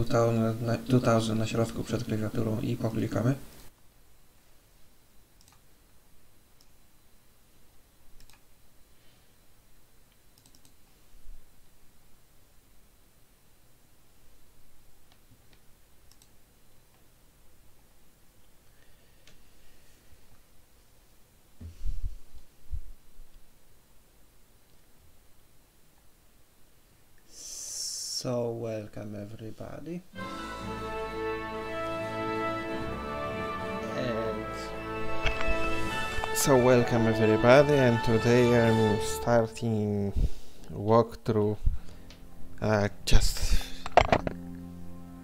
2000 na środku przed klawiaturą i poklikamy. So welcome everybody, and today I'm starting walkthrough.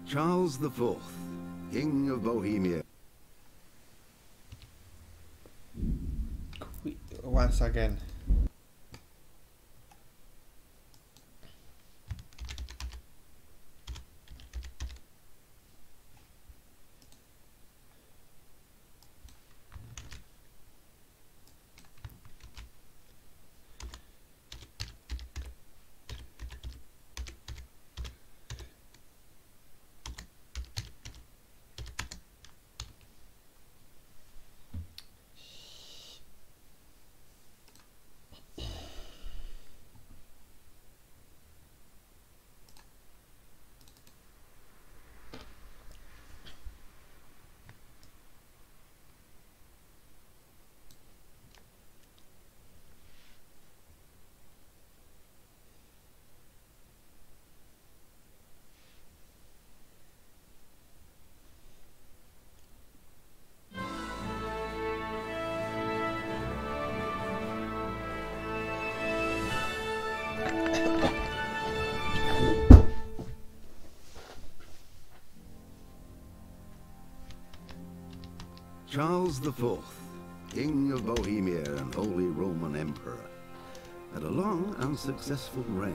Charles IV, King of Bohemia. Once again. Charles IV, King of Bohemia and Holy Roman Emperor, had a long and successful reign.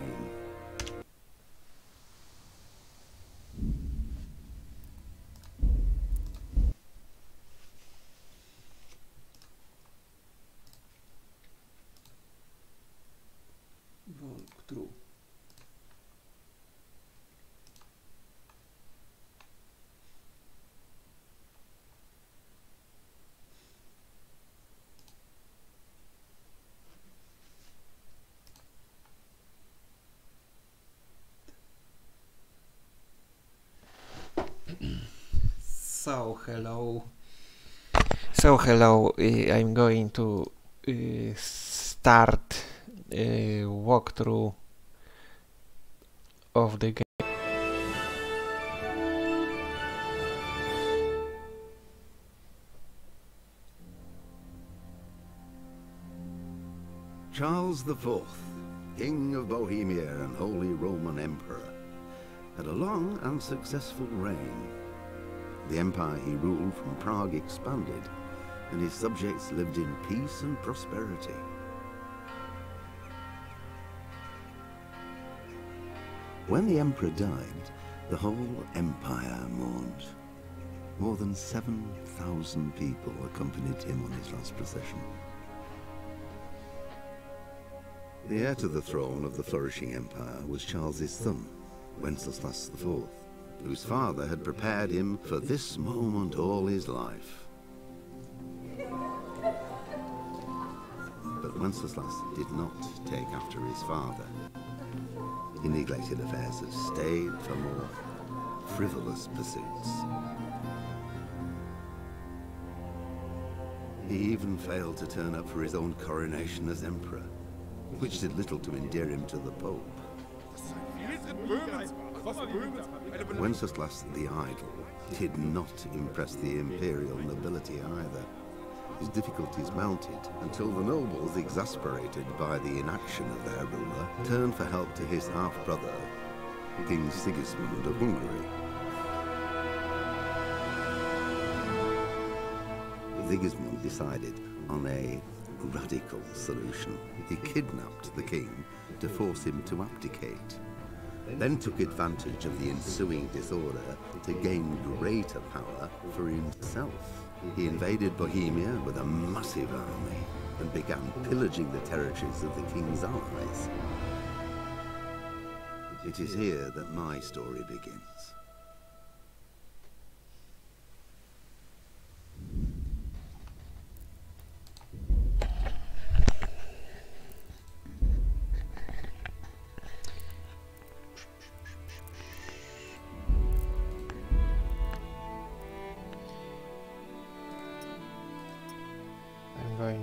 Walkthrough. So hello, I'm going to start walkthrough of the game. Charles IV, King of Bohemia and Holy Roman Emperor, had a long and successful reign. The empire he ruled from Prague expanded, and his subjects lived in peace and prosperity. When the emperor died, the whole empire mourned. More than 7,000 people accompanied him on his last procession. The heir to the throne of the flourishing empire was Charles's son, Wenceslas IV, whose father had prepared him for this moment all his life. But Wenceslas did not take after his father. He neglected affairs of state for more frivolous pursuits. He even failed to turn up for his own coronation as emperor, which did little to endear him to the Pope. Wenceslas the Idle did not impress the imperial nobility either. His difficulties mounted until the nobles, exasperated by the inaction of their ruler, turned for help to his half-brother, King Sigismund of Hungary. Sigismund decided on a radical solution. He kidnapped the king to force him to abdicate, then took advantage of the ensuing disorder to gain greater power for himself. He invaded Bohemia with a massive army and began pillaging the territories of the king's allies. It is here that my story begins.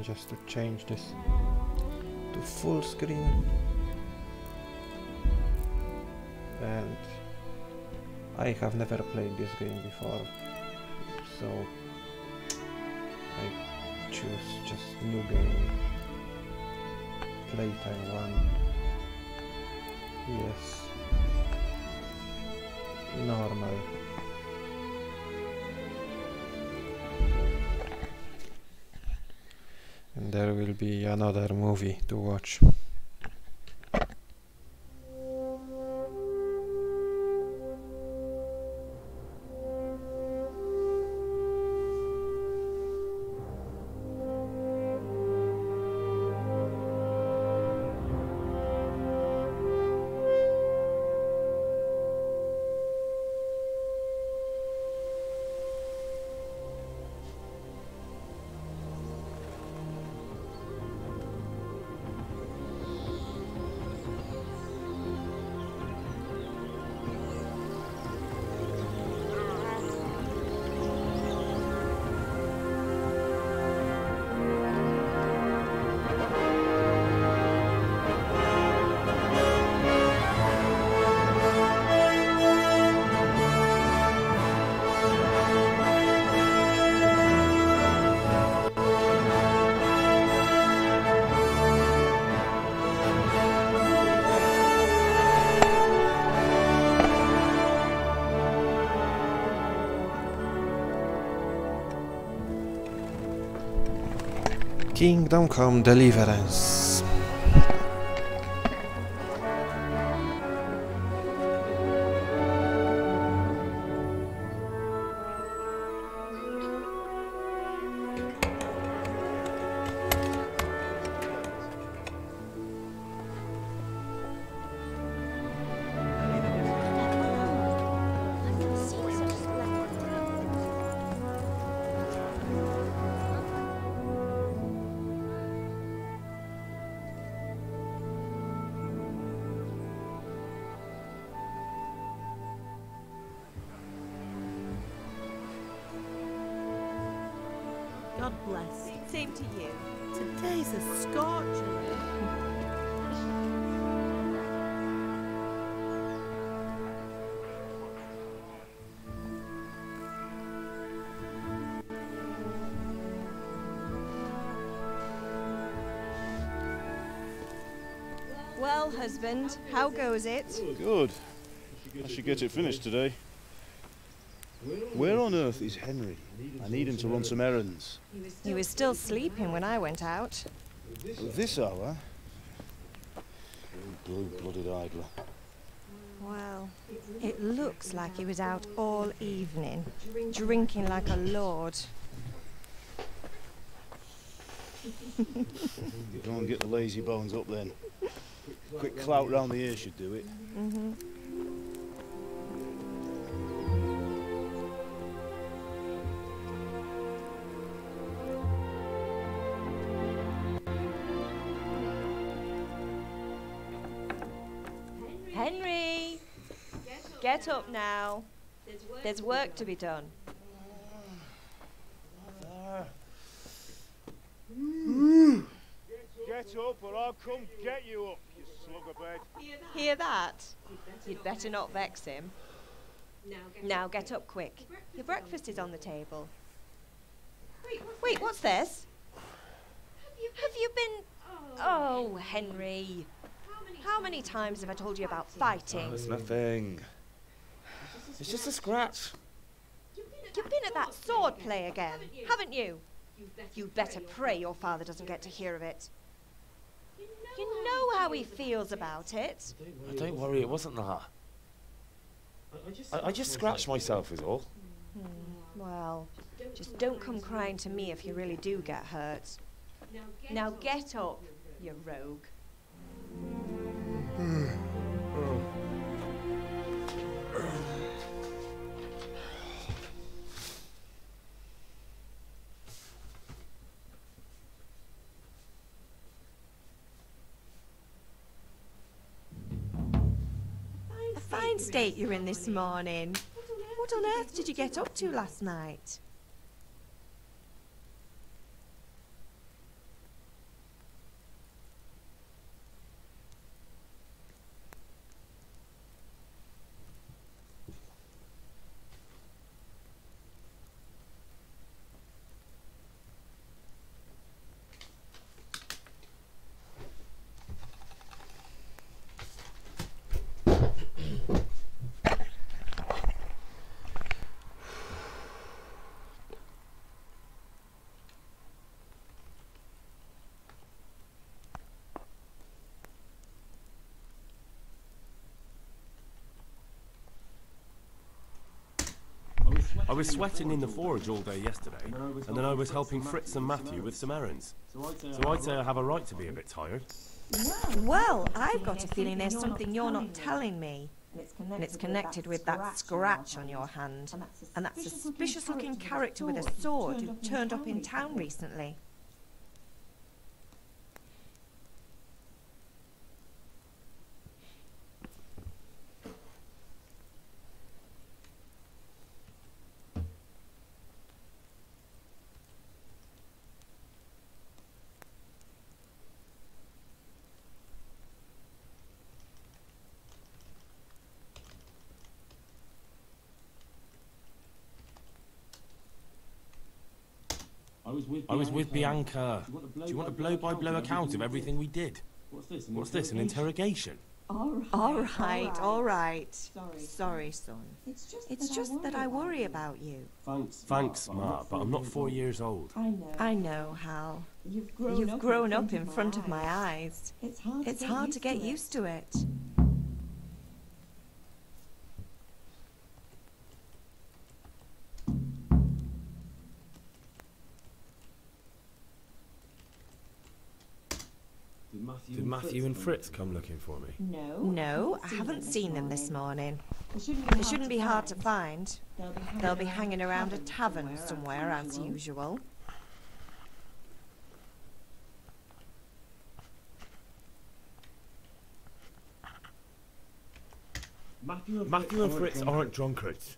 just to change this to full screen. And I have never played this game before, so I choose just new game. Playtime 1. Yes. Normal. And there will be another movie to watch. Kingdom Come Deliverance. God bless. Same to you. Today's a scorcher. Well, husband, how goes it? Good. I should get it finished today. Where on earth is Henry? I need him to run some errands. He was still sleeping when I went out. At this hour? Blue-blooded idler. Well, it looks like he was out all evening, drinking like a lord. Go and get the lazy bones up then. Quick clout round the ear should do it. Henry! Get up now. There's work to be done. Get up or I'll come get you up, you slugabed. Hear that? You'd better not vex him. Now get up quick. Your breakfast is on the table. Wait, what's this? Have you been... Oh, Henry. How many times have I told you about fighting? It's nothing. It's just a scratch. You've been at that sword play again, haven't you? You'd better pray your father doesn't get to hear of it. You know how he feels about it. Don't worry, it wasn't that. I just scratched myself is all. Well, just don't come crying to me if you really do get hurt. Now get up, you rogue. A fine state you're in this morning. What on earth did you get up to last night? I was sweating in the forge all day yesterday, and then I was helping Fritz and Matthew with some errands. So I'd say I have a right to be a bit tired. Well, I've got a feeling there's something you're not telling me. And it's connected with that scratch on your hand. And that suspicious-looking character with a sword who turned up in town recently. I was with Bianca. Do you want a blow-by-blow account of everything we did? What's this, an interrogation? All right. Sorry, son. It's just that I worry about you. Thanks, Ma, but I'm not 4 years old. I know, Hal. You've grown up in front of my eyes. It's hard to get used to it. Did Matthew and Fritz come looking for me? No, I haven't seen them this morning. They shouldn't be hard to find. They'll be hanging around a tavern somewhere, as usual. Matthew and Fritz aren't drunkards.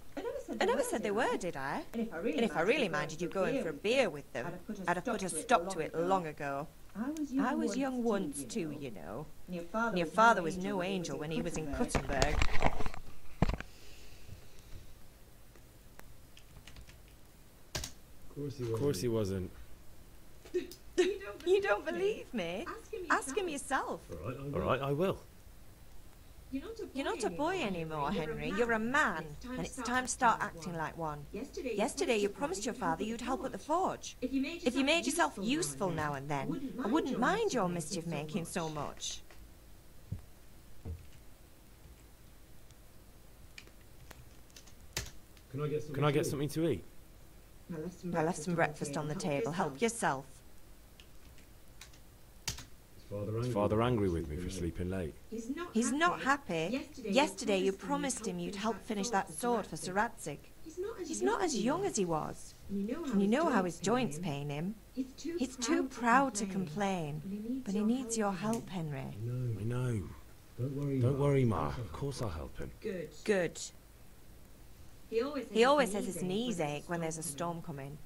I never said they were, did I? And if I really minded you going for a beer with them, I'd have put a stop to it long ago. I was young once too, you know. And your father was no angel when he was in Kuttenberg. Of course he wasn't. You don't believe me? Ask him yourself. All right, I will. You're not a boy anymore, Henry. You're a man, and it's time to start acting like one. Yesterday you promised your father you'd help at the forge. If you made yourself useful now and then, I wouldn't mind your mischief-making so much. Can I get something to eat? I left some breakfast on the table. Help yourself. Is Father angry with me for sleeping late? He's not happy. Yesterday you promised him you'd help finish that sword for Sir Radzig. He's not as young as he was. And you know how his joints pain him. He's too proud to complain. But he needs your help, Henry. I know. Don't worry, Ma. Of course I'll help him. Good. He always says his knees ache when there's a storm coming.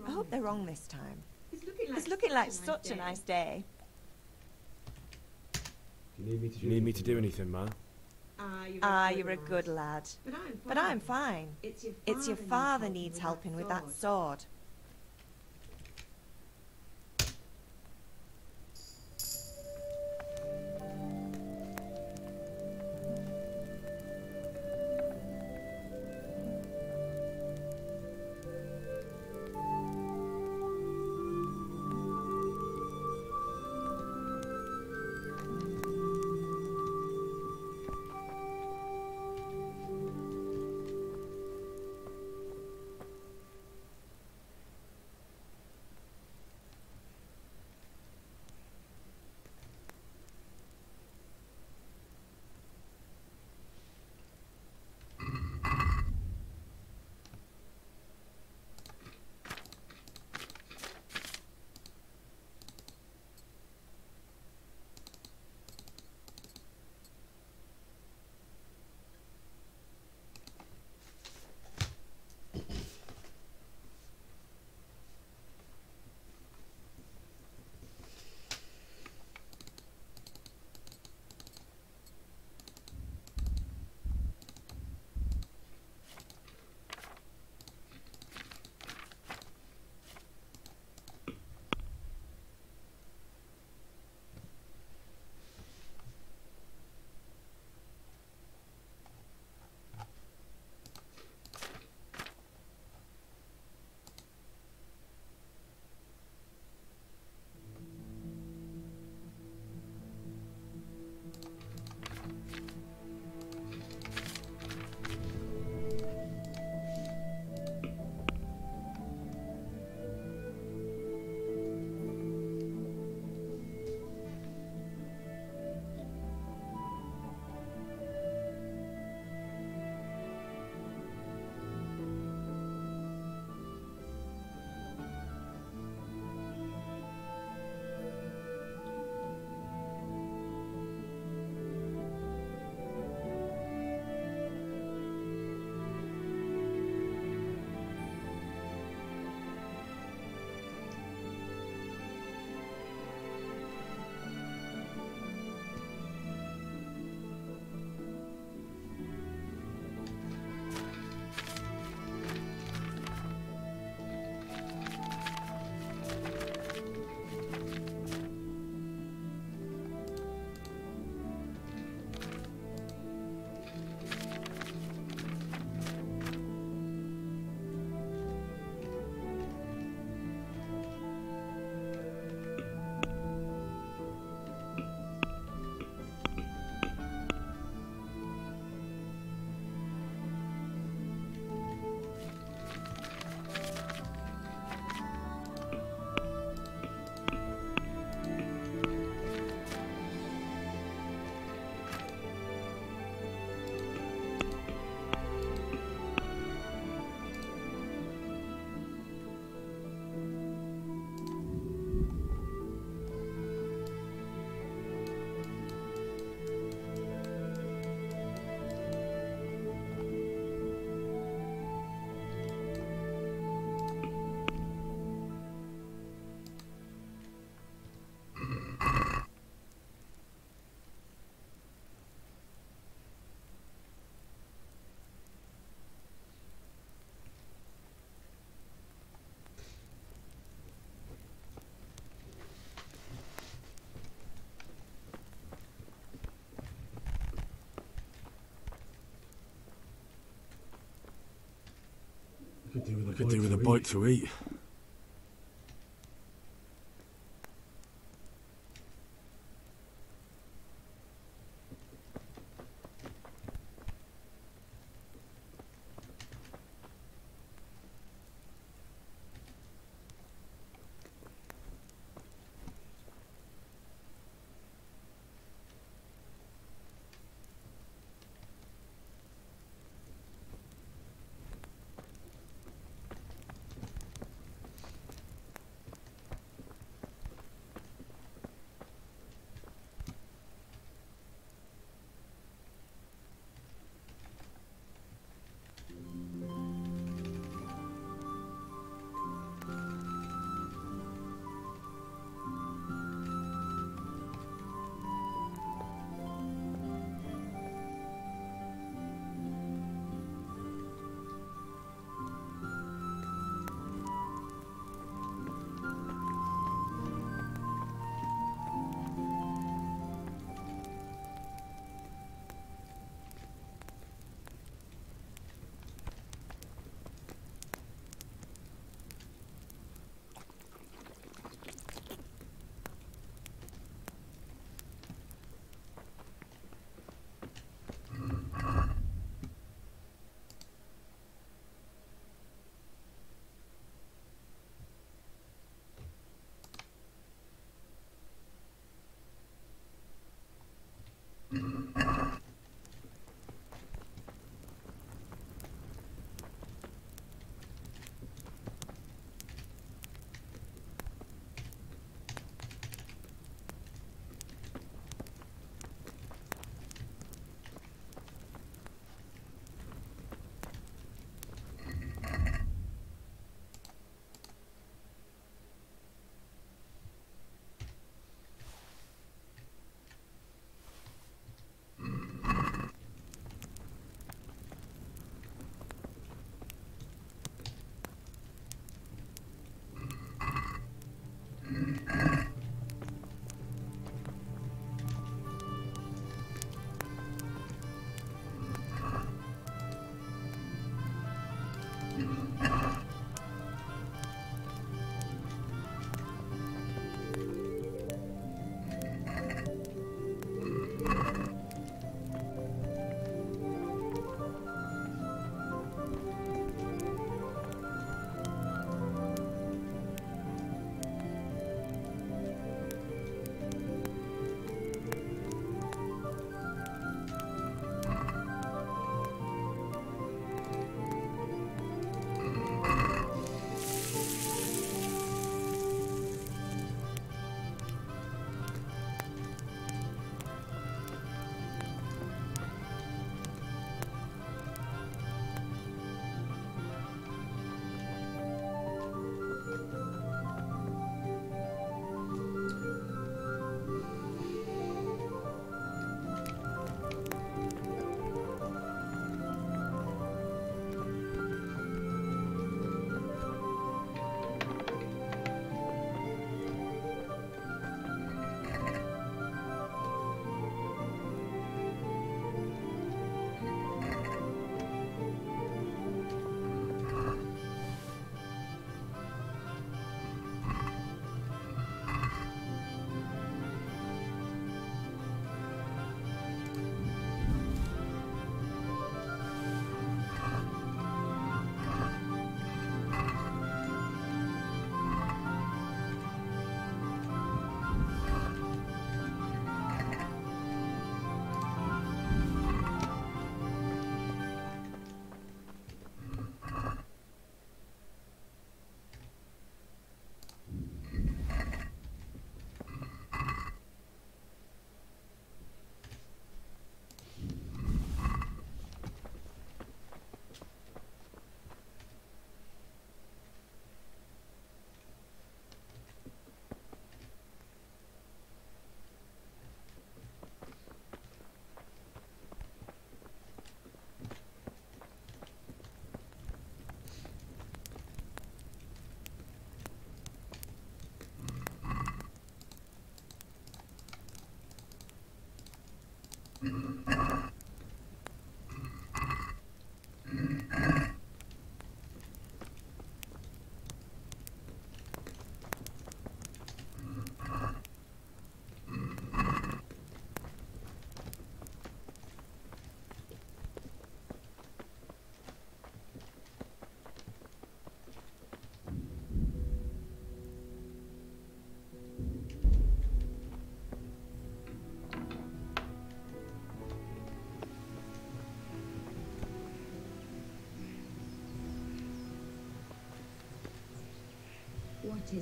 I hope they're wrong this time. It's looking like such a nice day. Do you need me to do anything, Ma? You're a good lad. But I'm fine. It's your father needs helping with that sword. Could do with a bite to eat.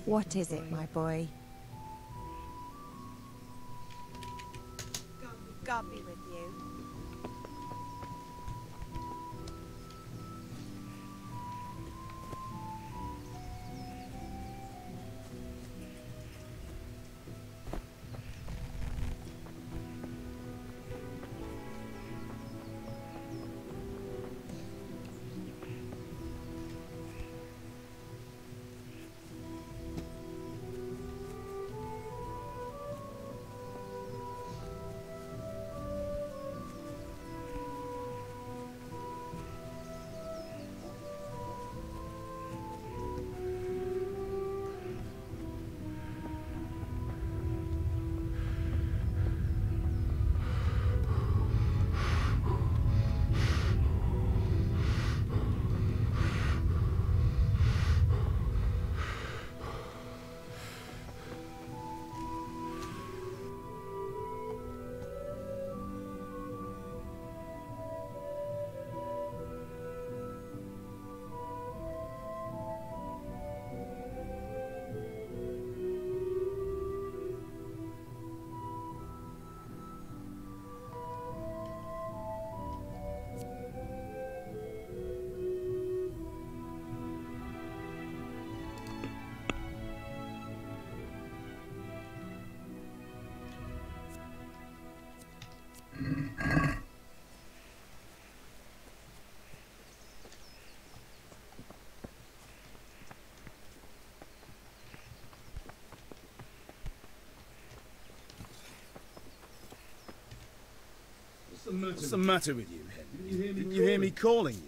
What is it, my boy? God be with you. What's the matter with you, Henry? Didn't you hear me calling you?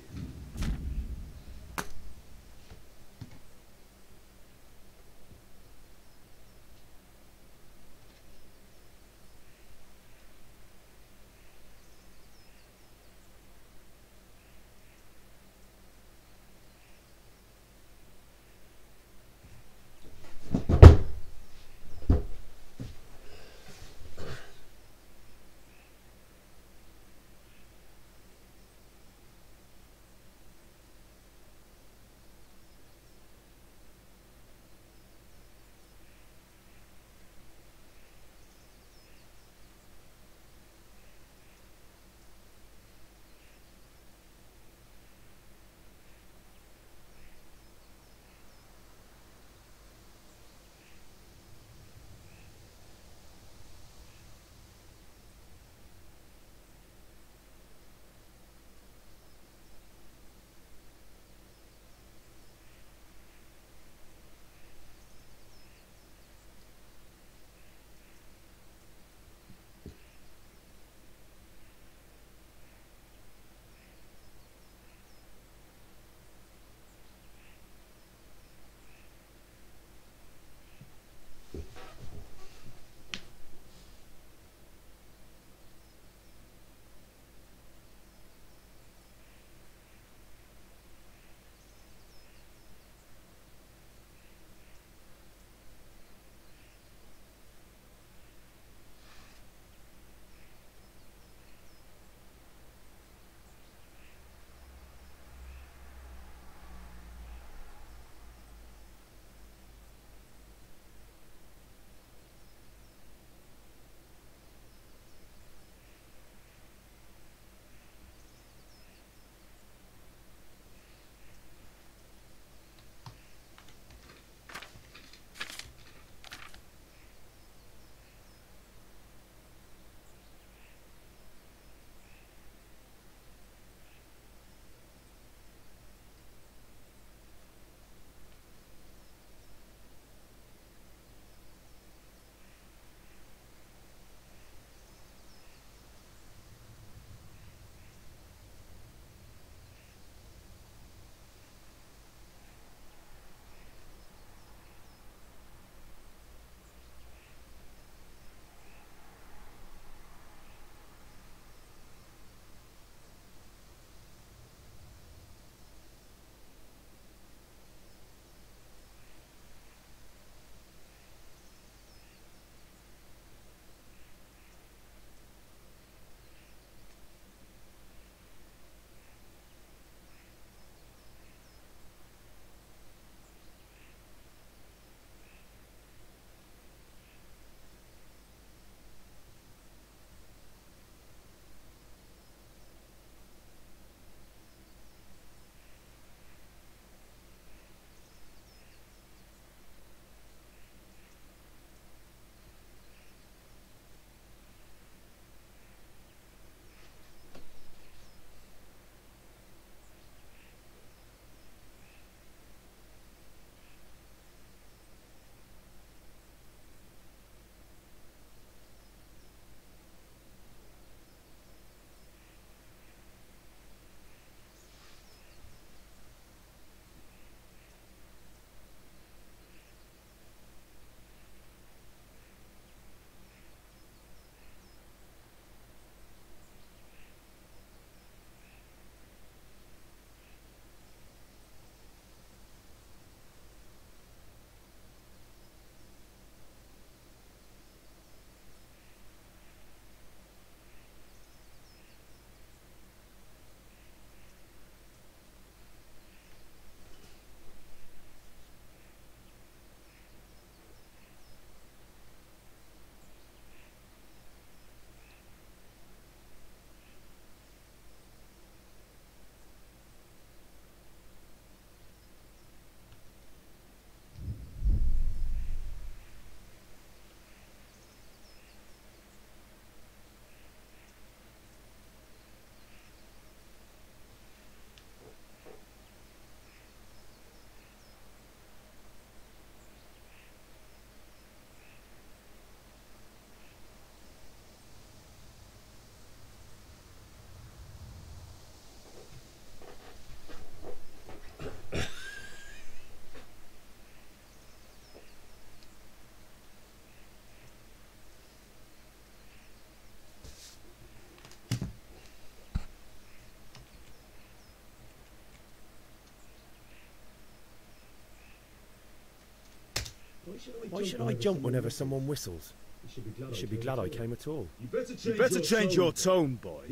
Why should I jump whenever someone whistles? You should be glad I came at all. You better change your tone, boy.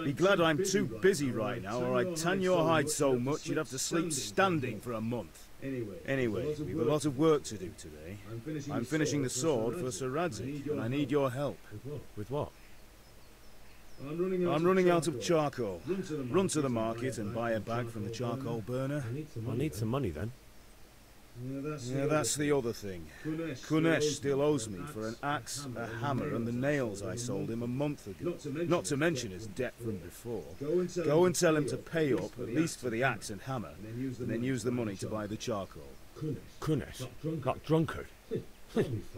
Be glad I'm too busy right now, or I'd tan your hide so much you'd have to sleep standing for a month. Anyway, we've a lot of work to do today. I'm finishing the sword for Sir Radzik, and I need your help. With what? I'm running out of charcoal. Run to the market and buy a bag from the charcoal burner. I'll need some money then. Yeah, that's the other thing. Kunesh still owes me for an axe, a hammer, and the nails I sold him a month ago. Not to mention his debt from before. Go and tell him to pay up, at least for the axe and hammer, and then use the money to buy the charcoal. Kunesh? That drunkard?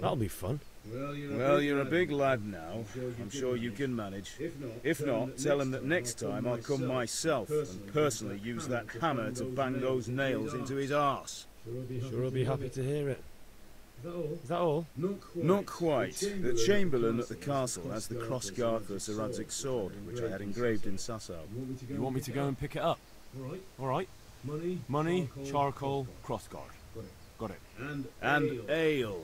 That'll be fun. Well, you're a big lad now. I'm sure you can manage. If not, tell him that next time I'll come myself and personally use that hammer to bang those nails into his arse. Sure, I'll be happy to hear it. Is that all? Not quite. The Chamberlain at the castle has the crossguard for Sir Radzik's sword, which I had engraved in Sasau. You want me to go and pick it up? All right. Money, charcoal, crossguard. Got it. And ale.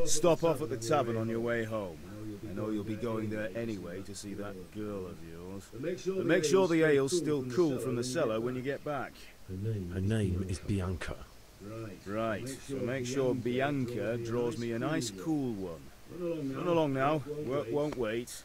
Stop off at the tavern on your way home. I know you'll be going there anyway to see that girl of yours. But make sure the ale's still cool from the cellar when you get back. Her name is Bianca. Right, so make sure Bianca draws me a nice cool one. Run along now, work won't wait.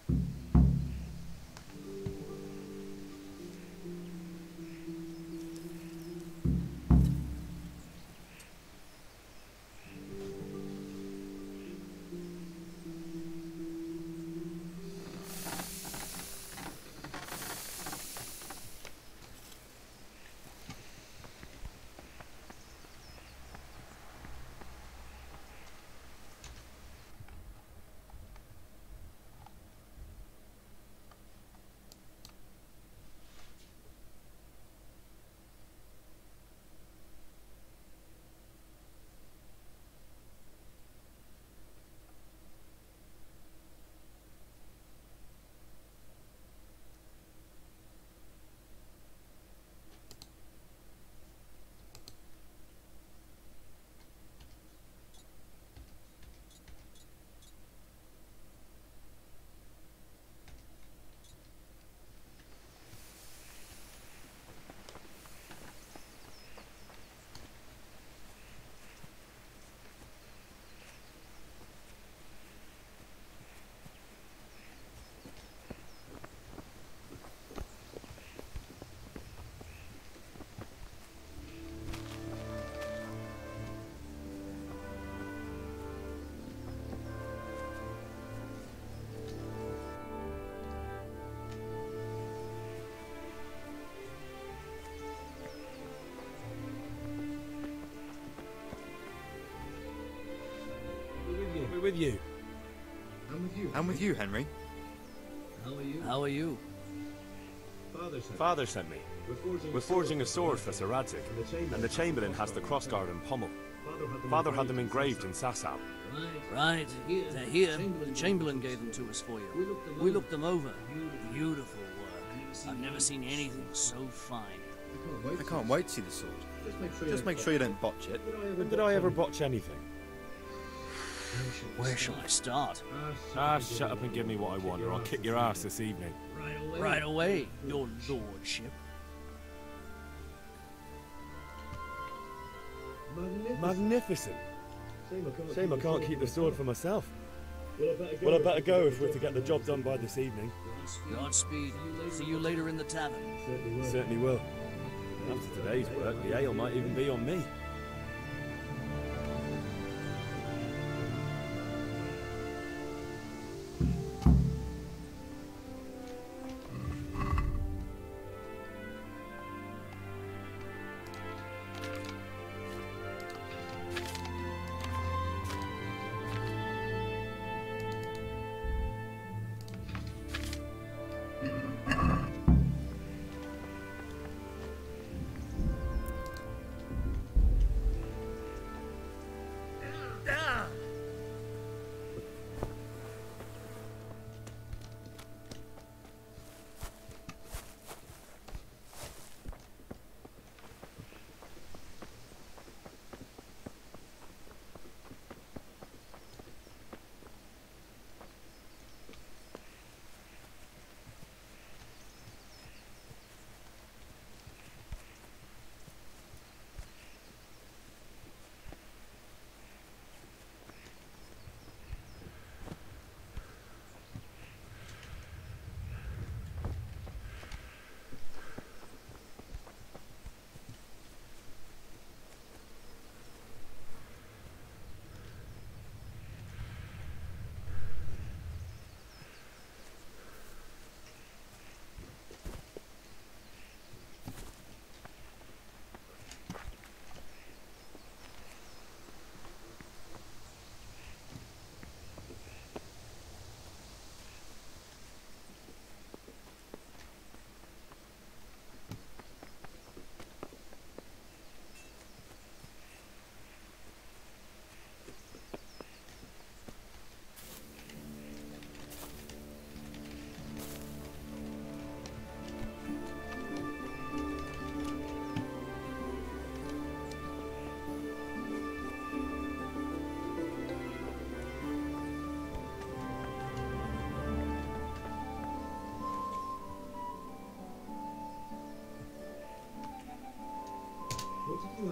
With you. I'm with you, Henry. How are you? Father sent me. We're forging a sword for Sir Radzik, and the Chamberlain has the crossguard and pommel. Father had them engraved in Sasau. Right. They're here. The Chamberlain gave them to us for you. We looked them over. Beautiful work. I've never seen anything so fine. I can't wait to see the sword. Just make sure you don't botch it. But did I ever botch anything? Where shall I start? Shut up and give me what I want, or I'll kick your ass this evening. Right away, your lordship. Magnificent. Shame I can't keep the sword for myself. Well, I better go if we're to get the job done by this evening. Godspeed. See you later in the tavern. Certainly will. After today's work, the ale might even be on me.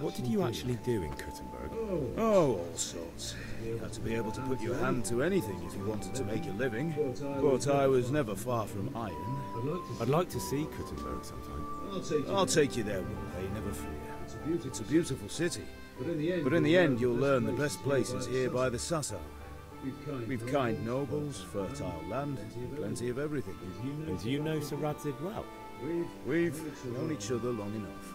What did you actually do in Kuttenberg? Oh, all sorts. You had to be able to put your hand to anything if you wanted to make a living. But I was never far from iron. I'd like to see Kuttenberg sometime. I'll take you there one day, never fear. It's a beautiful city. But in the end, you'll learn the best places here by the Sassau. We've kind nobles, fertile land, and plenty of everything. And do you know Sir Radzig well? We've known each other long enough.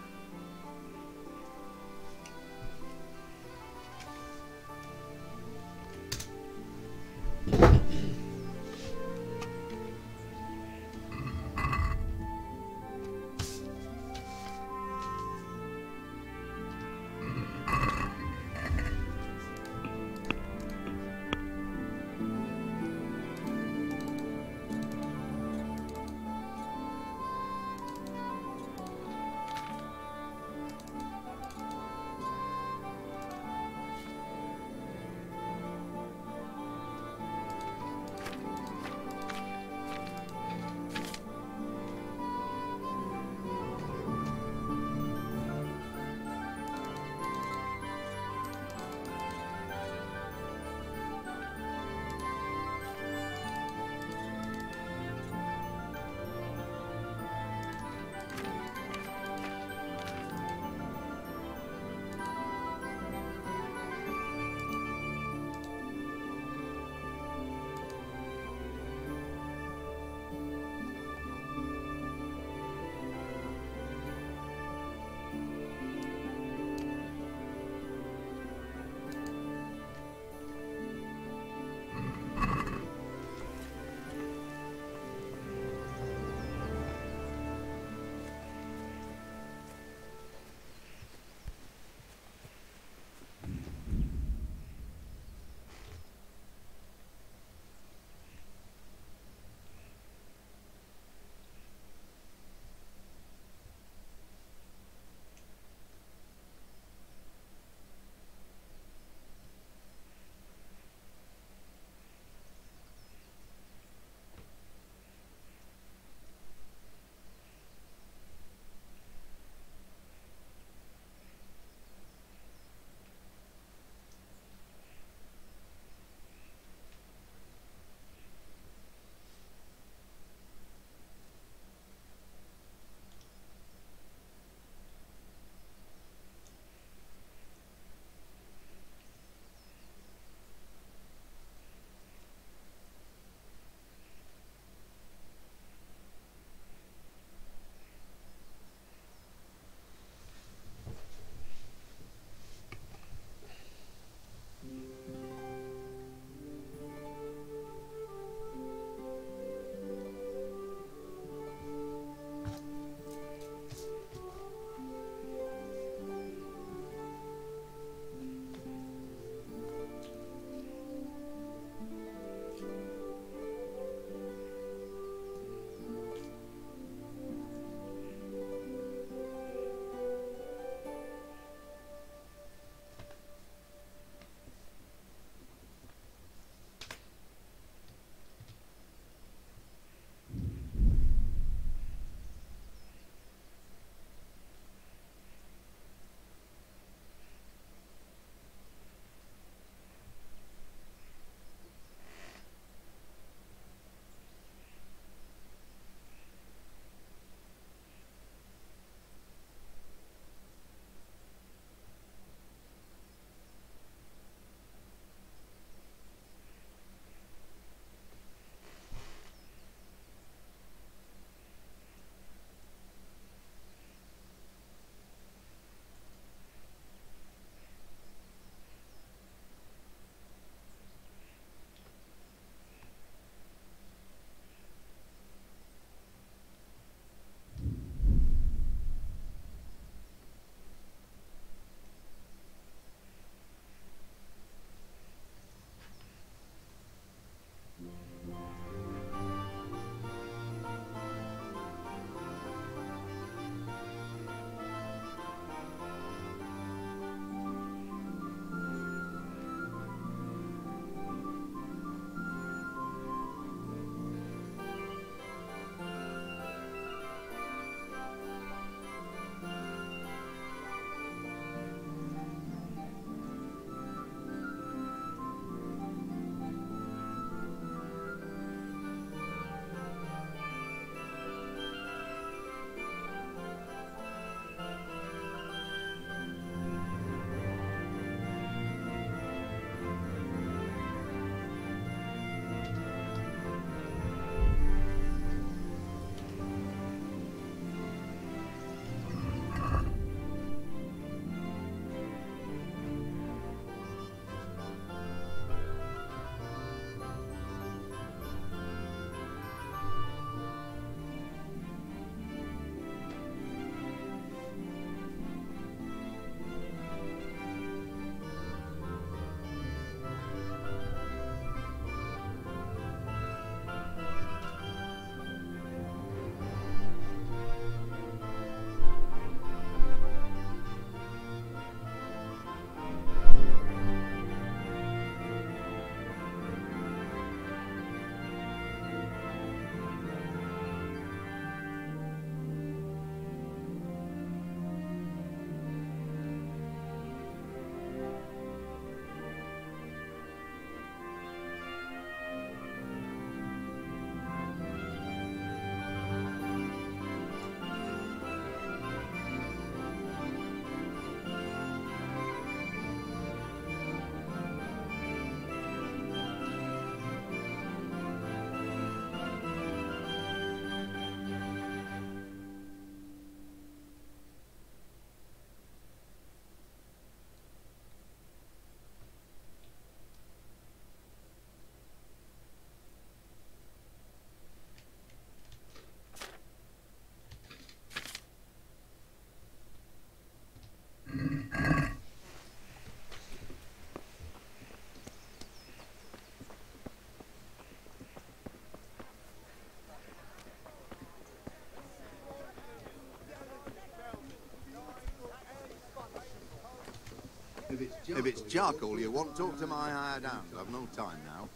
it's charcoal you want, talk to my hired hand. I've no time now.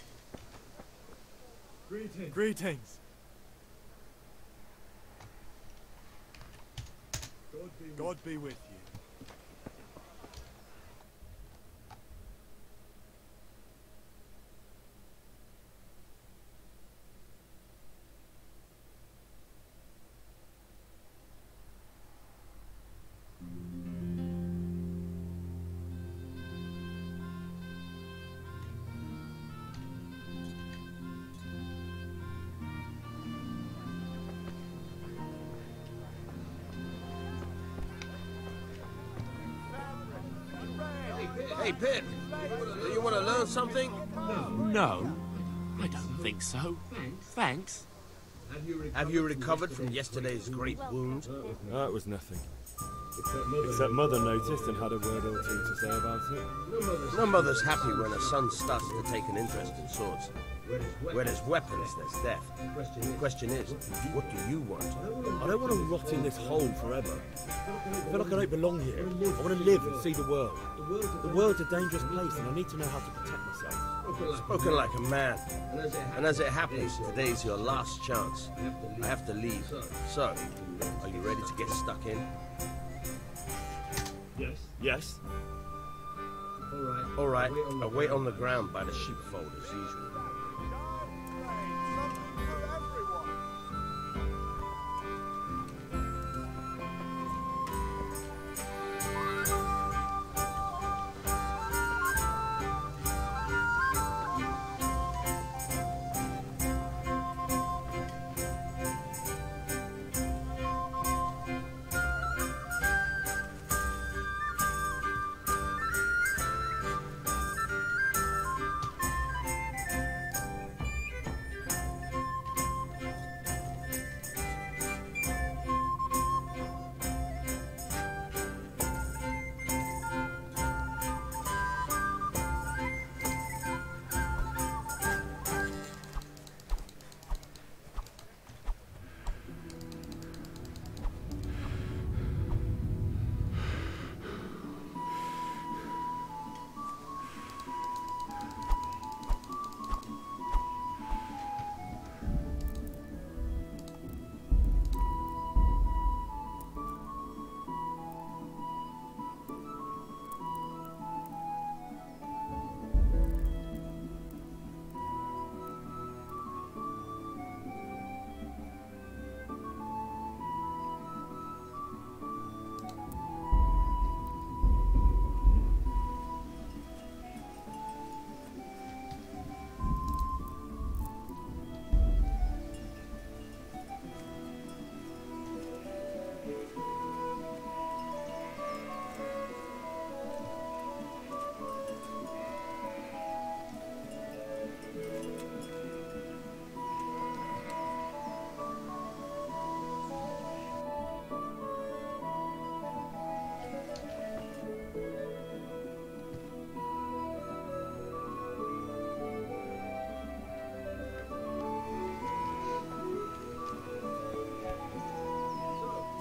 Greetings. God be with you. Hey, Pip, do you want to learn something? No, I don't think so. Thanks. Have you recovered from yesterday's great wound? No, it was nothing. Except Mother noticed and had a word or two to say about it. No mother's happy when her son starts to take an interest in swords. Where there's weapons, there's death. The question is, what do you want? I don't want to rot in this hole forever. I feel like I don't belong here. I want to live and see the world. The world's a dangerous place and I need to know how to protect myself. Spoken like a man. And as it happens, today's your last chance. I have to leave. So, are you ready to get stuck in? Yes? All right, I'll wait on the ground by the sheepfold as usual.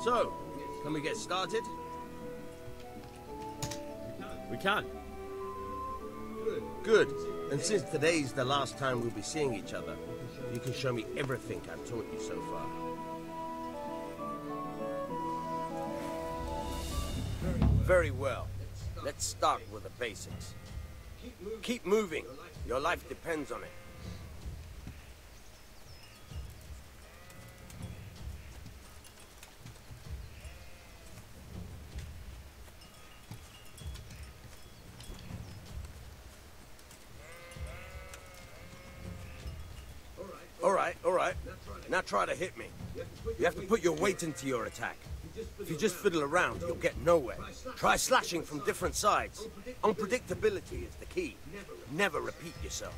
So, can we get started? We can. Good. And since today's the last time we'll be seeing each other, you can show me everything I've taught you so far. Very well. Let's start with the basics. Keep moving. Your life depends on it. All right. Now try to hit me. You have to put your weight into your attack. If you just fiddle around, you'll get nowhere. Try slashing from different sides. Unpredictability is the key. Never repeat yourself.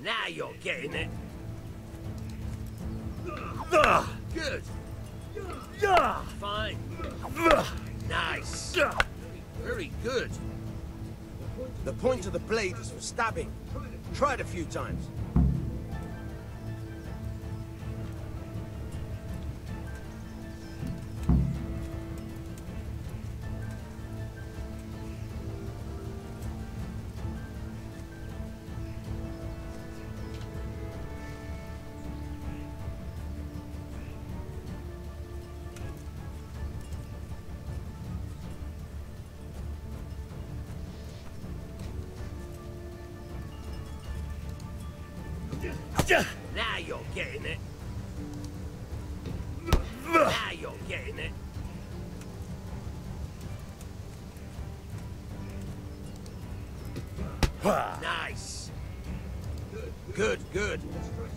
Now you're getting it. Good. Fine. Nice. Very good. The point of the blade is for stabbing. Try it a few times. Now you're getting it. Now you're getting it. Nice. Good, good.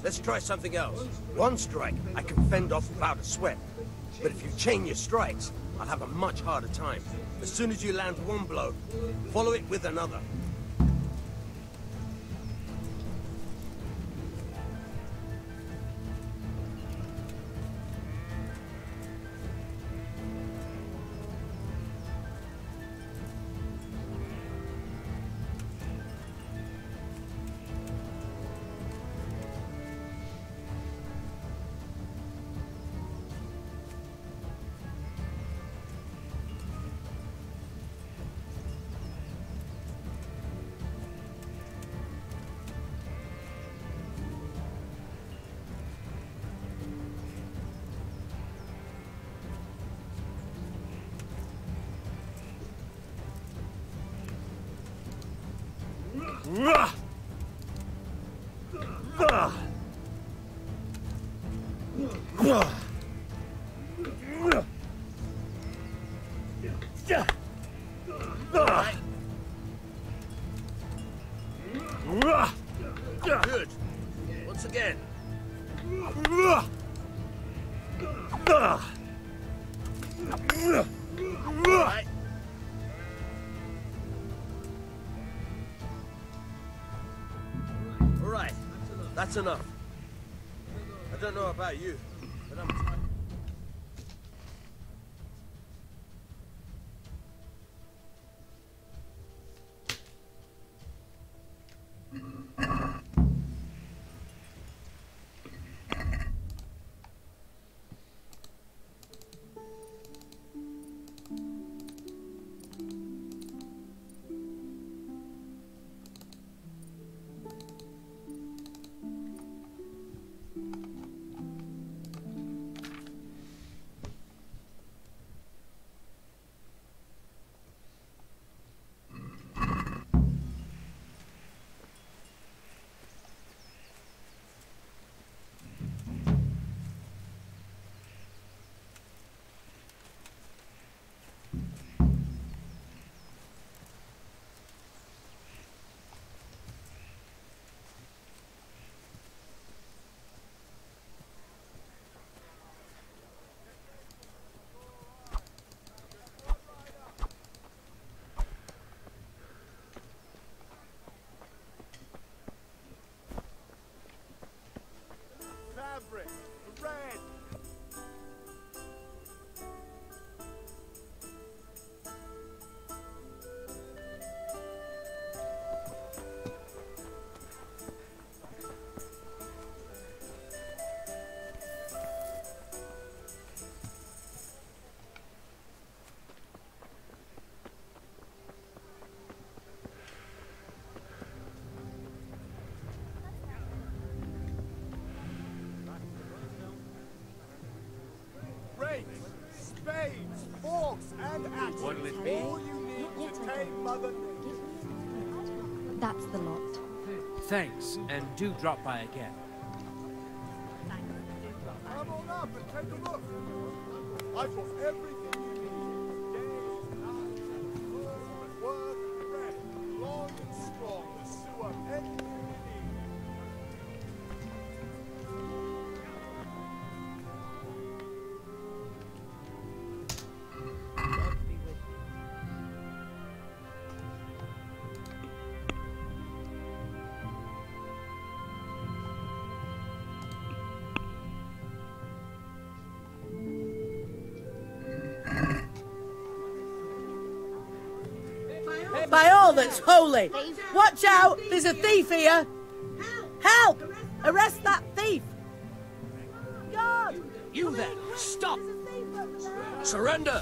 Let's try something else. One strike, I can fend off without a sweat. But if you chain your strikes, I'll have a much harder time. As soon as you land one blow, follow it with another. Good. Once again. Right. All right. That's enough. I don't know about you, but I'm tired. Fabric, red. Spades, forks, and axes. What'll it be? All you need to tame Mother Nature. That's the lot. Thanks, and do drop by again. Come on up and take a look. I've got everything you need. Days, nights, and work and rest. Long and strong to sew up anything you need. by all that's holy. Watch out, there's a thief here. Help! Arrest that thief! Guard! You there, stop! Surrender!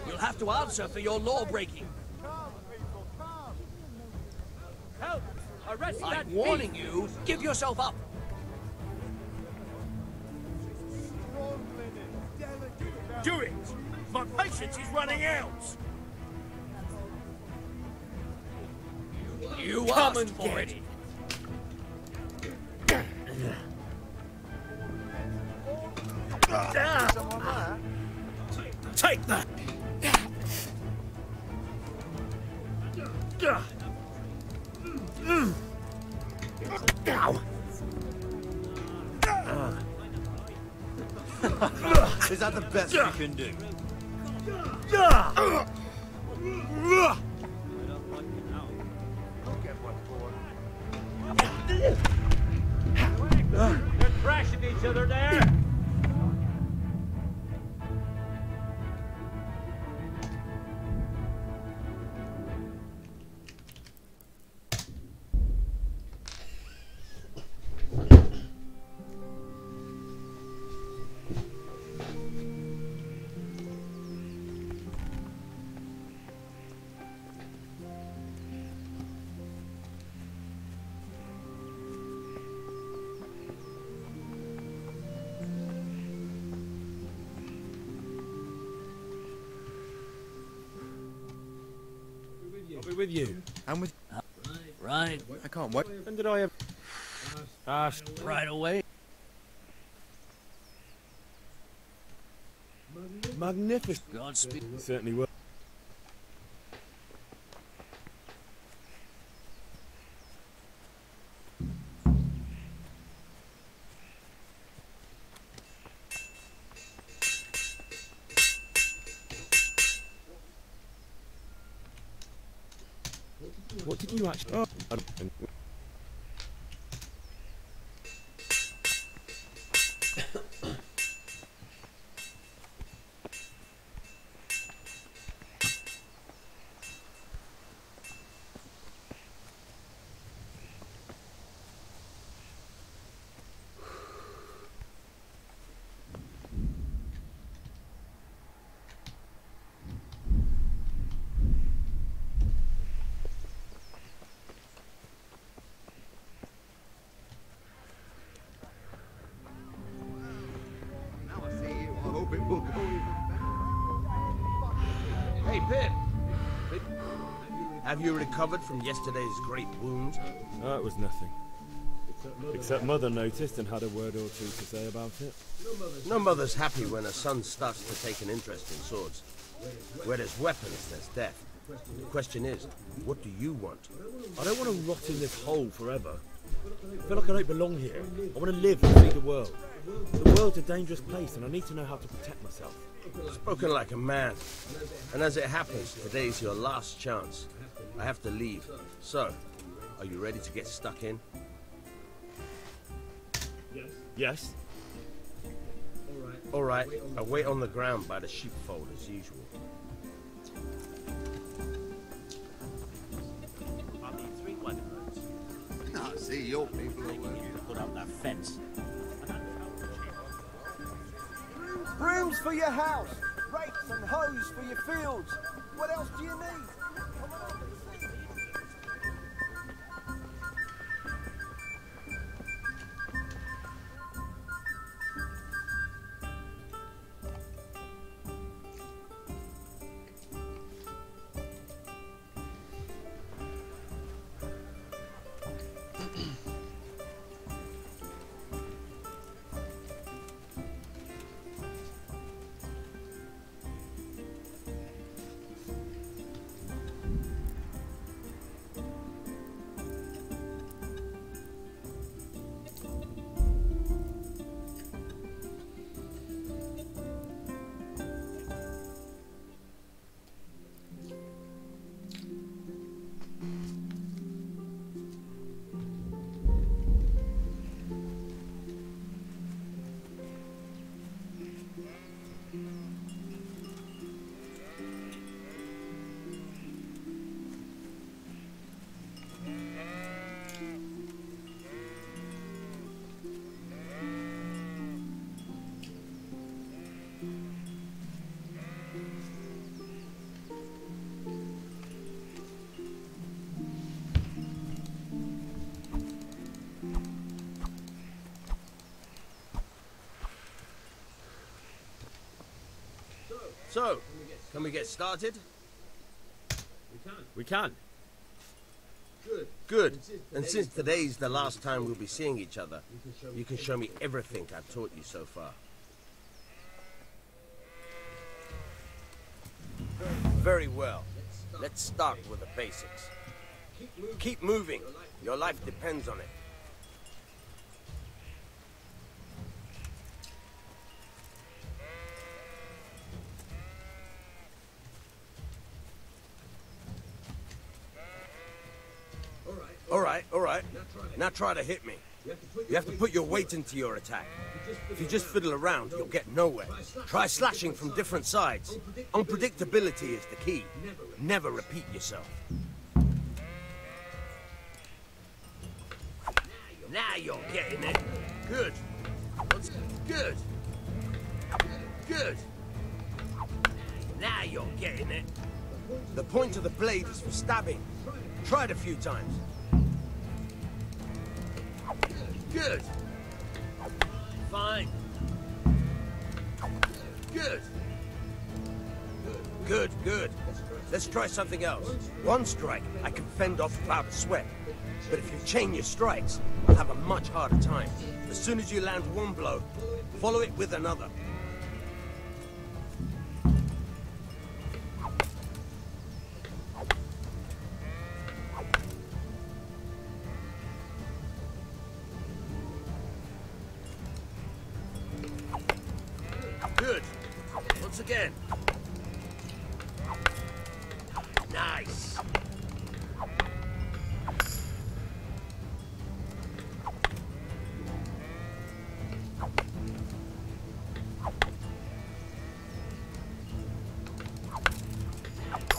You'll have to answer for your law breaking. Help! Arrest that thief! I'm warning you, give yourself up! Do it! My patience is running out! You asked for it! Take that! Is that the best you can do? They're crashing each other there! With you. I'm with. Right. I can't wait. When did I have? Right away. Magnificent. Godspeed. Certainly will. What did you actually... Oh. Hey, Pip! Have you recovered from yesterday's great wound? Oh, it was nothing. Except Mother noticed and had a word or two to say about it. No mother's happy when her son starts to take an interest in swords. Where there's weapons, there's death. The question is, what do you want? I don't want to rot in this hole forever. I feel like I don't belong here. I want to live and see the world. The world's a dangerous place and I need to know how to protect myself. Spoken like a man. And as it happens, today's your last chance. I have to leave. So, are you ready to get stuck in? Yes. All right. I'll wait on the ground by the sheepfold as usual. I need 3 weapons. No, see, your people are You to put up that fence. Brooms for your house, rakes and hoes for your fields. What else do you need? So, can we get started? We can. Good. And since today's the last time we'll be seeing each other, you can show me everything I've taught you so far. Very well. Let's start with the basics. Keep moving. Your life depends on it. All right. Now try to hit me. You have to put your weight into your attack. If you just fiddle around, you'll get nowhere. Try slashing from different sides. Unpredictability is the key. Never repeat yourself. Now you're getting it. Good. Good. Good. Now you're getting it. The point of the blade is for stabbing. Try it a few times. Good. Fine. Good. Good. Let's try something else. One strike, I can fend off without a sweat. But if you chain your strikes, I'll have a much harder time. As soon as you land one blow, follow it with another. Good. Once again. Nice.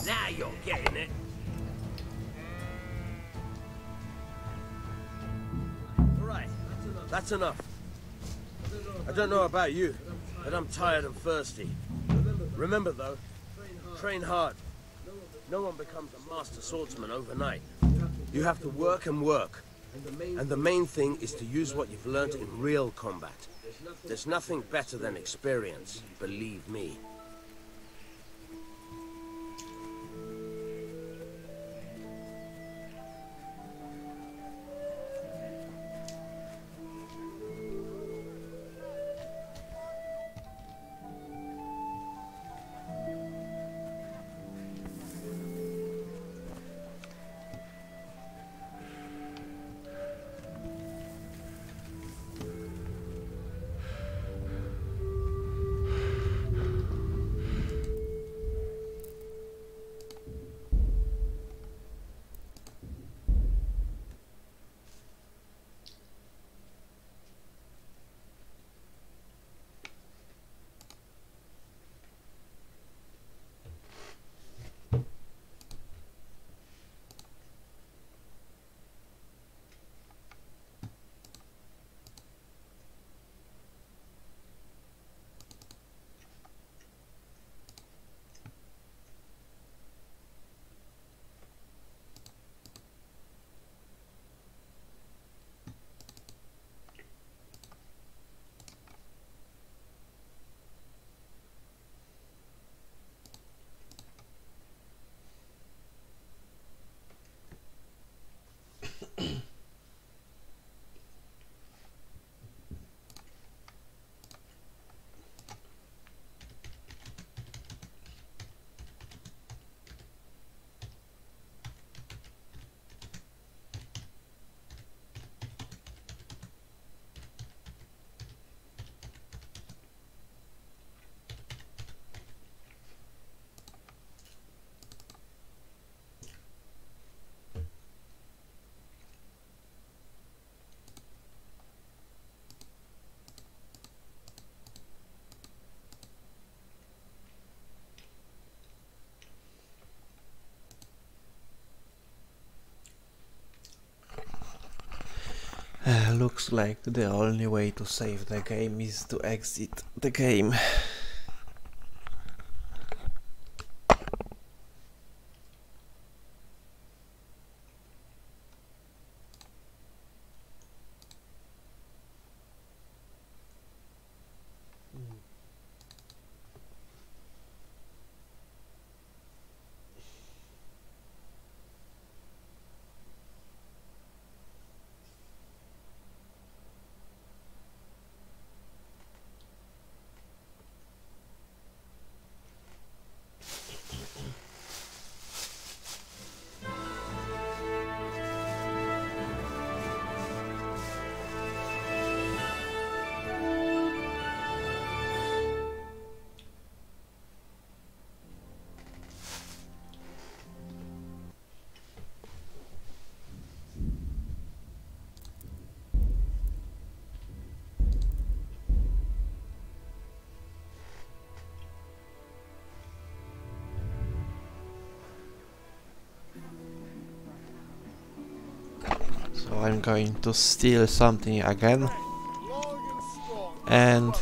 Now you're getting it. All right. That's enough. I don't know about you, but I'm tired and thirsty. Remember though, train hard. No one becomes a master swordsman overnight. You have to work and work. And the main thing is to use what you've learned in real combat. There's nothing better than experience, believe me. Looks like the only way to save the game is to exit the game. So I'm going to steal something again and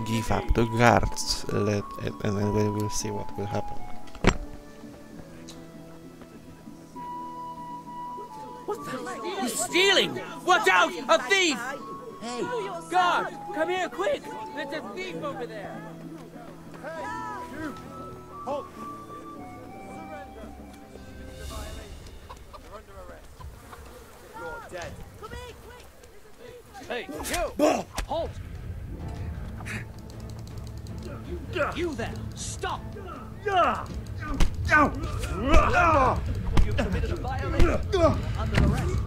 give up to guards, and then we will see what will happen. You're stealing! Watch out! A thief! Hey, guard! Come here, quick! There's a thief over there! Hey, you! Halt! Surrender! You're under arrest. You're dead. Come here, quick! Hey, you! Halt! You there! Stop! You've committed a violation. You're under arrest.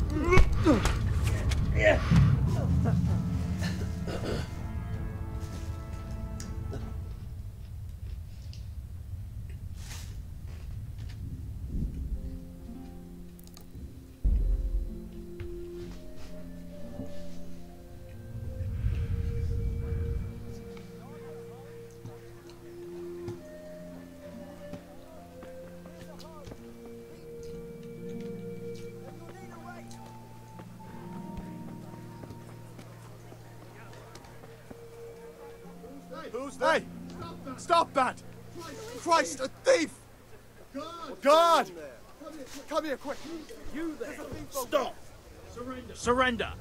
Who's that? Hey! Stop that! Christ, a thief! Guard! Come here, quick! You there! Stop! Surrender!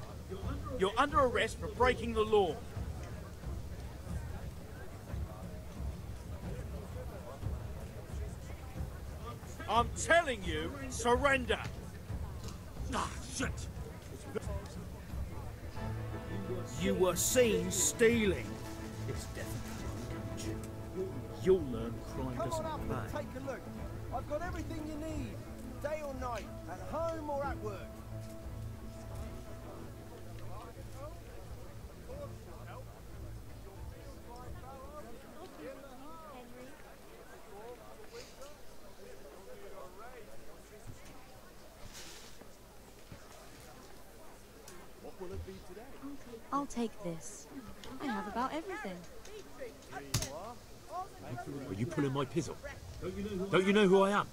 You're under arrest for breaking the law. I'm telling you, surrender! Ah, shit! You were seen stealing. It's definitely unconscious. You'll learn crime doesn't Come on up and pay. take a look. I've got everything you need, day or night, at home or at work. What will it be today? I'll take this. I have about everything. Are you pulling my pizzle? Don't you know who I am?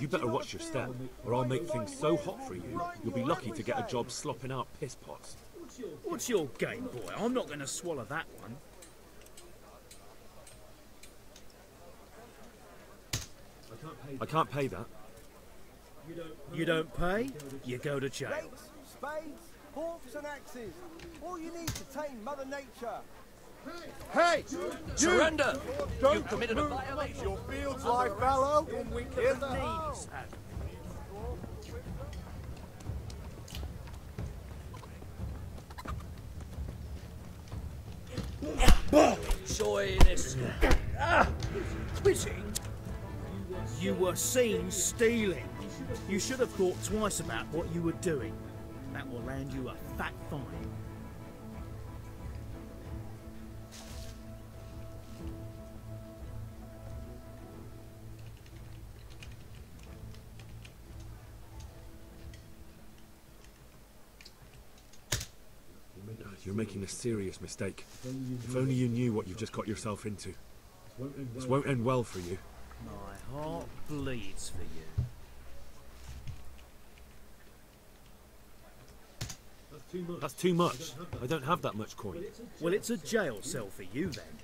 You better watch your step, or I'll make things so hot for you, you'll be lucky to get a job slopping out piss pots. What's your game, boy? I'm not going to swallow that one. I can't pay that. You don't pay? You go to jail. Rakes, spades, forks and axes. All you need to tame Mother Nature. Hey! Surrender! Don't You've committed a move. violation. Your fields lie fallow. Here's the knees. Enjoy this. Quitting? You were seen stealing. You should have thought twice about what you were doing. That will land you a fat fine. You're making a serious mistake. If only you knew what you've just got yourself into. This won't end well for you. My heart bleeds for you. That's too much. I don't have that much coin. Well, it's a jail cell for you then.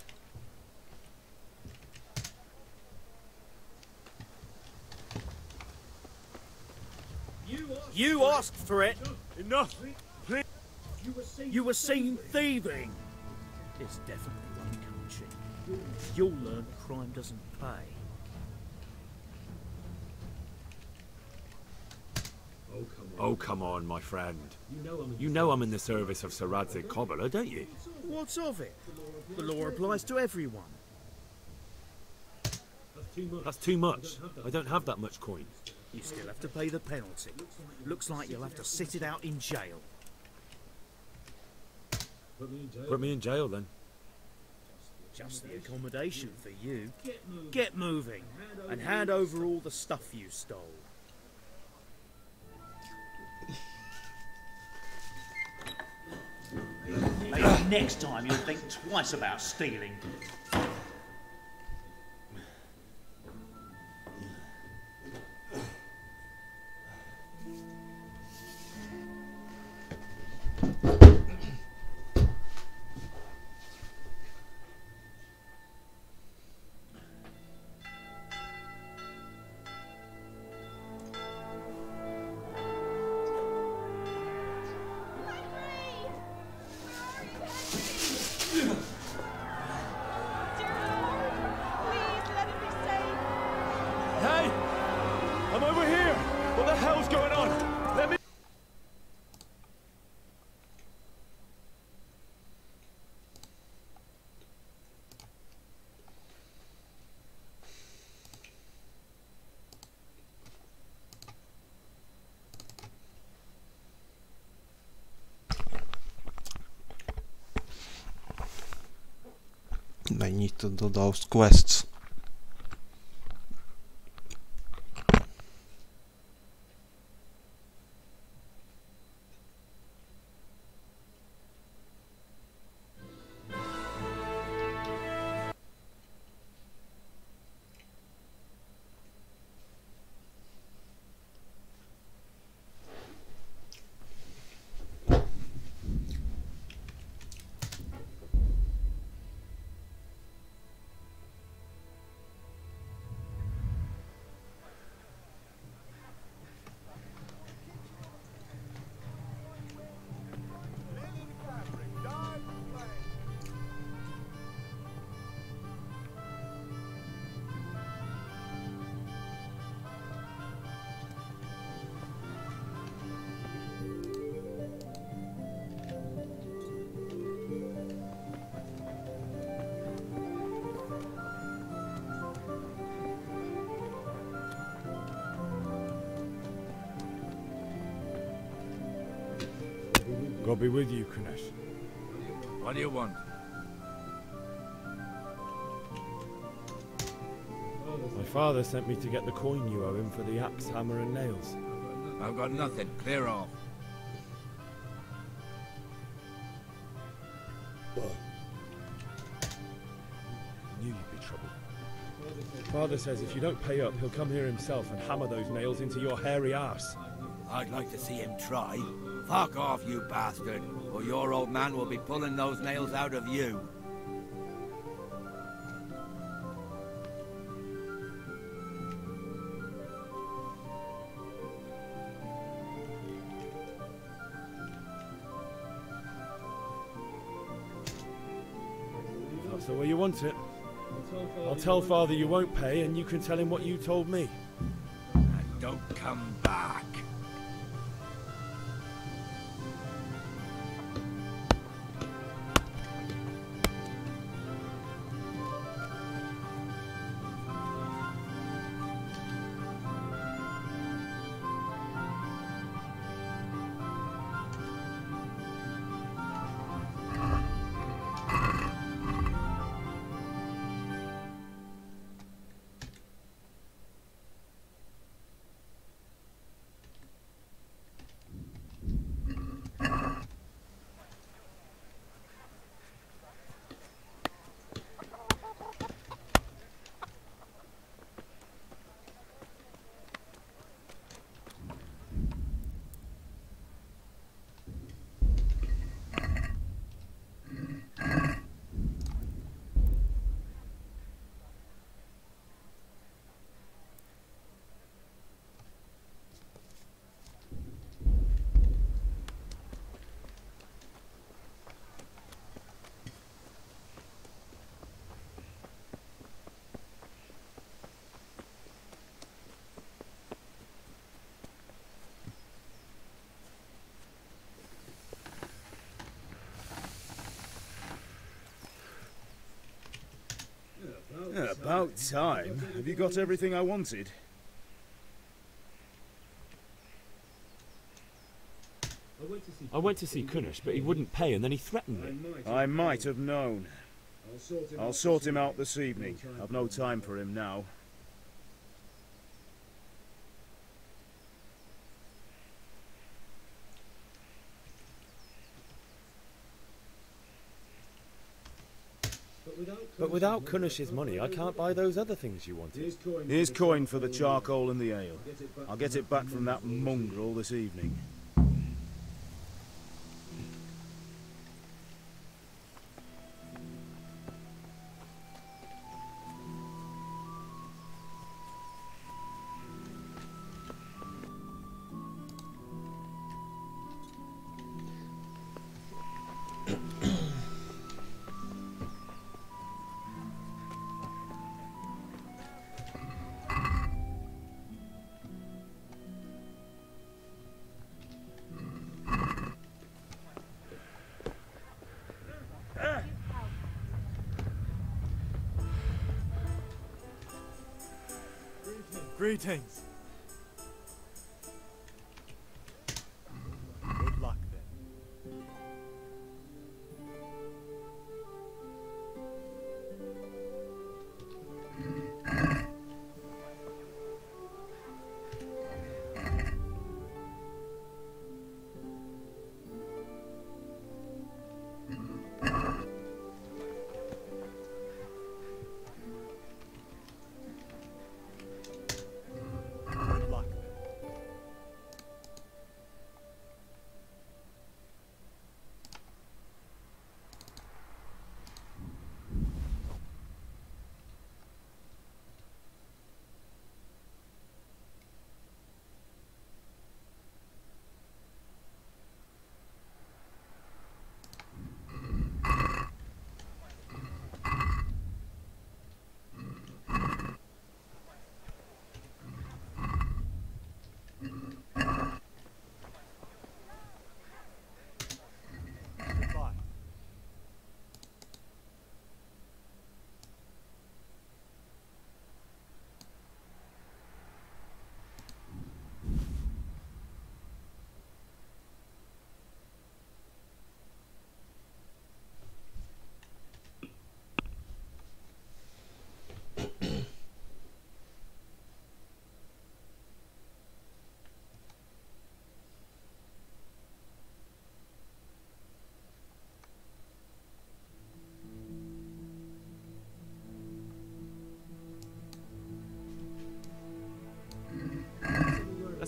You asked for it. Enough. Please. You were seen thieving. It's definitely unconscious. You'll learn crime doesn't pay. Oh, come on, my friend. You know I'm in the service of Sir Radzig Cobbler, don't you? What's of it? The law applies to everyone. That's too much. I don't have that much coin. You still have to pay the penalty. Looks like you'll have to sit it out in jail. Put me in jail, then. Just the accommodation for you. Get moving and hand over all the stuff you stole. Maybe next time you'll think twice about stealing. to do those quests. God be with you, Kunesh. What do you want? My father sent me to get the coin you owe him for the axe, hammer and nails. I've got nothing. Clear off. Knew you'd be trouble. Father says if you don't pay up, he'll come here himself and hammer those nails into your hairy arse. I'd like to see him try. Fuck off, you bastard, or your old man will be pulling those nails out of you. That's the way you want it. I'll tell Father you won't pay, and you can tell him what you told me. And don't come back. About time. Have you got everything I wanted? I went to see Kunesh, but he wouldn't pay, and then he threatened me. I might have known. I'll sort him out this evening. I've no time for him now. But without Kunesh's money, I can't buy those other things you wanted. Here's coin for the charcoal and the ale. I'll get it back from that mongrel this evening. Greetings. Good luck then.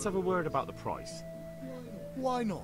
let's have a word about the price. Why not?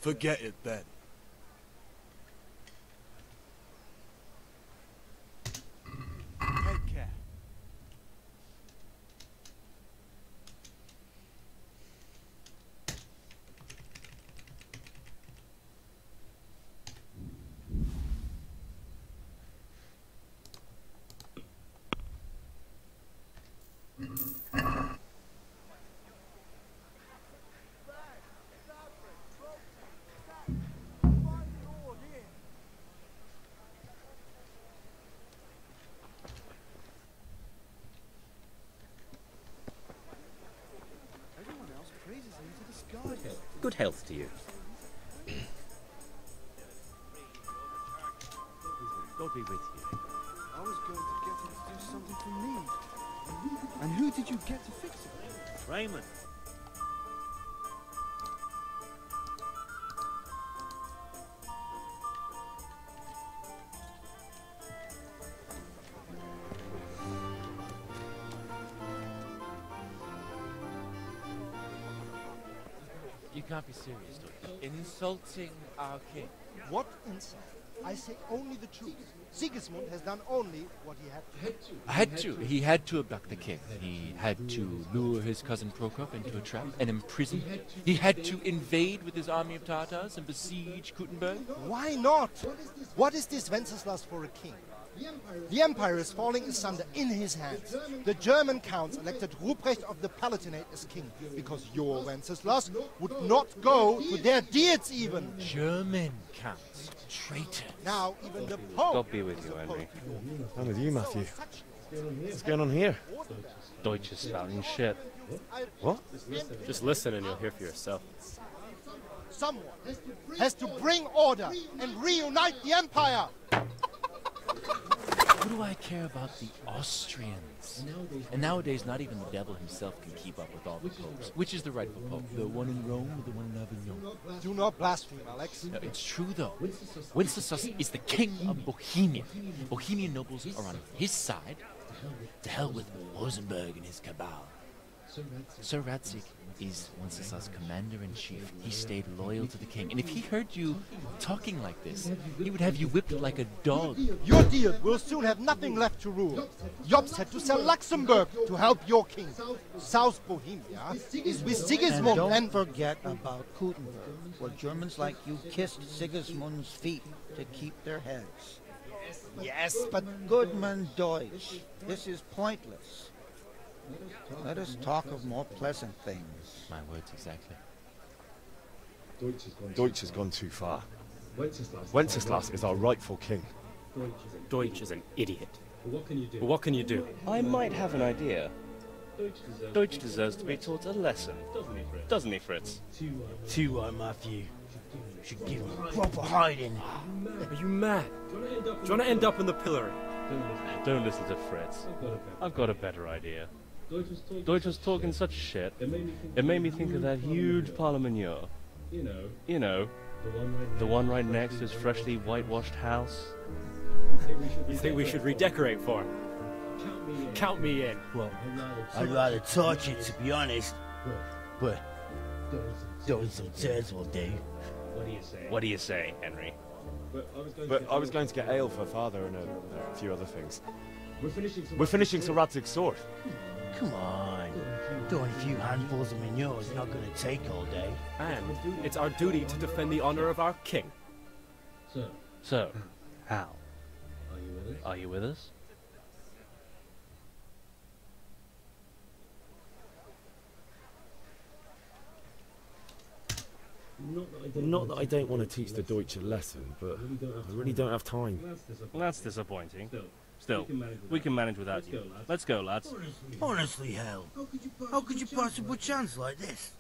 Forget it, Ben. Take care. Good health to you. God be with you. I was going to get him to do something for me. And who did you get to fix it? Raymond. You can't be serious, Dutch. Insulting our king. What insult? I say only the truth. Sigismund has done only what he had to. He had to abduct the king. He had to lure his cousin Prokop into a trap and imprison him. He had to invade with his army of Tatars and besiege Kuttenberg. Why not? What is this Wenceslas for a king? The empire is falling asunder in his hands. The German counts elected Ruprecht of the Palatinate as king because your Wenceslas would not go to their deeds even. German counts. Traitor. Now even the Pope. God be with you, Henry. I'm with you, Matthew. What's going on here? Deutsch is spouting shit. What? Just listen and you'll hear for yourself. Someone has to bring order and reunite the empire. What do I care about the Austrians? And nowadays, not even the devil himself can keep up with all the popes. Which is the rightful pope? The one in Rome or the one in Avignon? Do not blaspheme, Alex. No, it's true, though. Wenceslas is the king of Bohemia. Bohemian nobles are on his side. To hell with Rosenberg and his cabal. Sir Radzik is Wenceslas' commander-in-chief. He stayed loyal to the king, and if he heard you talking like this, he would have you whipped like a dog. Your deal will soon have nothing left to rule. Jobst had to sell Luxembourg to help your king. South Bohemia is with Sigismund And don't forget about Kuttenberg, where Germans like you kissed Sigismund's feet to keep their heads. Yes, but Goodman Deutsch, this is pointless. Let us talk of more pleasant things. My words exactly. Deutsch has gone too far. Wenceslas is our rightful king. Deutsch is an idiot. But what can you do? I might have an idea. Deutsch deserves to be taught a lesson. Doesn't he, Fritz? Too right, Matthew. Should give him a proper hiding. Are you mad? Do you want to end up in the pillory? Don't listen to Fritz. I've got a better idea. Deutsch was talking such shit, it made me think of that huge parliament. You know, the one right next to his freshly whitewashed house. You think we should redecorate for him? Count me in. Well, I'd rather torch it, to be honest. But throwing some turds will do. What do you say, Henry? But I was going to get ale for father and a few other things. We're finishing Sir Radzig's sword. Come on. Doing a few handfuls of manure is not going to take all day. And it's our duty to defend the honor of our king. So, Hal, are you with us? Not that I don't want to teach the Deutsch a lesson, but I really don't have time. That's disappointing. Still, we can manage without you. Let's go, lads. Honestly, Hal, how could you possibly chance like this?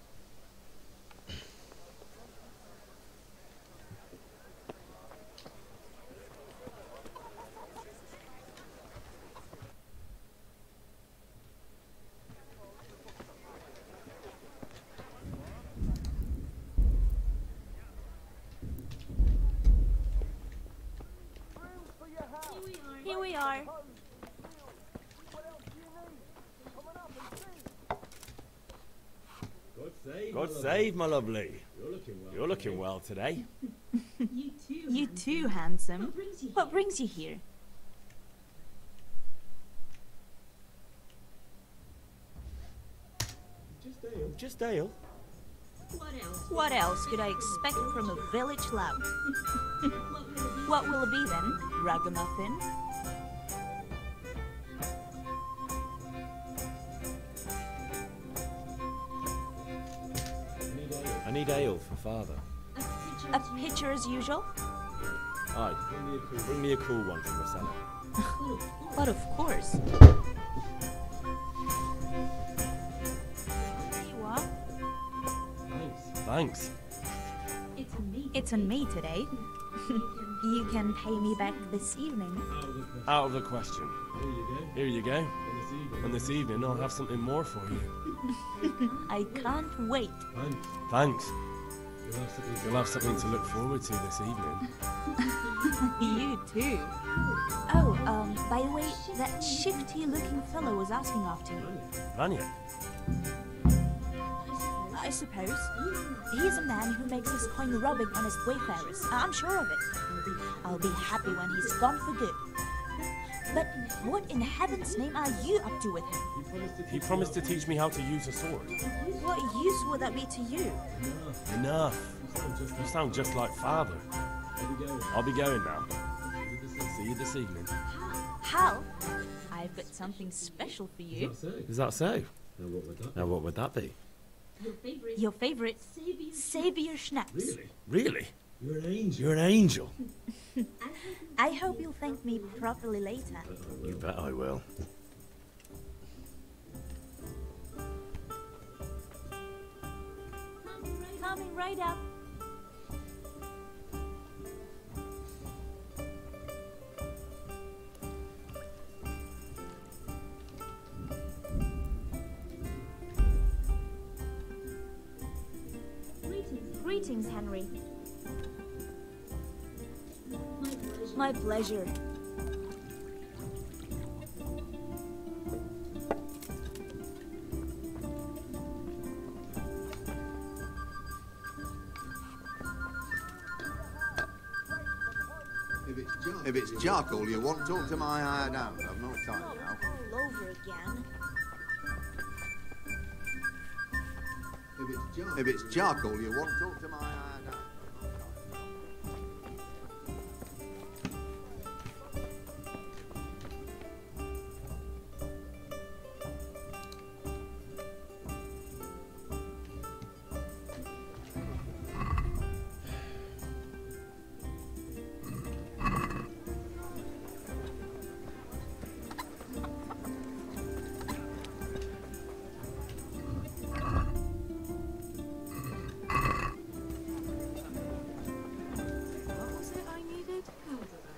Here we are. God save, my lovely. You're looking well today. You too, handsome. What brings you here? Just ale. What else could I expect from a village lout? What will it be then? Ragamuffin? I need ale for father. A pitcher as usual? Aye. Bring me a cool one from the cellar. But of course. There you are. Thanks. It's on me today. You can pay me back this evening. Out of the question. Here you go. And this evening I'll have something more for you. I can't wait. Thanks. You'll have something to look forward to this evening. You too. Oh, by the way, that shifty-looking fellow was asking after you. Vanya? I suppose. He's a man who makes his coin rubbing honest wayfarers. I'm sure of it. I'll be happy when he's gone for good. But what in heaven's name are you up to with him? He promised to teach me how to use a sword. What use would that be to you? Enough. You sound just like father. I'll be going now. See you this evening. Hal, I've got something special for you. Is that so? Now what would that be? Your favorite Savior Schnapps. Really? You're an angel. You're an angel. I hope you'll thank me properly later. You bet I will. Coming right up. Greetings, Henry. My pleasure. If it's charcoal you want, talk to my hired hand. I've no time now. All over again. If it's charcoal you want, talk to my hired hand.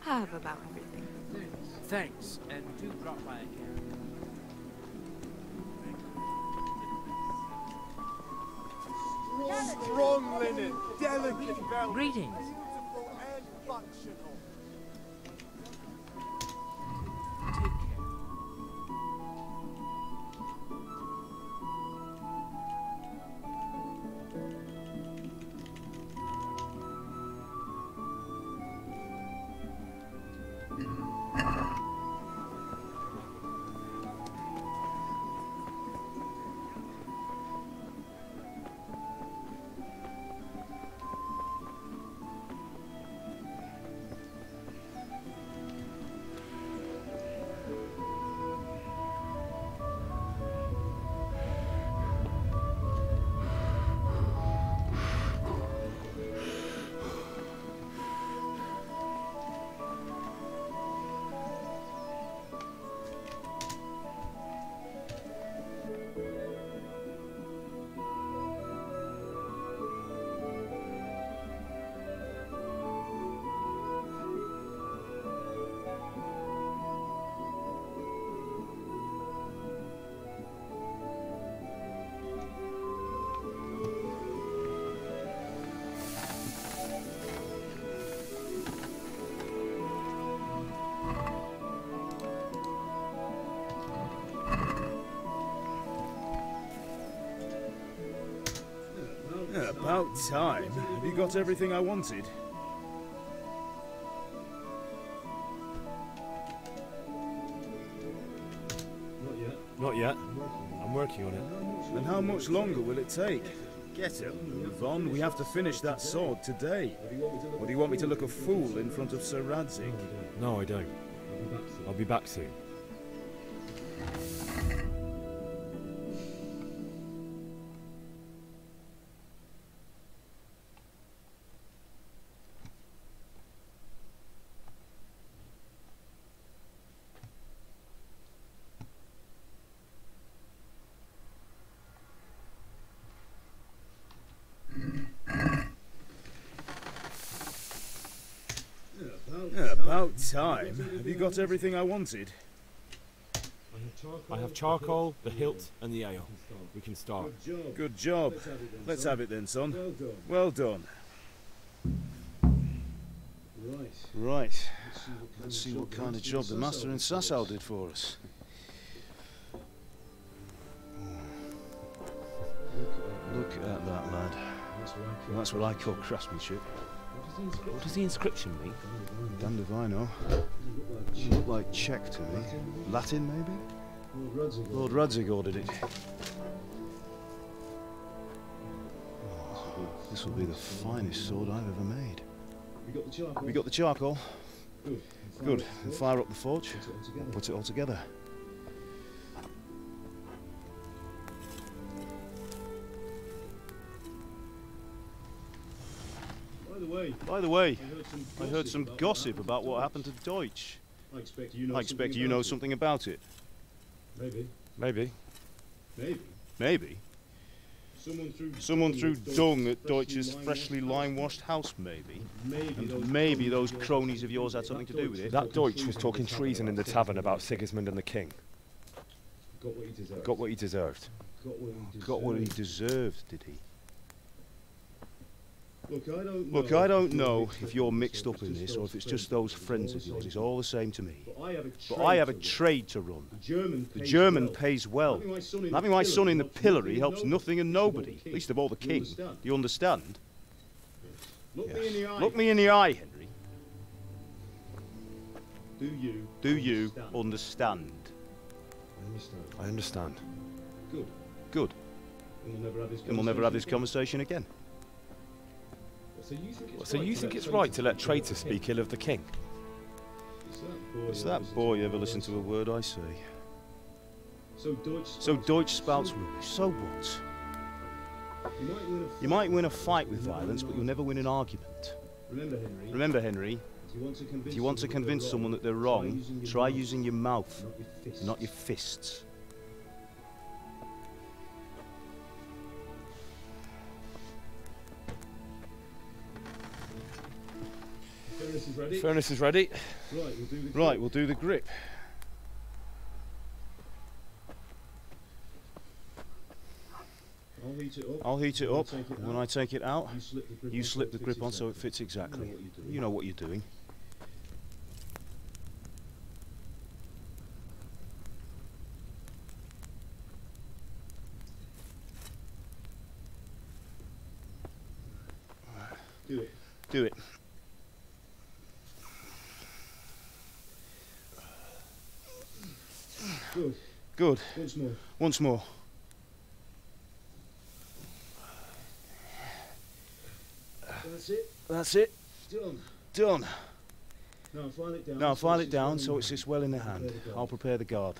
I have about everything. Thanks, and do drop by again. Strong linen, delicate velvet. Greetings. Beautiful and functional. About time. Have you got everything I wanted? Not yet. I'm working on it. And how much longer will it take? Get it, move on. We have to finish that sword today. Or do you want me to look a fool in front of Sir Radzig? No, I don't. I'll be back soon. About time. Have you got everything I wanted? I have charcoal, the hilt, and the ale. We can start. Good job. Let's have it then, son. Well done. Right. Let's see what kind of job the master in Sasau did for us. Look at that, lad. That's what I call craftsmanship. What does the inscription mean? Damned if I know. It looked like Czech to me. Latin, maybe? Lord Radzig ordered it. Oh, this will be the finest sword I've ever made. We got the charcoal? Good. We'll fire up the forge. Put it all together. By the way, I heard some gossip about what happened to Deutsch. I expect you know something about it. Maybe. Maybe? Someone threw dung at Deutsch's freshly lime-washed house, maybe? And maybe those cronies of yours had something to do with it? That Deutsch was talking treason in the tavern about Sigismund and the king. Got what he deserved. Got what he deserved, did he? Look, I don't know if you're mixed up in this or if it's just those friends of yours. It's all the same to me. But I have a trade to run. The German pays well. Having my son in the pillory helps nothing and nobody, least of all the king. Do you understand? Look me in the eye, Henry. Do you understand? I understand. Good. And we'll never have this conversation again. So you think it's right to let traitors speak ill of the king? Does that boy ever listen to a word I say? So Deutsch spouts rubbish. So what? You might win a fight with violence, but you'll never win an argument. Remember, Henry, if you want to convince someone that they're wrong, try using your mouth, not your fists. Furnace is ready. Right, we'll do the grip. I'll heat it up, and when I take it out, you slip the grip on so it fits exactly. You know what you're doing. Do it. Good. Once more. That's it. Done. Now file it down so it sits well in the hand. I'll prepare the guard.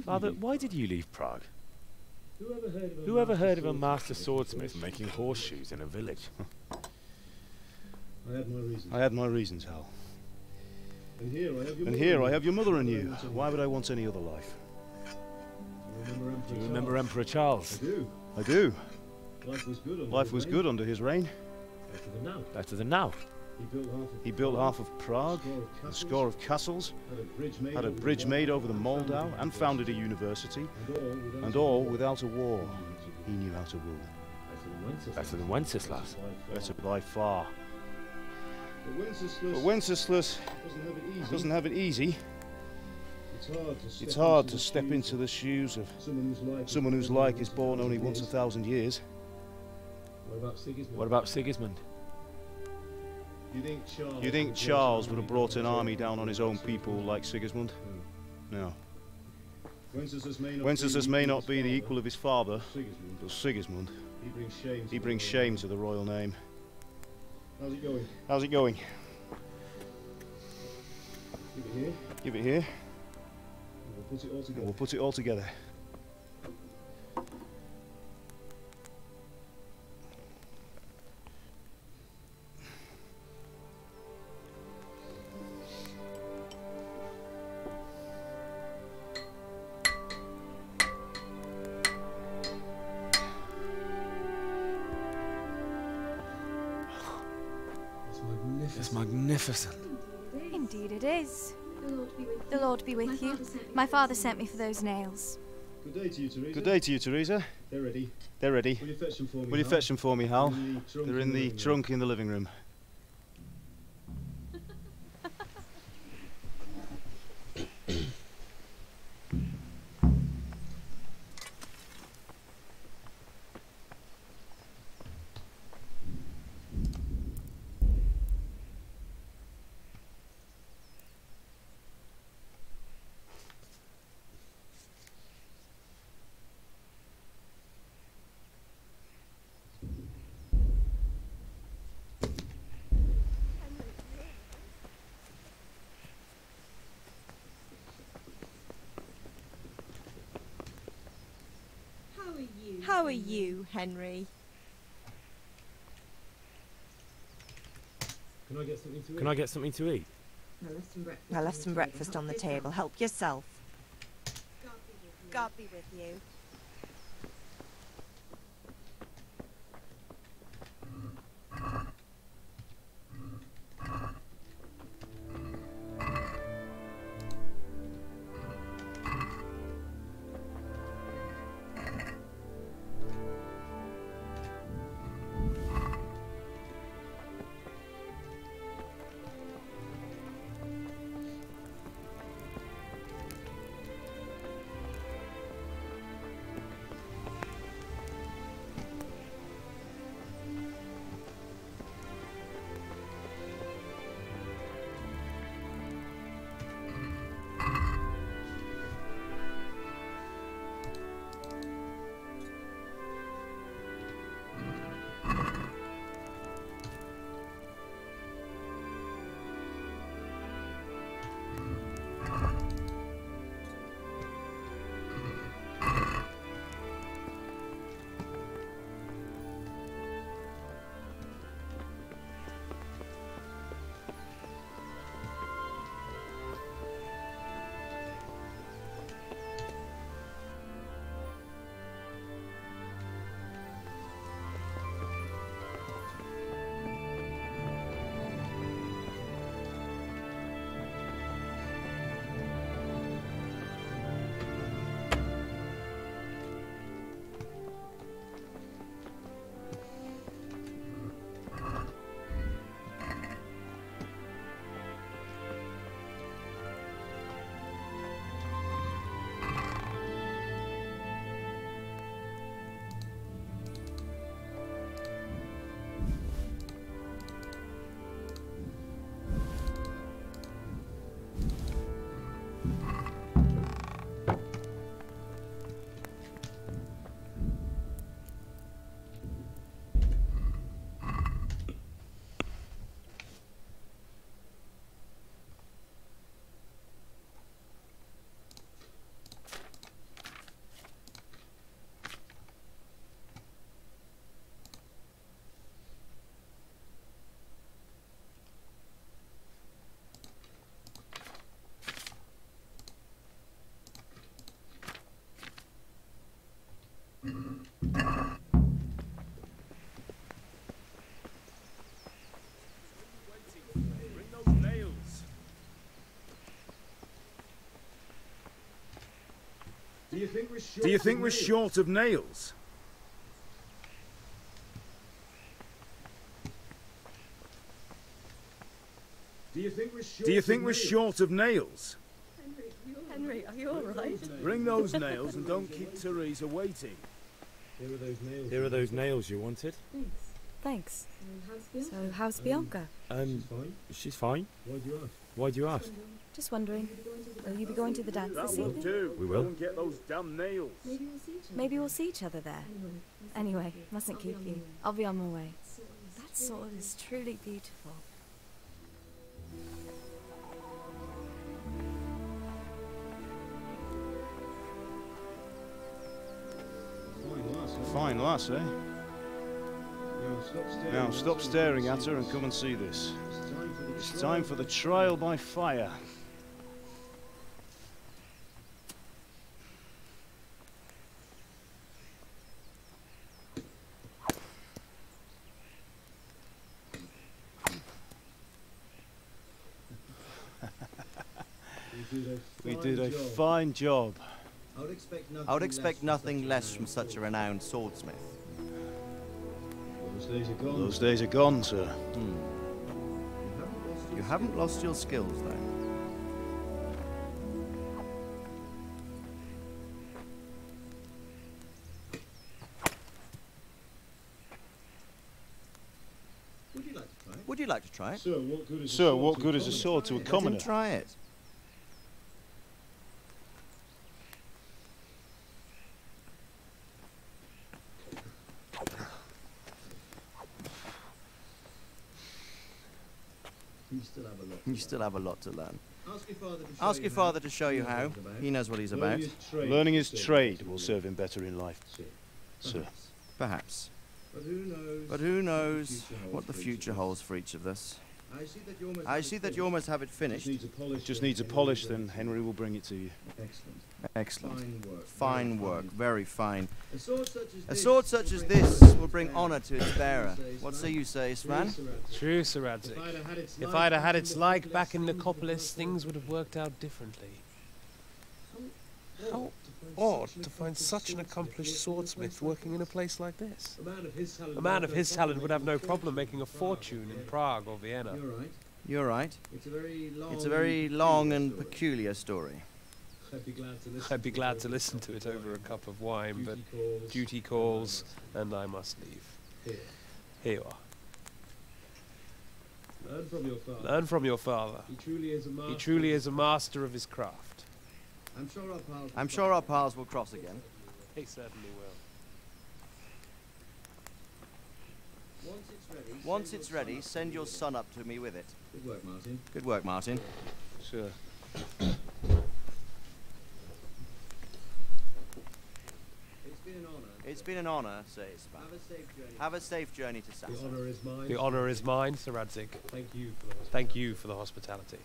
Father, why did you leave Prague? Who ever heard of a master swordsmith making horseshoes in a village? I had my reasons, Hal. And here I have your mother and you. Why would I want any other life? Do you remember Emperor Charles? I do. Life was good under his reign. Better than now. He built half of Prague, a score of castles, had a bridge made over the Moldau, and founded a university, and all without a war. He knew how to rule. Better than Wenceslas. Better by far. But Wenceslas doesn't have it easy. It's hard to step into the shoes of someone whose like is born only once 1,000 years. What about Sigismund? You think Charles would have brought an army down on his own people like Sigismund? No. Wenceslas may not be the equal of his father, but Sigismund, he brings shame to the royal name. How's it going? Give it here. And we'll put it all together. It's magnificent. Indeed it is. The Lord be with you. My father sent me for those nails. Good day to you, Teresa. They're ready. Will you fetch them for me, Hal? They're in the trunk in the living room. How are you, Henry? Can I get something to eat? I left some breakfast on the table. Help yourself. God be with you. Do you think we're short of nails? Do you think we're short of nails? Henry, are you alright? Bring those nails and don't keep Teresa waiting. Here are those nails you wanted. Thanks. So, how's Bianca? She's fine. Why do you ask? Just wondering, will you be going to the dance this evening? We will. Go and get those damn nails. Maybe we'll see each other there. Anyway, mustn't keep you. I'll be on my way. That sword is truly beautiful. Fine lass, eh? Now stop staring at her and come and see this. It's time for the trial by fire. We did a fine job. I would expect nothing less from such a renowned swordsmith. Those days are gone, sir. You haven't lost your skills, though. Would you like to try it? Sir, what good is a sword to a commoner? Let him try it. You still have a lot to learn. Ask your father to show you how. He knows what he's about. Learning his trade will serve him better in life, sir. Perhaps. But who knows what the future holds for each of us. I see that you almost have it finished. Just needs a polish, then Henry will bring it to you. Excellent. Fine work. Very fine. A sword such as this will bring honor to its bearer. What say you, Svan? True, Sir Radzik. If I'd have had its like back in Nicopolis, things would have worked out differently. How odd to find such an accomplished swordsmith working in a place like this. A man of his talent would have no problem making a fortune in Prague or Vienna. You're right. It's a very long and peculiar story. I'd be glad to listen to it over a cup of wine, but duty calls, and I must leave. Here you are. Learn from your father. He truly is a master of his craft. I'm sure our paths will cross again. He certainly will. Once it's ready, send your son up to me with it. Good work, Martin. Good work, Martin. Sure. It's been an honor, Sir Ispan. Have a safe journey to Sassa. The honor is mine, Sir Radzik. Thank you for the hospitality.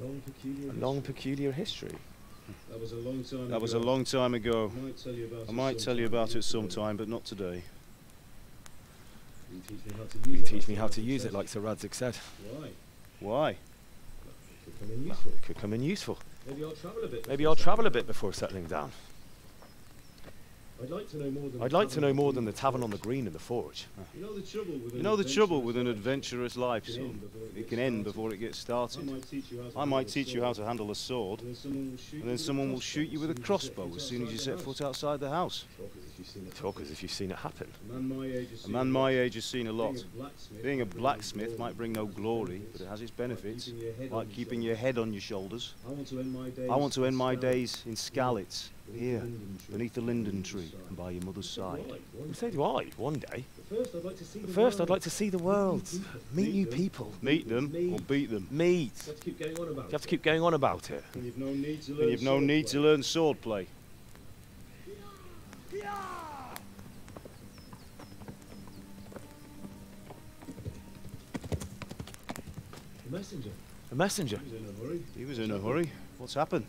A long, peculiar history. That was a long time That was a long time ago. I might tell you about it sometime, but not today. You teach me how to use it, like Sir Radzik said. Why? Why? It could come in useful. Maybe I'll travel a bit before settling down. I'd like to know more than the tavern on the green and the forge. You know the trouble with an adventurous life, son? It can end before it gets started. I might teach you how to handle a sword, and then someone will shoot you with a crossbow as soon as you set foot outside the house. Talk as if you've seen it happen. A man my age has seen a lot. Being a blacksmith might bring no glory, but it has its benefits, like keeping your head on your shoulders. I want to end my days in Skalitz, here, beneath the linden tree, and by your mother's side. And so do I, one day. But first I'd like to see the world, meet new people. Meet them, or beat them? Meet. You have to keep going on about it. And you've no need to learn swordplay. A messenger. A messenger? He was in a hurry. What's happened?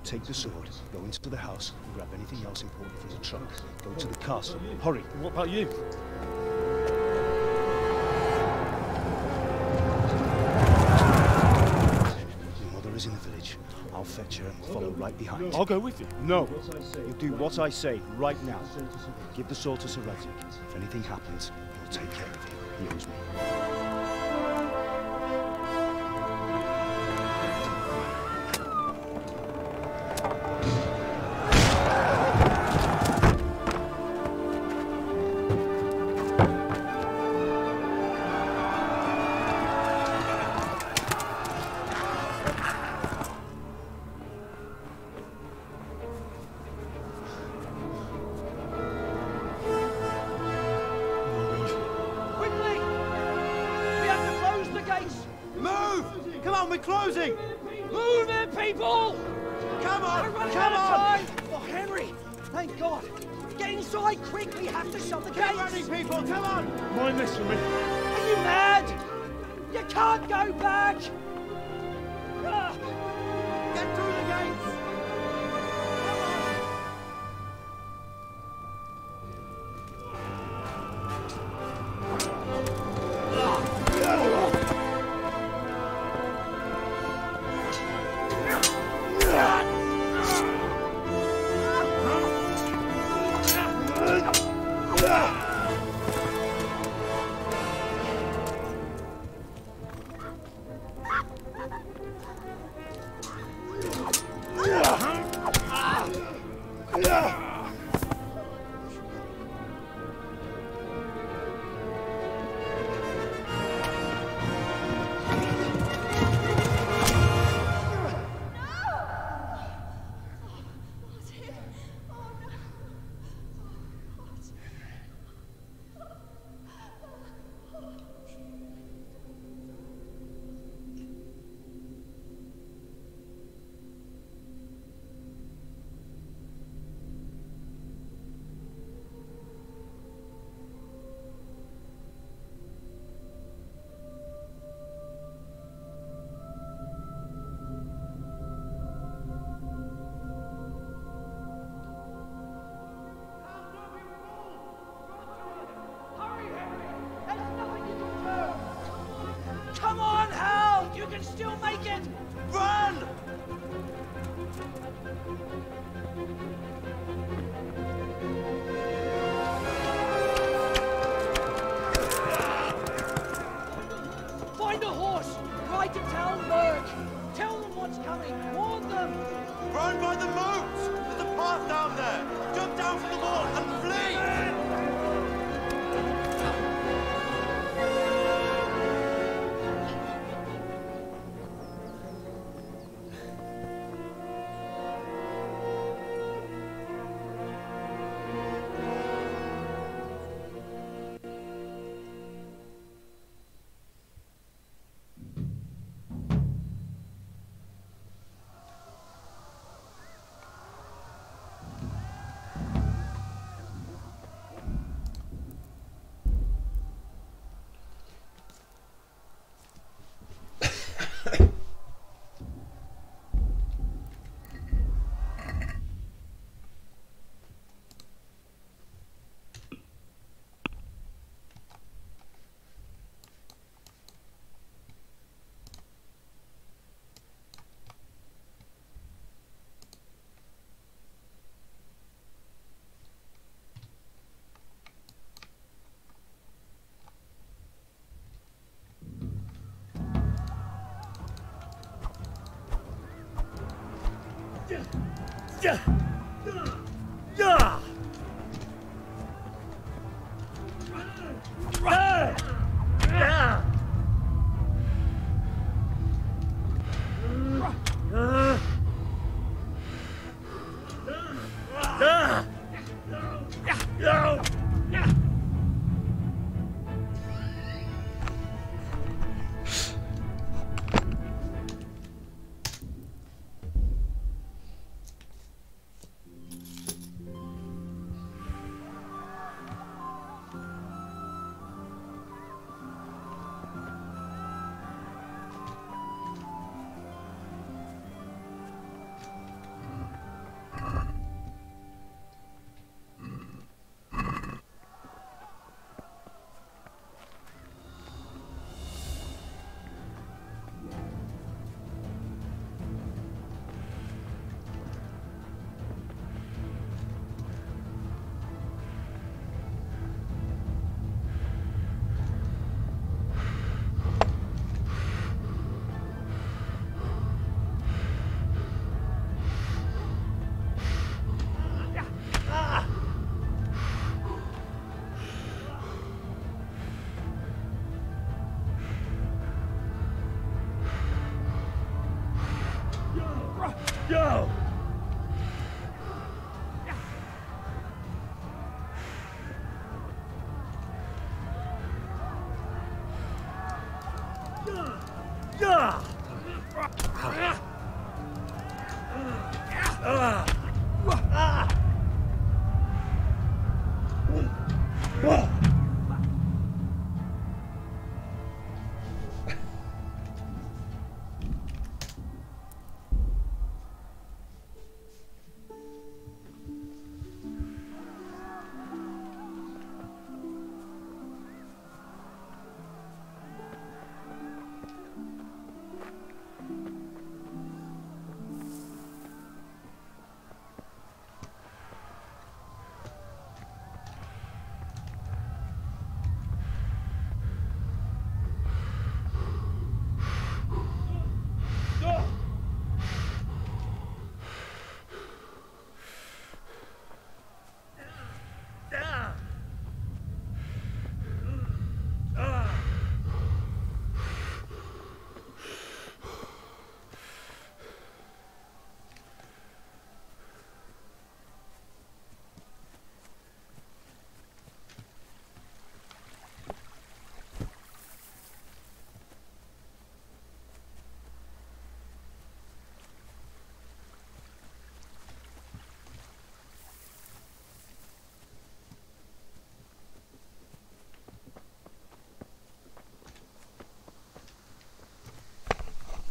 Take the sword, go into the house, and grab anything else important from the trunk. Go to the castle. Hurry. What about you? Your mother is in the village. I'll fetch her and we'll follow right behind. I'll go with you. No. You do what I say right now. Give the sword to Sir Reddick. If anything happens, he'll take care of you. He owes me.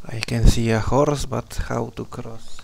I can see a horse, but how to cross?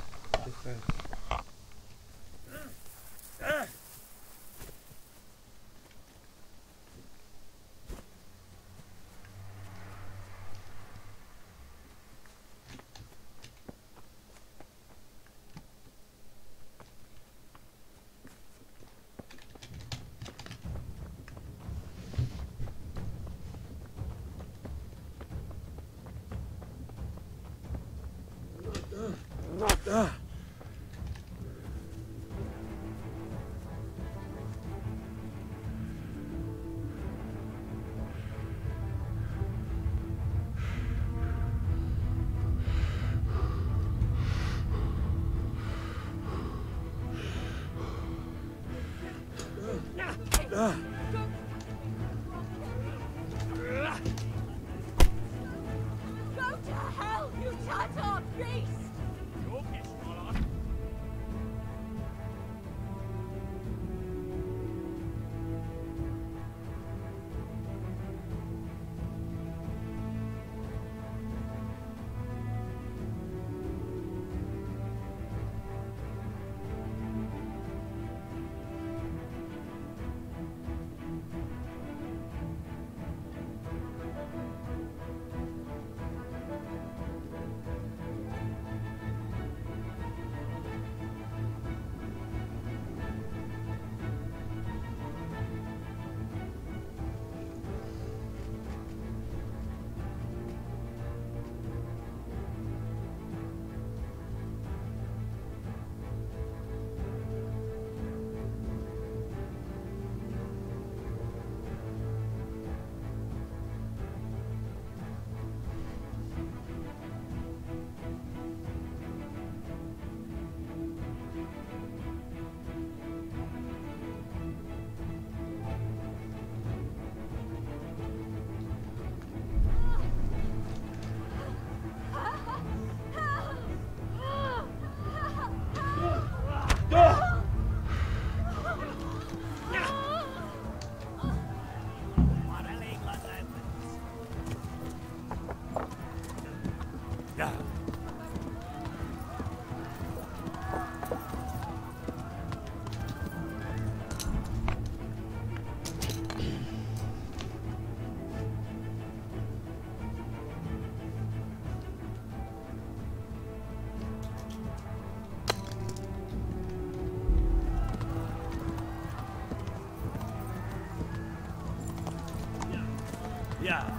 Go to hell, you Tatar beast! Yeah.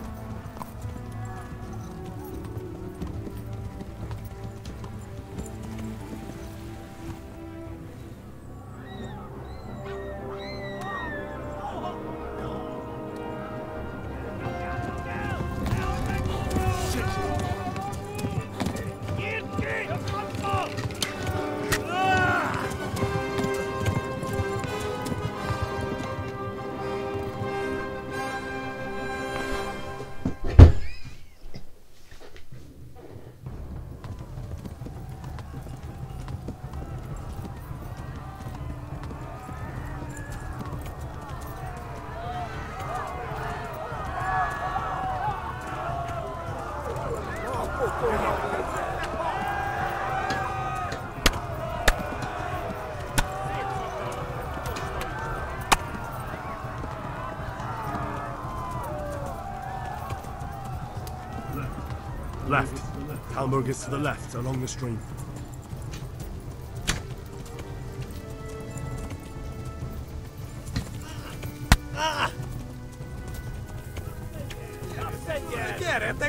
Talmberg is to the left, along the stream.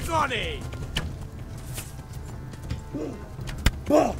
Goni! Go!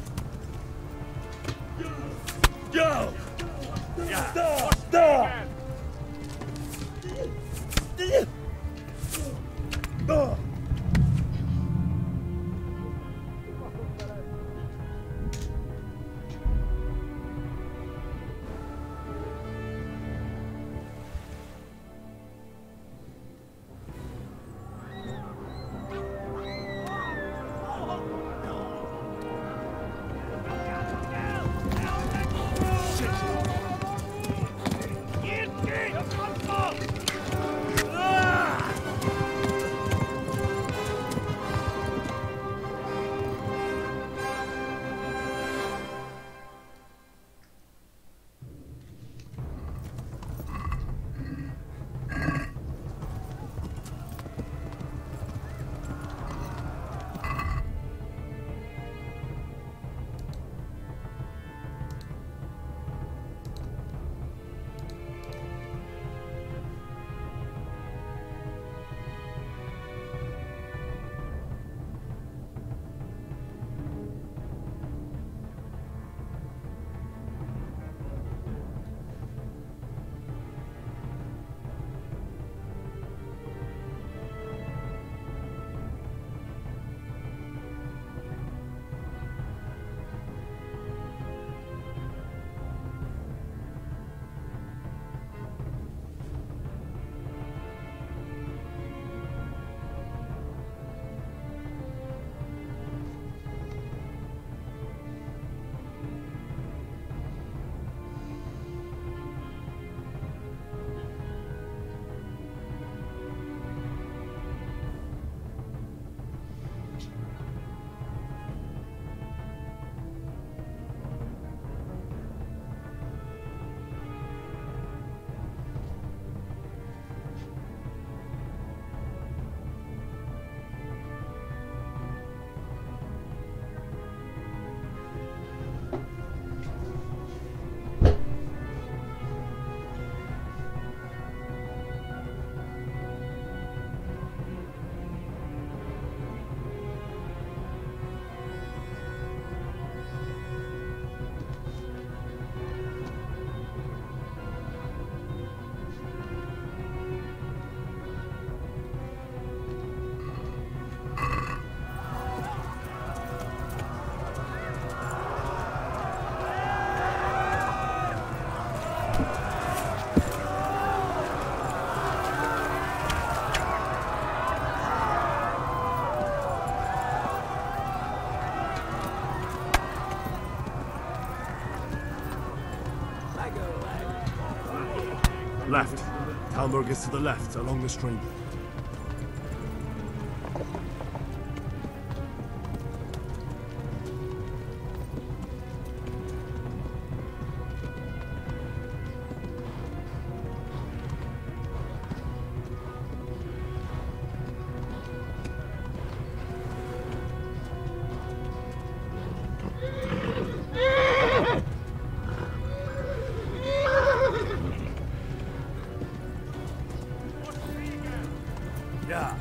Left. Talmberg is to the left, along the stream. Yeah.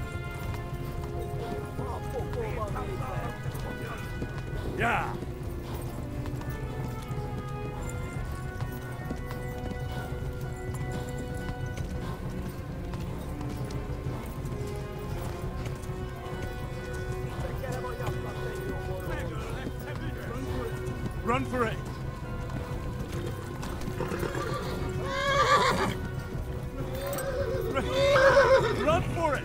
Yeah. Run for it. Run for it.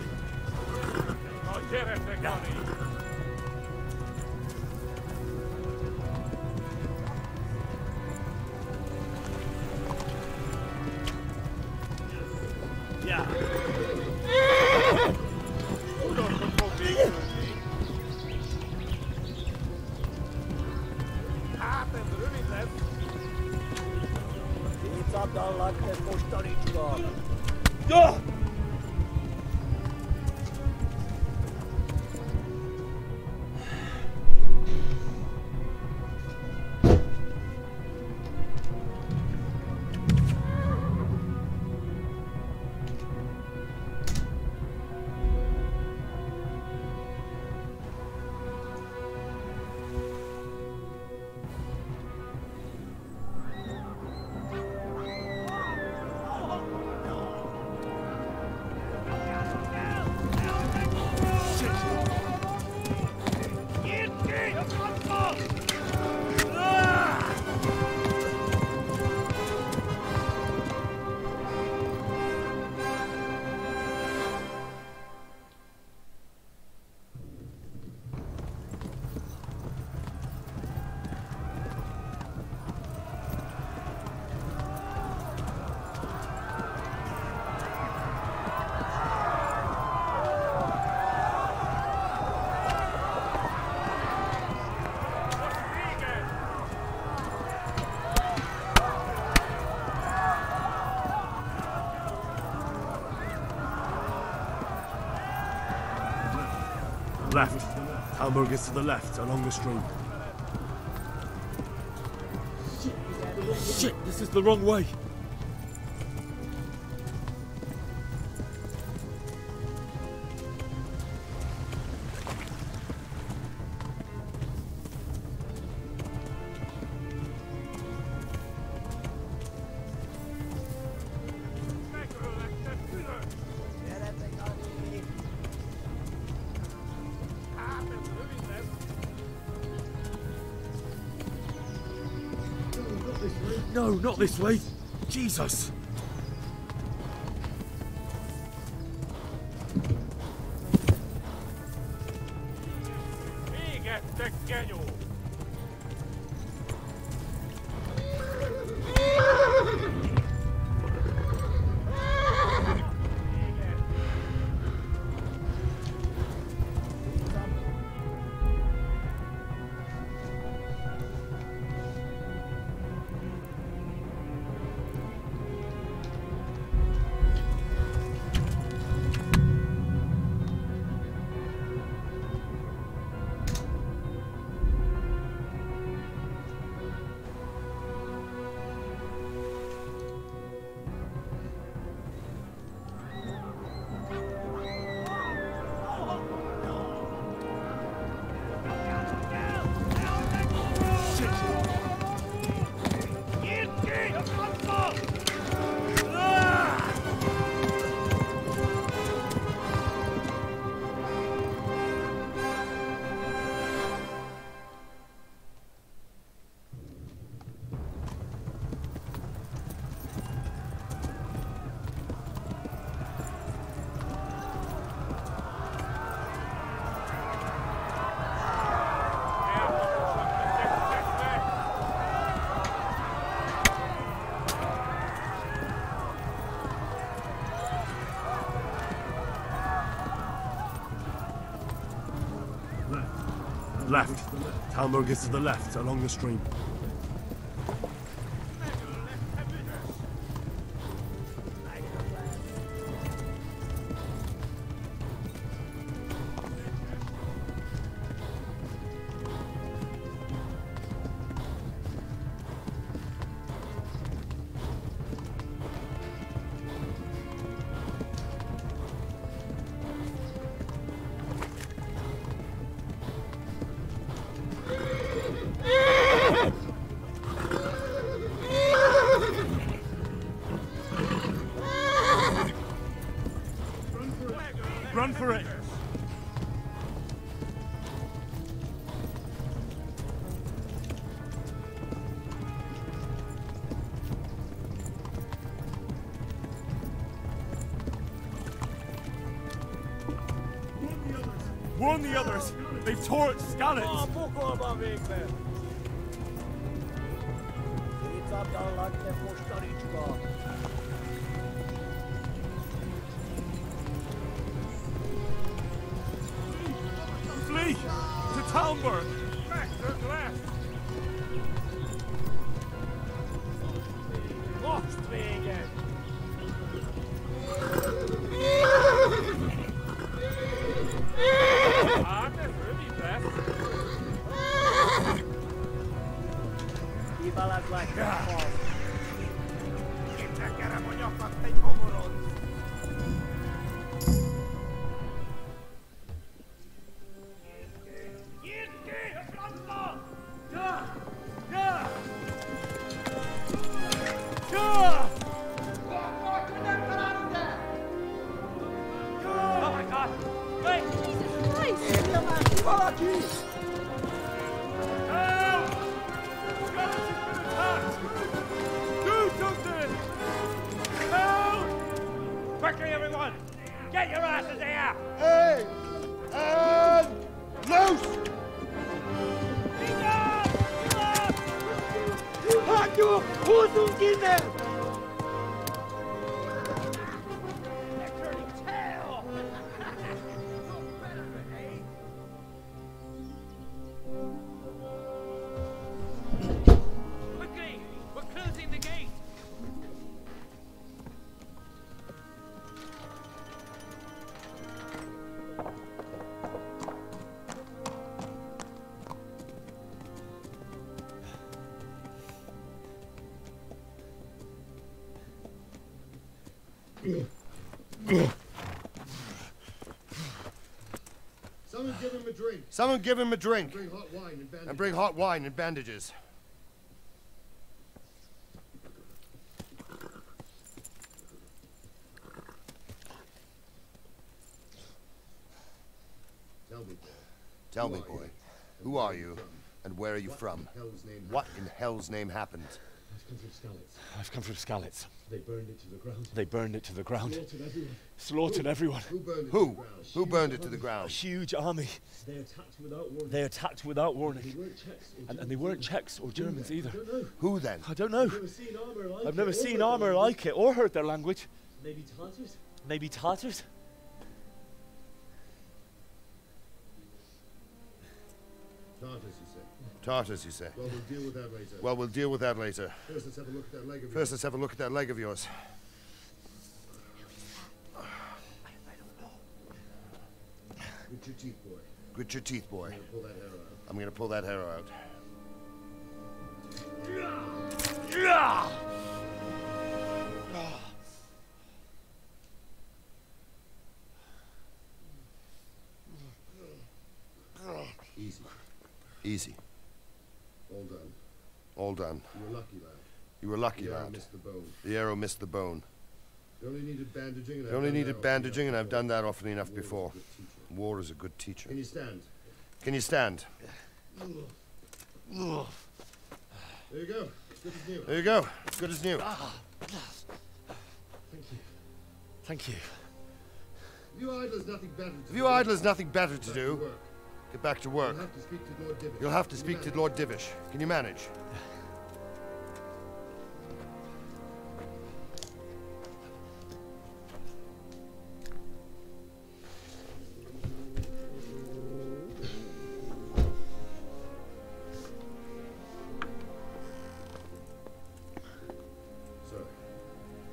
Yeah. Go! left. Hamburg is to the left, along the stream. Shit, this is the wrong way. No, not this way. Jesus. Left. Hamburg is to the left, along the stream. Run for it! Warn the others! They've torched Skalitz! Flee! To Talmberg! Lost me again! Quickly, everyone! Get your asses here! Hey! And loose! Haku! Who's in there? Quickly! We're closing the gate! Someone give him a drink. Someone give him a drink. Bring hot wine and bandages. And bring hot wine and bandages. Tell me, boy. Tell me, boy, who are you, and where are you from? What in hell's name happened? I've come from Skalitz. I've come from Skalitz. They burned it to the ground. They burned it to the ground. Slaughtered everyone. Slaughtered everyone. Who burned it? Who? Who burned it to the A ground? huge army. They attacked without warning. They attacked without warning. They weren't Czechs or And they weren't Czechs or Germans either. I don't know. Who then? I don't know. I've never seen armor like I've never it, seen or armor heard like it or heard their language. Maybe Tartars? Maybe Tartars? Tartars, you say? Tartars, you say? Well, we'll deal with that later. Well, we'll deal with that later. First, let's have a look at that leg of yours. First, let's have a look at that leg of yours. Grit your teeth, boy. Grit your teeth, boy. Pull that hair out. I'm gonna pull that hair out. Easy. Easy. All done. All done. You were lucky, lad. You were lucky, The arrow lad. missed the bone. The arrow missed the bone. You only needed bandaging, and You only needed bandaging, and I've done that often enough before. War is a good teacher. Can you stand? Can you stand? There you go. Good as new. There you go. Good as new. Thank you. Thank you. If you idlers nothing better to If do, you idlers nothing better to back do, work. get back to work. You'll have to speak to Lord Divish. You'll have to Can you speak to manage? Lord Divish. Can you manage?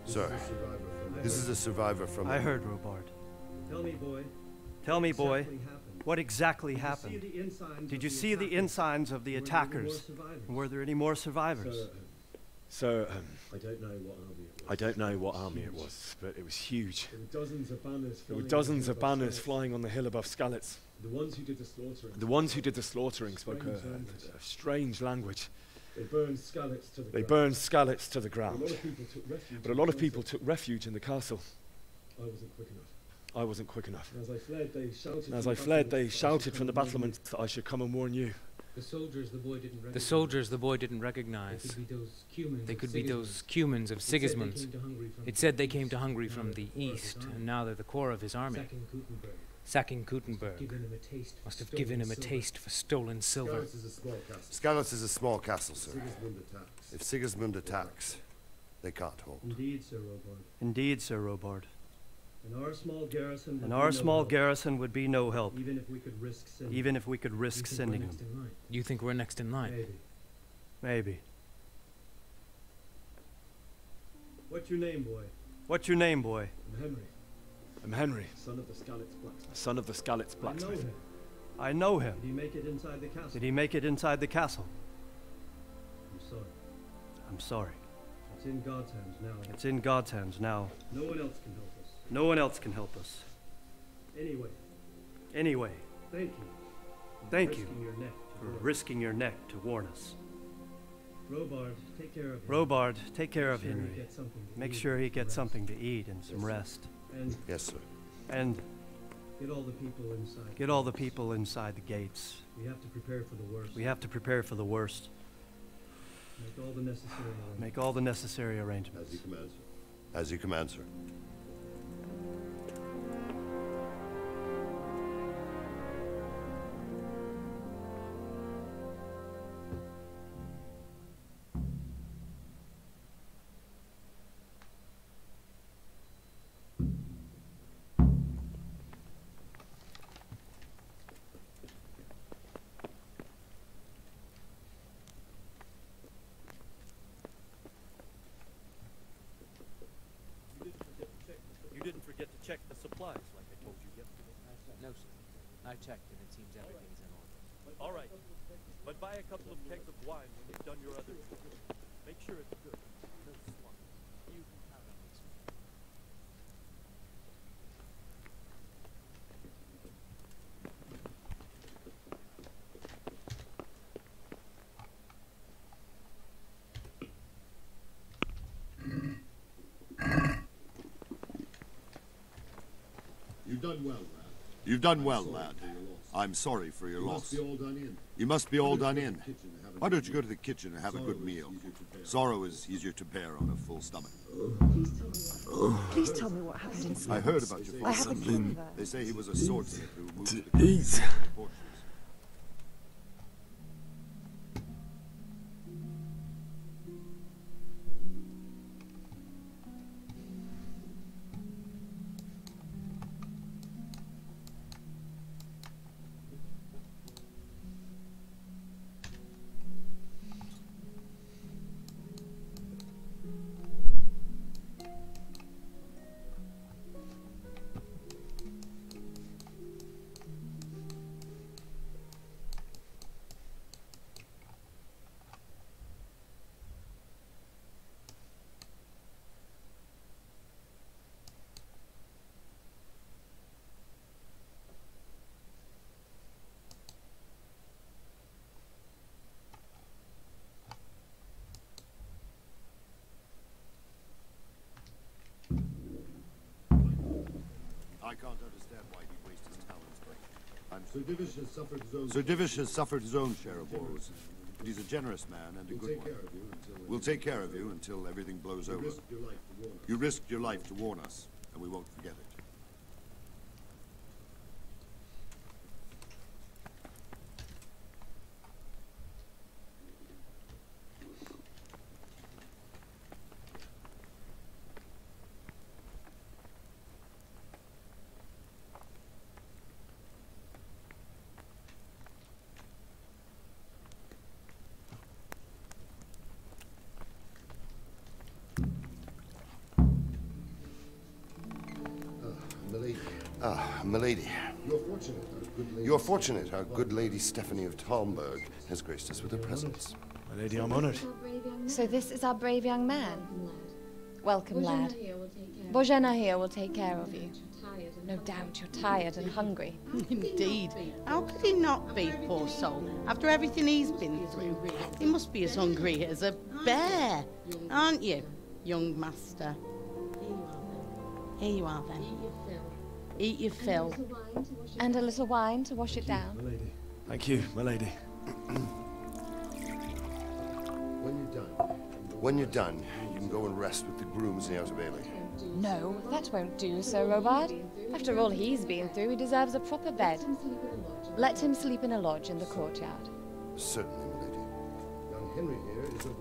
Sir, this is a survivor from... I heard, Robard. Tell me, boy. Tell me, boy, exactly happened? what exactly Did you happened? see the ensigns Did of you the see the attackers? ensigns of the Were there any attackers? more survivors? Were there any more survivors? So, I don't know what army it was. I don't know what army it was, but it was huge. There were dozens of banners. There were flying on dozens the of hill above banners Skalitz. flying on the hill above Skalitz. The ones who did the slaughtering. The ones who did the slaughtering spoke Strange a language. strange language. They burned Skalitz to the They ground. burned Skalitz to the A ground. lot of people took refuge. But a lot of people took refuge in the castle. I wasn't quick enough. I wasn't quick enough. And as I fled, they shouted. And as from I the fled, they battlements that I shouted should from the come and warn you. battlements that I should come and warn you. The soldiers the boy didn't recognize. The soldiers the boy didn't recognize. They could be those Cumans of Sigismund's. It said they came to Hungary from the east, and now they're the core of his army. Sacking Gutenberg must have given him a taste for stolen silver. Skalitz is a small castle. Skalitz is a small castle, sir. Sigismund attacks. If Sigismund attacks, they can't hold. Indeed, Sir Robard. Indeed, Sir Robard. And our small garrison would And be our no small help, garrison would be no help, even if we could risk sending. even if we could risk You think we're sending next them. in line? You think we're next in line? Maybe. Maybe. What's your name, boy? What's your name, boy? I'm Henry, I'm Henry, son of the Skalitz blacksmith. son of the Skalitz I know blacksmith. him. I know him. Did he make it inside the castle? Did he make it inside the castle? I'm sorry. I'm sorry. It's in God's hands now. It's in God's hands now. No one else can help us. No one else can help us. Anyway, Anyway, thank you. thank Risking you your neck to for warn us. risking your neck to warn us. Robard, take care of him. Robard, take care of Make sure he Henry. gets something to Make eat sure he and gets rest. something to eat and some rest. And Yes, sir. And get all the people inside. get all the people inside the gates. We have to prepare for the worst. We have to prepare for the worst. Make all the necessary arrangements. Make all the necessary arrangements. As you command, sir. As you command, sir. You didn't forget to check the supplies like I told you yesterday. No, sir. I checked, and it seems everything's in order. All right, but buy a couple of kegs of wine when you've done your other chores. Make sure it's good. No swine. You can count on me, sir. You've done well, lad. I'm sorry for your loss. You must be all done in. Why don't you go to the kitchen and have a good meal? Sorrow is easier to bear on a full stomach. Please tell me what happened in Scotland. I heard about your father. I have a king there. They say he was a swordsmith who moved to the Eat. I can't understand why he wastes his talents, but Sir Divish has suffered his own share of woes. But he's a generous man and a good one. We'll take care of you until everything blows over. You risked your life to warn us, and we won't forget it. Milady. You're fortunate our good lady Stephanie of Talmberg has graced us with her presence. My lady, I'm honored. So this is our brave young man. Welcome, lad. Bojana here will take care of you. No doubt you're tired and hungry. Indeed. How could he not be, poor soul? After everything he's been through, he must be as hungry as a bear. Aren't you, young master? Here you are, then. Eat your fill. And a little wine to wash it down. Thank you, my lady. When you're done, you can go and rest with the grooms in the Outer Bailey. No, that won't do, Sir Robard. After all he's been through, he deserves a proper bed. Let him sleep in a lodge in the courtyard. Certainly, my lady.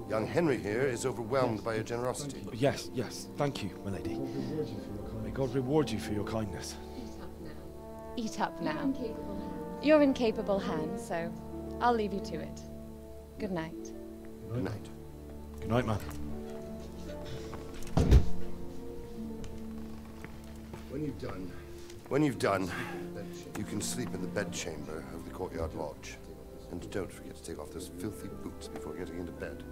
Young Henry here is overwhelmed by your generosity. Yes, yes. Thank you, my lady. May God reward you for your kindness. Eat up now. You're in capable hands, so I'll leave you to it. Good night. Good night. Good night, man. When you've done, you can sleep in the bedchamber of the courtyard lodge. And don't forget to take off those filthy boots before getting into bed.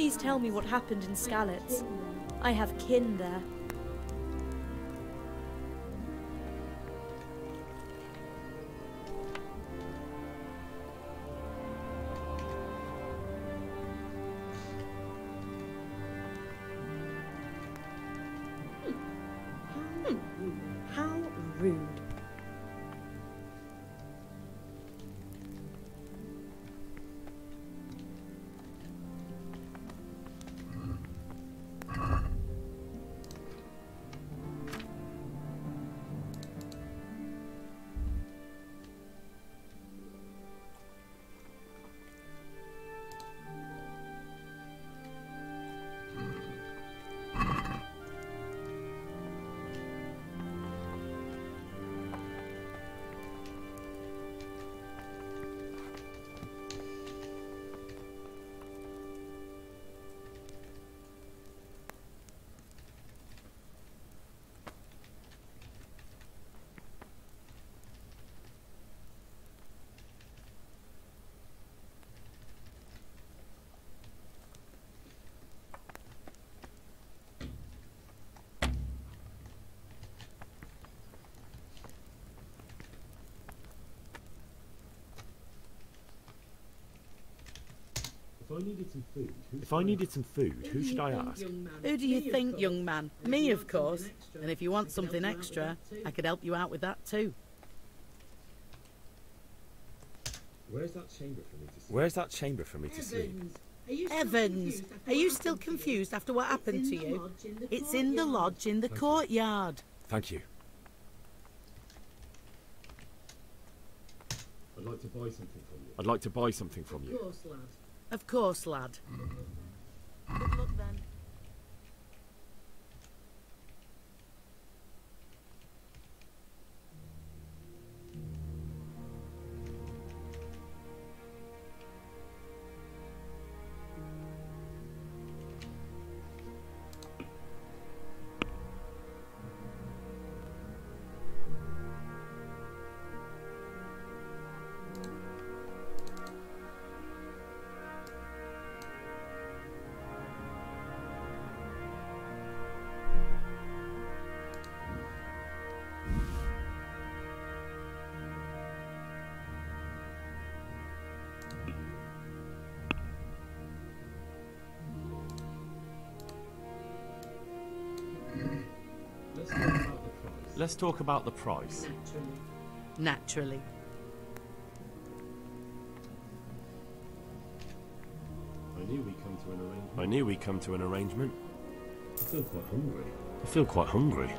Please tell me what happened in Skalitz. I have kin there. How rude. If I needed some food, who should I ask? Who do you think, young man? Me, of course. And if you want something extra, I could help you out with that too. Where's that chamber for me to sleep? Evans, are you still confused after what happened to you? It's in the lodge in the courtyard. Thank you. I'd like to buy something from you. I'd like to buy something from you. Of course, lad. Good luck then. Let's talk about the price. Naturally. I knew we'd come to an arrangement. I feel quite hungry. I feel quite hungry.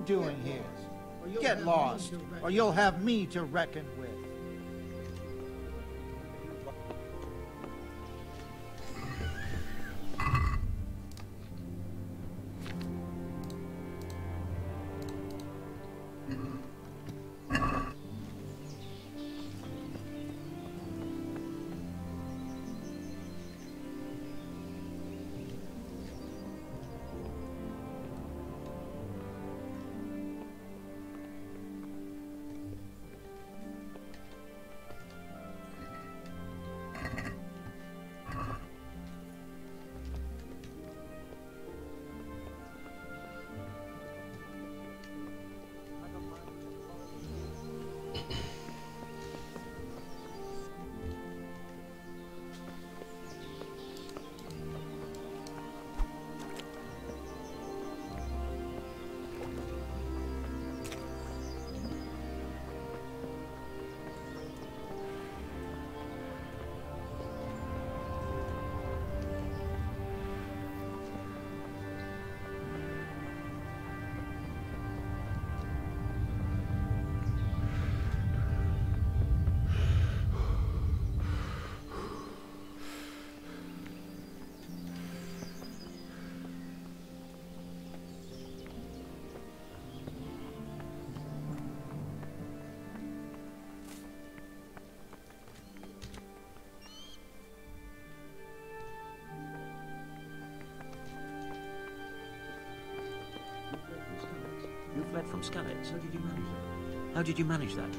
doing here? Get lost, or you'll have me to reckon with. You fled from Skalitz. How did you manage that? How did you manage that?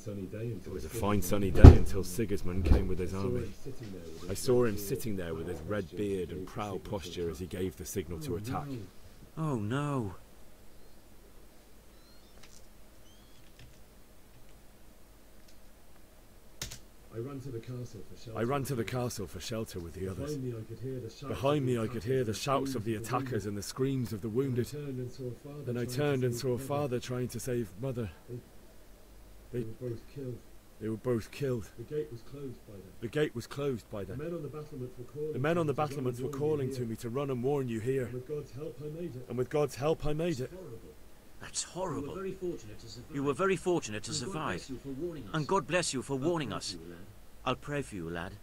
It was a fine sunny day until Sigismund came with his army. I saw him sitting there with his red beard and proud posture as he gave the signal to attack. Oh no. I ran to the castle for shelter with the others. Behind me I could hear the shouts of the attackers and the screams of the wounded. Then I turned and saw Father trying to save Mother. They were both killed. The gate was closed by them. The men on the battlements were calling to me to run and warn you here. And with God's help I made it. That's horrible. You were very fortunate to survive. And God bless you for warning us. I'll pray for you, lad.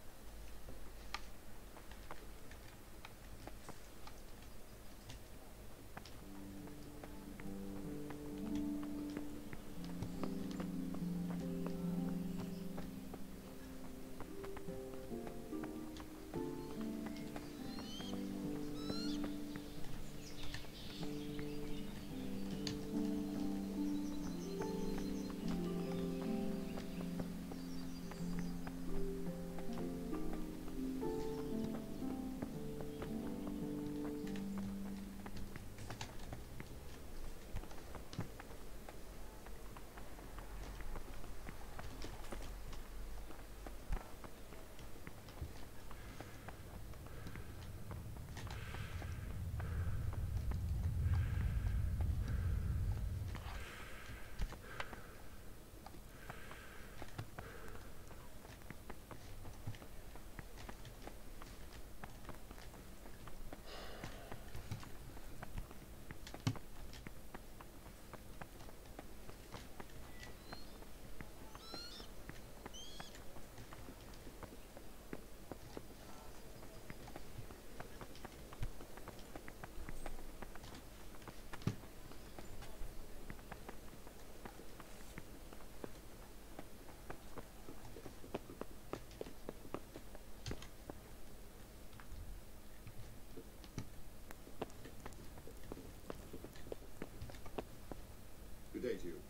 Good day to you.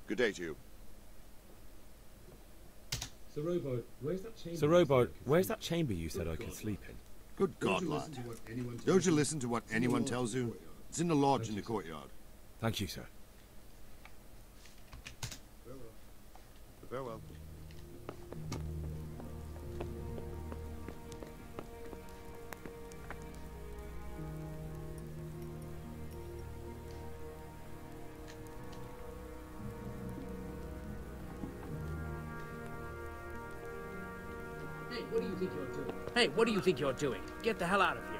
Good day to you. Sir Robard, where's that chamber you said I could sleep in? Good God, lad. Don't you listen to what anyone tells you? It's in the lodge in the courtyard. Thank you, sir. Farewell. Hey, what do you think you're doing? Get the hell out of here.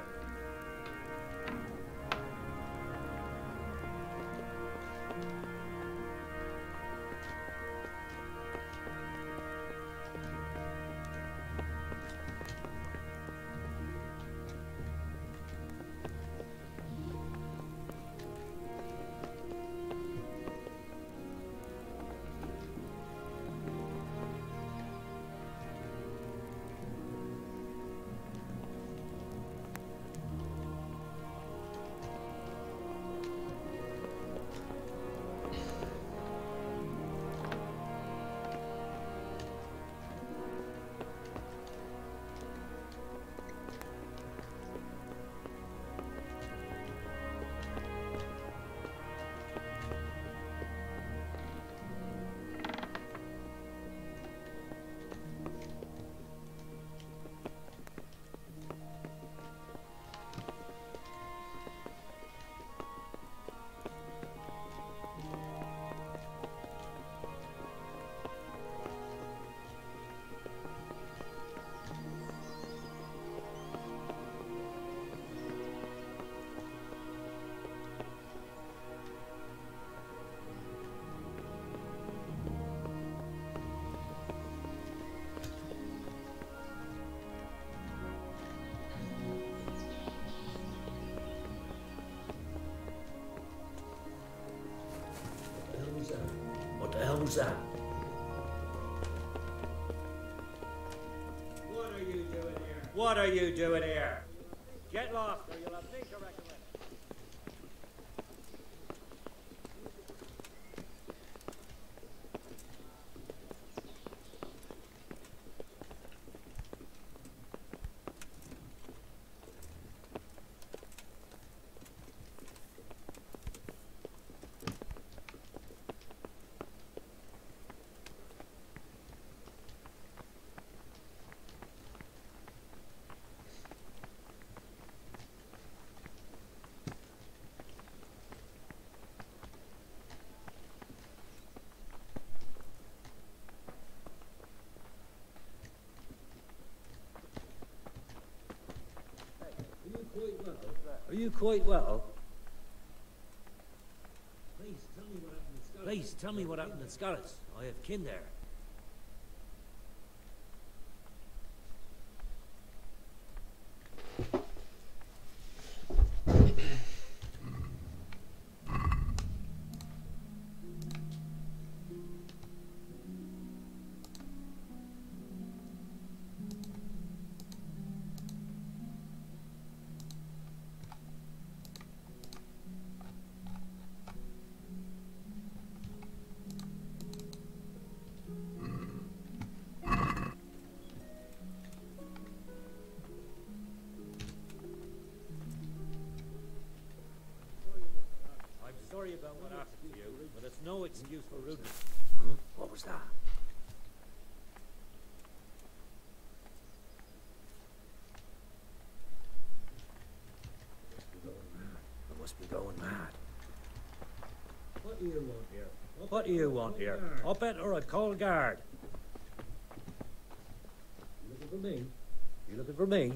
What the hell was that? What are you doing here? What are you doing here? Get lost or you'll have me to recollect. Are you quite well? Please tell me what happened in Scarlet's. I have kin there. Sorry about what happened to you, but it's no excuse for rudeness. What was that? I must be going mad. What do you want here? What do you want here? Up it or a call guard? You looking for me? You looking for me?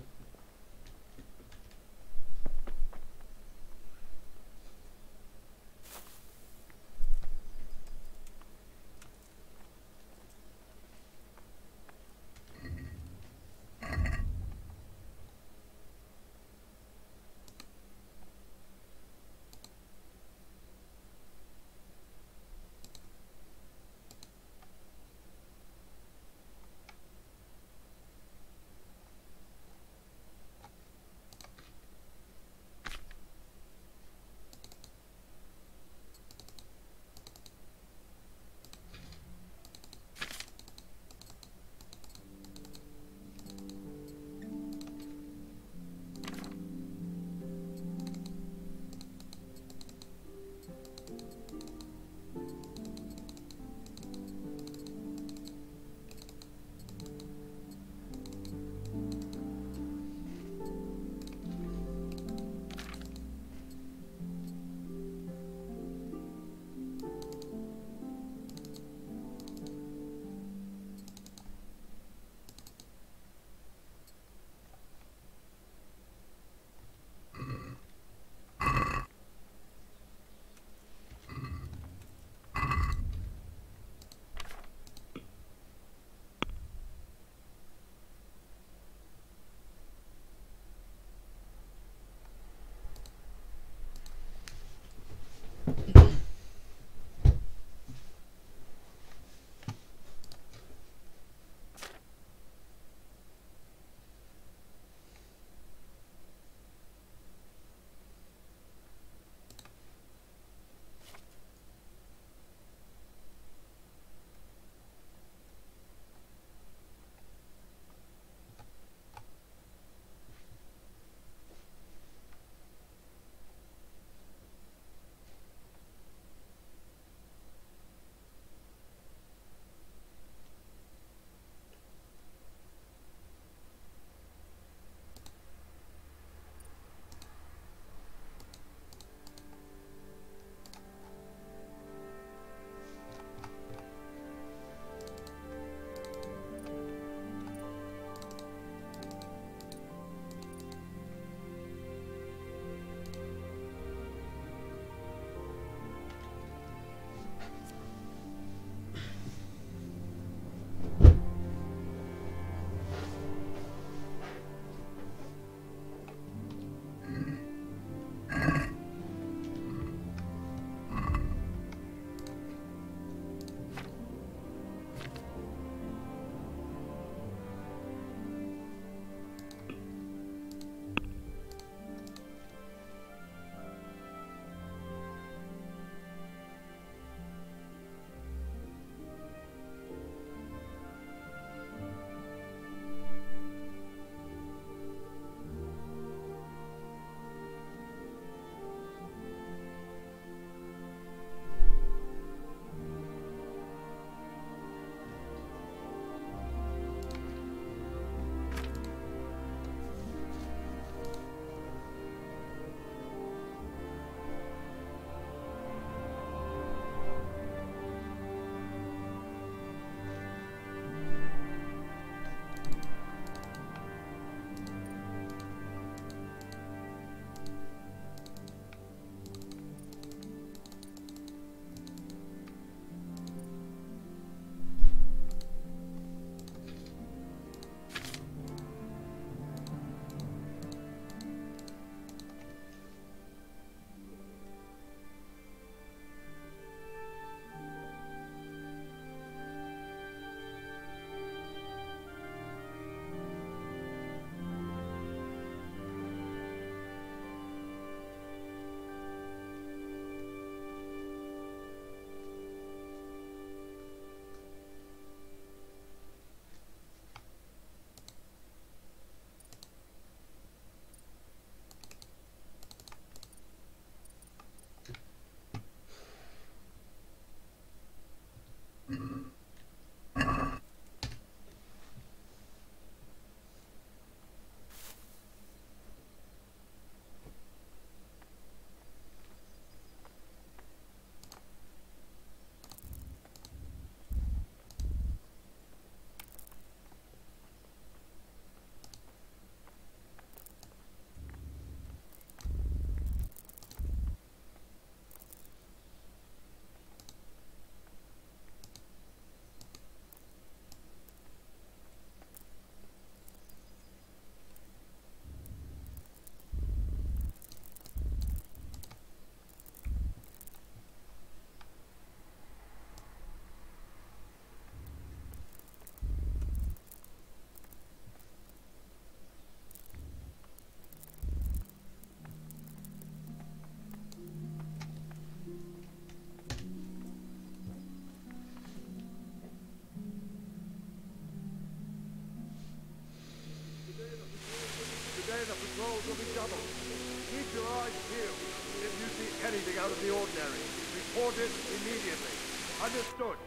it immediately. Understood?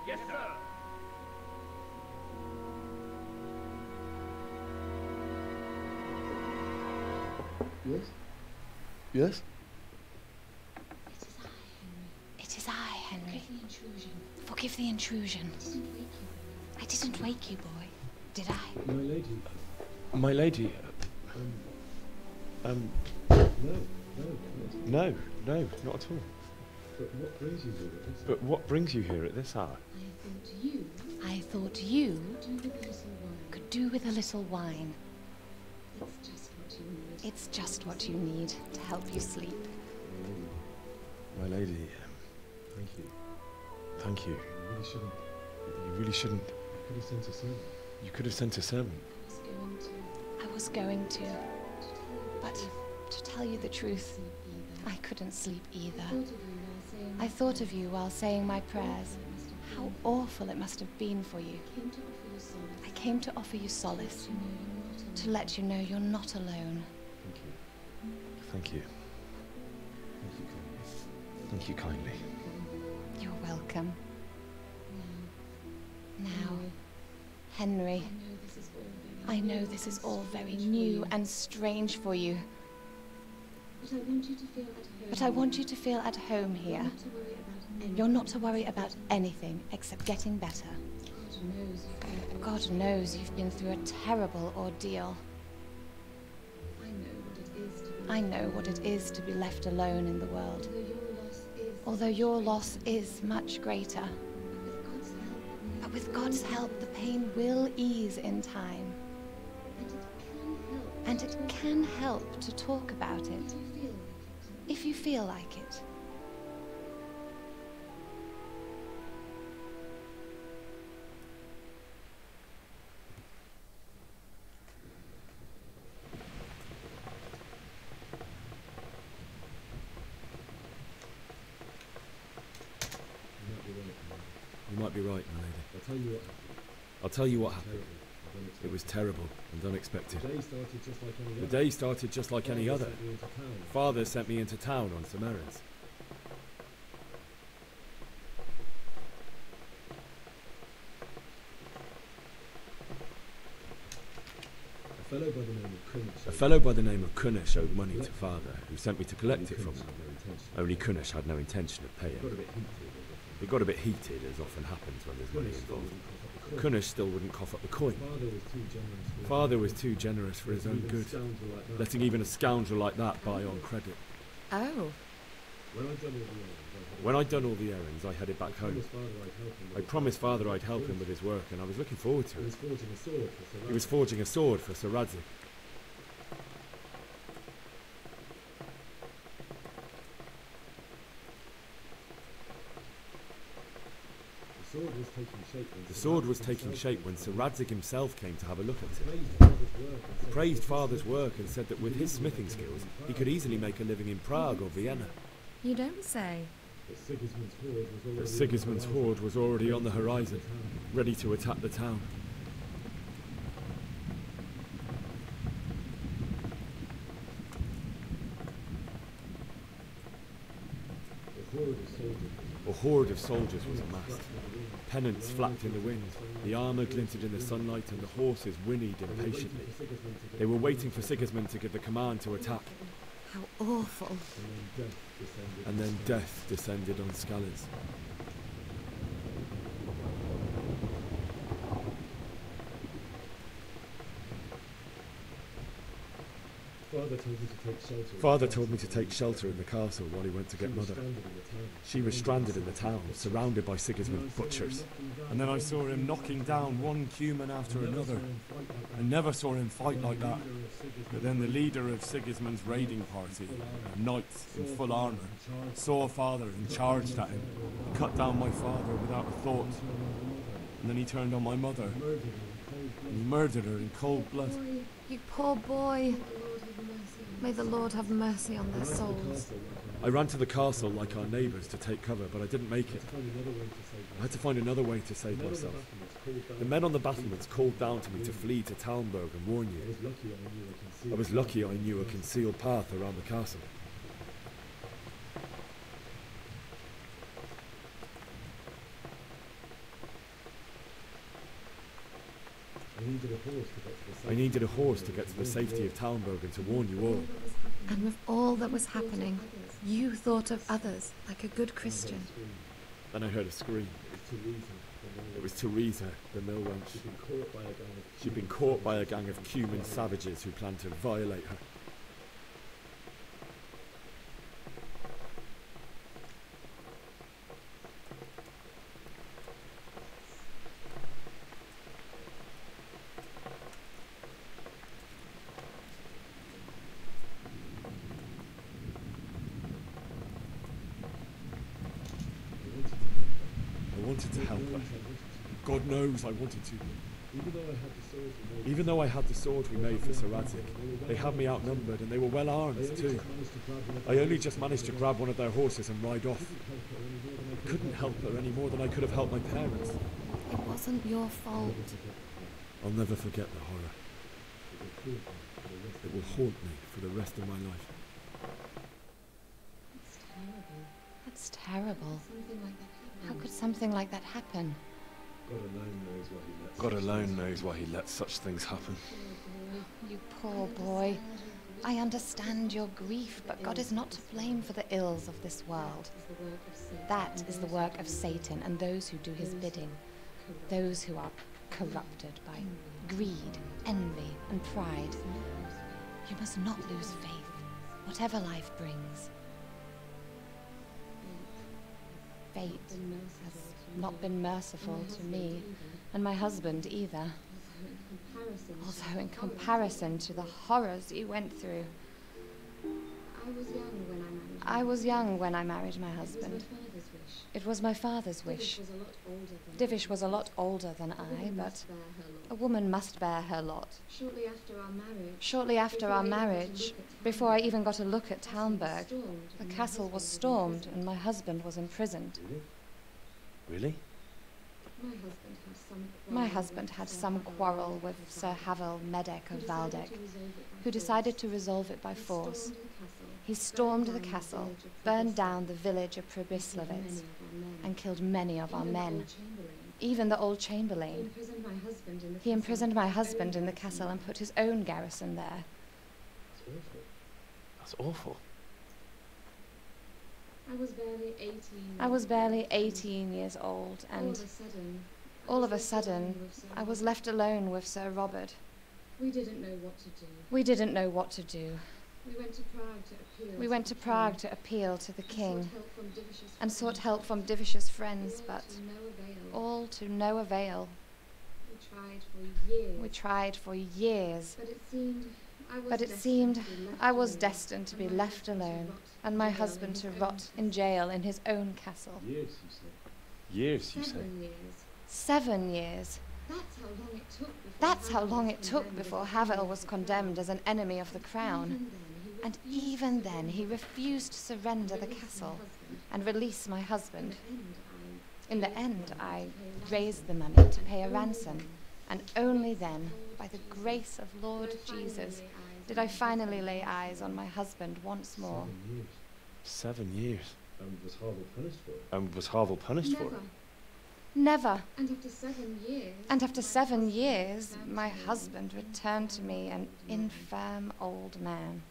Yes, sir. Yes? Yes? It is I, Henry. Forgive the intrusion. I didn't wake you, boy. Did I? My lady. My lady. No, No, not at all. But what brings you here at this hour? But what brings you here at this hour? I thought you could do with a little wine. It's just what you need to help you sleep. My lady, Thank you. thank you. You really shouldn't. You really shouldn't. You could have sent a servant. You could have sent a servant. I was going to, but to tell you the truth, I couldn't sleep either. I thought of you while saying my prayers. How awful it must have been for you. I came to offer you solace, to let you know you're not alone. Thank you. Thank you kindly. You're welcome. Now, Henry, I know this is all very new and strange for you. But I want you to feel at home here. You're not to worry about anything except getting better. God knows you've been through a terrible ordeal. I know what it is to be left alone in the world. Although your loss is much greater. But with God's help, the pain will ease in time. And it can help to talk about it, if you feel like it. You might be right, my lady. I'll tell you what happened. I'll tell you what happened. It was terrible and unexpected. The day started just like any The other. day started just like any other. Sent me into town. Father sent me into town on some errands. A fellow by the name of Kunnish. A fellow by the name of Kunnish owed money to Father, who sent me to collect it from him. Only Kunnish had no intention of paying. It got a bit heated, as often happens when there's money involved. Kunnish still wouldn't cough up the coin. Father was too generous for his own good, letting even a scoundrel like that buy on credit. Oh. When I'd done all the errands, I headed back home. I promised Father I'd help him with his work, and I was looking forward to it. He was forging a sword for Sir Radzik. The sword was taking shape when Sir Radzik himself came to have a look at it. He praised Father's work and said that with his smithing skills, he could easily make a living in Prague or Vienna. You don't say. But Sigismund's horde was already on the horizon, ready to attack the town. A horde of soldiers was amassed. Pennants flapped in the wind, the armour glinted in the sunlight, and the horses whinnied impatiently. They were waiting for Sigismund to give the command to attack. How awful. And then death descended on Skalitz. Father told me to take shelter in the castle while he went to get Mother. She was stranded in the town, surrounded by Sigismund's butchers. And then I saw him knocking down one human after another. I never saw him fight like that. But then the leader of Sigismund's raiding party, a knight in full armour, saw Father and charged at him. He cut down my father without a thought. And then he turned on my mother. And he murdered her in cold blood. You poor boy. May the Lord have mercy on their souls. I ran to the castle like our neighbours to take cover, but I didn't make it. I had to find another way to save myself. The men on the battlements called down to me to flee to Talmberg and warn you. I was lucky I knew a concealed path around the castle. I needed a horse to get to the safety of Talmberg and to warn you all. And with all that was happening, you thought of others like a good Christian. Then I heard a scream. It was Teresa, the mill wench. She'd been caught by a gang of Cuman savages who planned to violate her. I wanted to help her. God knows I wanted to. Even though I had the sword we made for Saratic, they had me outnumbered and they were well armed too. I only just managed to grab one of their horses and ride off. I couldn't help her any more than I could have helped my parents. It wasn't your fault. I'll never forget the horror. It will haunt me for the rest of my life. That's terrible. How could something like that happen? God alone knows why he lets such things happen. You poor boy. I understand your grief, but God is not to blame for the ills of this world. That is the work of Satan and those who do his bidding. Those who are corrupted by greed, envy, and pride. You must not lose faith, whatever life brings. Fate has not been merciful to me, and my husband either. Although in comparison to the horrors you went through. I was young when I married my husband. It was my father's wish. Divish was a lot older than I, but a woman must bear her lot. Shortly after our marriage, before I even got a look at Talmberg, the castle was stormed and my husband was imprisoned. Really? My husband had some quarrel with Sir Havel Medek of Valdek, who decided to resolve it by force. He stormed the castle, burned down the village of Probislavitz, and killed many of our men, even the old chamberlain. He imprisoned my husband in the castle and put his own garrison there. That's awful. I was barely 18 years old, and all of a sudden, I was left alone with Sir Robert. We didn't know what to do. We went to Prague to appeal to the king and sought help from Divish's friends, but all to no avail. We tried for years, but it seemed I was destined to be left alone and my husband to rot in jail in his own castle. Years, you say? 7 years. That's how long it took before Havel was condemned as an enemy of the crown. And even then, he refused to surrender the castle and release my husband. In the end, I raised the money to pay a ransom, and only then, by the grace of Lord Jesus, did I finally lay eyes on my husband once more. 7 years. And was Harville punished for it? And was Harville punished for it? Never. And after 7 years... And after 7 years, my husband returned to me an infirm old man.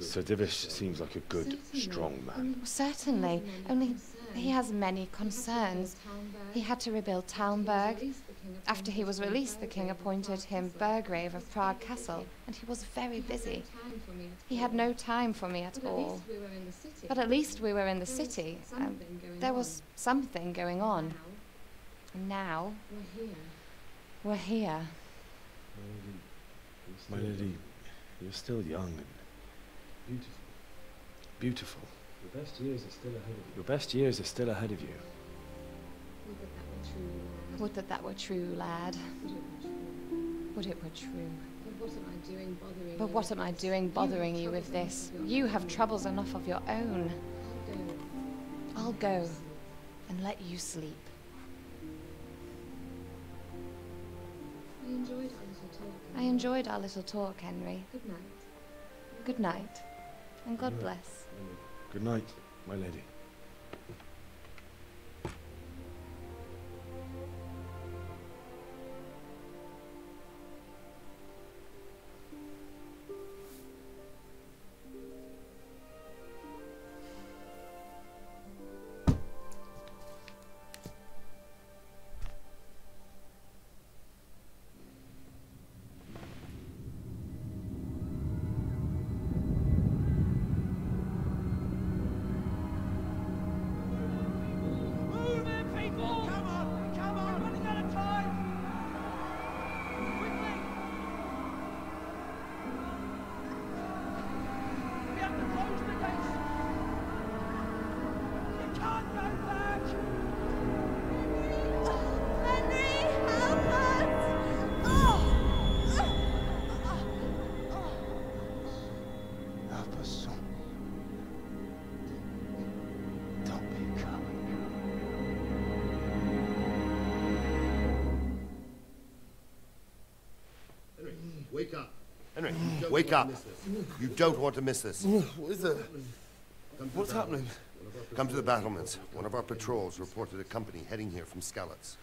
Sir Divish seems like a good, strong man. Certainly, only he has many concerns. He had to rebuild Talmberg. After he was released, the king appointed him Burgrave of Prague Castle, and he was very busy. He had no time for me at all. But at least we were in the city, and there was something going on. And now, we're here. My lady, you're still young and beautiful. Your best years are still ahead of you. Your best years are still ahead of you. Would that that were true, lad. Would it were true. But what am I doing bothering you with this? You have troubles enough of your own. I'll go and let you sleep. I enjoyed our little talk, Henry. Good night, and God bless. Good night, my lady. Wake up. Henry, wake up. You don't want to miss this. What is it? What's happening? Come to the battlements. One of our patrols reported a company heading here from Skalitz.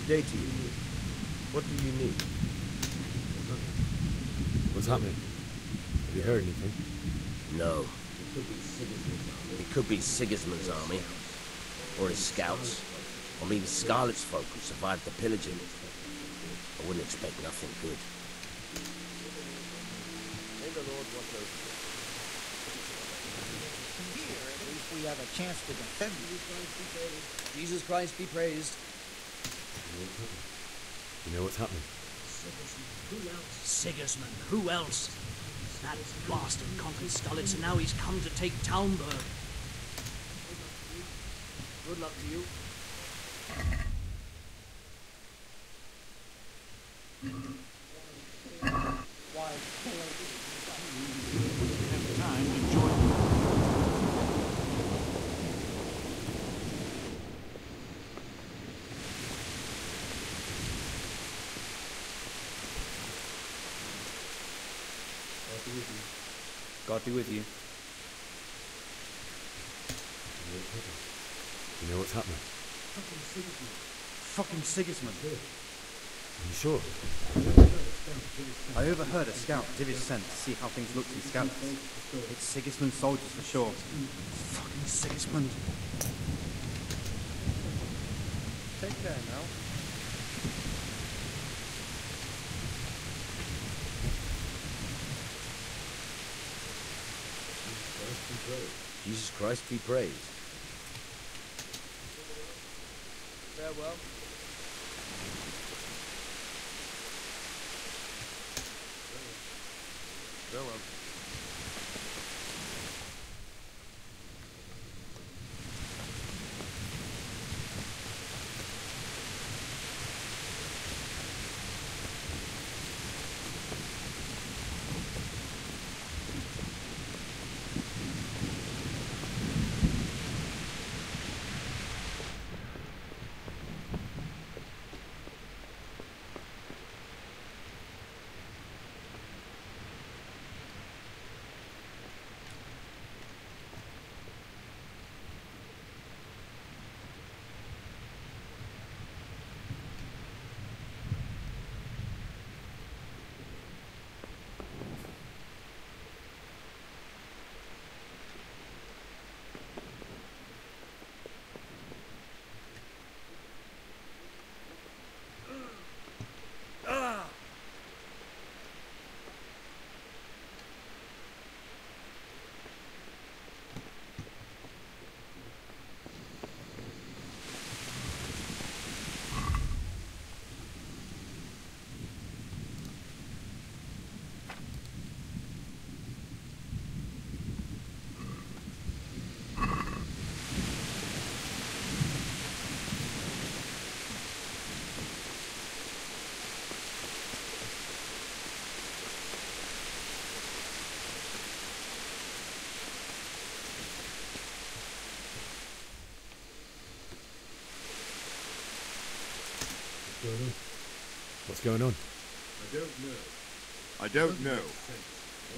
Good day to you. What do you need? What's happening? Have you heard anything? No. It could be Sigismund's army, or his scouts, or maybe Scarlet's folk who survived the pillaging. I wouldn't expect nothing good. May the Lord watch over you. Here, at least we have a chance to defend you. Jesus Christ be praised. You know what's happening? Sigismund, who else? That bastard conquered Skalitz, and now he's come to take Talmberg. Good luck to you. Time to join me. God be with you. You know what's happening? Fucking Sigismund. Are you sure? I overheard a scout Divish sent to see how things looked in Skalitz. It's Sigismund's soldiers for sure. Fucking Sigismund. Take care now. Jesus Christ be praised. Farewell. Farewell. What's going on? I don't know.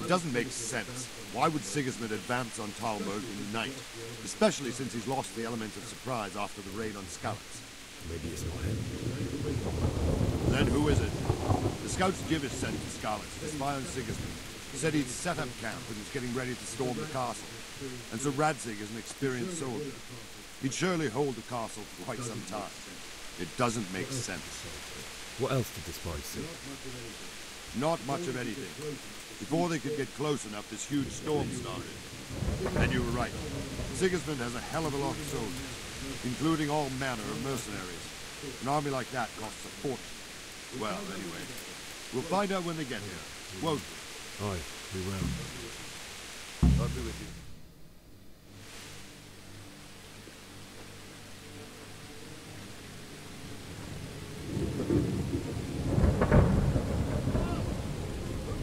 It doesn't make sense. Why would Sigismund advance on Talmberg in the night? Especially since he's lost the element of surprise after the raid on Skalitz. Maybe it's not him. Then who is it? The scouts Divish sent to Skalitz to spy on Sigismund. Said he'd set up camp and was getting ready to storm the castle. And so Radzig is an experienced soldier. He'd surely hold the castle for quite some time. It doesn't make sense. What else did the spies see? Not much of anything. Before they could get close enough, this huge storm started. And you were right. Sigismund has a hell of a lot of soldiers, including all manner of mercenaries. An army like that costs a fortune. Well, anyway, we'll find out when they get here, won't we? Aye, we will. God be with you.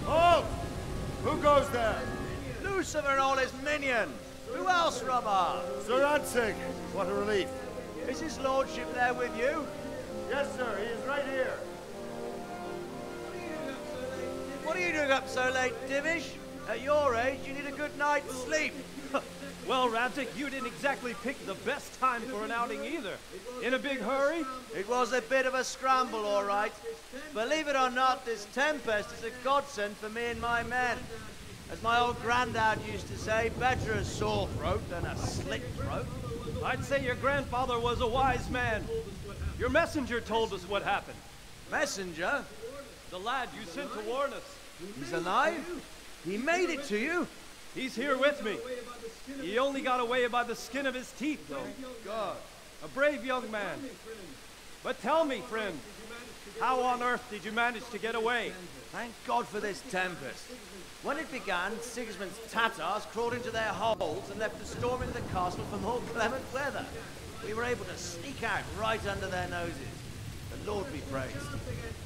Halt! Who goes there? Lucifer and all his minions. Who else, Robber? Sir Radzig, what a relief. Is his lordship there with you? Yes, sir, he is right here. What are you doing up so late, Divish? At your age, you need a good night's sleep. Well, Radzik, you didn't exactly pick the best time for an outing either. In a big hurry? It was a bit of a scramble, all right. Believe it or not, this tempest is a godsend for me and my men. As my old granddad used to say, better a sore throat than a slit throat. I'd say your grandfather was a wise man. Your messenger told us what happened. Messenger? The lad you sent to warn us. He's alive? He made it to you? He's here with me. He only got away by the skin of his teeth, though. God. A brave young man. But tell me, friend, how on earth did you manage to get away? Thank God for this tempest. When it began, Sigismund's Tatars crawled into their holes and left the storm into the castle for more clement weather. We were able to sneak out right under their noses. The Lord be praised.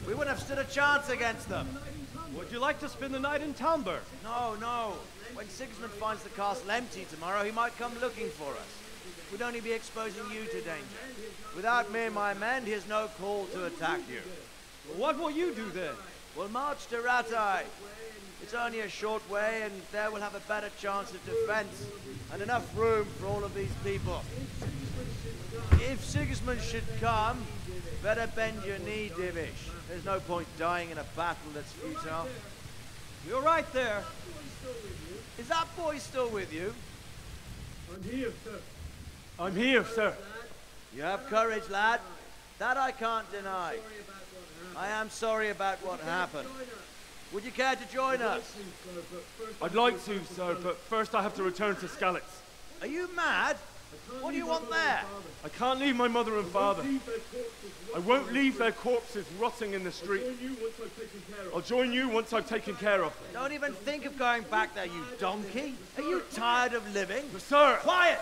We wouldn't have stood a chance against them. Would you like to spend the night in Talmberg? No, no. When Sigismund finds the castle empty tomorrow, he might come looking for us. We'd only be exposing you to danger. Without me and my men, he has no call to attack you. What will you do then? We'll march to Ratai. It's only a short way, and there we'll have a better chance of defense, and enough room for all of these people. If Sigismund should come, better bend your knee, Divish. There's no point dying in a battle that's futile. You're right there. Is that boy still with you? I'm here, sir. I'm here, sir. You have courage, lad. That I can't deny. I am sorry about what happened. Would you care to join us? I'd like to, sir, but first I have to return to Skalitz. Are you mad? What do you want there? I can't leave my mother and father. I won't leave their corpses rotting in the street. I'll join you once I've taken care of them. Don't even think of going back there, you donkey. Are you tired of living? Sir! Quiet!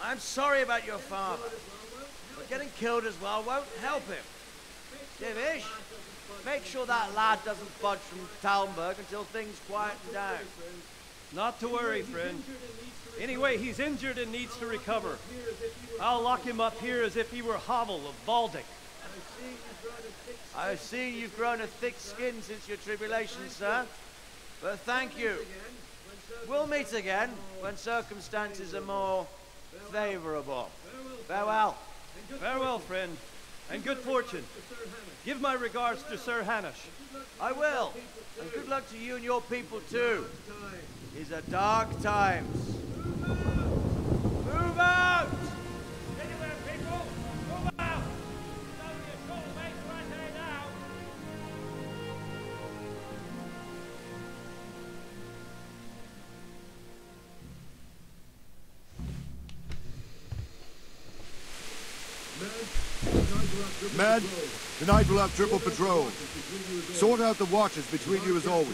I'm sorry about your father. But getting killed as well won't help him. Divish, make sure that lad doesn't budge from Talmberg until things quieten down. Not to worry, friend. Anyway, he's injured and needs to recover. I'll lock him up here as if he were Havel of Baldic. I see you've grown a thick skin since your tribulation, sir. But thank you. We'll meet again when circumstances are more favorable. Farewell. Farewell, friend, and good fortune. Give my regards to Sir Hanush. I will, and good luck to you and your people too. These are dark times. Move out! Anywhere, people! Move out! It's only a short way to Ratai now. Men, tonight we'll have triple patrol. Sort out the watches between you as always.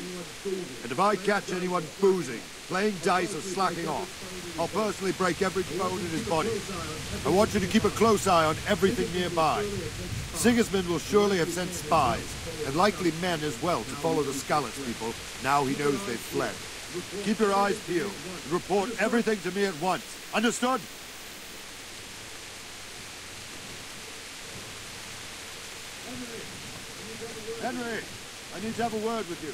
And if I catch anyone boozing, playing dice or slacking off, I'll personally break every bone in his body. I want you to keep a close eye on everything nearby. Sigismund will surely have sent spies, and likely men as well, to follow the Skalitz people, now he knows they've fled. Keep your eyes peeled, and report everything to me at once. Understood? Henry, I need to have a word with you.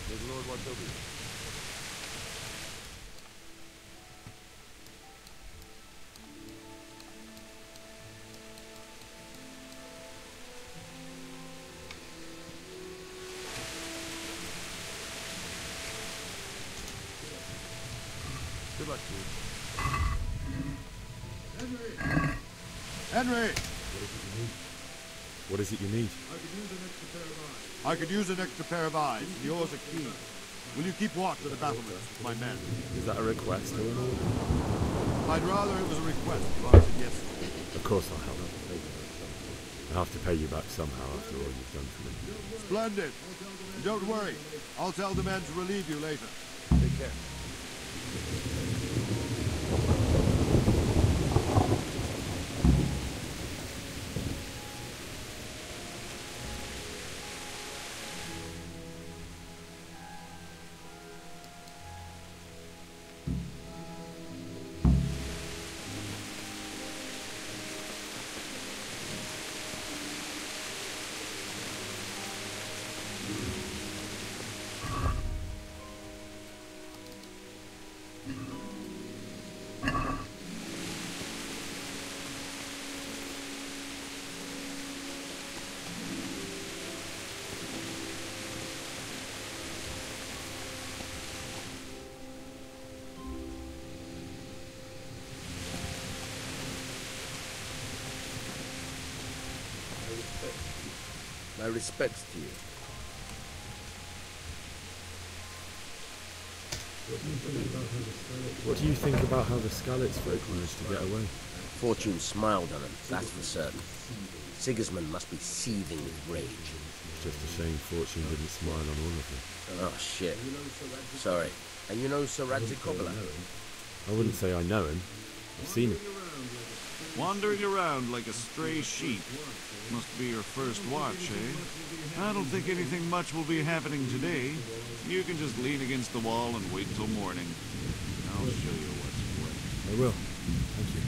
May the Lord watch over you. Good luck to you. Henry! What is it you need? I could use an extra pair of eyes, and yours are keen. Will you keep watch of the battlements with my men? Is that a request or an order? I'd rather it was a request if I said yes. Of course I'll help. I have to pay you back somehow after all you've done for me. Splendid. And don't worry, I'll tell the men to relieve you later. Take care. respects to you. What do you think about how the Skalitz folk managed to get away? Fortune smiled on him, that's for certain. Sigismund must be seething with rage. Just a shame Fortune didn't smile on all of them. Oh, shit. Sorry. And you know Sir Radzik Coppola? I wouldn't say I know him. I've seen him. Wandering around like a stray sheep. Must be your first watch, eh? I don't think anything much will be happening today. You can just lean against the wall and wait till morning. I'll show you what's what. I will. Thank you.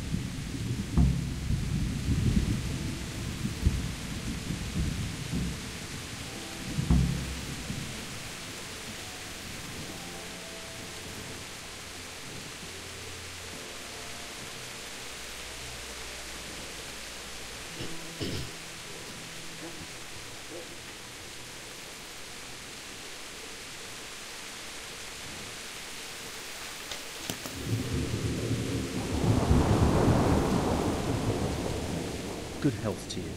Good health to you.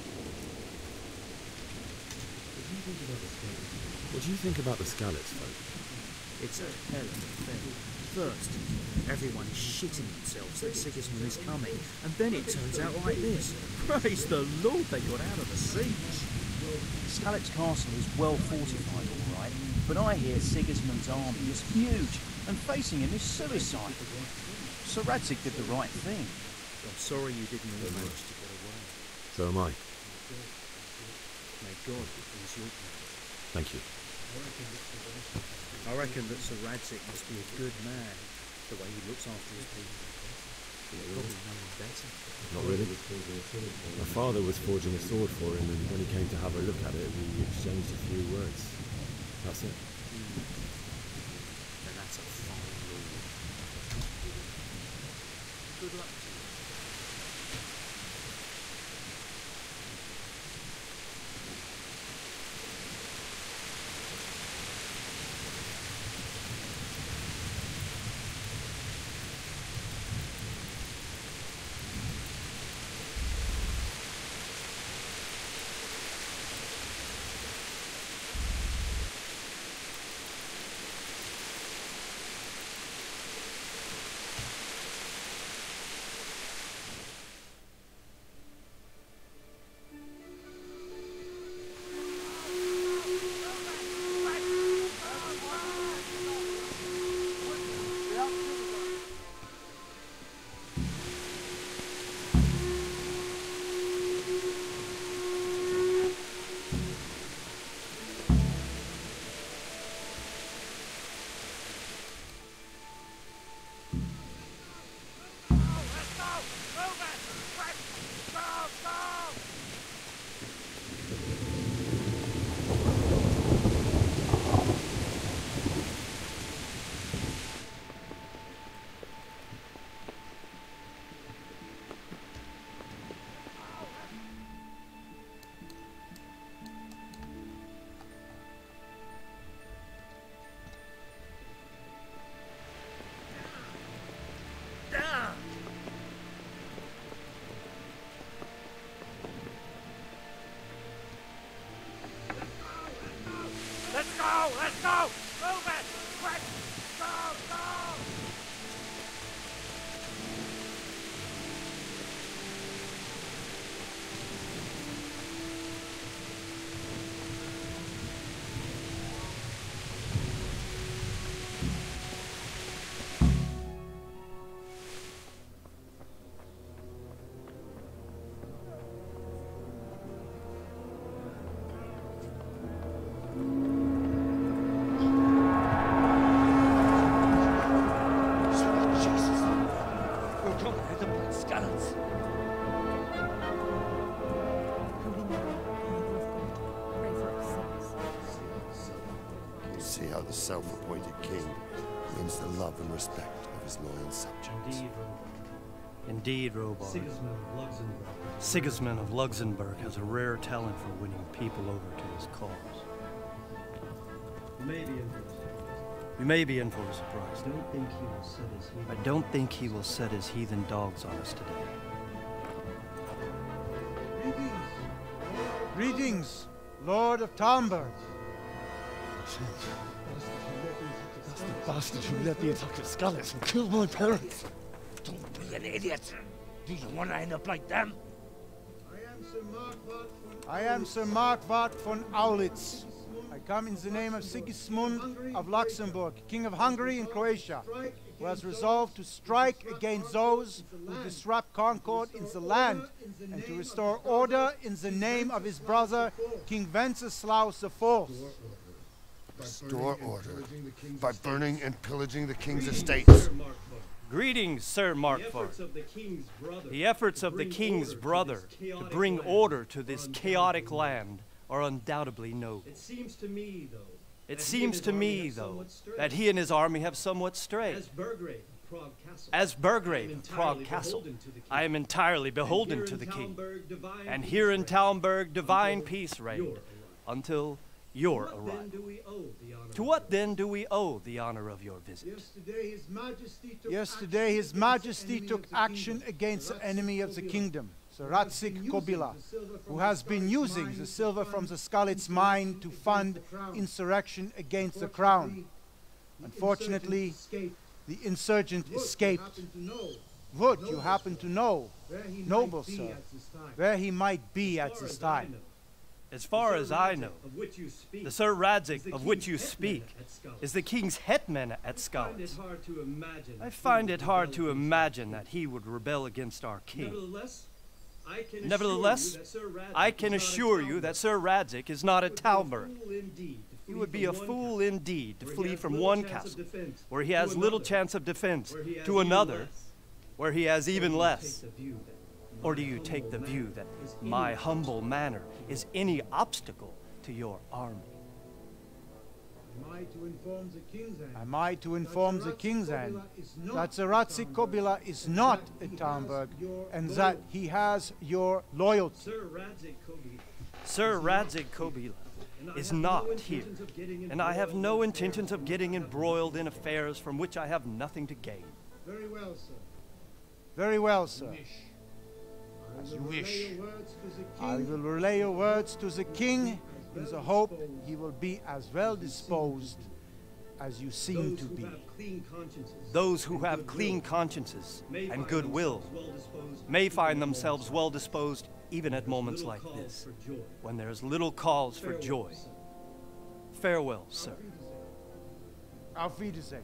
What do you think about the Skalitz folk? It's a hell of a thing. First, everyone is shitting themselves that Sigismund is coming, and then it turns out like this. Praise the Lord they got out of the siege. Skalitz Castle is well fortified, all right, but I hear Sigismund's army is huge, and facing him is suicide. Sir Radzik did the right thing. I'm sorry you didn't all manage to get away. So am I. May God ease your pain. Thank you. I reckon that Sir Radzik must be a good man, the way he looks after his people. You probably know him better. Not really. My father was forging a sword for him, and when he came to have a look at it, we exchanged a few words. That's it. Then that's a fine lord. Good luck to you. Let's go! Let's go! Move it! Quick! Go! Go! See how the self-appointed king wins the love and respect of his loyal subjects. Indeed, Robard. Sigismund of Luxembourg has a rare talent for winning people over to his cause. We may be in for a surprise. I don't think he will set his heathen dogs on us today. Greetings! Lord of Talmberg. That's the bastard who led the attack at Scarlet and killed my parents. Don't be an idiot. Do you want to end up like them? I am Sir Markvart von Aulitz. I come in the name of Sigismund of Luxembourg, King of Hungary and Croatia, who has resolved to strike against those who disrupt concord in the land and to restore order in the name of his brother, King Wenceslaus IV. Restore order by burning and pillaging the king's estates. Greetings, Sir Markvart. The efforts of the king's brother to bring order to this chaotic land are undoubtedly noble. It seems to me, though, that he and his army have somewhat strayed. As Burgrave of Prague Castle, I am entirely beholden to the king. And here in Talmberg, divine peace reigned until your arrival. To what then do we owe the honor of your visit? Yesterday his Majesty took action against the enemy of the kingdom, Sir Radzik Kobila, who has been using the silver from the Skalitz mine to fund insurrection against the crown. Unfortunately, the insurgent escaped. Would you happen to know, noble sir, where he might be at this time? As far as I know, the Sir Radzik of which you speak is the king's hetman at Skalitz. I find it hard to imagine that he would rebel against our king. Nevertheless, I can assure you that Sir Radzik is not at Talmberg. He would be a fool indeed to flee from one castle, where he has little chance of defense, to another, where he has even less. Or do you take the view that my humble manner is any obstacle to your army? Am I to inform the king's end that Sir Radzik Kobila is not at Talmberg and that he has your loyalty? Sir Radzik Kobila is not here, and I have no intentions of getting embroiled in affairs from which I have nothing to gain. Very well, sir. Very well, sir. As you wish. I will relay your words to the king in the hope he will be as well disposed as you seem to be. Those who have clean consciences and goodwill may find themselves well disposed even at moments like this, when there is little cause for joy. Farewell, sir. Auf Wiedersehen.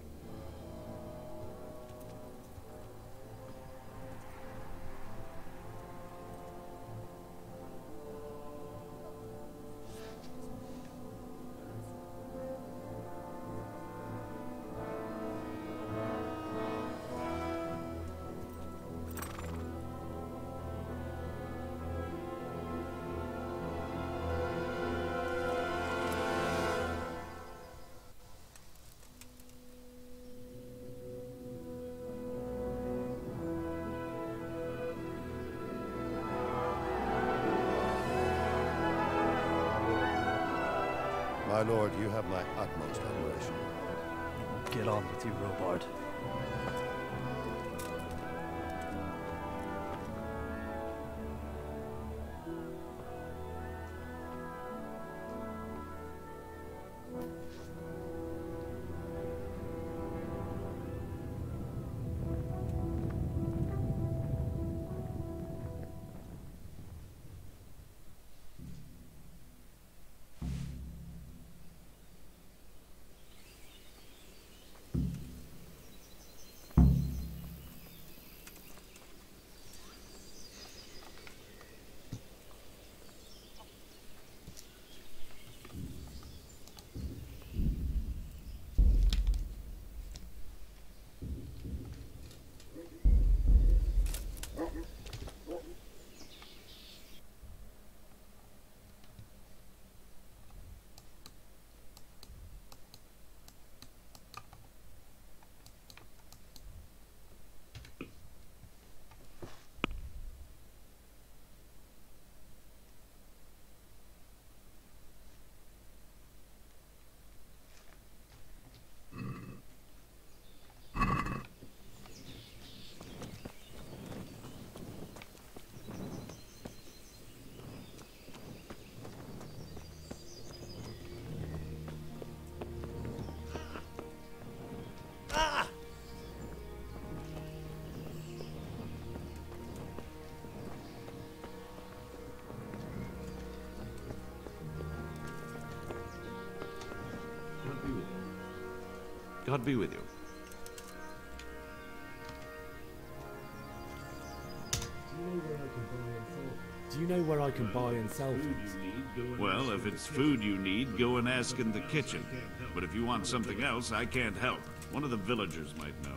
My lord, you have my utmost admiration. Get on with you, Robard. God be with you. Do you know where I can buy and sell things? Well, if it's food you need, go and ask in the kitchen. But if you want something else, I can't help. One of the villagers might know.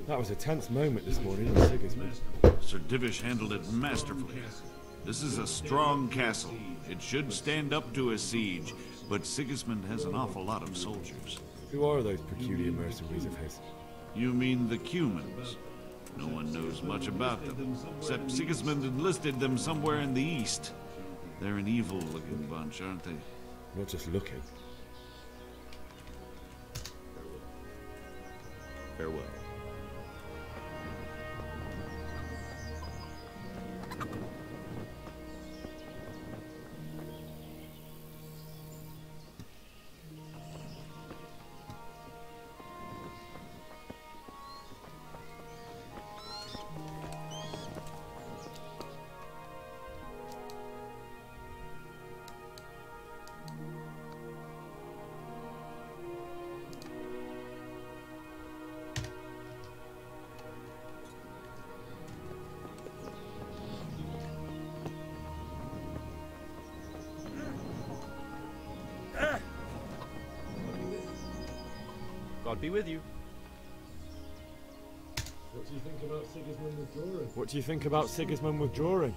That was a tense moment this morning in Sigismund. Sir Divish handled it masterfully. This is a strong castle. It should stand up to a siege, but Sigismund has an awful lot of soldiers. Who are those peculiar mercenaries of his? You mean the Cumans? No one knows much about them, except Sigismund enlisted them somewhere in the east. They're an evil-looking bunch, aren't they? Not just looking. Farewell. God be with you. What do you think about Sigismund withdrawing? What do you think about Sigismund withdrawing?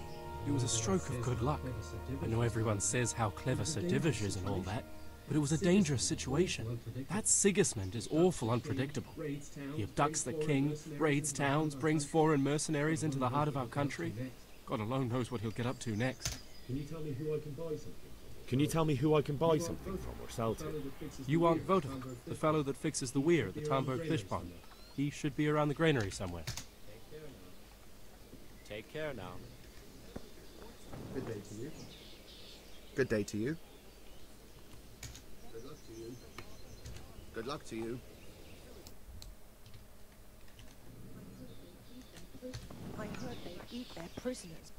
It was a stroke of good luck. I know everyone says how clever Sir Divish is and all that, but it was a dangerous situation. That Sigismund is awful unpredictable. He abducts the king, raids towns, brings foreign mercenaries into the heart of our country. God alone knows what he'll get up to next. Can you tell me who I can buy something from? Can you tell me who I can buy something from or sell to? You want Votovk, the fellow that fixes the weir at the Tamburg fish pond. He should be around the granary somewhere. Take care now. Good day to you. Good day to you. Good luck to you. Good luck to you. I heard they eat their prisoners.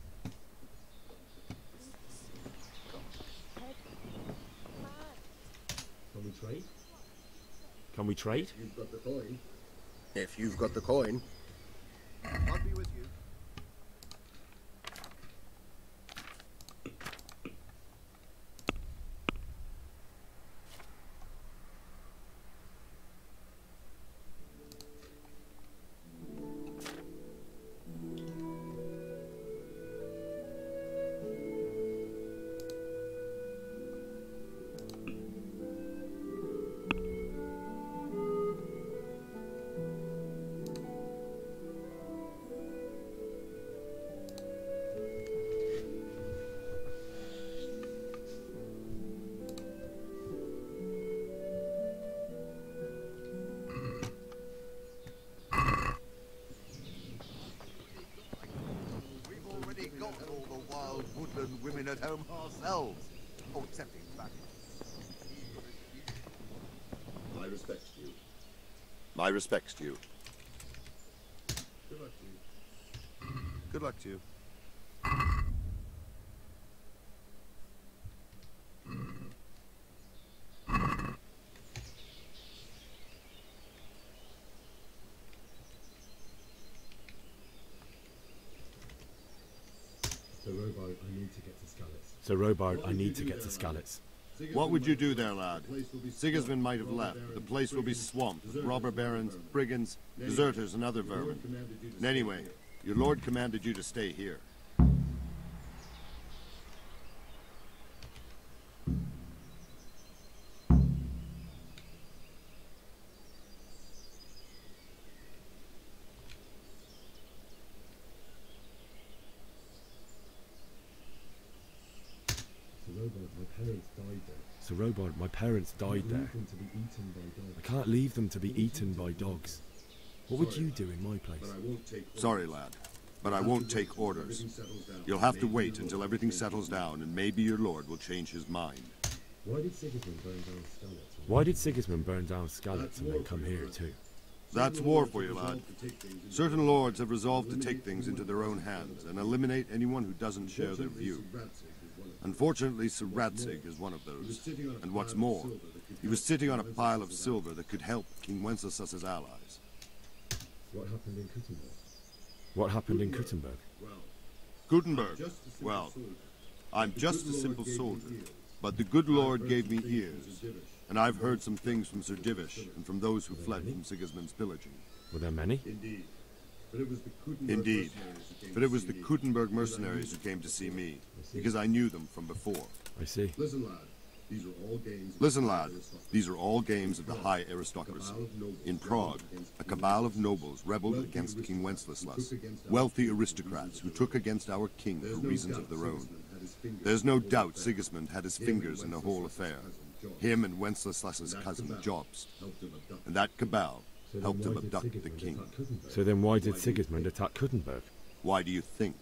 Can we trade? Can we trade? You've got the coin. If you've got the coin. I'll be with you. Women at home ourselves. Oh, excepting back. My respects to you. My respects to you. Good luck to you. Good luck to you. Sir Robard, I need to get to Skalitz. What would you do there, lad? Sigismund might have left. The place will be swamped with robber barons, brigands, deserters, and other vermin. And anyway, your lord commanded you to stay here. Sir Robard, my parents died there. I can't leave them to be eaten by dogs. What would you do in my place? Sorry, lad, but I won't take orders. You'll have to wait until everything settles down, and maybe your lord will change his mind. Why did Sigismund burn down Skalitz? Why did Sigismund burn down Skalitz and then come here too? That's war for you, lad. Certain lords have resolved to take things into their own hands and eliminate anyone who doesn't share their view. Unfortunately, Sir Radzig is one of those. And what's more, he was sitting on a pile of silver that could help King Wenceslas's allies. What happened in Kuttenberg? What happened in Kuttenberg? Gutenberg, well, I'm just a simple soldier, but the good Lord gave me ears, and I've heard some things from Sir Divish and from those who fled from Sigismund's pillaging. Were there many? Indeed. But it was the Kuttenberg mercenaries who came to see me, because I knew them from before. I see. Listen, lad, these are all games of the high aristocracy. In Prague, a cabal of nobles rebelled against King Wenceslas, wealthy aristocrats who took against our king for reasons of their own. There's no doubt Sigismund had his fingers in the whole affair. Him and Wenceslas's cousin, Jobst. And that cabal helped him abduct the king. So then why did Sigismund attack Kuttenberg? Why do you think?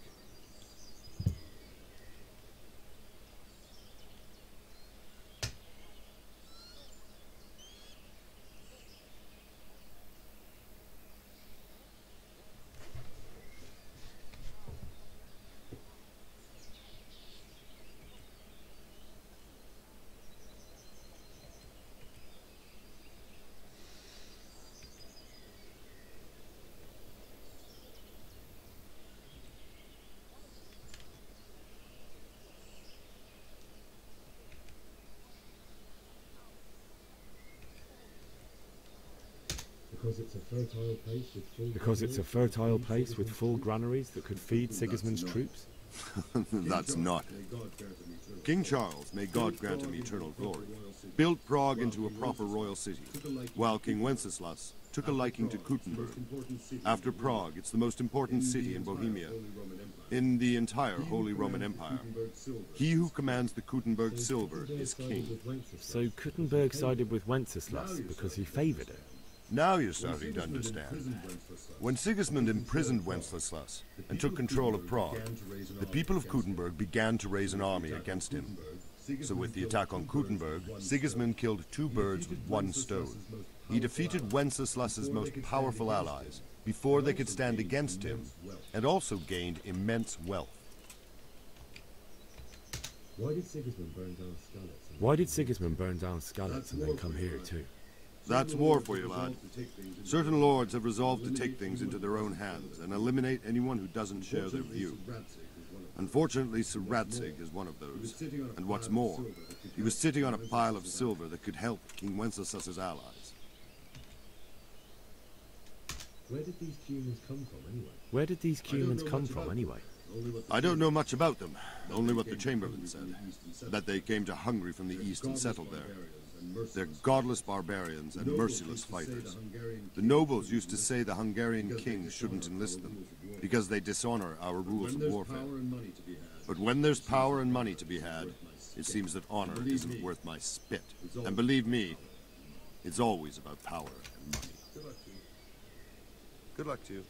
Because it's a fertile place with full granaries that could feed Sigismund's troops? That's not it. King Charles, may God grant him eternal glory, built Prague into a proper royal city, while King Wenceslas took a liking to Kuttenberg. After Prague, it's the most important city in Bohemia, in the entire Holy Roman Empire. He who commands the Kuttenberg silver is king. So Kuttenberg sided with Wenceslas because he favoured it? Now you're starting to understand. When Sigismund imprisoned Wenceslas and took control of Prague, the people of Kuttenberg began to raise an army against him. So with the attack on Kuttenberg, Sigismund killed two birds with one stone. He defeated Wenceslas's most powerful allies before they could stand against him, and also gained immense wealth. Why did Sigismund burn down Skalitz and then come here too? That's war for you, lad. Certain lords have resolved to take things into their own hands and eliminate anyone who doesn't share their view. Unfortunately, Sir Radzig is one of those. And what's more, he was sitting on a pile of silver that could help King Wenceslas's allies. Where did these humans come from anyway? I don't know much about them, only what the Chamberlain said. That they came to Hungary from the east and settled there. They're godless barbarians and merciless fighters. The nobles used to say the Hungarian kings shouldn't enlist them, because they dishonor our rules of warfare. But when there's power and money to be had, it seems that honor isn't worth my spit. And believe me, it's always about power and money. Good luck to you.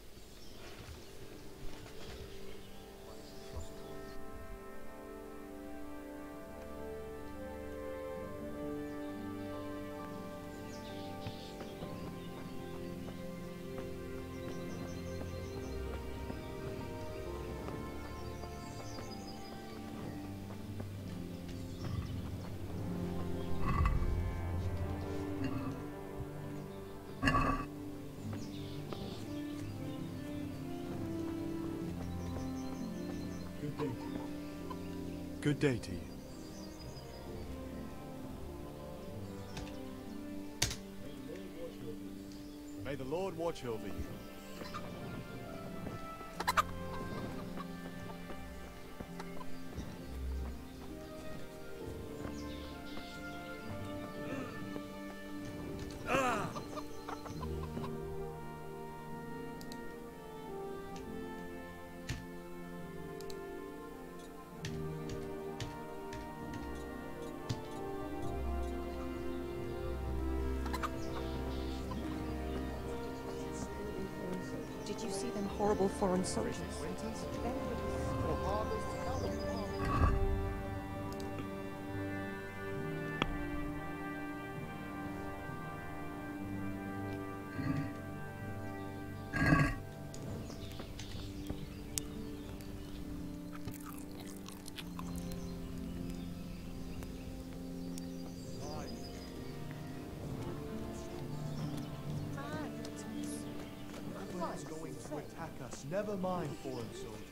Good day to you. May the Lord watch over you. Did you see them horrible foreign soldiers? attack us, never mind foreign soldiers.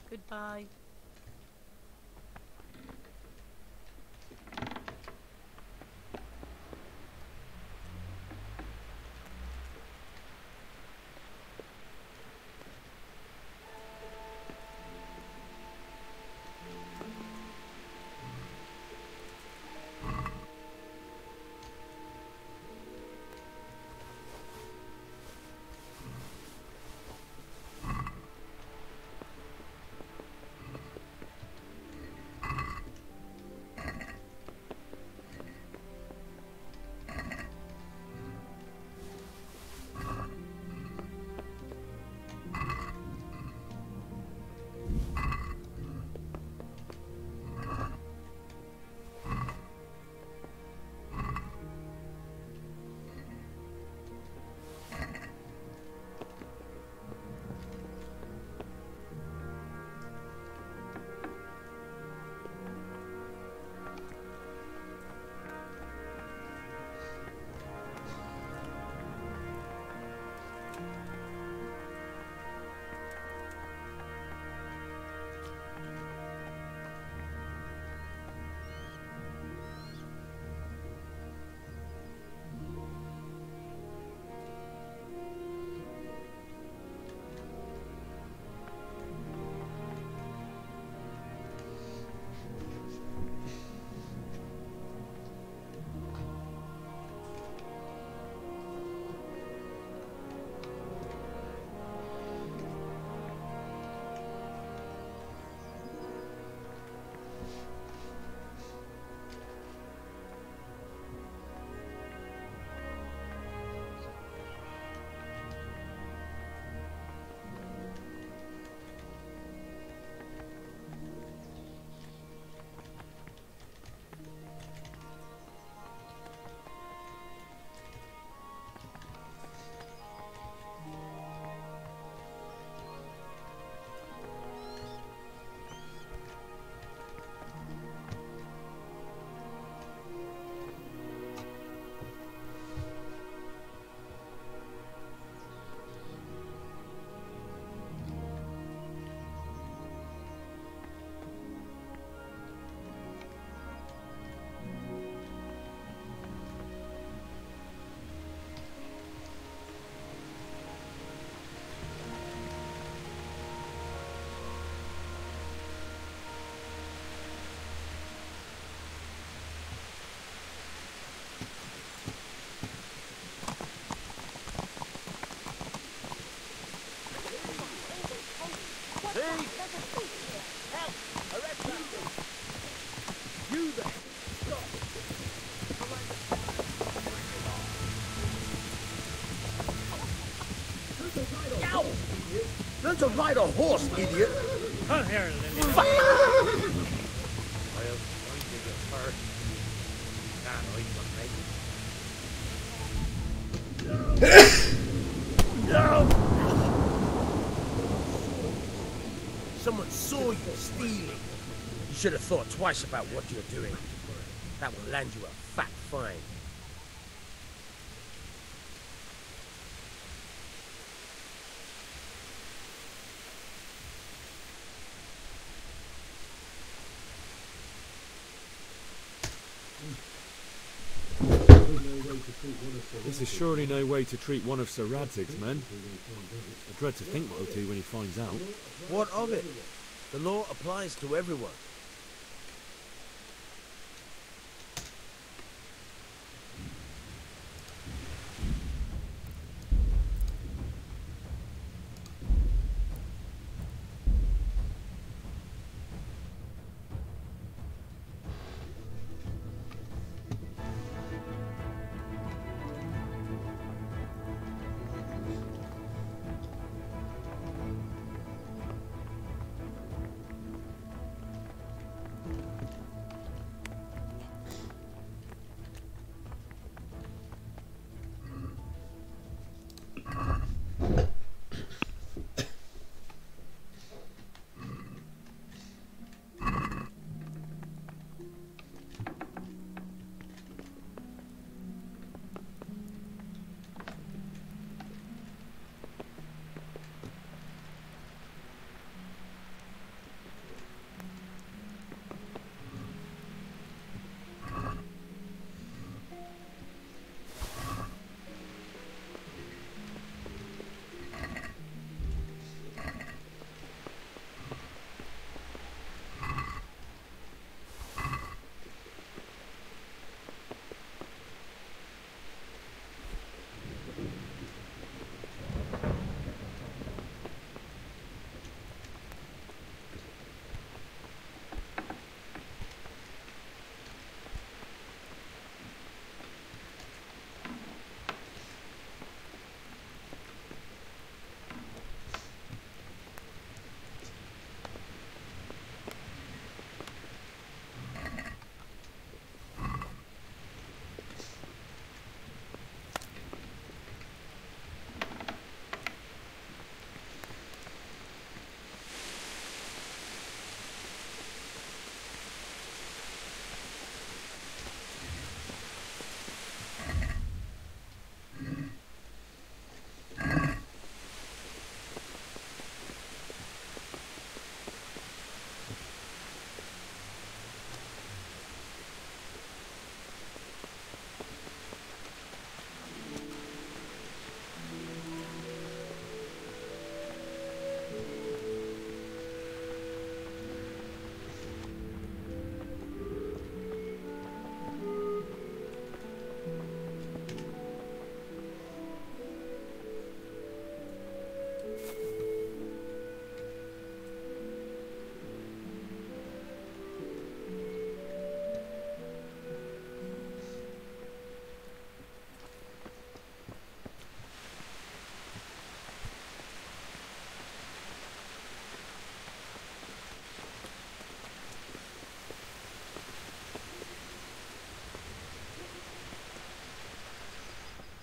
Goodbye. to ride a horse, idiot! Come here, Lily. Fuck. I'll find you first. Can't hide from me. No! Someone saw you stealing. You should have thought twice about what you're doing. That will land you a fat fine. This is surely no way to treat one of Sir Radzig's men. I dread to think what he'll do when he finds out. What of it? The law applies to everyone.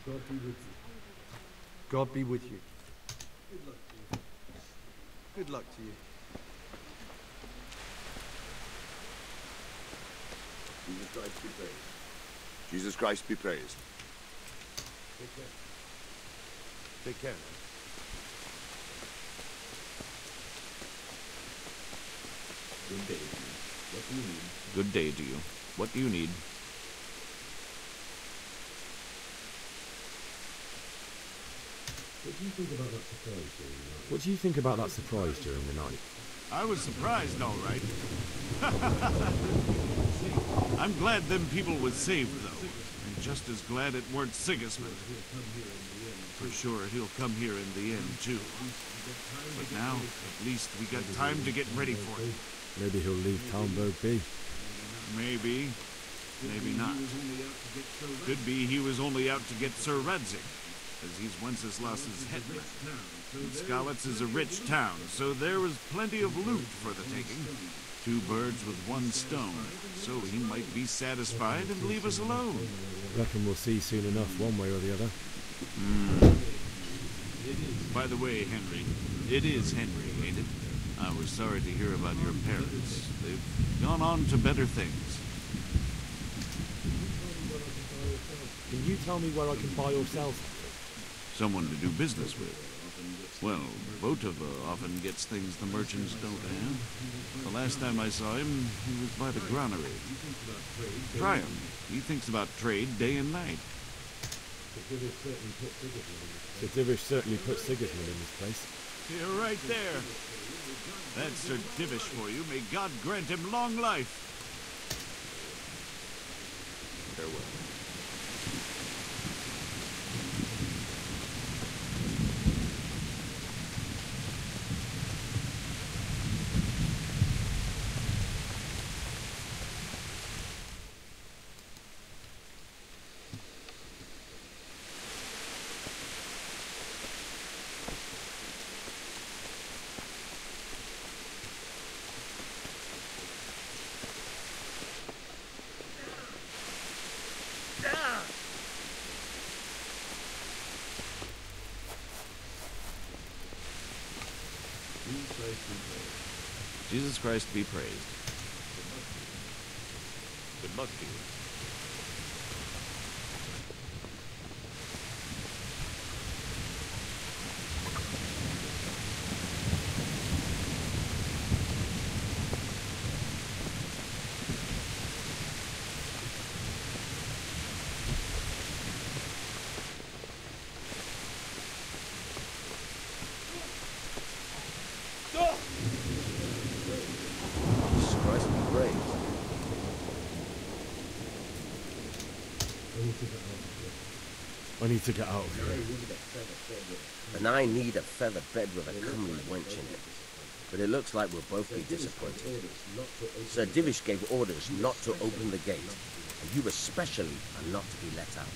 God be with you. God be with you. Good luck to you. Good luck to you. Jesus Christ be praised. Jesus Christ be praised. Take care. Take care. Good day to you. What do you need? Good day to you. What do you need? What do you think about that surprise during the night? What do you think about that surprise during the night? I was surprised, all right. I'm glad them people was saved, though. I'm just as glad it weren't Sigismund. For sure, he'll come here in the end, too. But now, at least we got time to get ready for it. Maybe he'll leave Talmberg be. Maybe. Maybe not. Could be he was only out to get Sir Radzig. as he's Wenceslas's hetman. And Skalitz is a rich town, so there was plenty of loot for the taking. 2 birds with 1 stone, so he might be satisfied and leave us alone. Reckon we'll see soon enough, one way or the other. By the way, Henry, it is Henry, ain't it? I was sorry to hear about your parents. They've gone on to better things. Can you tell me where I can buy or sell something? Someone to do business with. Well, Votava often gets things the merchants don't have. The last time I saw him, he was by the granary. Try him. He thinks about trade day and night. Sir Divish certainly put Sigismund in this place. You're right there. That's Sir Divish for you. May God grant him long life. Farewell. Jesus Christ be praised. Good luck to you. I need to get out of here. And I need a feather bed with a comely wench in it. But it looks like we'll both be disappointed. Sir Divish gave orders not to open the gate, and you especially are not to be let out.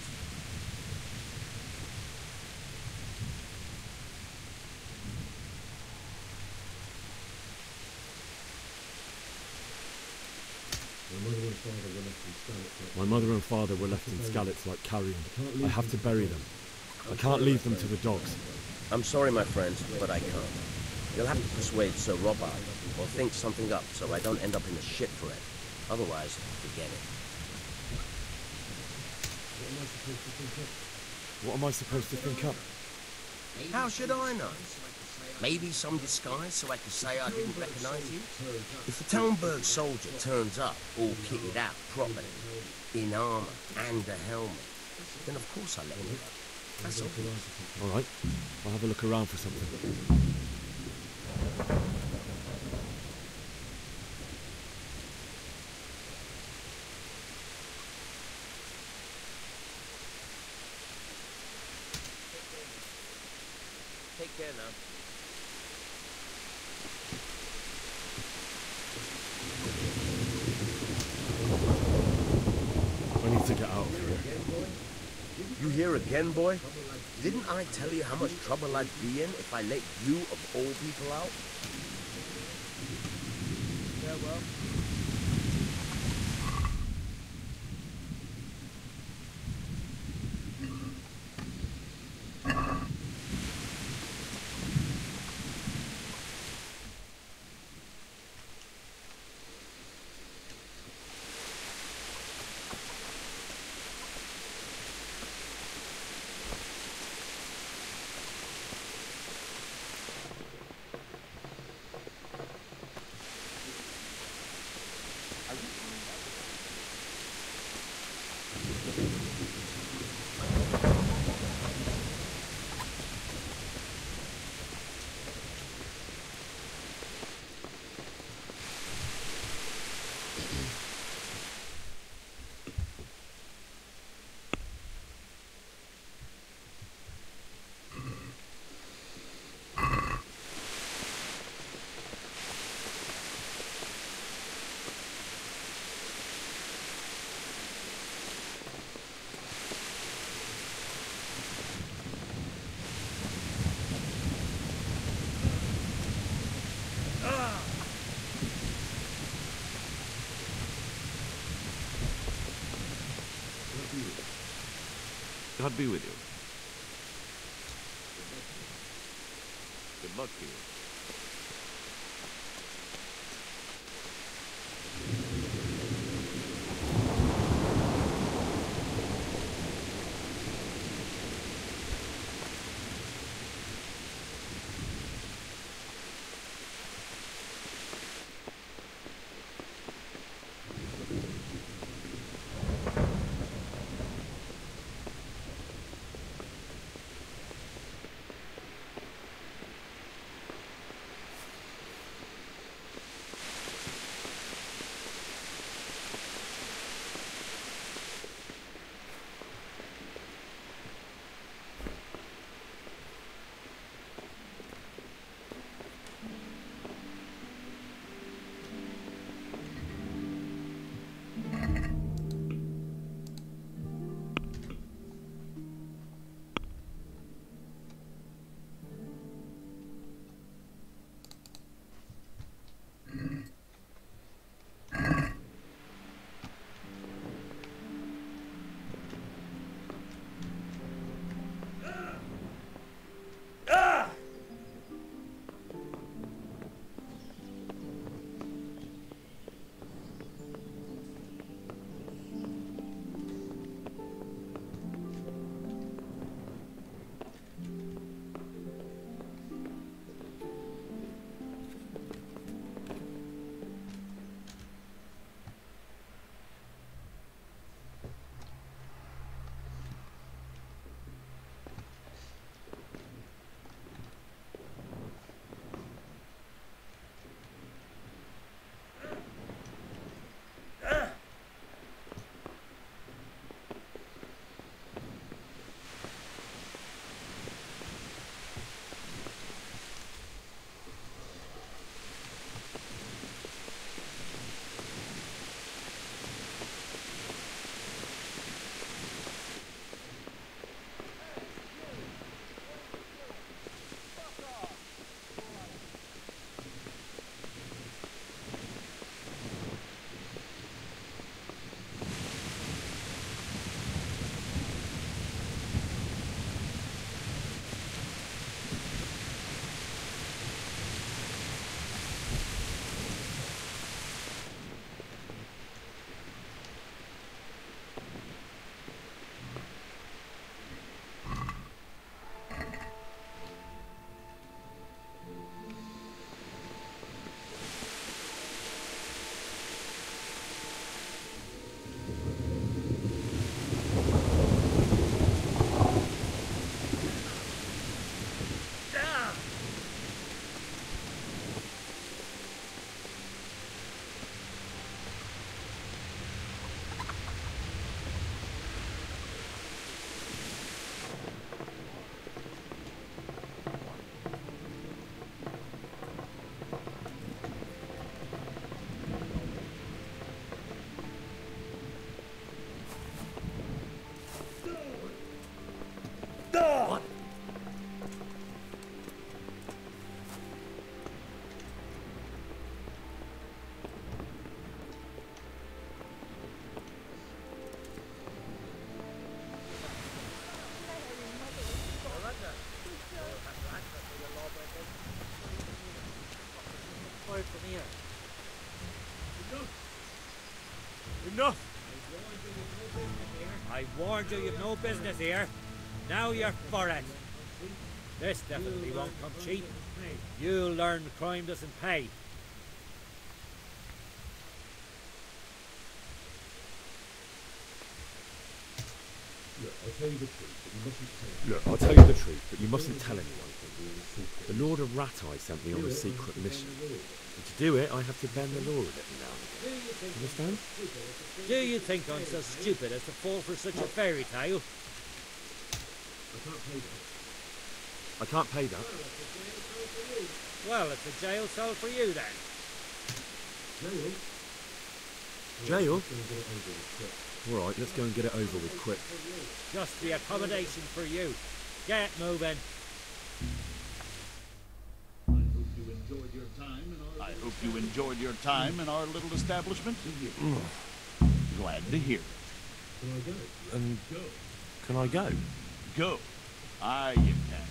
My mother and father were left in Skalitz like carrion. I have to bury them. I can't leave them to the dogs. I'm sorry, my friend, but I can't. You'll have to persuade Sir Robard, or think something up so I don't end up in the shit for it. Otherwise, forget it. What am I supposed to think up? How should I know? Maybe some disguise so I can say I didn't recognize you? If a Talmberg soldier turns up, all kitted out properly, in armor and a helmet, then of course I'll let him go. That's obvious. All right, I'll have a look around for something. Take care now. I need to get out of here. You here again, boy? Didn't I tell you how much trouble I'd be in if I let you, of all people, out? Yeah, well. God be with you. Good luck to you. Word from here. Enough! I warned you you've no business here. Now you're for it. This definitely won't come cheap. You'll learn crime doesn't pay. Look, I'll tell you the truth, but you mustn't tell anyone. The Lord of Ratai sent me on a secret mission. And to do it, I have to bend the law a little now. Understand? Do you think I'm so stupid as to fall for such a fairy tale? I can't pay that. Well, it's a jail cell for you then. Jail? Alright, let's go and get it over with quick. Just the accommodation for you. Get moving. I hope you enjoyed your time in our little establishment. Glad to hear it. And can I go? Go. Aye, you can.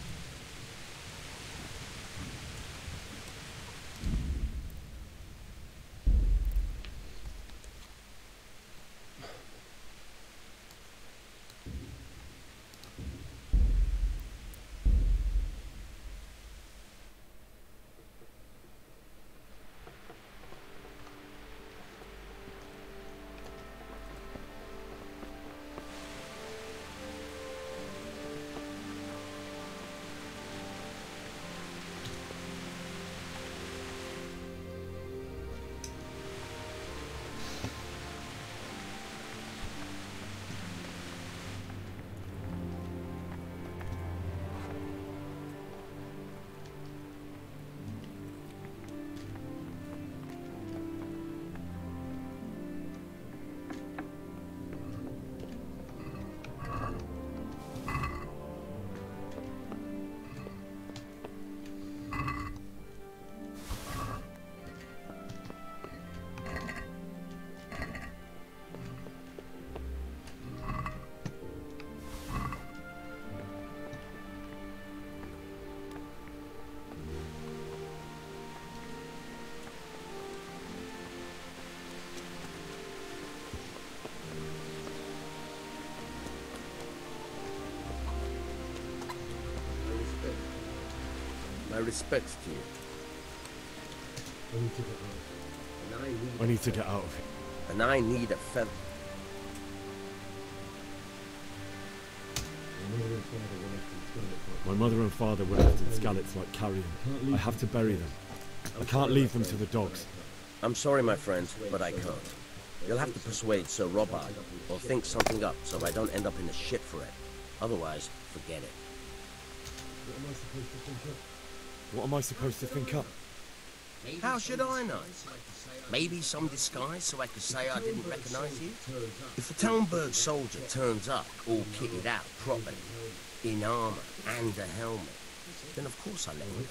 My respects to you. I need to get out of here. And I need a feather. My mother and father were left in Skalitz like carrion. I have to bury them. I can't leave them to the dogs. I'm sorry, my friend, but I can't. You'll have to persuade Sir Robard, or think something up so I don't end up in the shit for it. Otherwise, forget it. What am I supposed to think up? How should I know? Maybe some disguise so I could say I didn't recognize you? If a Talmberg soldier turns up, all kitted out properly, in armor and a helmet, then of course I let him go.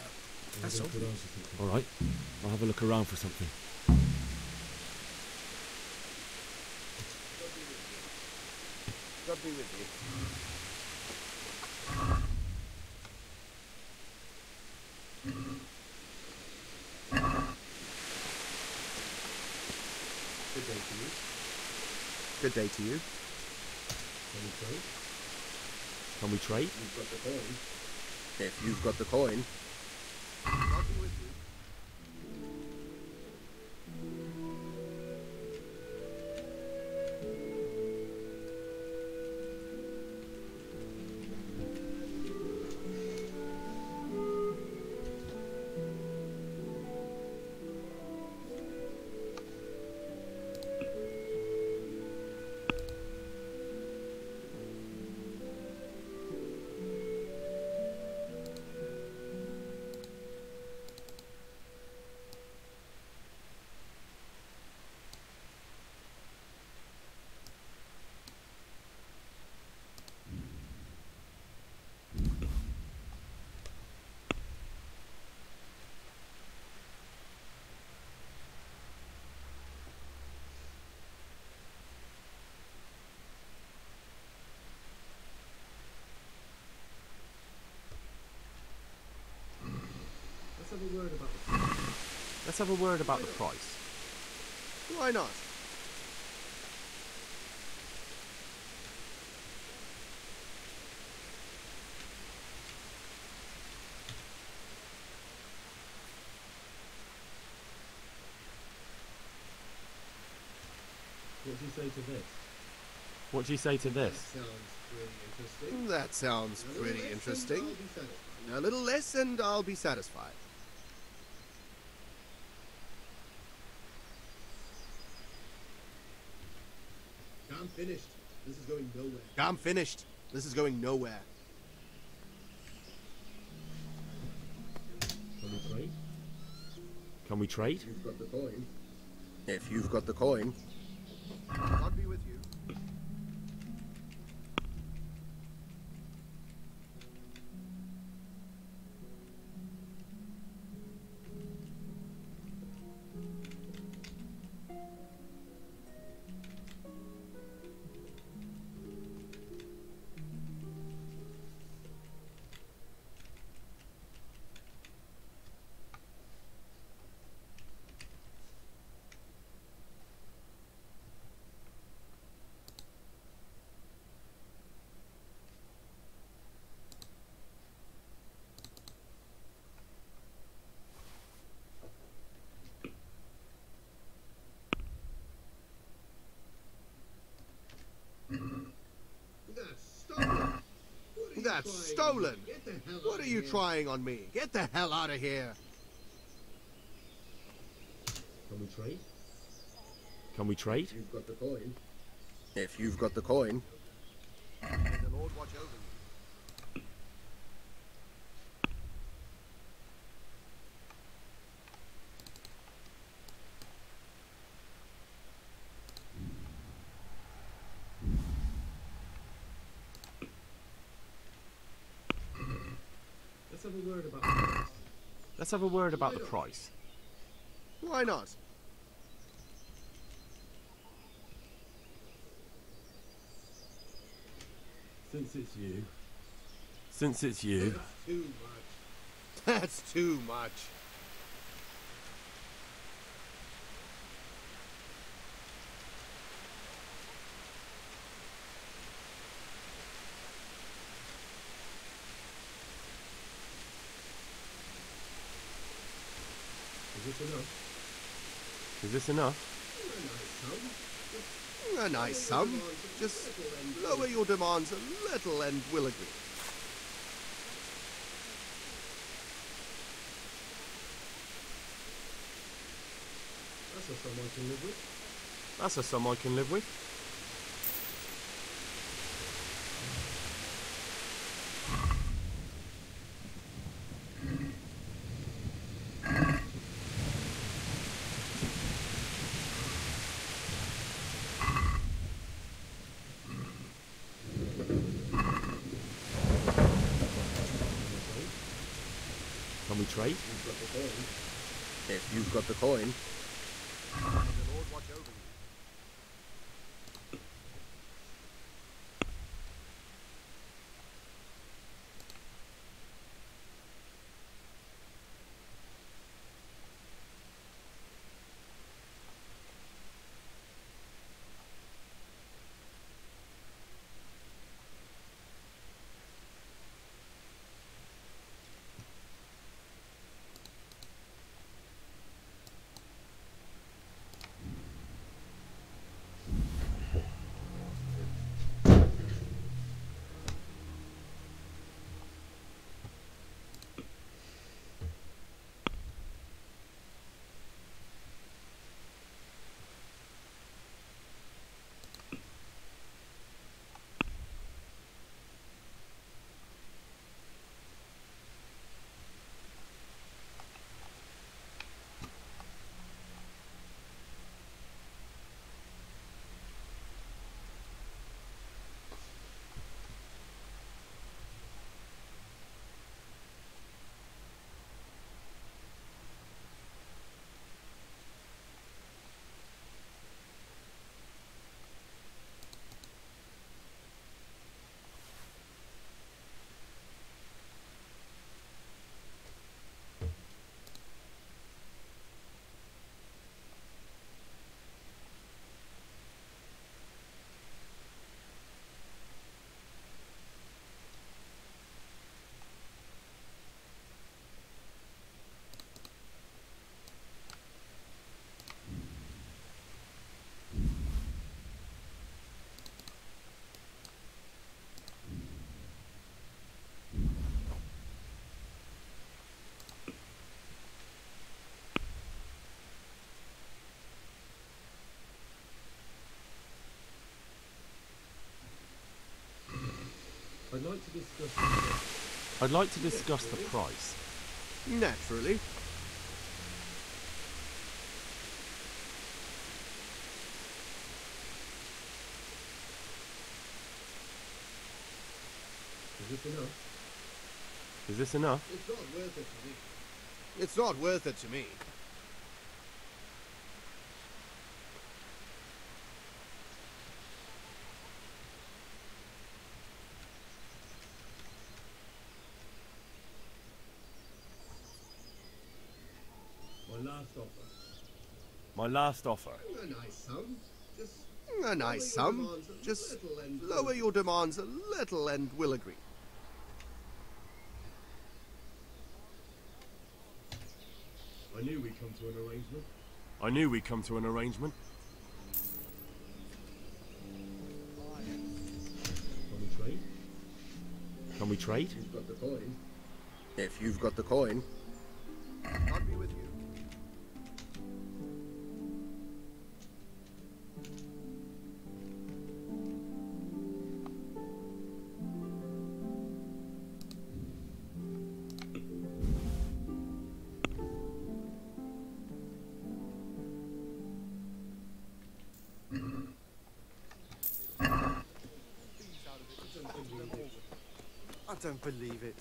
That's obvious. All right, I'll have a look around for something. God be with you. Good day to you. Good day to you. Can we trade? You've got the coin. If you've got the coin, I'll be with you. Let's have a word about the price. Why not? What do you say to this? What do you say to this? That sounds pretty interesting. A little less and I'll be satisfied. I'm finished. This is going nowhere. I'm finished. This is going nowhere. Can we trade? Can we trade? You've got the coin. If you've got the coin, I'll be with you. That's stolen! What are you trying on me? Get the hell out of here! Can we trade? Can we trade? You've got the coin. If you've got the coin. May the Lord watch over you. Let's have a word about the price. Let's have a word about the price. Why not? Since it's you. Since it's you. Too much. That's too much. Is this enough? Is this enough? A nice sum. Just lower your demands a little and we'll agree. That's a sum I can live with. That's a sum I can live with. Can we trade? If you've got the coin. May the Lord watch over you. I'd like to discuss the price. Naturally. Is this enough? Is this enough? It's not worth it to me. It's not worth it to me. My last offer. A nice sum. A nice sum. Just lower your demands a little and we'll agree. I knew we'd come to an arrangement. I knew we'd come to an arrangement. Can we trade? Can Can we trade? If you've got the coin. God be with you. I don't believe it.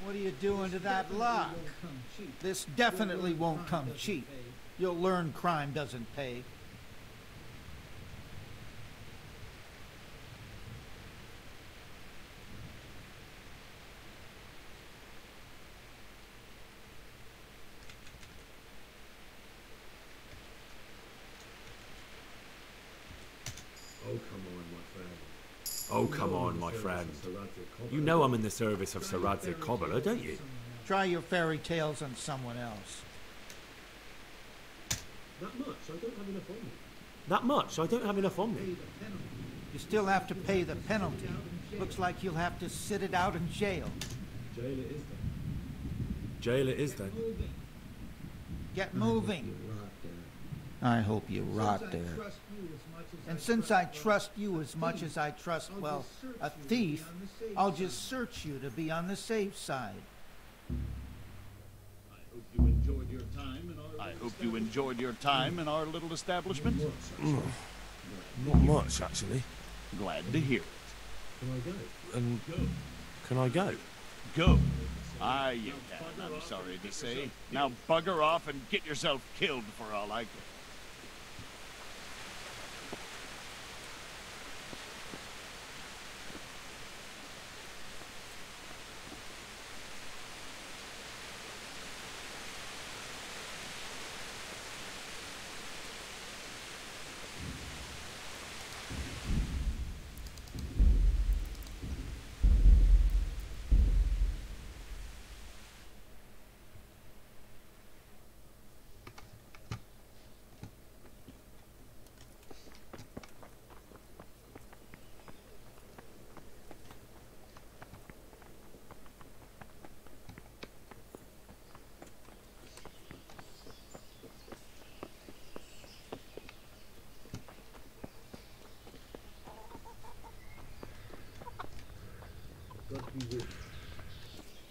What are you doing to that lock? This definitely won't come cheap. You'll learn crime doesn't pay. Oh, come on, my friend. You know I'm in the service of Sir Radzig Cobbler, don't you? Try your fairy tales on someone else. That much? I don't have enough on me. That much? I don't have enough on me. You still have to pay the penalty. Looks like you'll have to sit it out in jail. Jail it is then. Jail it is then. Get moving. I hope you rot there. And since I trust you as much as I trust, well, a thief, I'll just search you to be on the safe side. I hope you enjoyed your time in our little establishment. Not much, actually. Glad to hear it. Can I go? And can I go? Go. Aye, you can, I'm sorry to say. Now bugger off and get yourself killed for all I care.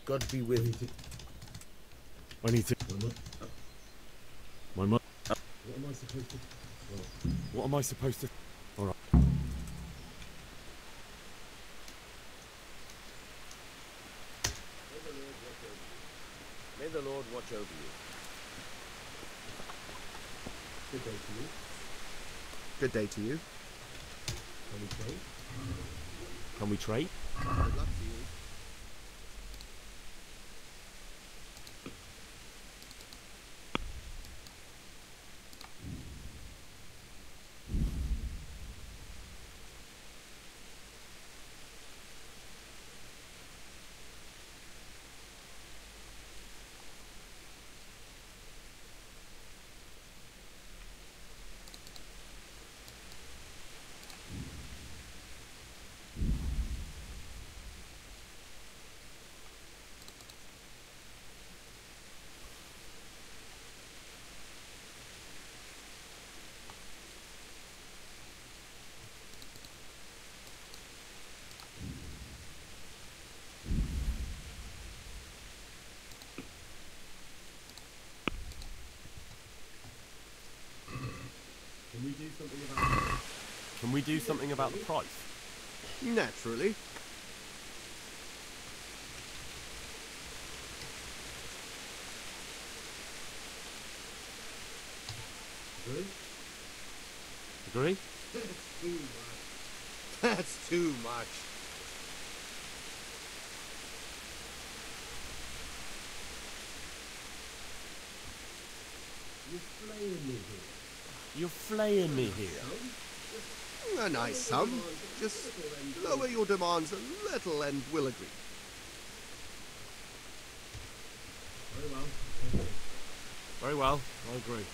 God be with you. I need to... My mother... What am I supposed to... What am I supposed to... Alright. May the Lord watch over you. Good day to you. Good day to you. Can we trade? Can we trade? Good luck to you. Can we do something about the price? Naturally. Agree? That's too much. You're flaying me here. A nice sum. Just lower your demands a little and we'll agree. Very well, I agree.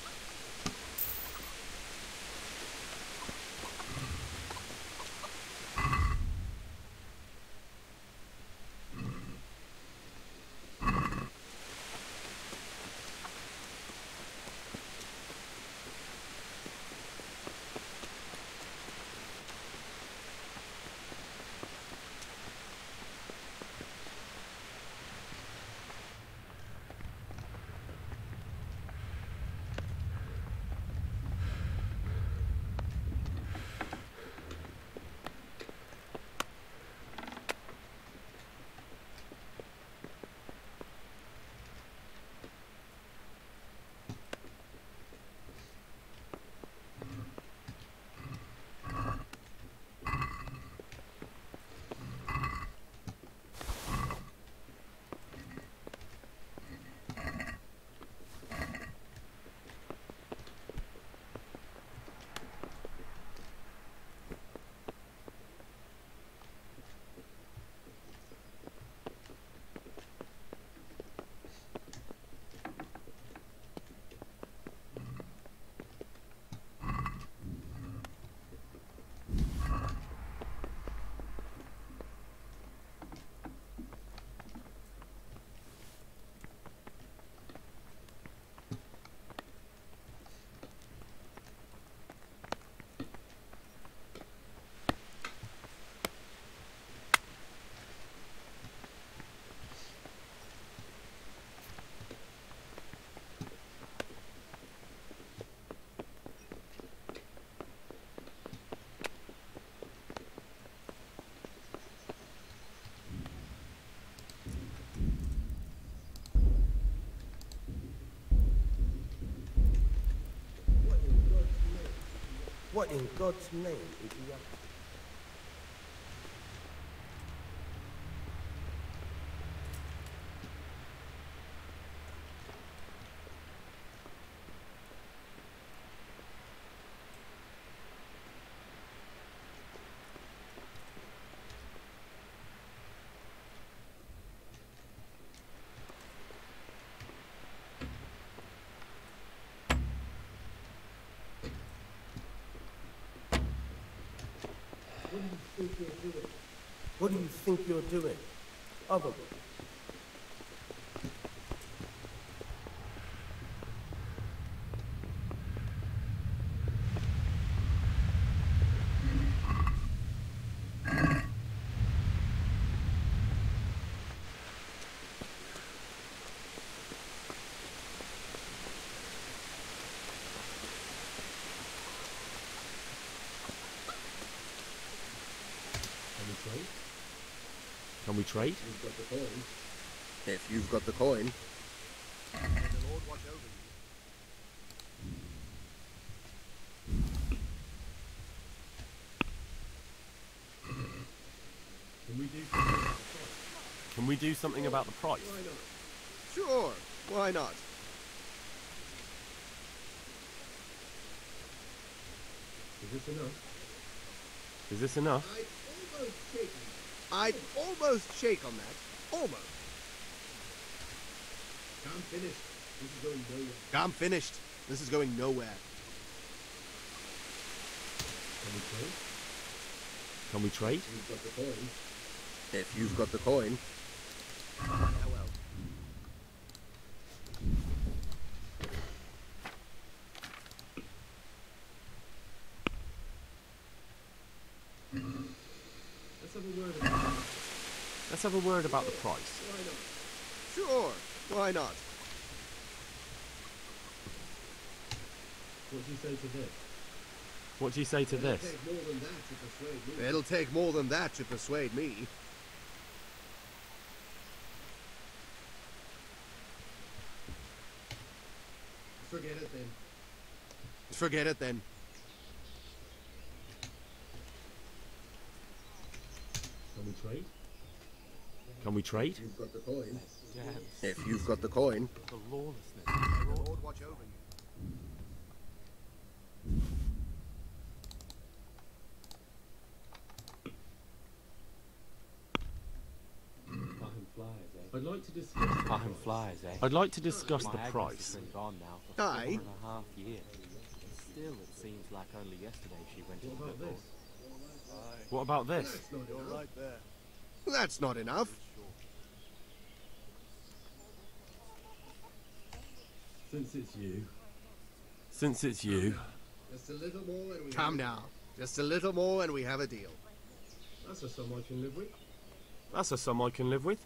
What in God's name is he up to? What do you think you're doing? Other one. Can we trade? If you've got the coin. May the Lord watch over you. Can we do something about the price? Sure, why not? Is this enough? Is this enough? I'd almost shake on that. Almost. I'm finished. This is going nowhere. I'm finished. This is going nowhere. Can we trade? Can we trade? You've got the coin. If you've got the coin. Farewell. Let's have a word about the price. Sure, why not? What do you say to this? What do you say to this? It'll take more than that to persuade me. Forget it then. Forget it then. Can we trade? Can we trade? You've got the coin. If you've got the coin. The lawlessness. May the Lord watch over you. I'd like to discuss. Time flies, eh? I'd like to discuss My the Agnes price. has been gone now for Aye. 4.5 years. Still, it seems like only yesterday she went into the door. What about this? You're right there. That's not enough. Since it's you. Since it's you. Just a little more and we Come now. Just a little more and we have a deal. That's a sum I can live with. That's a sum I can live with.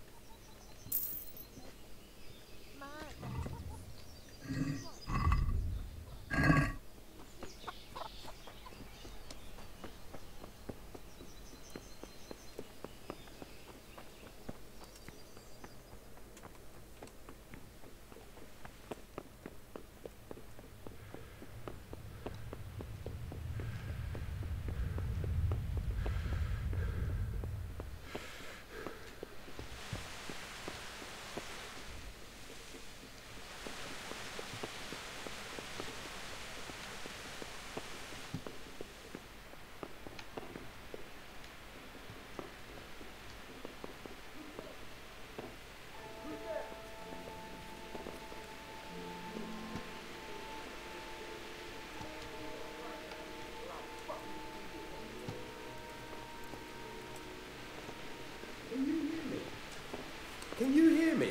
Can you hear me?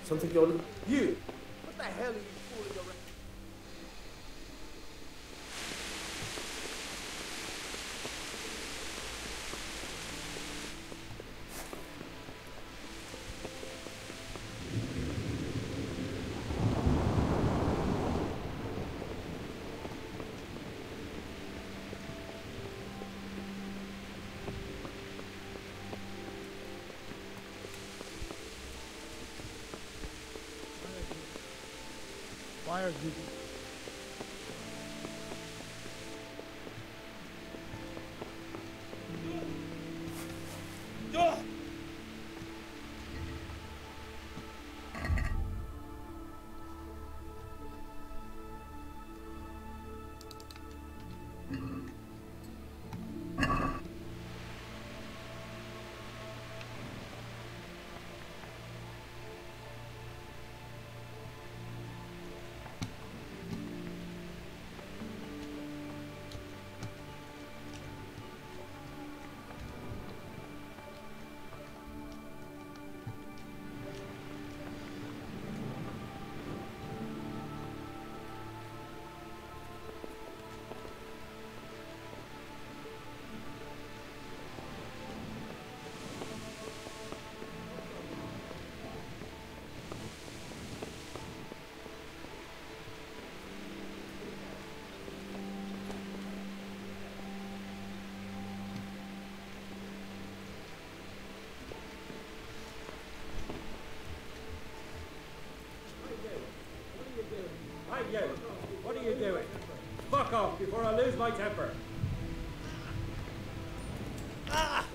Something going on? You! What the hell are you fooling around? Why are you... Hey, you! What are you doing? Fuck off before I lose my temper! Ah!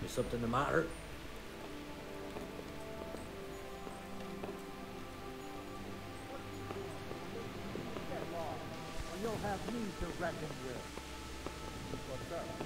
Is something the matter? And you'll have me to reckon with. What's up?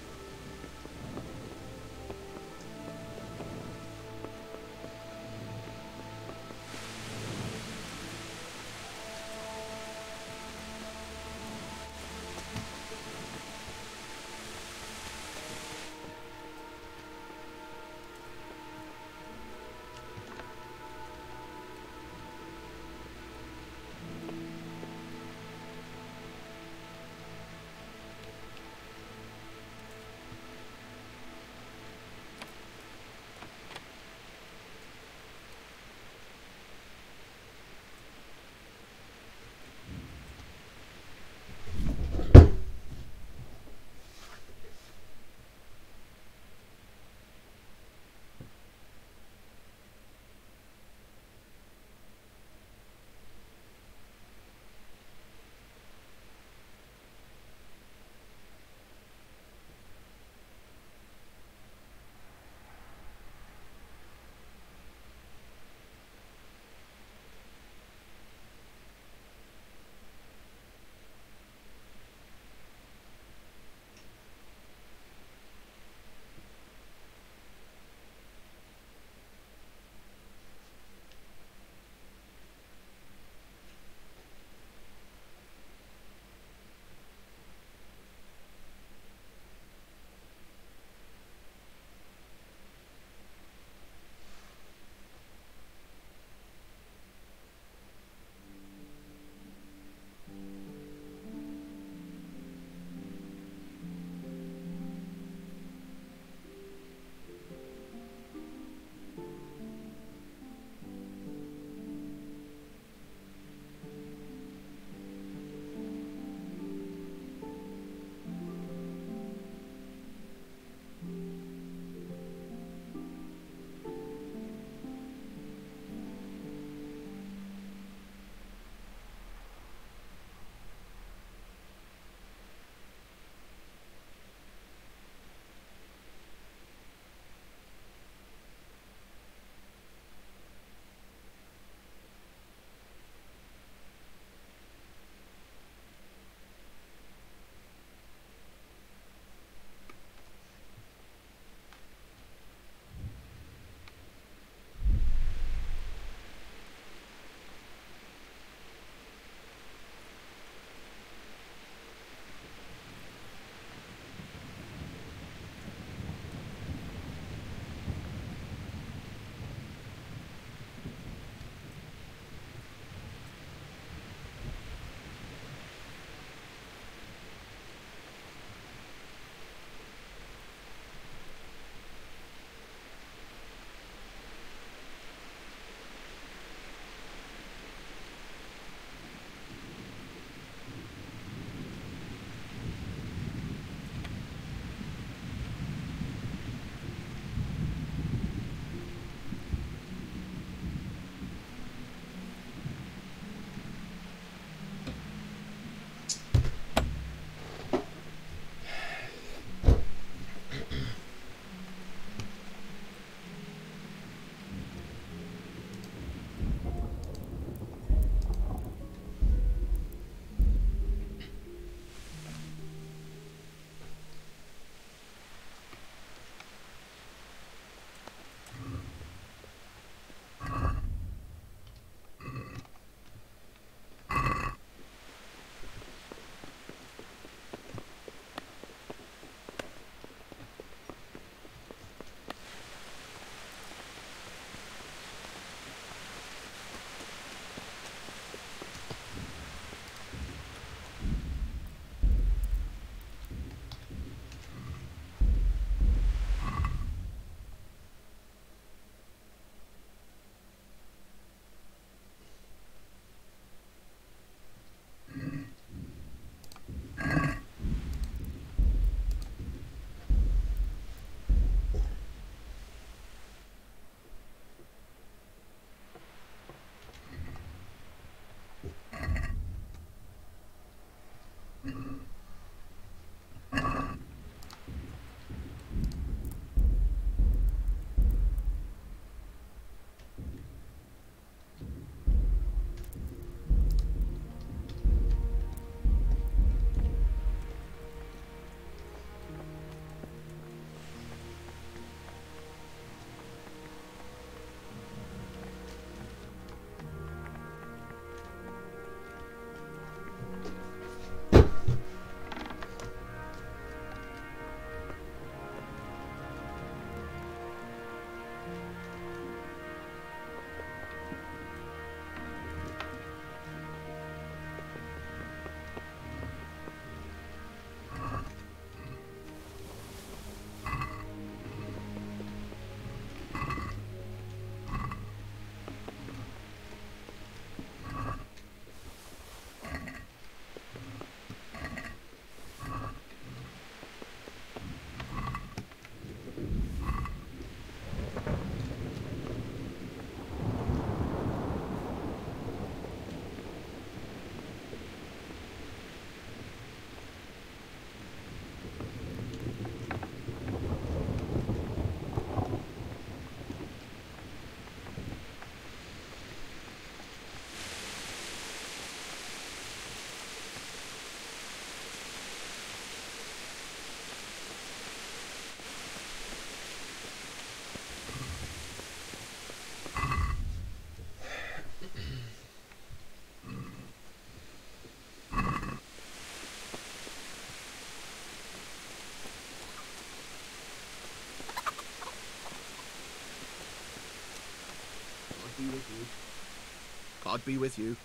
God be with you.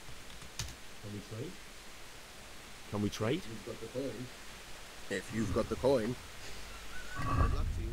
Can we trade? Can we trade? You've got the coin. If you've got the coin. Good luck to you.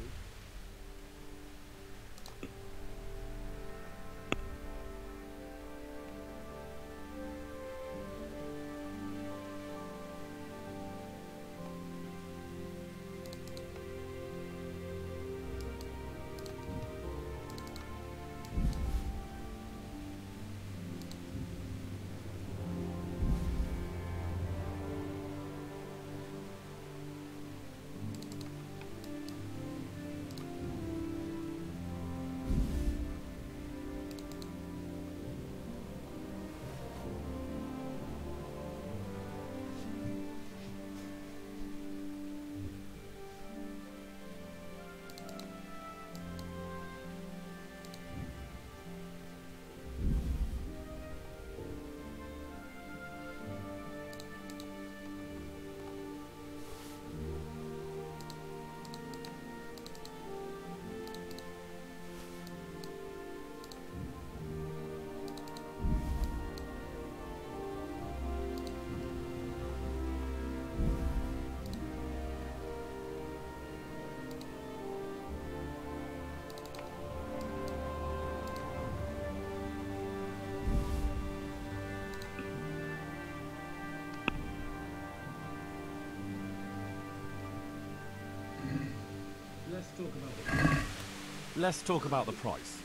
Let's talk about the price.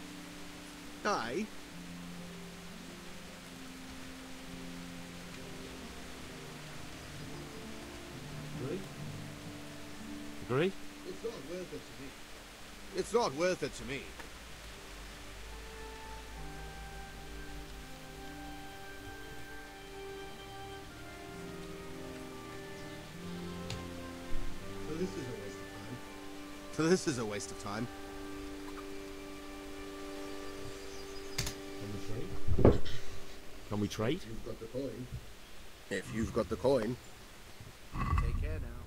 Aye. Agree? It's not worth it to me. It's not worth it to me. So this is a waste of time. So this is a waste of time. Can we trade? You've got the coin. If you've got the coin. Take care now.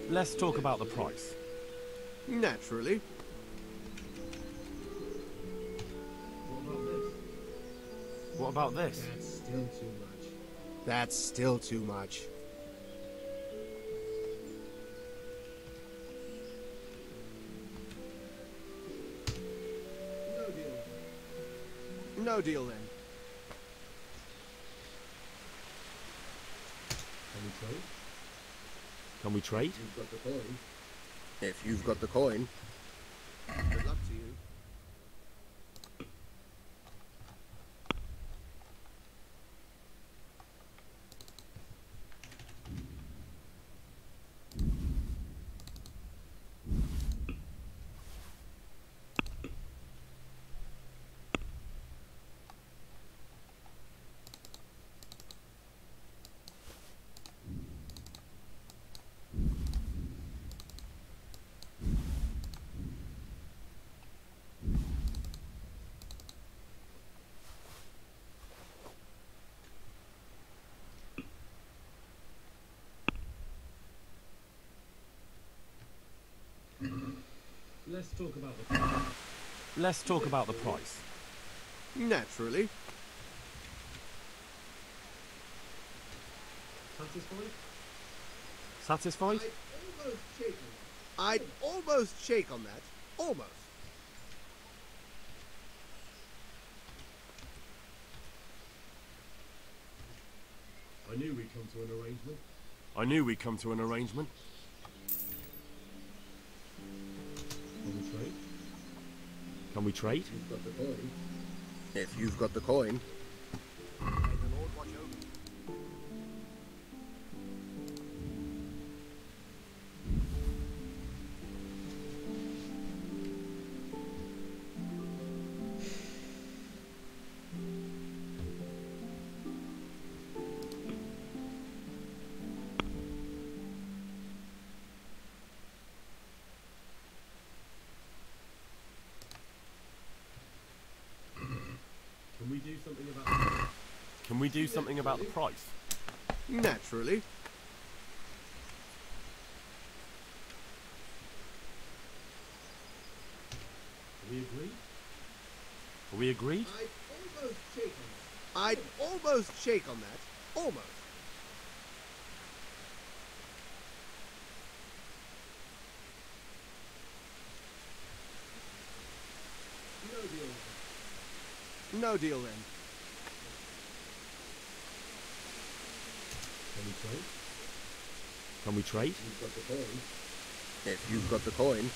Let's talk about the price. Naturally. What about this? That's still too much. That's still too much. No deal. No deal then. Can we trade? Can we trade? You've got the coin. If you've got the coin. Good luck to you. Let's talk about the price. Naturally. Satisfied? I'm almost shaken. I'd almost shake on that. Almost. I knew we'd come to an arrangement. I knew we'd come to an arrangement. Can we trade? Can we trade? You've got the coin. If you've got the coin. Can we do something about Can we do something about the price? Naturally. Are we agreed? Are we agreed? I'd almost shake on that. Almost. No deal then. Can we trade? Can we trade? You've got the coin. If you've got the coin.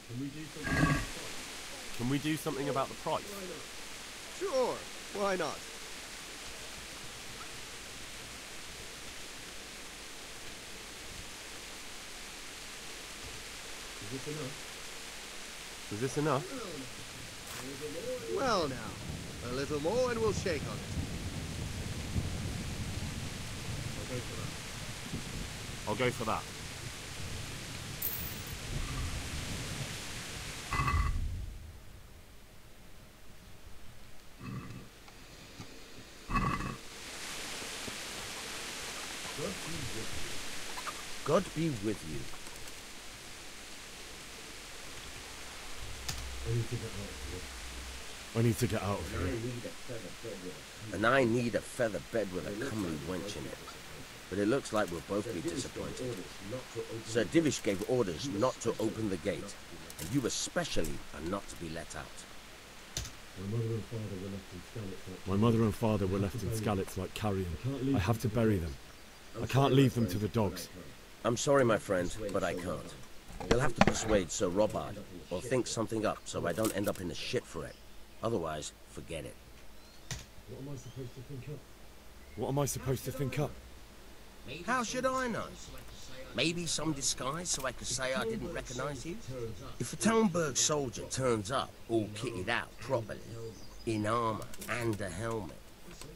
Can we do something about the price? Can we do something about the price? Sure. Why not? Is this enough? Is this enough? Well now, a little more and we'll shake on it. I'll go for that. I'll go for that. God be with you. I need to get out of here. I need to get out of here. And I need a feather bed with a comely wench in it. But it looks like we'll both be disappointed. Sir Divish gave orders not to open the gate, and you especially are not to be let out. My mother and father were left in Skalitz like carrion. I have to bury them. I can't leave them to the dogs. I'm sorry, my friend, but I can't. You'll have to persuade Sir Robard, or think something up so I don't end up in the shit for it. Otherwise, forget it. What am I supposed to think up? What am I supposed to think up? How should I know? Maybe some disguise so I could say I didn't recognize you? If a Talmberg soldier turns up, all kitted out properly, in armor and a helmet,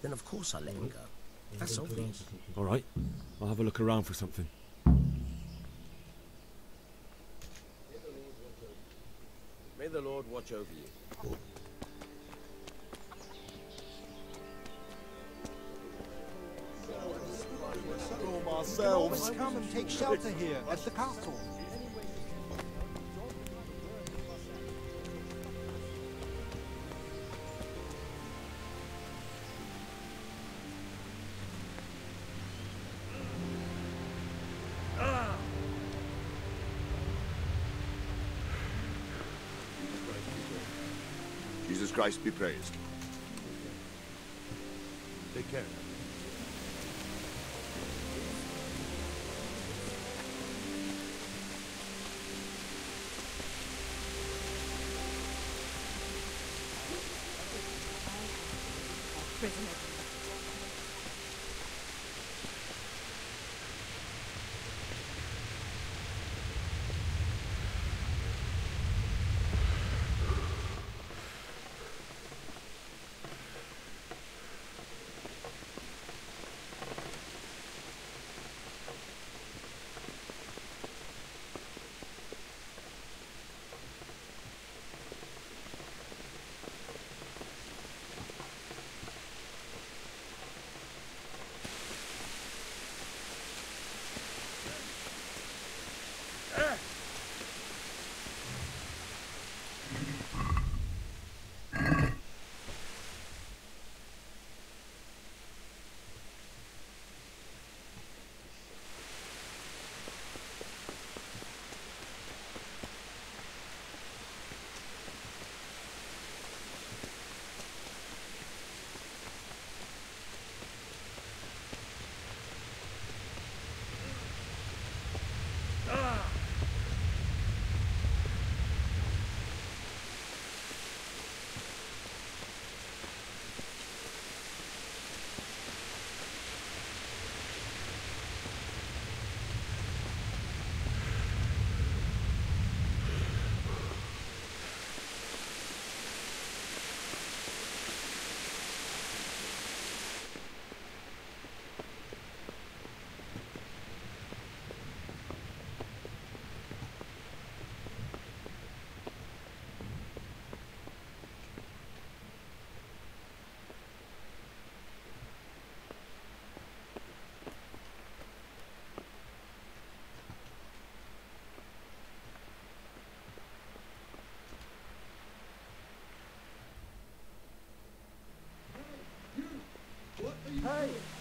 then of course I let him go. That's obvious. All right, I'll have a look around for something. May the Lord watch over you. Let's come and take shelter here at the castle. Jesus Christ be praised. Take care. Prisoner.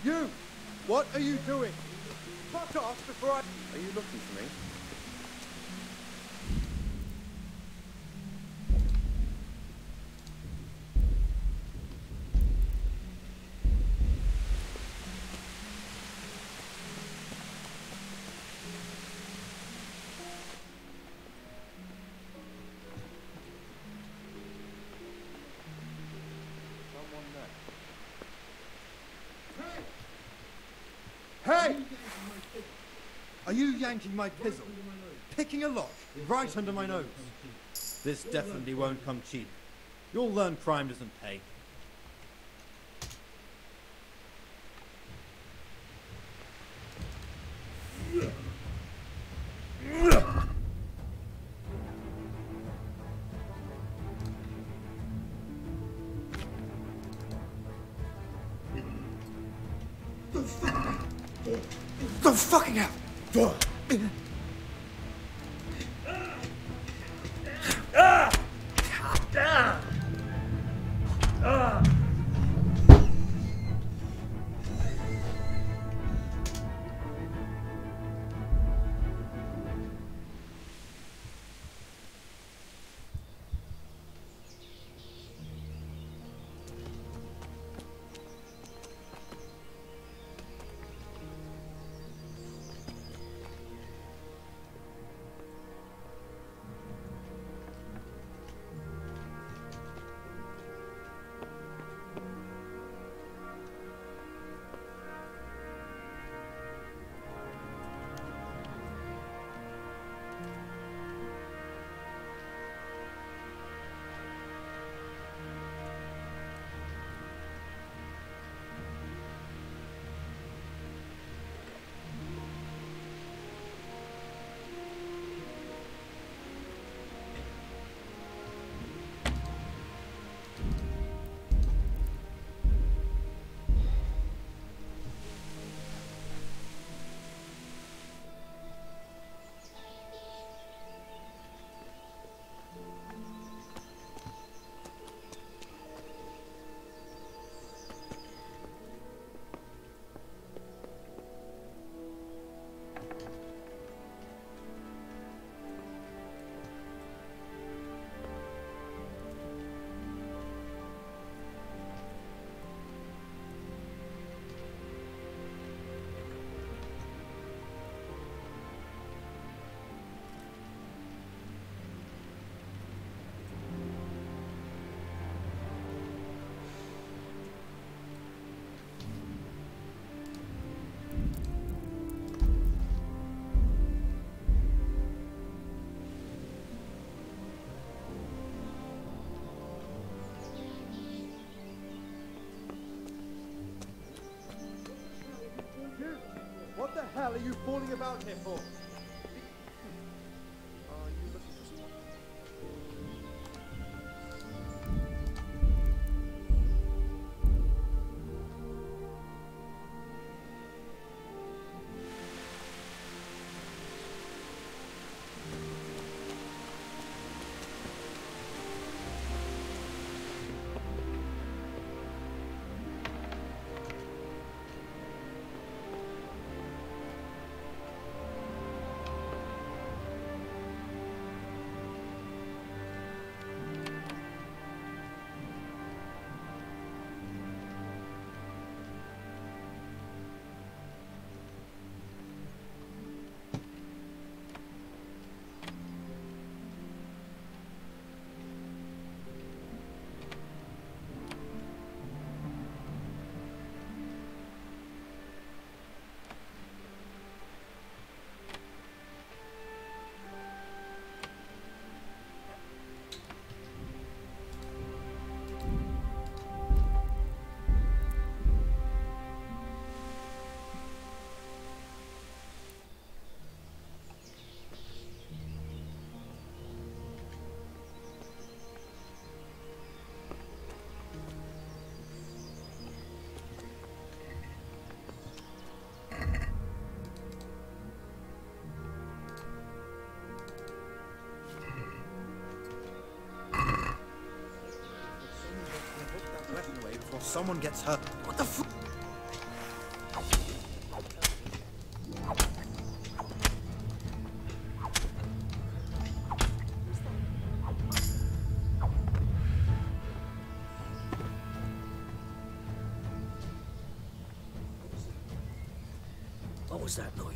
You! What are you doing? Fuck off before I... Are you looking for me? Hey! Are you yanking my pizzle? Picking a lock right under my nose? This definitely won't come cheap. You'll learn crime doesn't pay. The fucking hell! What the hell are you fooling about here for? Before someone gets hurt. What the f? was that noise?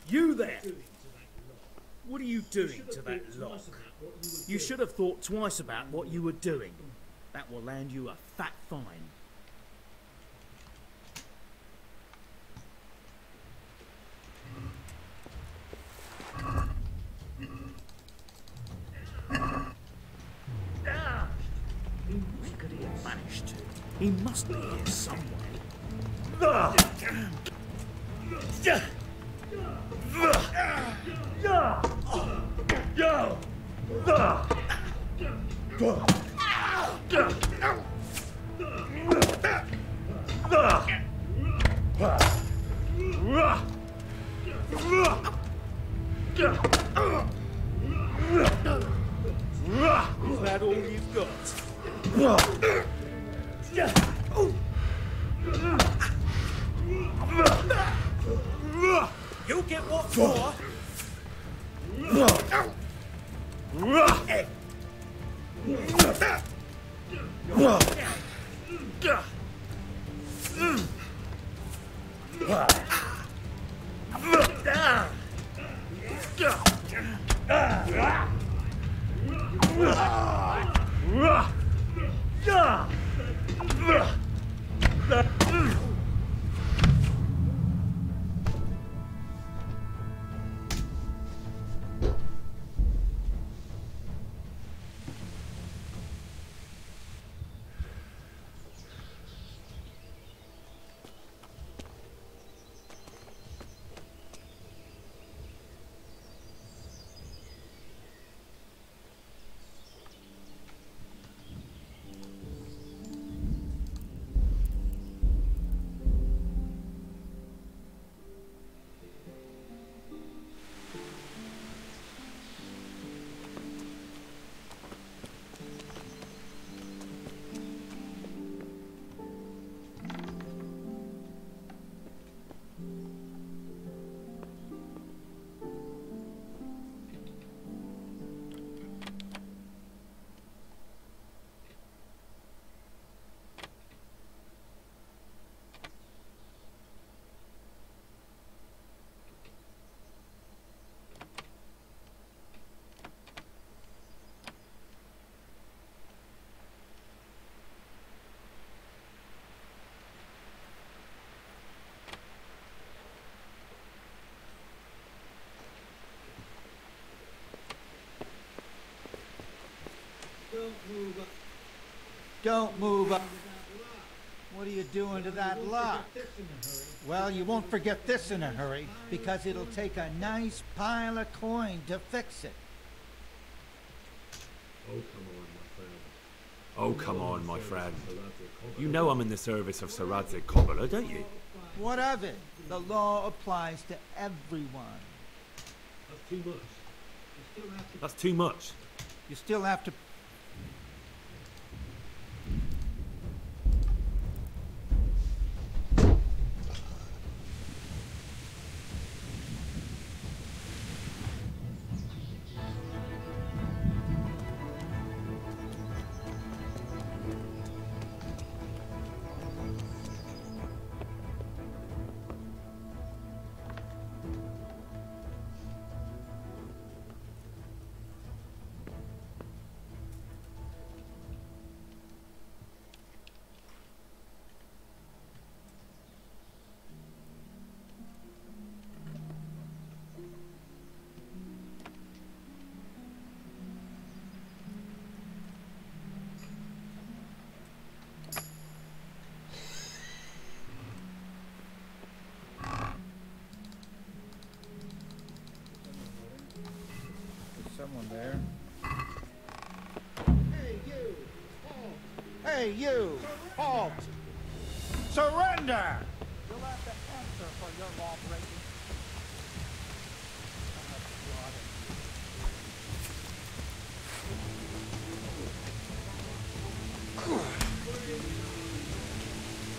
You there! What are you doing to that lock? You should have thought twice about what you were doing. That will land you a fat fine. Where could he have managed to? He must be here somewhere. Is that all you've got? You'll get what for? Don't move up. What are you doing to that lock? Well, you won't forget this in a hurry, because it'll take a nice pile of coin to fix it. Oh, come on, my friend. You know I'm in the service of Sir Radzig Kobyla, don't you? What of it? The law applies to everyone. That's too much. That's too much. You still have to... Someone there. Hey, you! Halt! Hey, you! Halt! Surrender! You'll have to answer for your law breaking.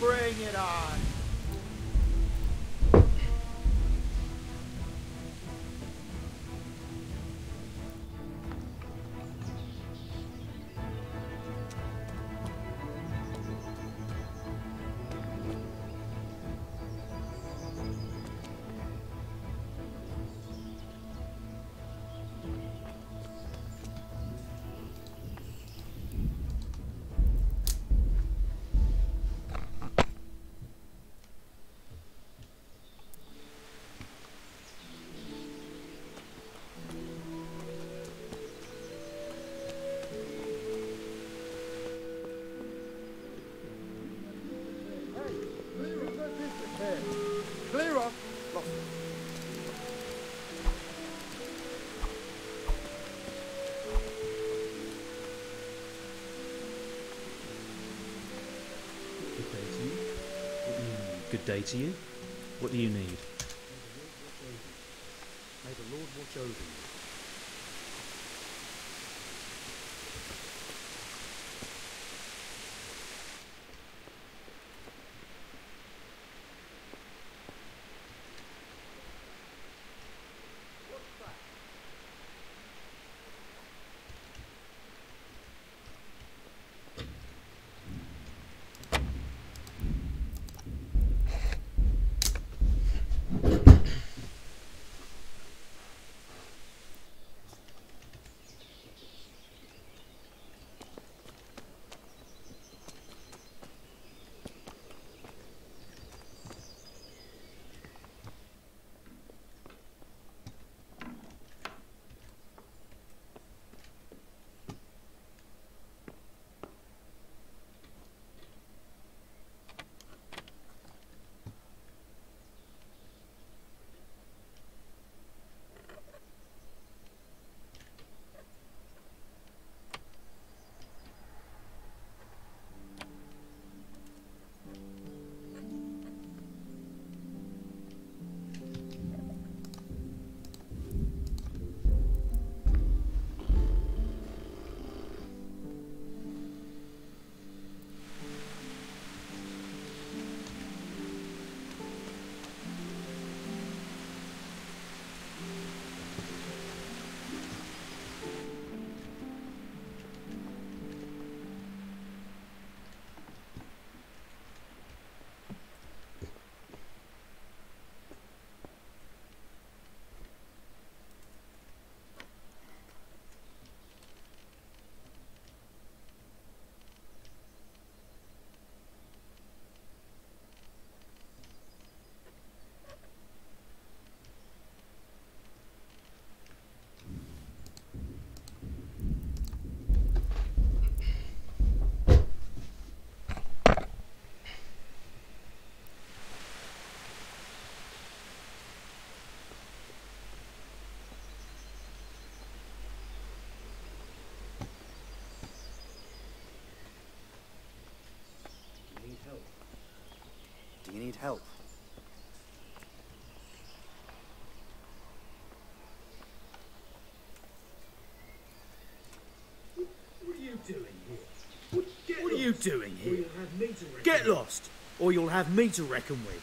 Bring it on! Clear up! Lost. Good day to you. What do you need? May the Lord watch over you. Do you need help? doing here? Get lost, or you'll have me to reckon with.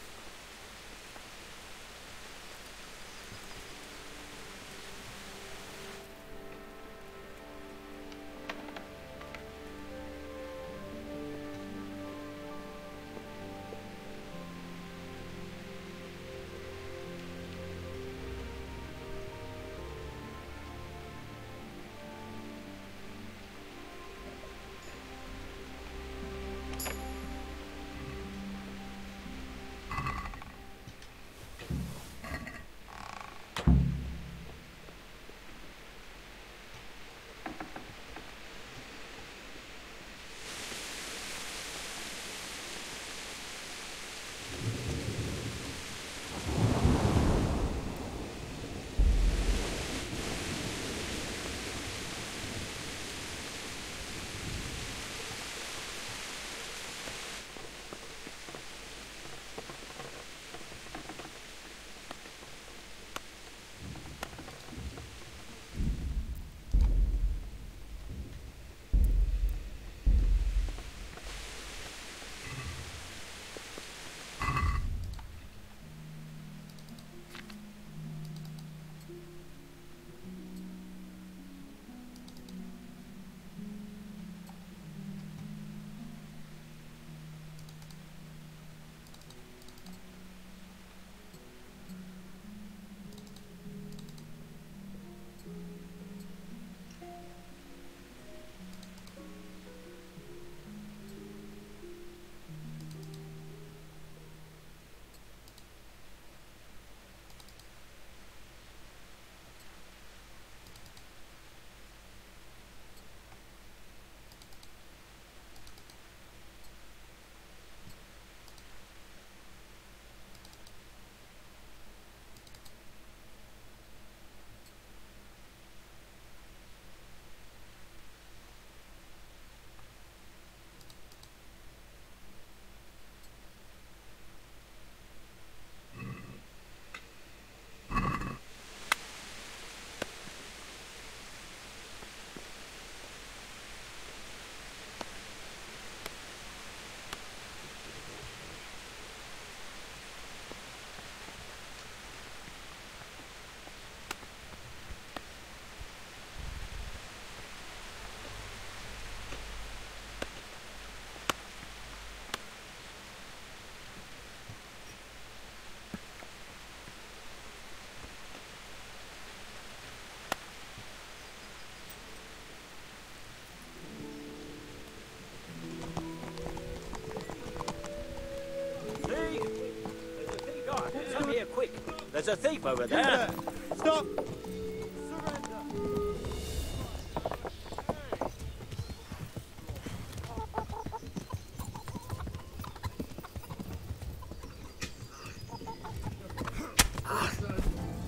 There's a thief over there. Stop!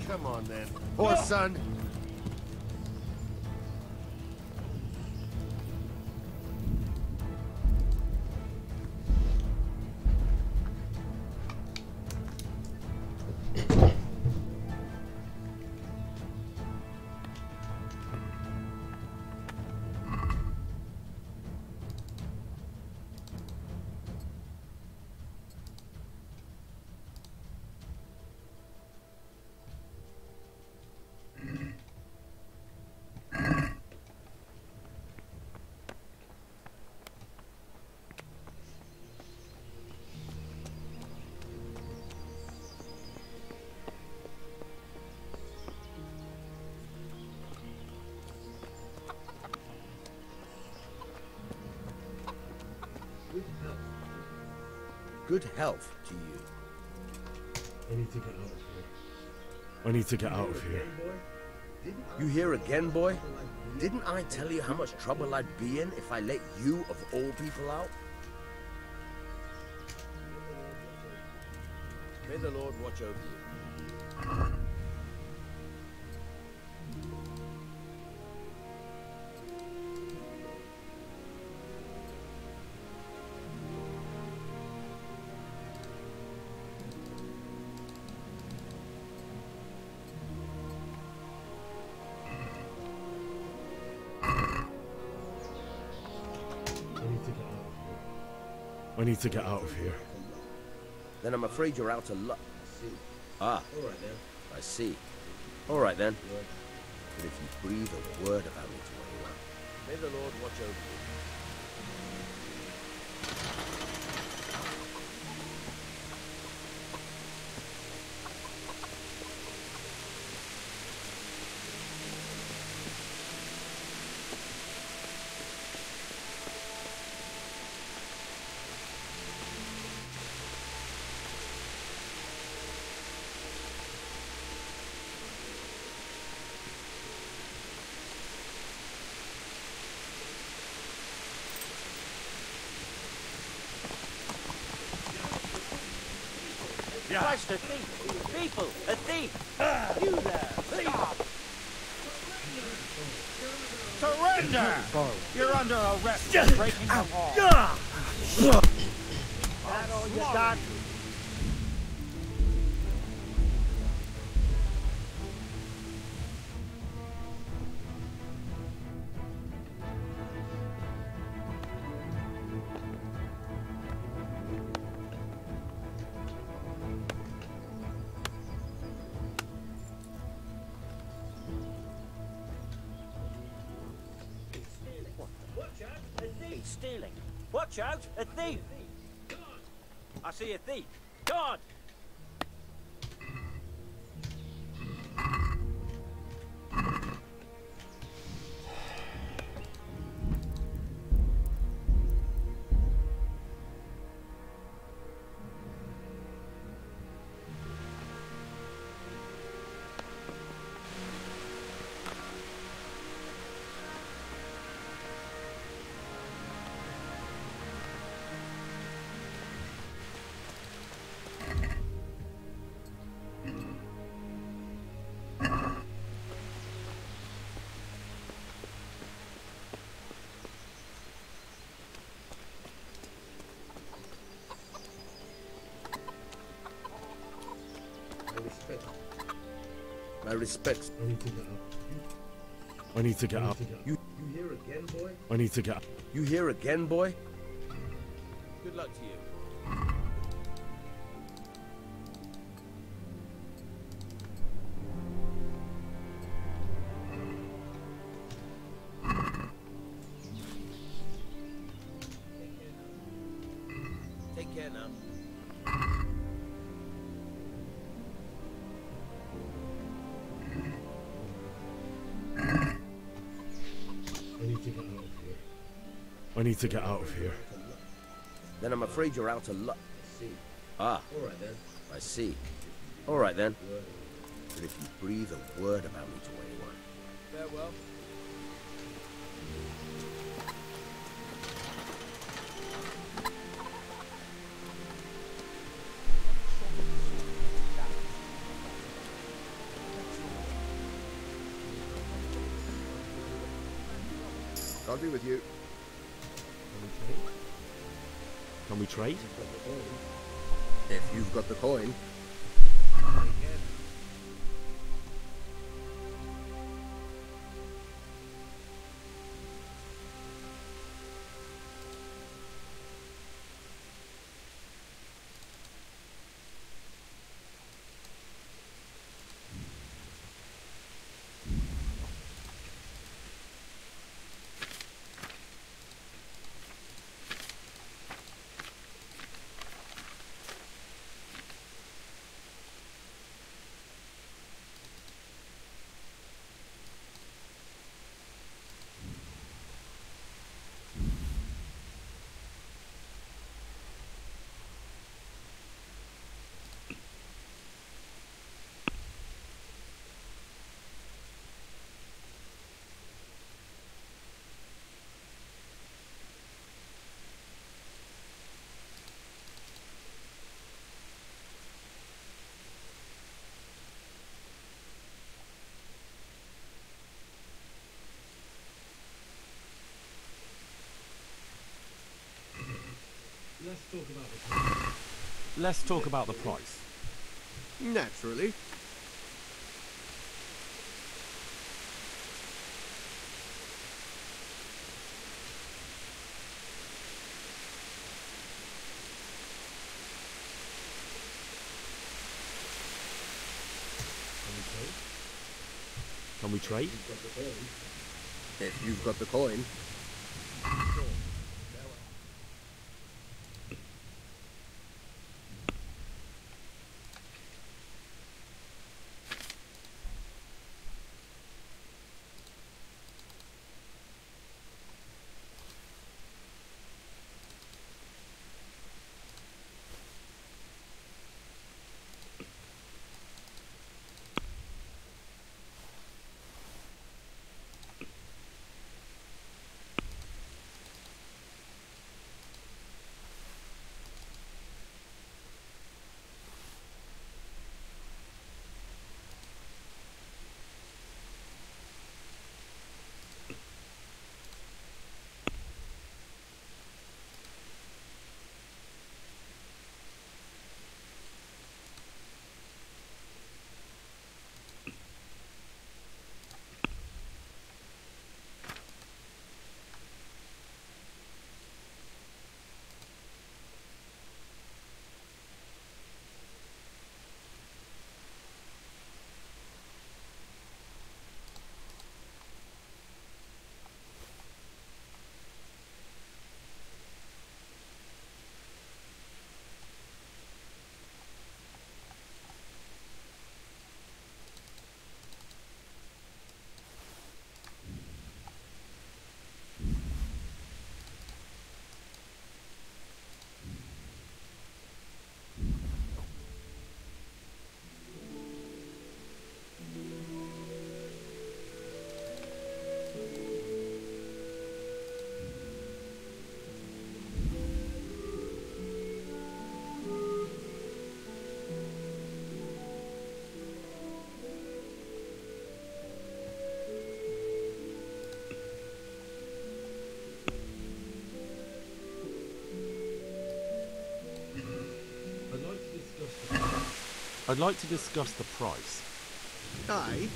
Come on then. Horse, son. Good health to you. I need to get out of here. I need to get out of here. You here again, boy? Didn't I tell you how much trouble I'd be in if I let you, of all people, out? May the Lord watch over you. I need to get out of here. I need to get out of here. Then I'm afraid you're out of luck. Ah, I see. All right then. But if you breathe a word about me to anyone, may the Lord watch over you. Christ, a thief! People, a thief! You there, thief! Surrender! You're under arrest for breaking the law. That all you got? Stealing. Watch out, a thief! I see a thief. God! My respects. I need to get out. You here again, boy? I need to get out. You here again, boy? Good luck to you. Take care now. I need to get out of here. Then I'm afraid you're out of luck. Ah, I see. All right then. But if you breathe a word about me to anyone, Farewell. I'll be with you. Can we trade? If you've got the coin. Let's talk about the price. Naturally. Can we trade? If you've got the coin. I'd like to discuss the price. Aye.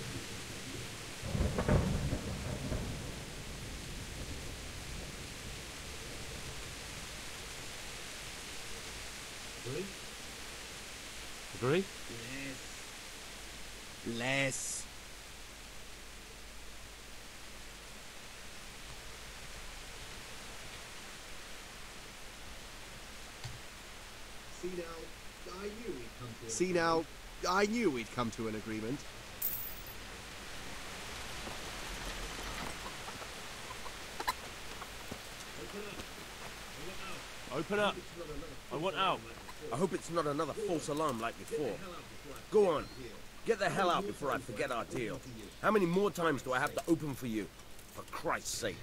Agree? Less. See now, I knew we'd come to an agreement. Open up. I want out. I hope it's not another false alarm like before. Go on. Get the hell out before I forget our deal. How many more times do I have to open for you? For Christ's sake.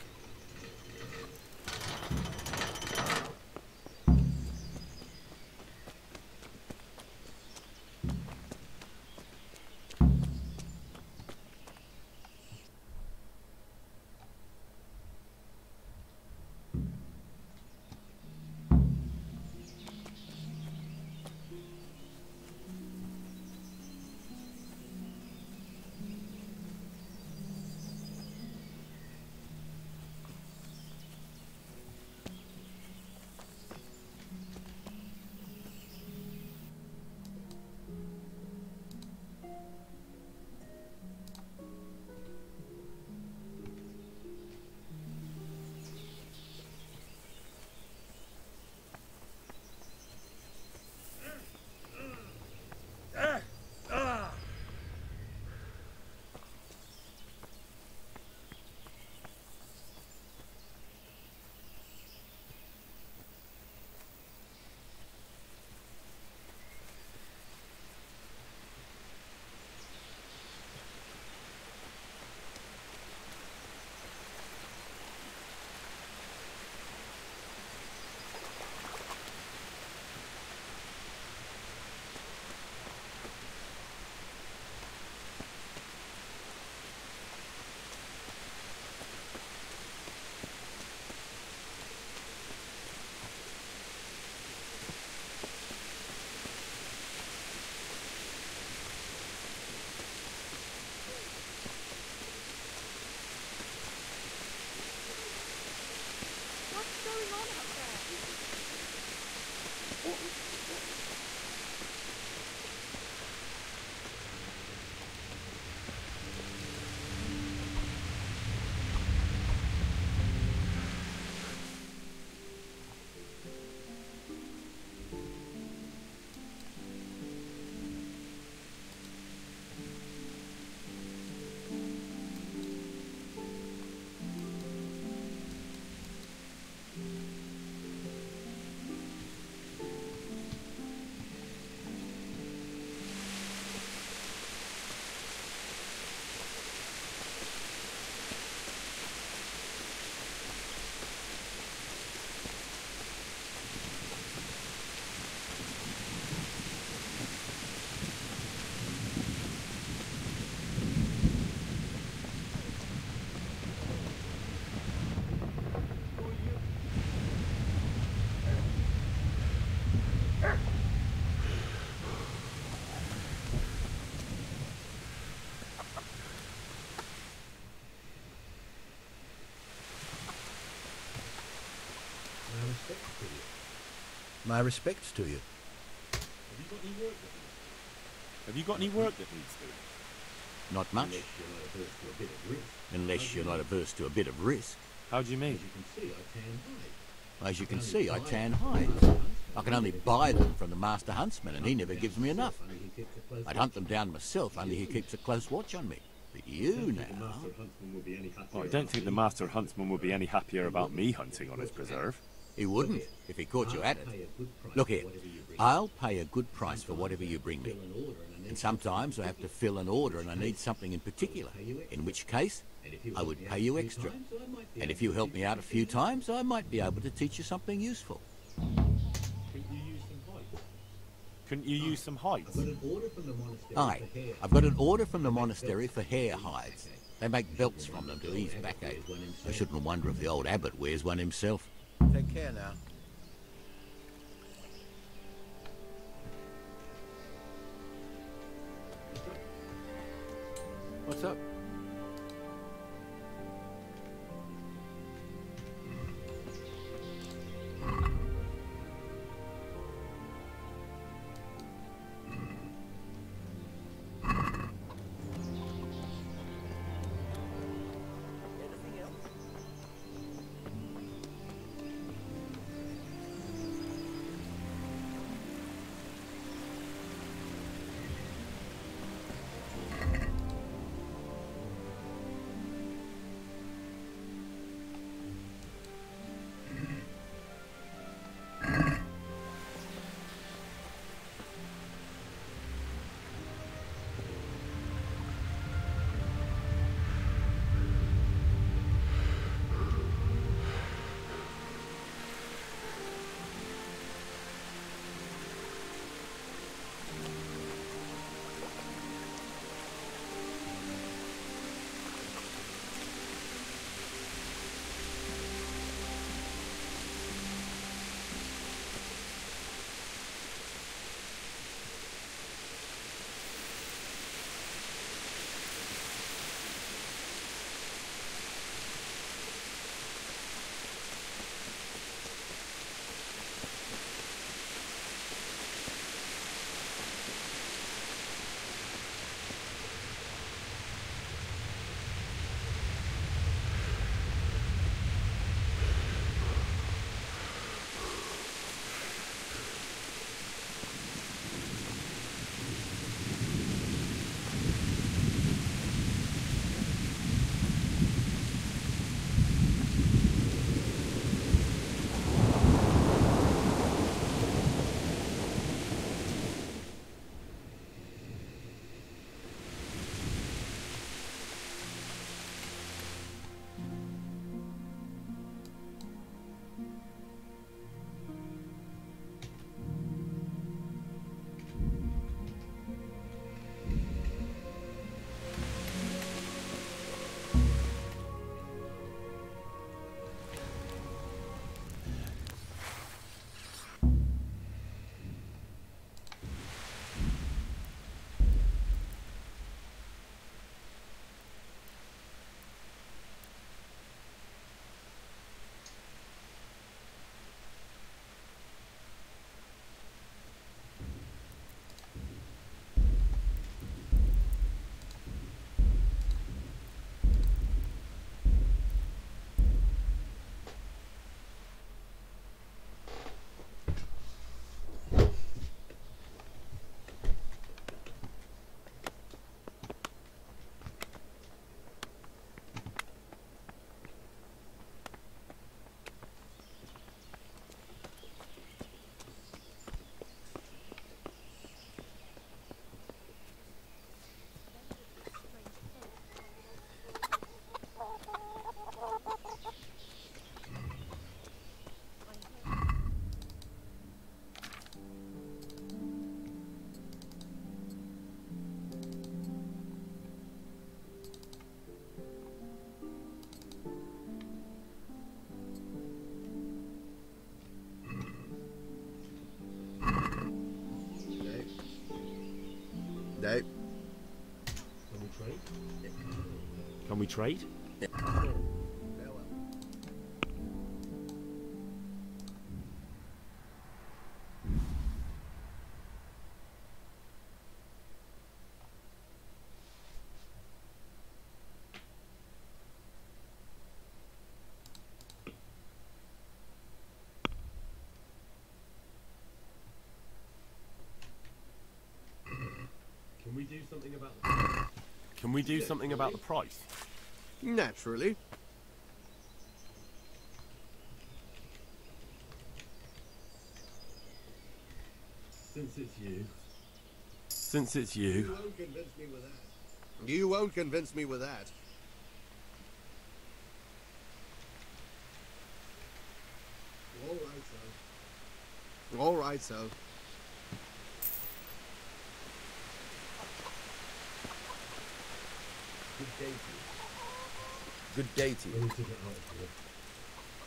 My respects to you. Have you got any work that needs doing? Not much. Unless you're not averse to a bit of risk. How do you mean? As you can see, I tan hides. I can only buy them from the master huntsman, and he never gives me enough. I'd hunt them down myself, only he keeps a close watch on me. But you now... Well, I don't think the master huntsman would be any happier about me hunting on his preserve. He wouldn't, if he caught you at it. Look here, I'll pay a good price for whatever you bring me. And sometimes I have to fill an order and I need something in particular, in which case I would pay you extra. And if you help me out a few times, I might be able to teach you something useful. Couldn't you use some hides? Aye, I've got an order from the monastery for hare hides. They make belts from them to ease backache. I shouldn't wonder if the old abbot wears one himself. Take care now. What's up? No. Can we trade? Can we do something about the price? Naturally. Since it's you. You won't convince me with that. You won't convince me with that. All right, so. All right, so. Good day to you.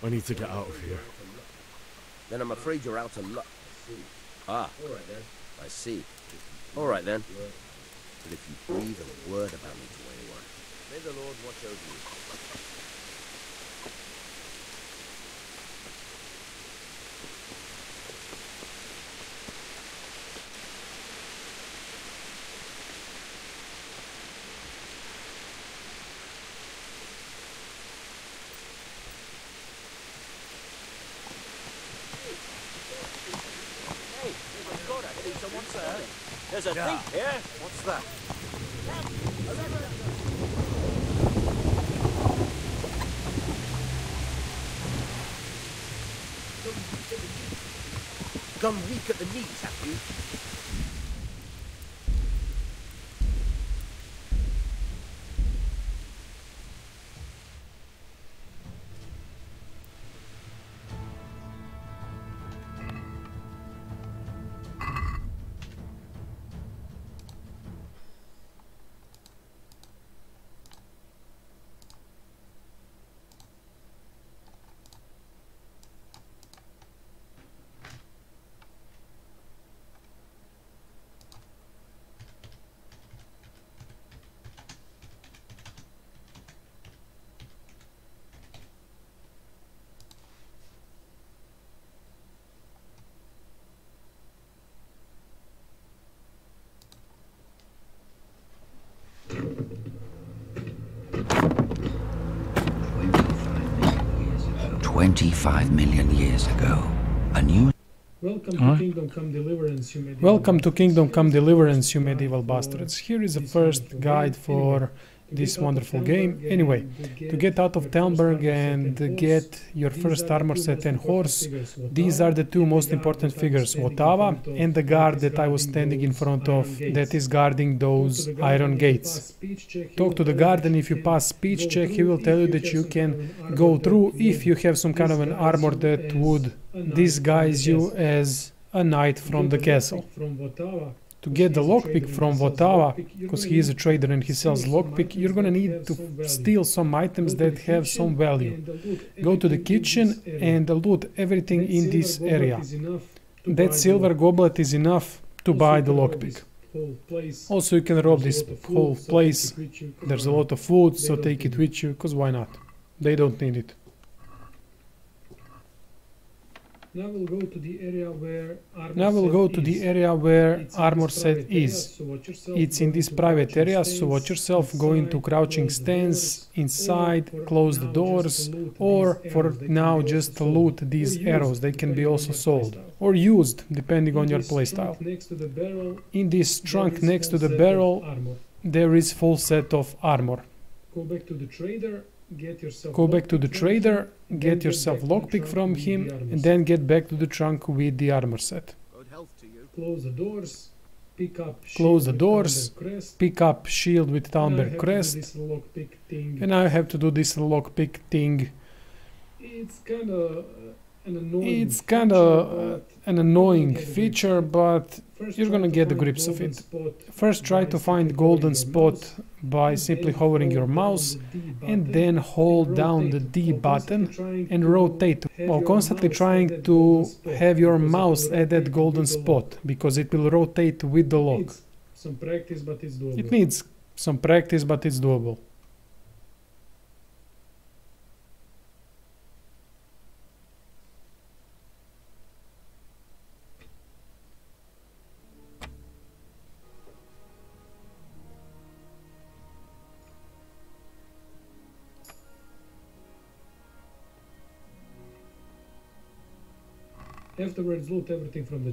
I need to get out of here. Then I'm afraid you're out of luck. Ah, I see. All right then. But if you breathe a word about me to anyone, may the Lord watch over you. There's a thief here. What's that? Gone weak at the knees, have you? $25 million years ago, a new... Welcome to Kingdom Come Deliverance, you medieval bastards. Here is the first guide for this wonderful game. Anyway, to get out of Talmberg and get your first armor set and horse, these are the two most important figures, Votava and the guard that I was standing in front of, that is guarding those iron gates. Talk to the guard, and if you pass speech check, he will tell you that you can go through if you have some kind of an armor that would disguise you as a knight from the castle. To get the lockpick from Votava, because he is a trader and he sells lockpick, you're gonna need to steal some items that have some value. Go to the kitchen and loot everything in this area. That silver goblet is enough to buy the lockpick. Also, you can rob this whole place. There's a lot of food, so take it with you, because why not? They don't need it. Now we'll go to the area where armor set is. It's in this private area, so watch yourself. Go into crouching stance, inside, close the doors, or for now just loot these arrows. They can be also sold or used depending on your playstyle. In this trunk next to the barrel there is full set of armor. Go back to the trader, get yourself lockpick from him, and then get back to the trunk with the armor set. Close the doors, pick up shield with Talmberg crest, and now I have to do this lockpick thing. It's kind of an annoying feature, but you're gonna get the grips of it. First try to find golden spot by simply hovering your mouse and then hold down the D button and rotate while constantly trying to have your mouse at that golden spot, because it will rotate with the lock. It needs some practice, but it's doable. Afterwards, loot everything from the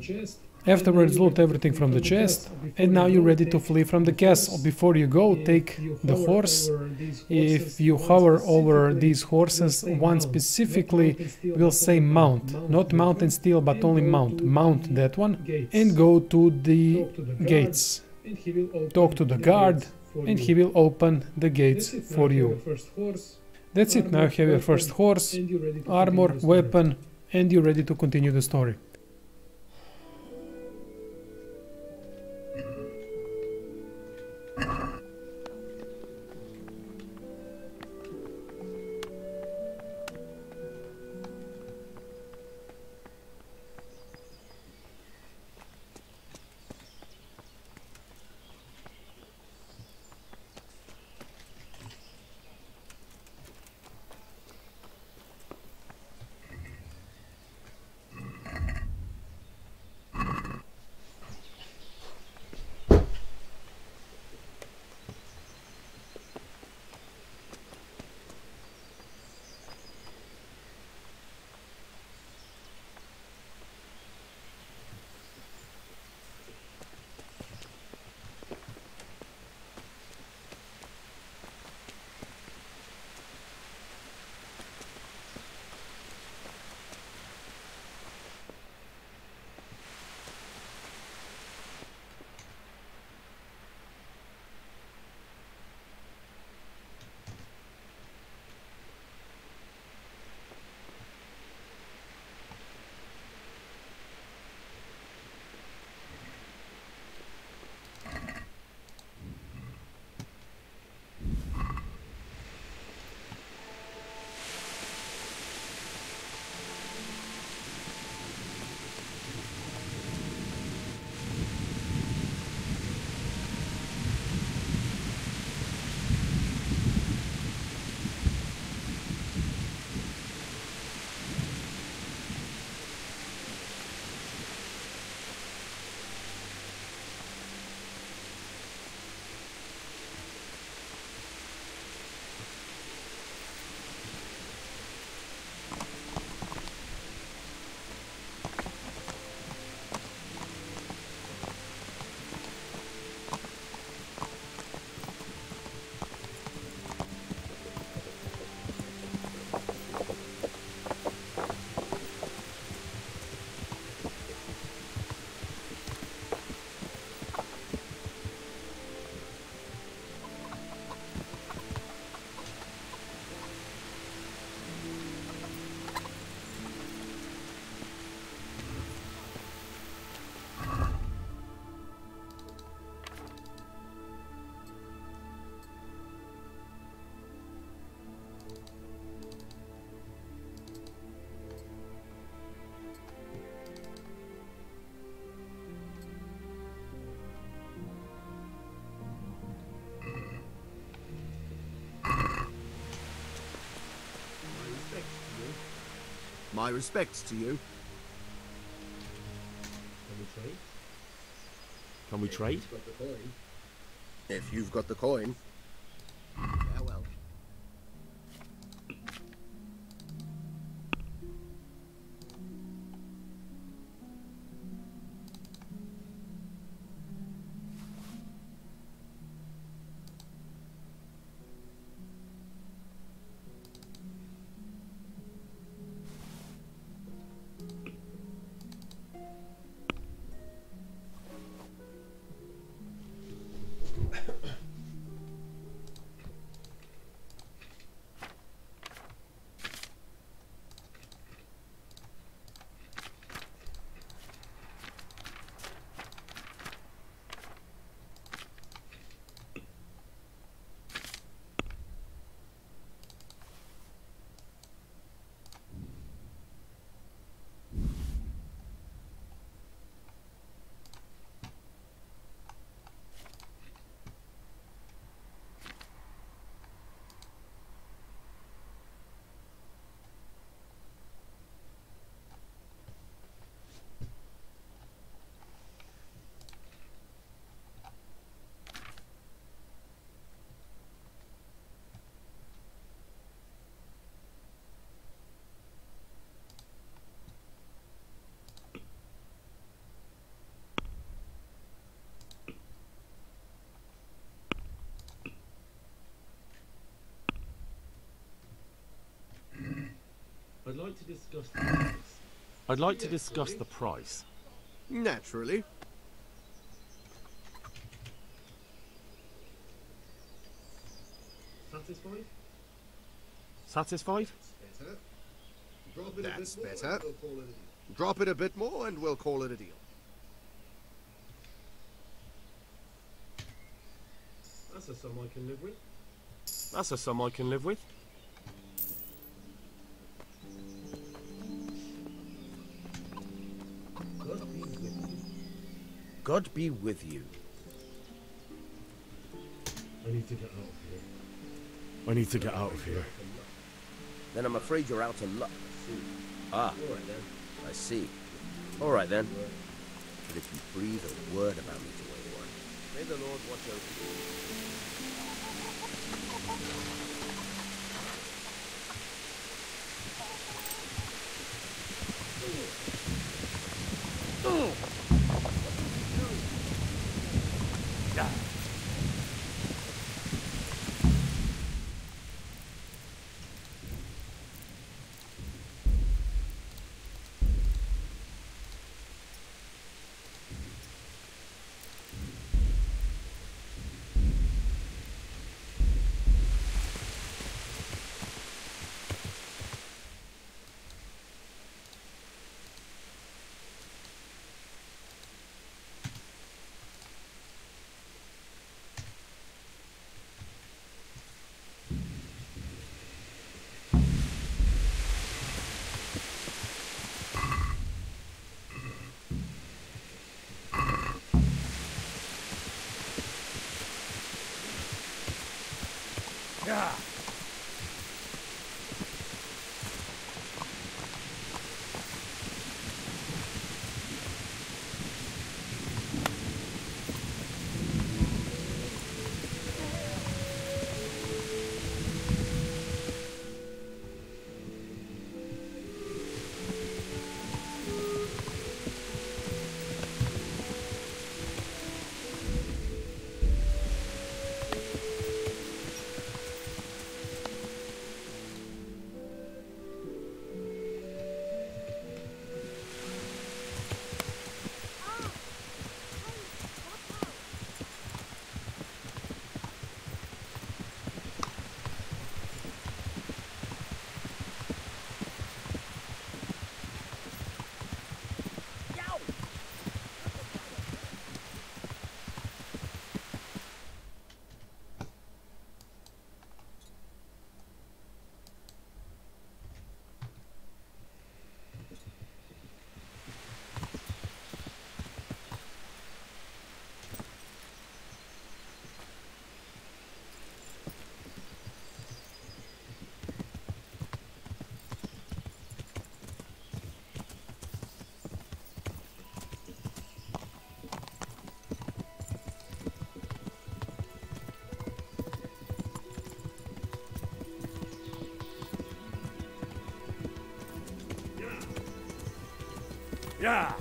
chest, and now you're ready to flee from the castle. Before you go, take the horse. If you hover over these horses, one specifically will say mount. Not mount and steal, but only mount. Mount that one and go to the gates. Talk to the guard and he will open the gates for you. That's it, now you have your first horse, armor, weapon, and you're ready to continue the story. My respects to you. Can we trade? If you've got the coin. Yeah, well. I'd like to discuss the price. Naturally. Satisfied? Satisfied? That's better. Drop it a bit more and we'll call it a deal. That's a sum I can live with. That's a sum I can live with. God be with you. I need to get out of here. I need to get out of here. Then I'm afraid you're out of luck. Ah, I see. All right then. But if you breathe a word about me to anyone, may the Lord watch over you. Yeah. Yeah.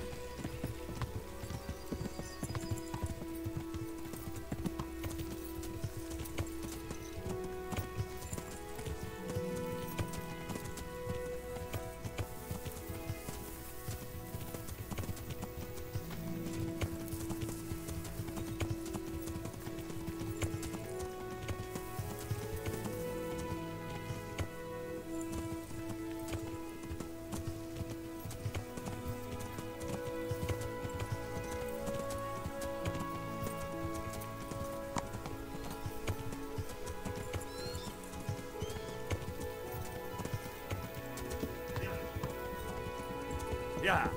Yeah.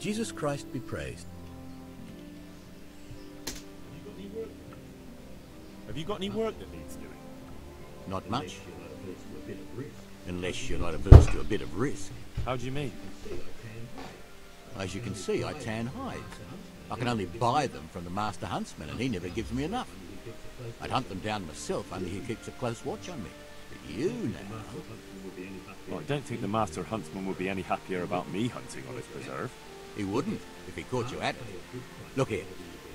Jesus Christ be praised. Have you got any work that needs doing? Not much. Unless you're not averse to a bit of risk. How do you mean? As you can see, I tan hides. I can only buy them from the master huntsman, and he never gives me enough. I'd hunt them down myself, only he keeps a close watch on me. But you now... Well, I don't think the master huntsman would be any happier about me hunting on his preserve. He wouldn't, if he caught you at it. Look here,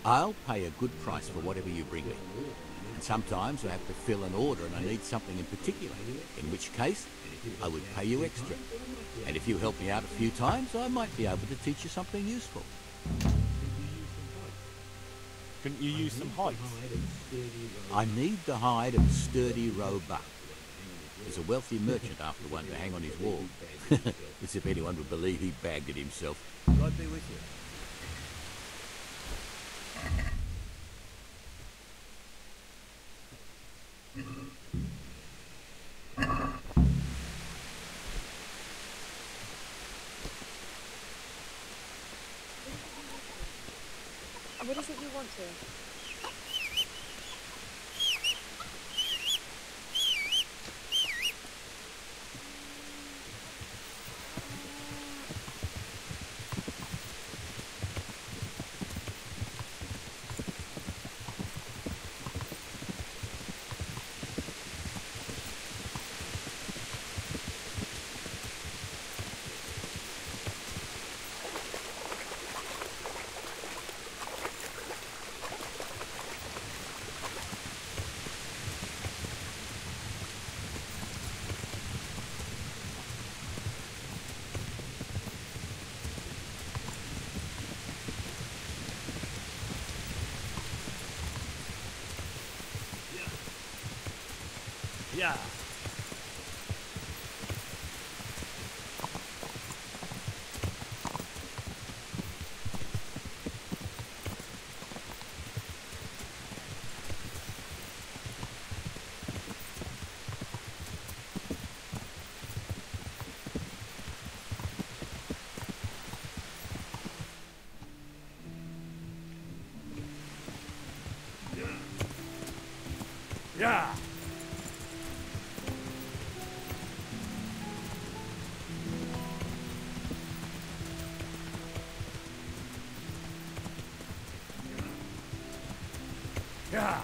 I'll pay a good price for whatever you bring me. And sometimes I have to fill an order and I need something in particular, in which case I would pay you extra. And if you help me out a few times, I might be able to teach you something useful. Couldn't you use some hides? I need the hide of a sturdy roe buck. There's a wealthy merchant after one to hang on his wall. As if anyone would believe he bagged it himself. God be with you. What is it you want here? Yeah. Yeah. Yeah.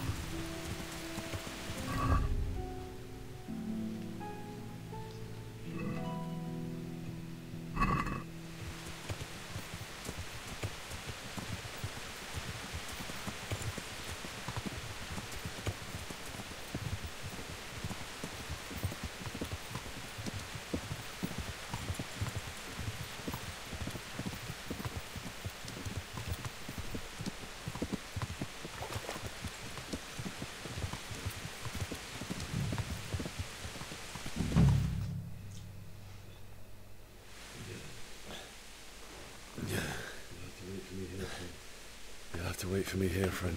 You'll have to wait for me here, friend.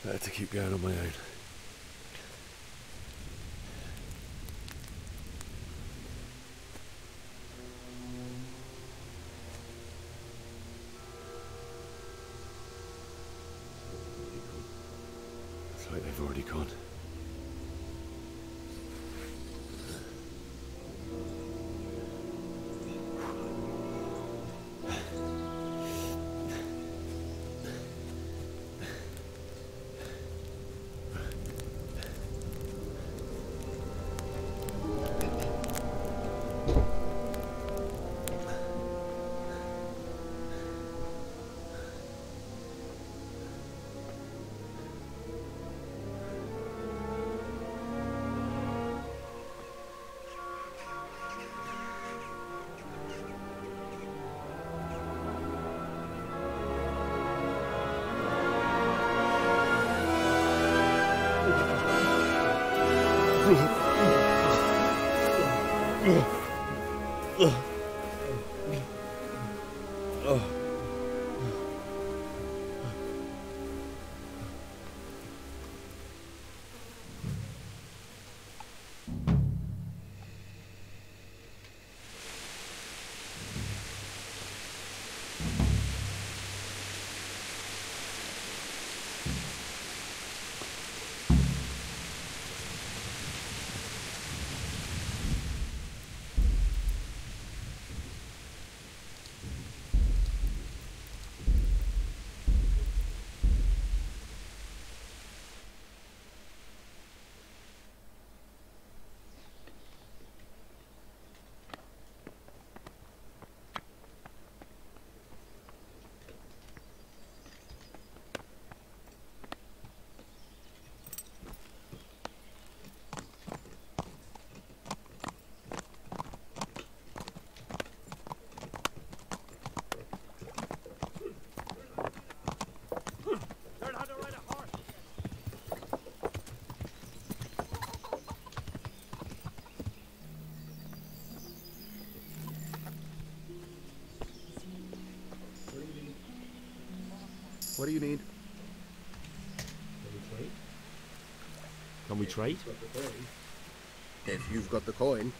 Better to keep going on my own. It's like they've already gone. What do you need? Can we trade? If you've got the coin.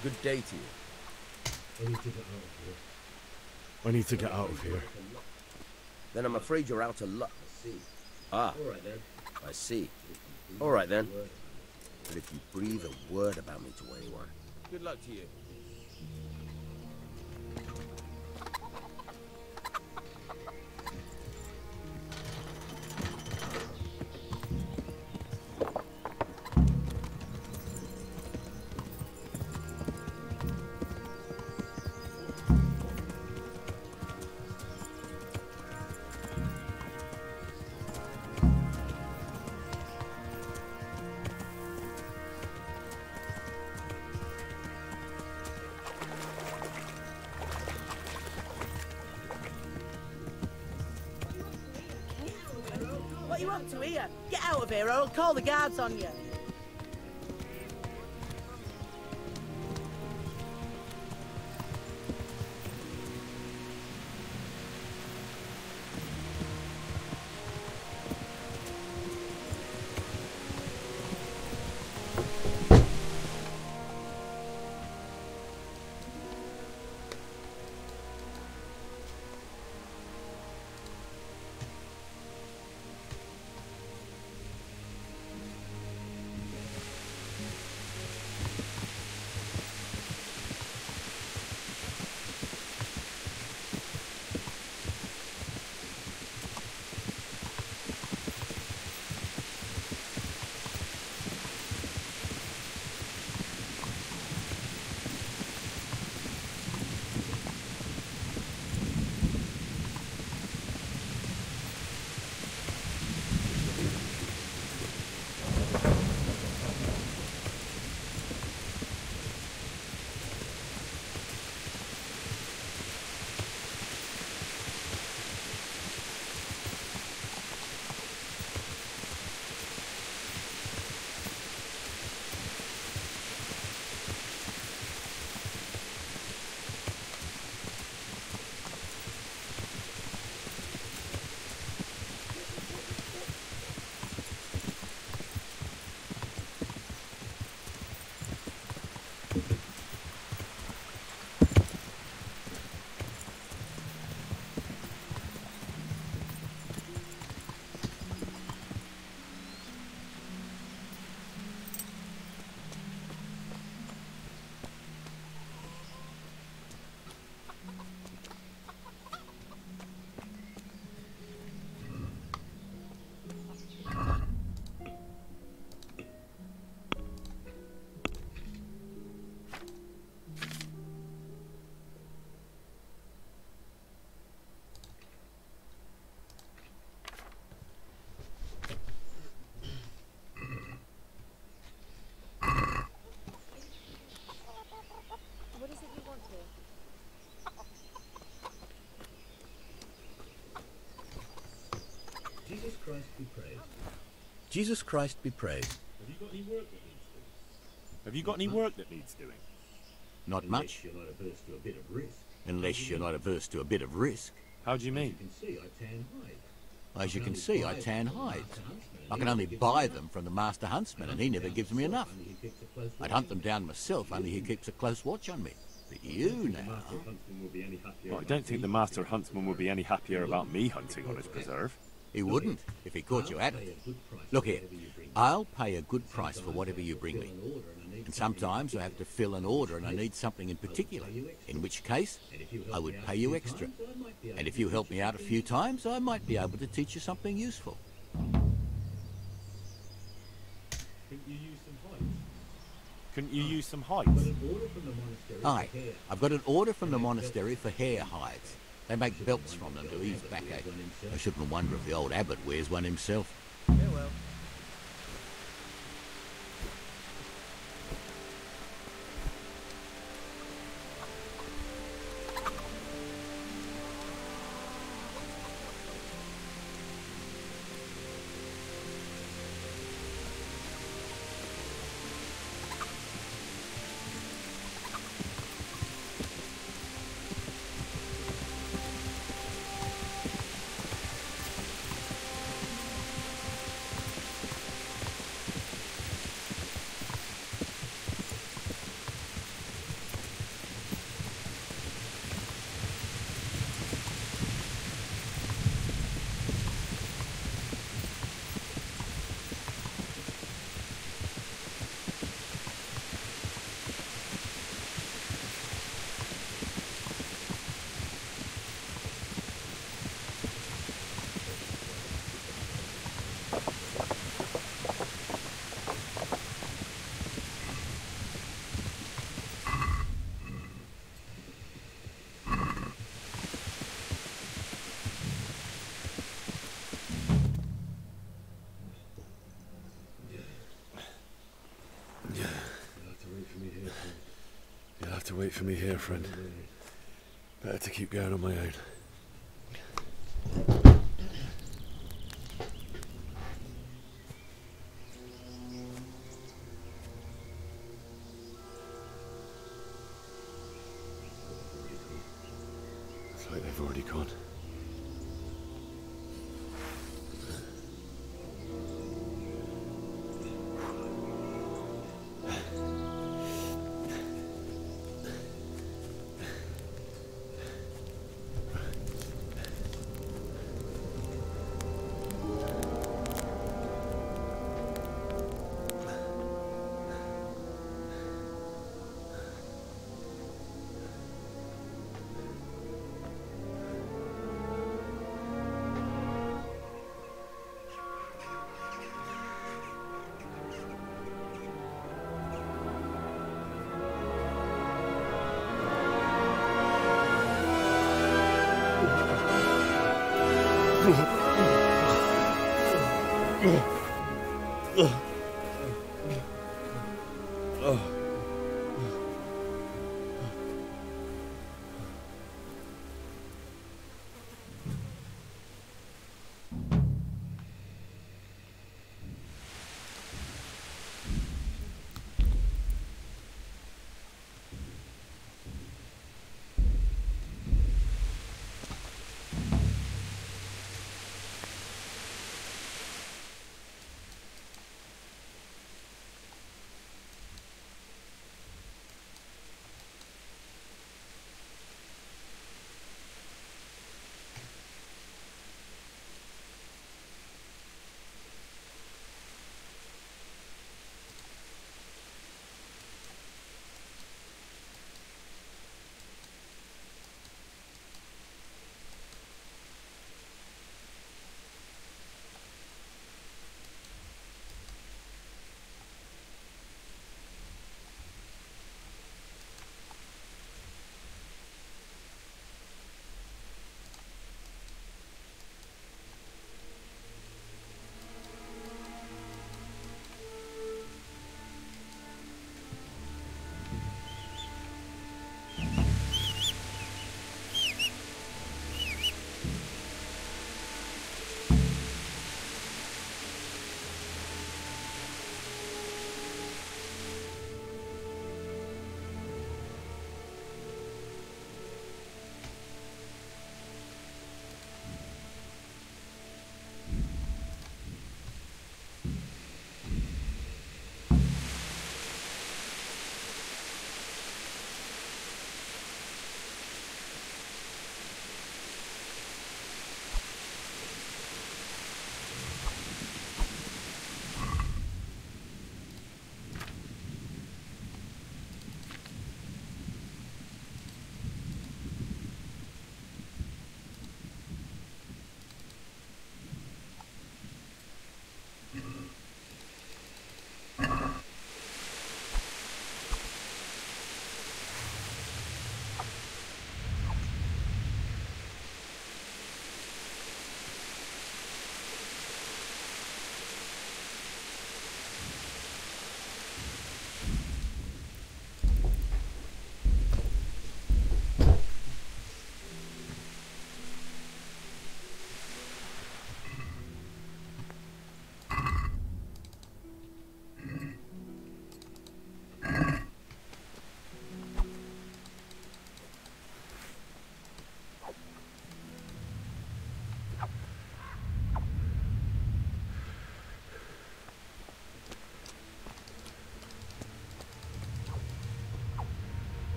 Good day to you. I need to get out of here. Then I'm afraid you're out of luck. Ah, I see. All right then. But if you breathe a word about me to anyone, good luck to you. What are you up to here? Get out of here or I'll call the guards on you. Jesus Christ be praised. Have you got any work that needs doing? Not much. Unless you're not averse to a bit of risk. How do you mean? As you can see, I tan hides. I can only buy them from the master huntsman, and he never gives me enough. I'd hunt them down myself, only he keeps a close watch on me. But you now... Well, I don't think the master huntsman would be any happier about me hunting on his preserve. He wouldn't, if he caught you at it. Look here, I'll pay a good price for whatever you bring me. And sometimes I have to fill an order and I need something in particular, in which case I would pay you extra. And if you help me out a few times, I might be able to teach you something useful. Couldn't you use some hides? Aye, I've got an order from the monastery for hare hides. They make belts from them to ease backache. I shouldn't wonder if the old abbot wears one himself. Farewell. You'll have to wait for me here, friend. Better to keep going on my own. It's like they've already gone.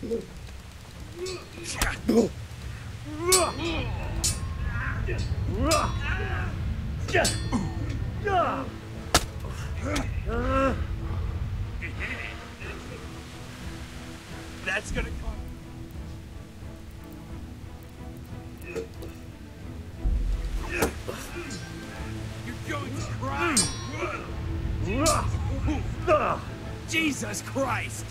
That's gonna come. You're going to cry. Jesus Christ!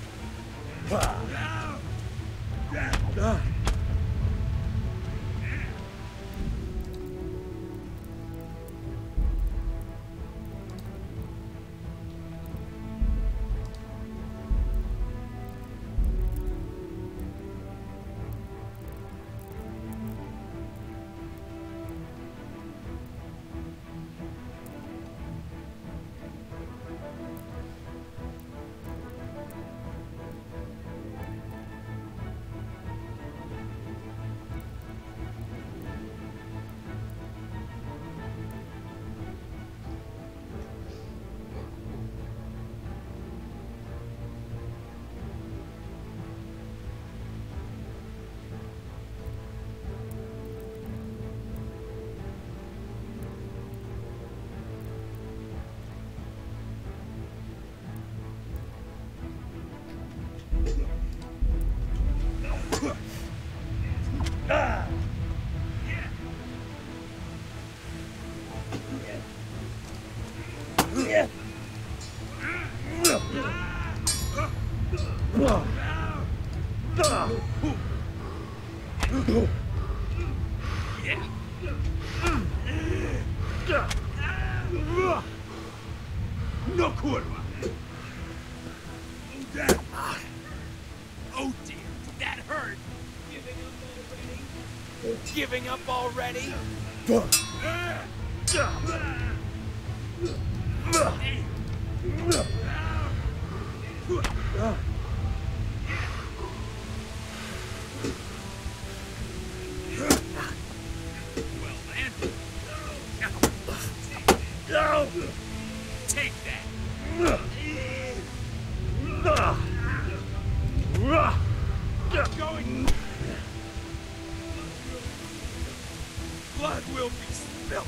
No kurwa! Oh dear, did that hurt? Giving up already? Well then. Take that. Going. Blood will be spilled.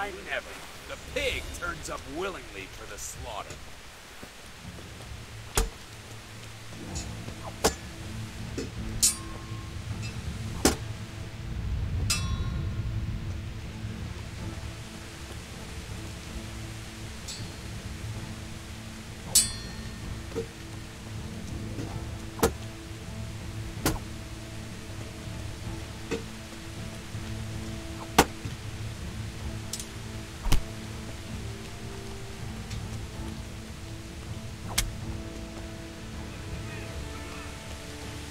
Why, never. The pig turns up willingly for the slaughter.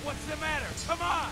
What's the matter? Come on!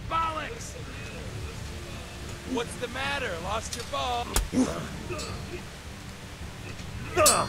Bollocks! What's the matter? Lost your ball? Go!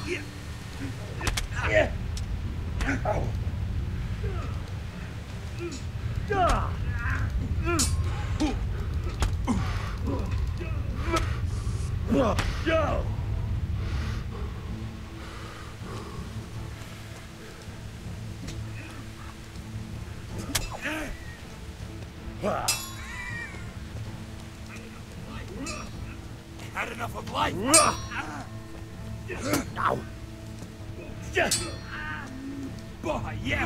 Had enough of life? Ow! Boy, yeah!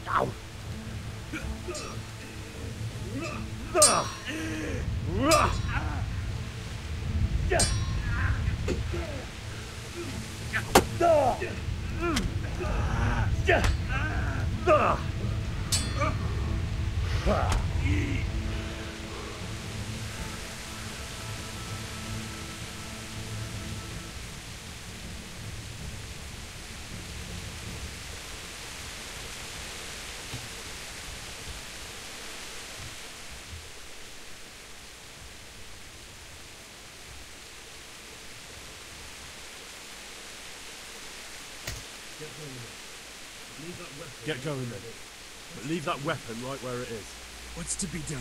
Ow! Get going then. But leave that weapon right where it is. What's to be done?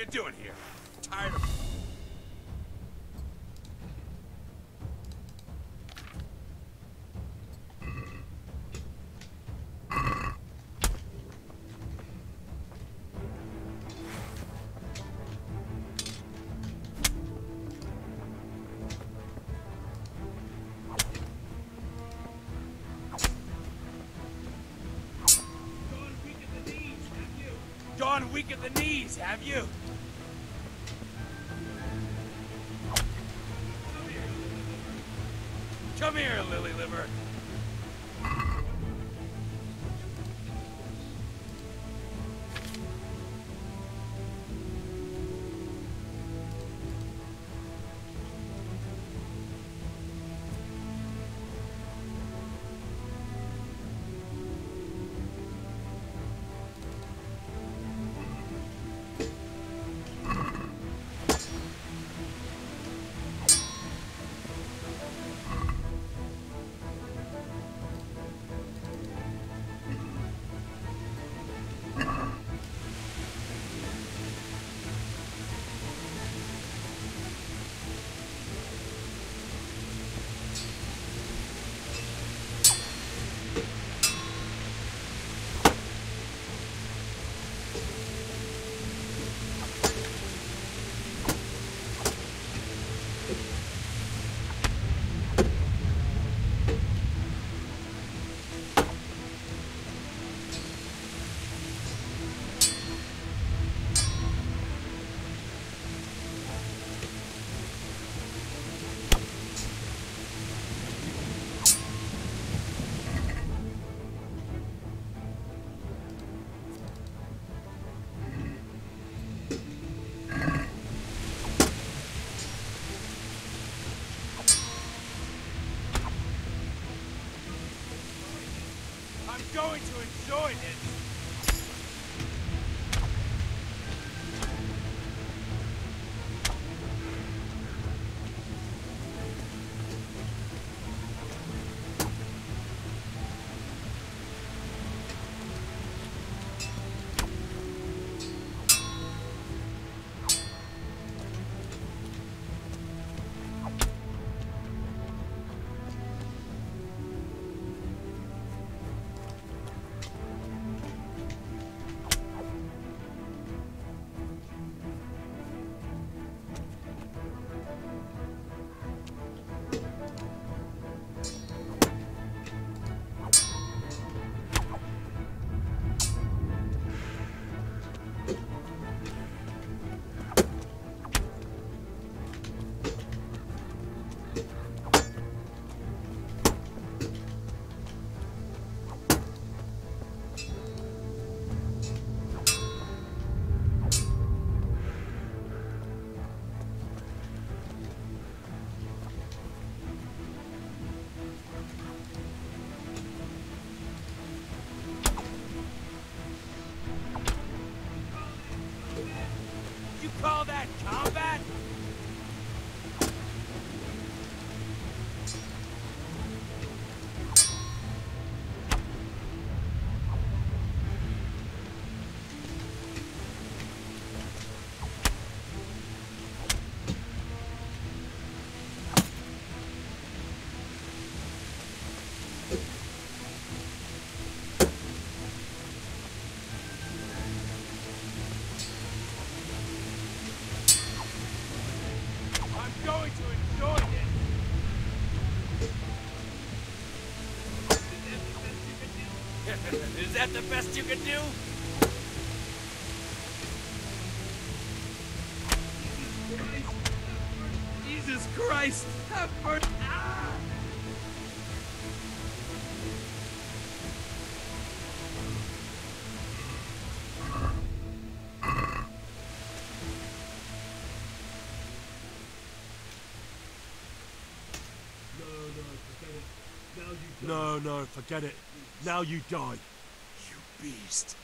doing here? Tired of... Gone weak at the knees, have you? Come here, lily liver. I'm going to enjoy this. You call that combat? I'm going to enjoy this. Is that the best you can do? Jesus Christ! Have mercy! Ah! No, forget it. Now you die. You beast.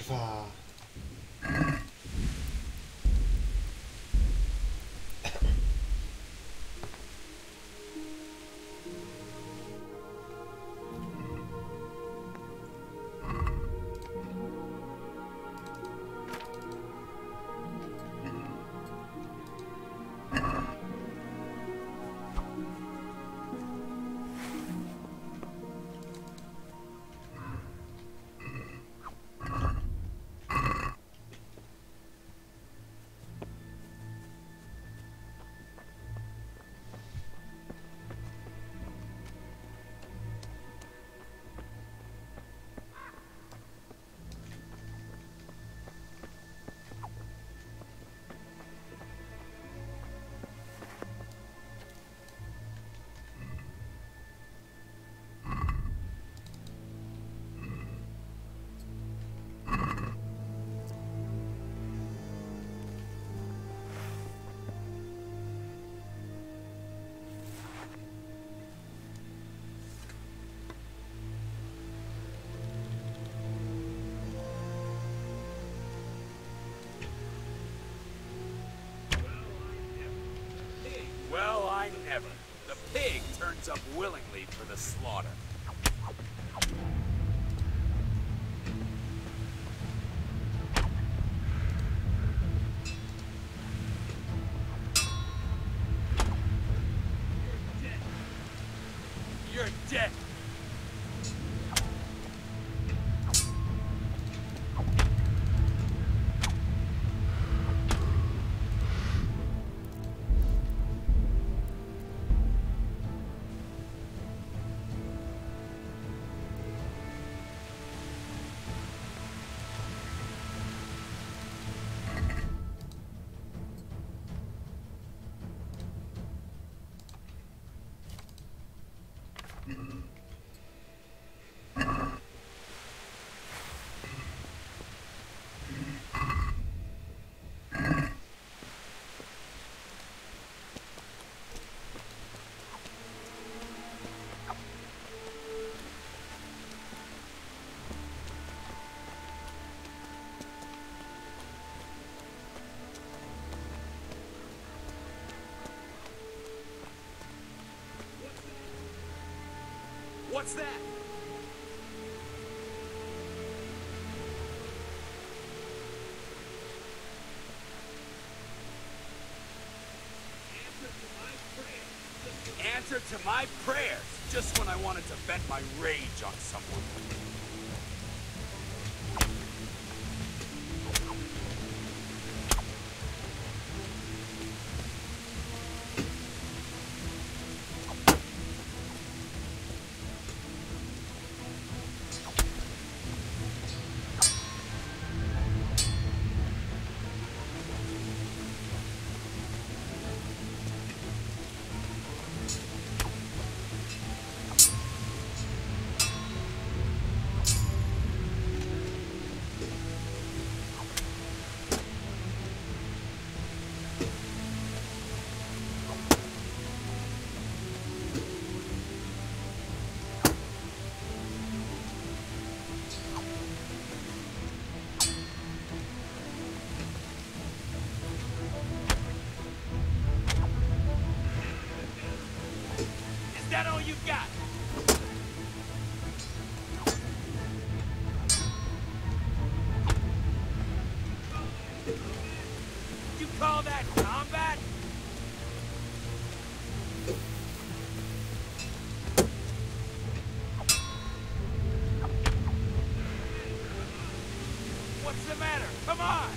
fa. Well, I never. The pig turns up willingly for the slaughter. You're dead. What's that? Answer to my prayers, just when I wanted to vent my rage on someone. Is that all you got? You call that combat? What's the matter? Come on!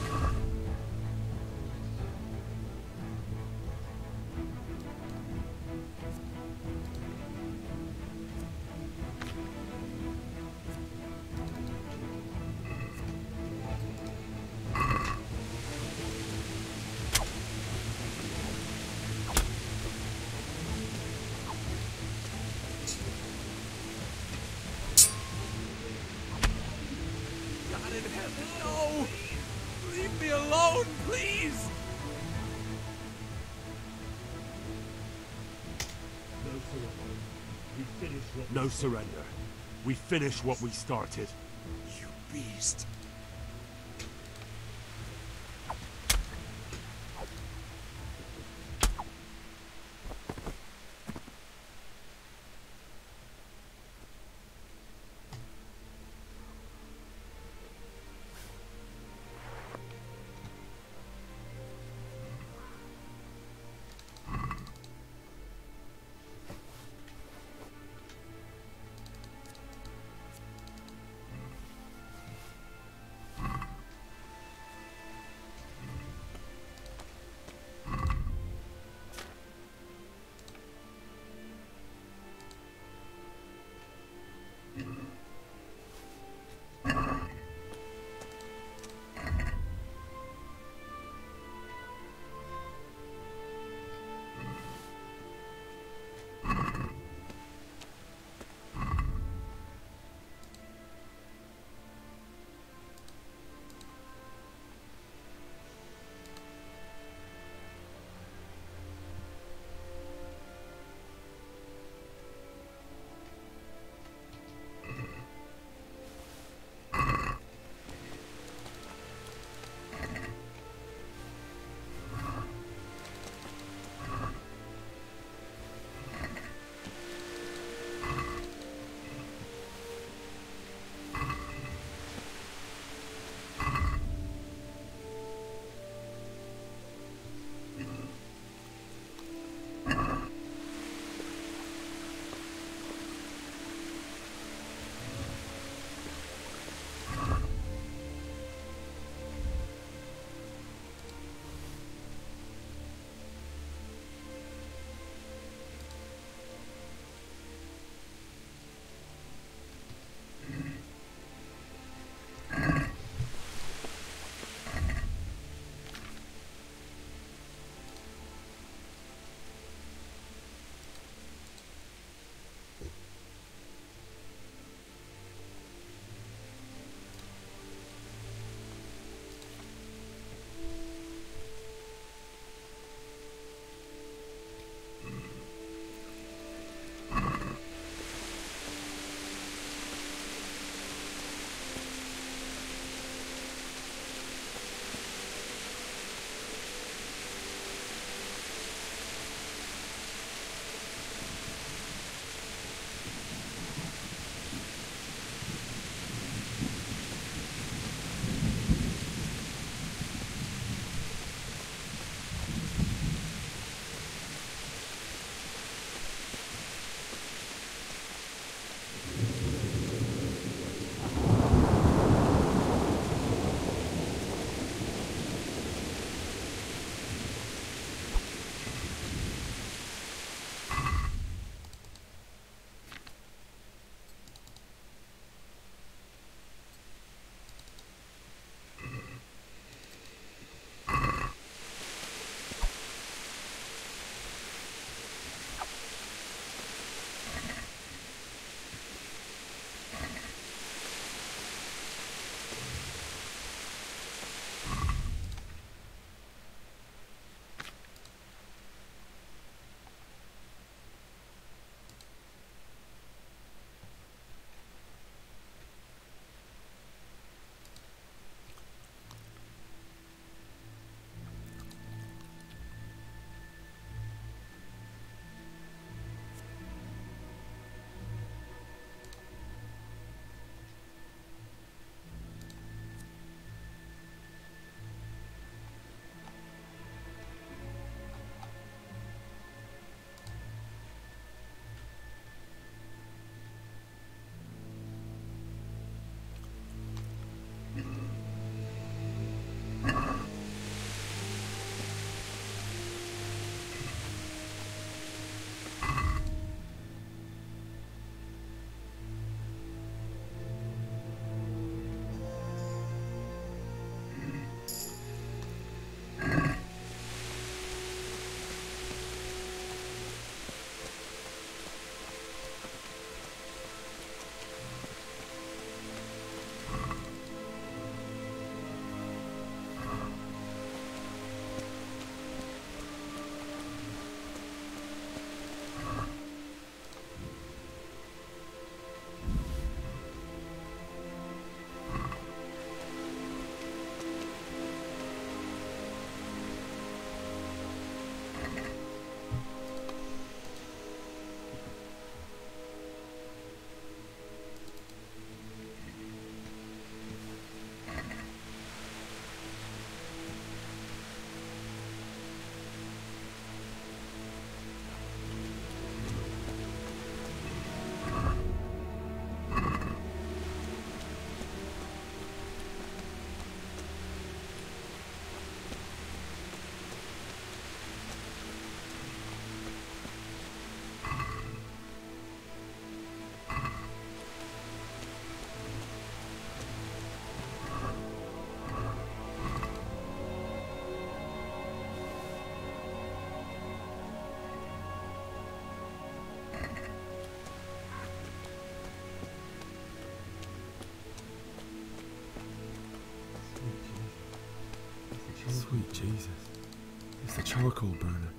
God in heaven, no! Leave me alone, please! No surrender. We finish what we started. You beast. Sweet Jesus. It's the charcoal burner.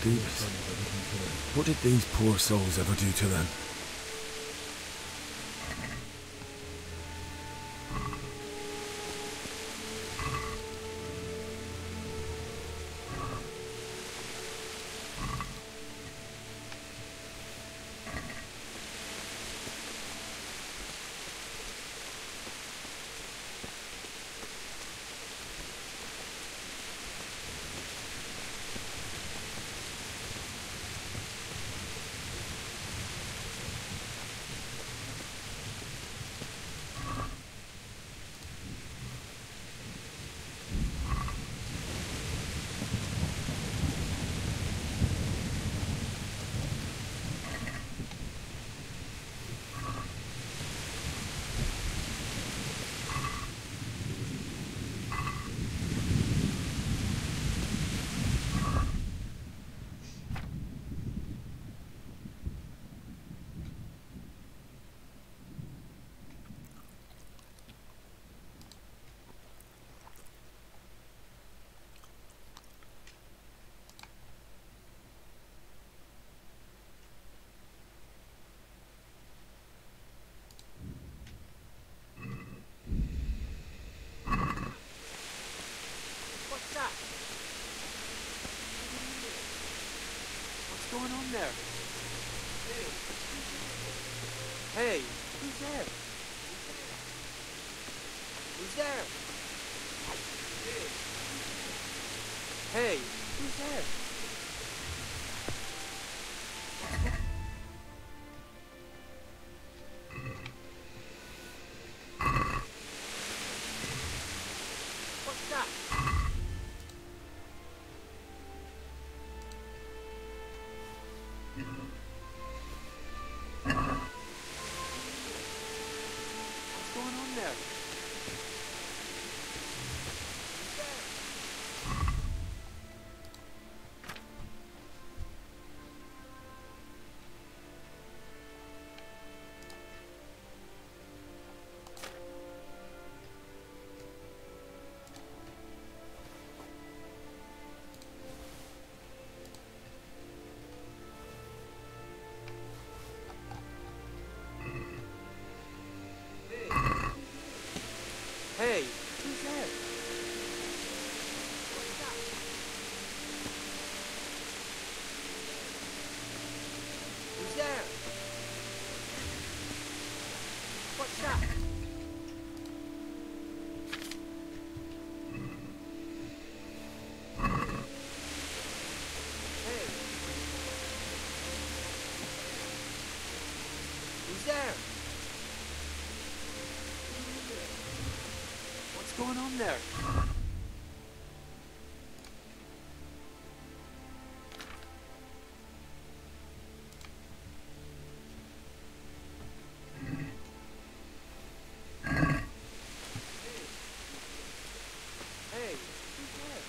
Do this? What did these poor souls ever do to them? Hey, who's there? Who's there? Hey, who's there? What's that? What's going on there? Hey, who's there? What's that? Who's there? What's that? Hey. Who's there? What's going on there? Hey, who's there?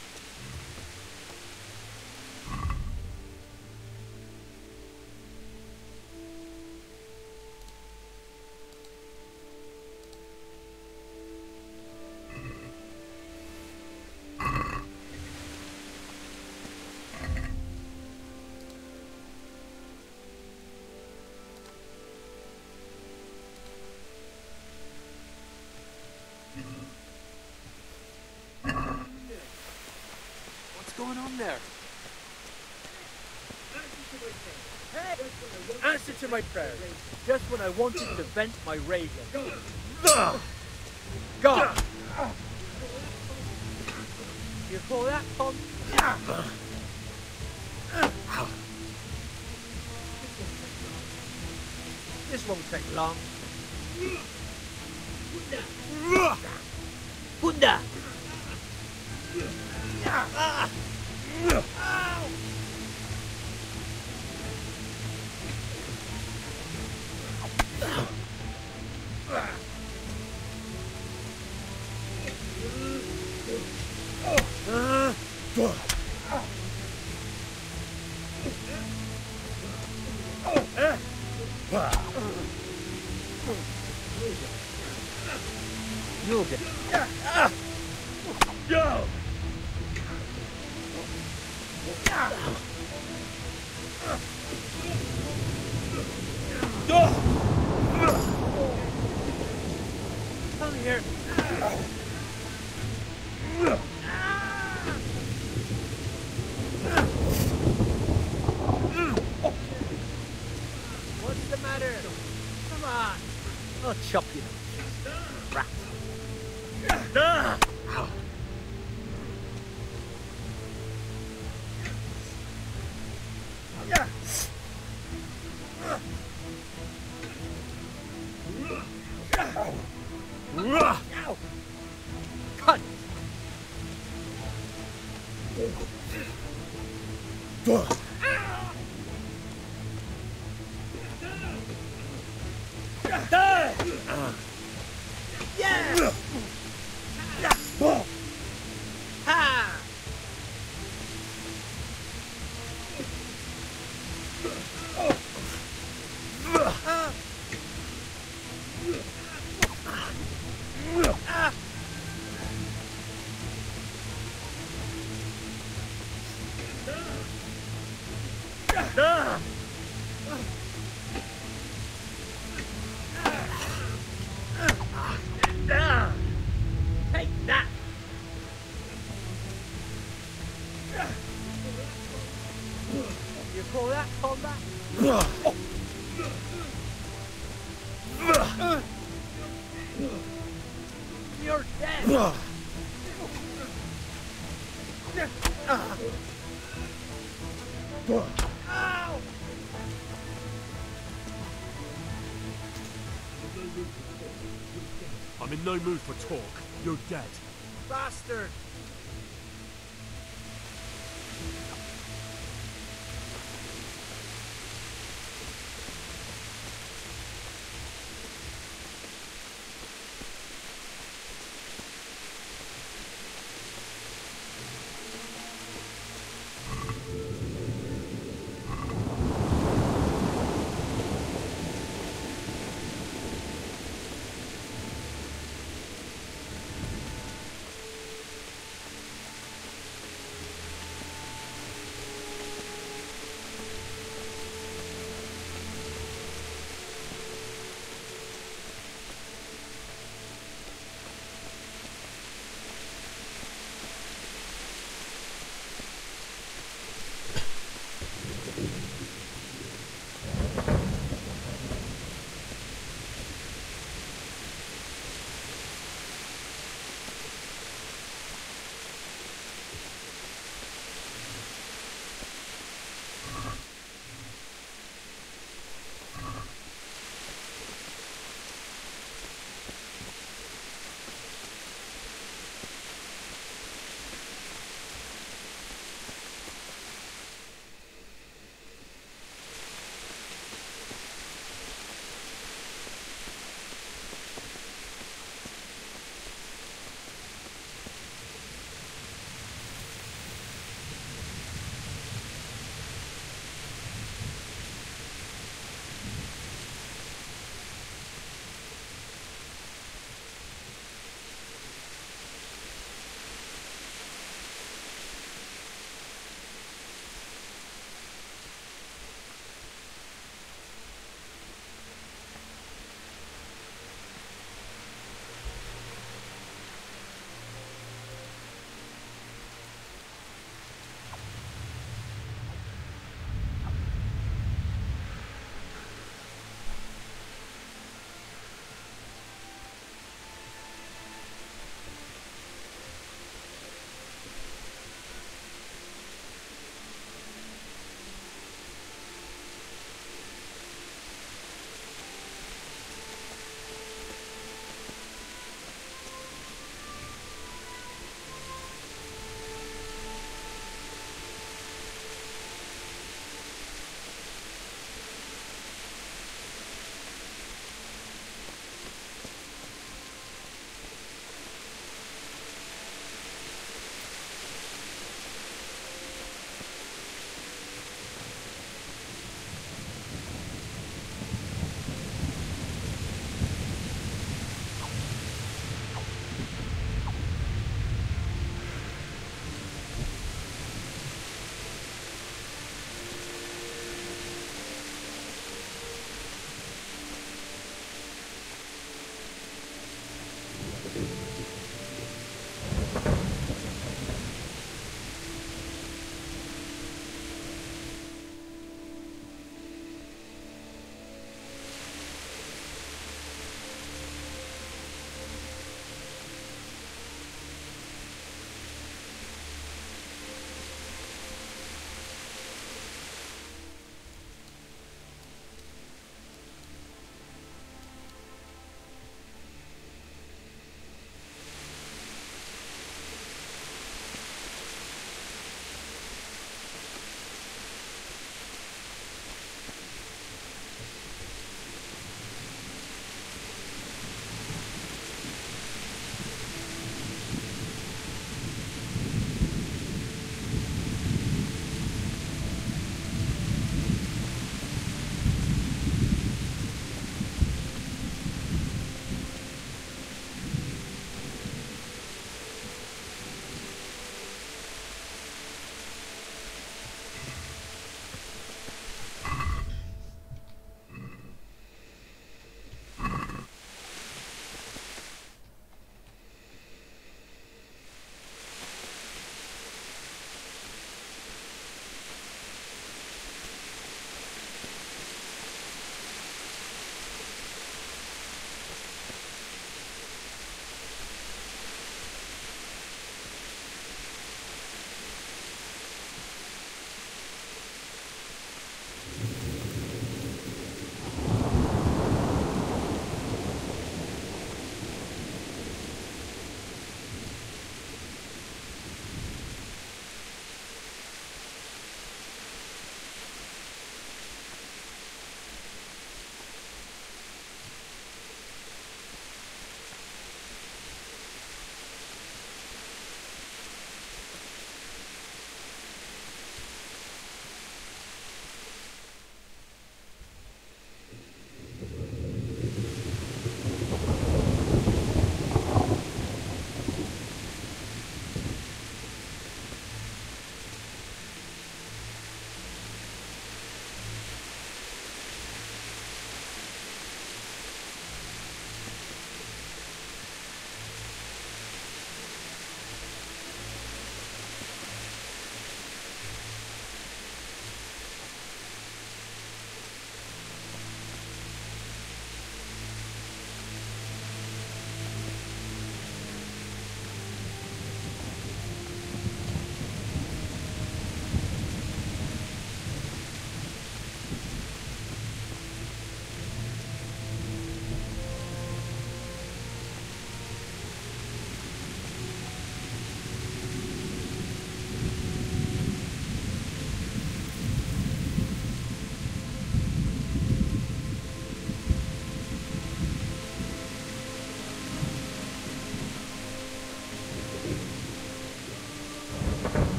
What's going on there? Answer to my prayer. Just when I wanted to vent my rage. God! You call that punk? This won't take long. Bunda! You'll get Go! Come here. What's the matter? Come on. I'll chop you. Rat. Cut! Yeah! Ha! Ah! You're dead! Ow! I'm in no mood for talk. You're dead. Bastard!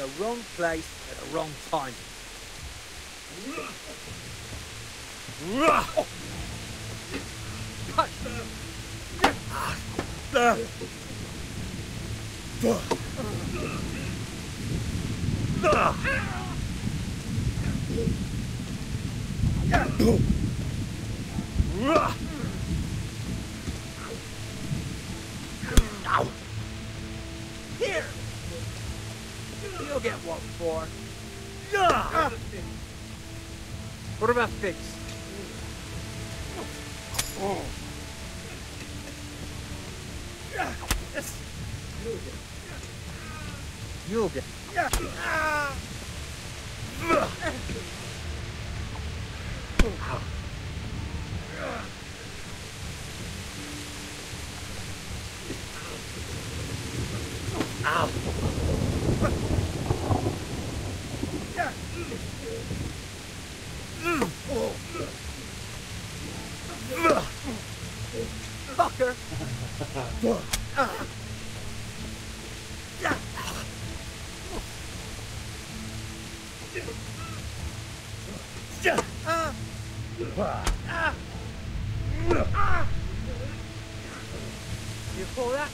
the wrong place at the wrong time. Here! You'll get what for. What about fix? You'll get. Fucker! You pull that?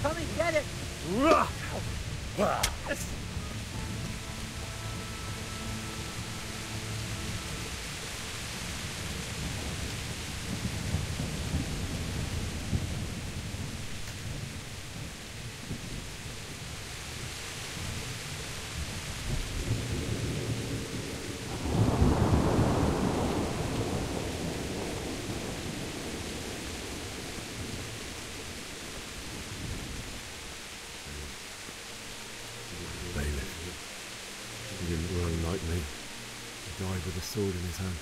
Come and get it! He didn't run like me. He died with a sword in his hand.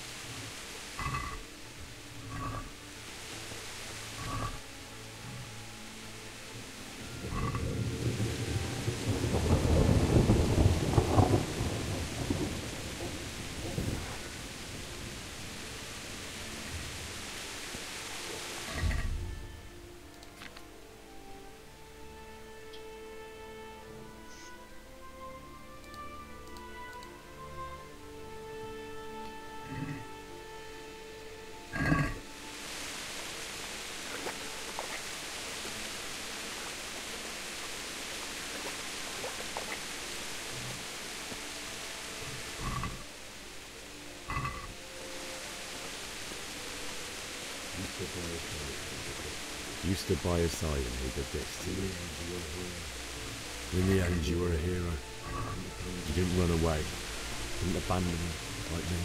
You stood by his side and he did this to you. In the end, you were a hero. You didn't run away. Didn't abandon him like me.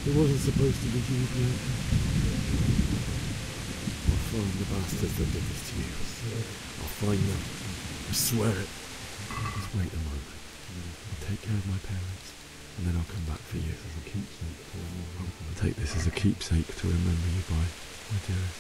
It wasn't supposed to be you, man. I'll find the bastards that did this to you. I'll find them. I swear it. Just wait a moment. I'll take care of my parents, and then I'll come back for you. I'll take this as a keepsake to remember you by, my dearest.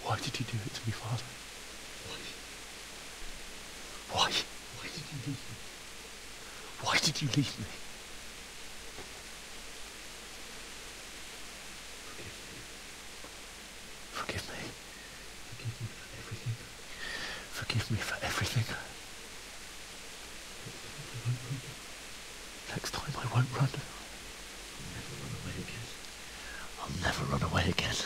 Why did you do it to me, Father? Why? Why did you do it? Why did you leave me? Forgive me. Forgive me for everything. Next time I won't run. I'll never run away again.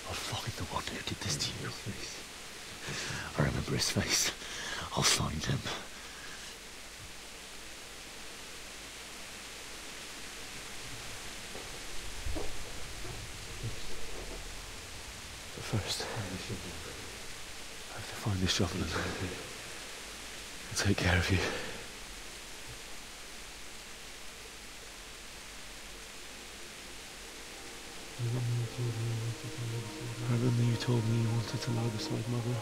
I'll find the one who did this to you. I remember his face. I'll find him. But first, I have to find this shovel and take care of you. I remember you told me you wanted to lie beside Mother.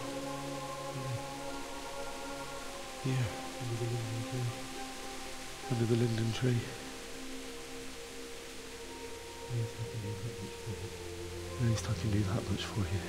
Here. Under the linden tree. At least I can do that much for you.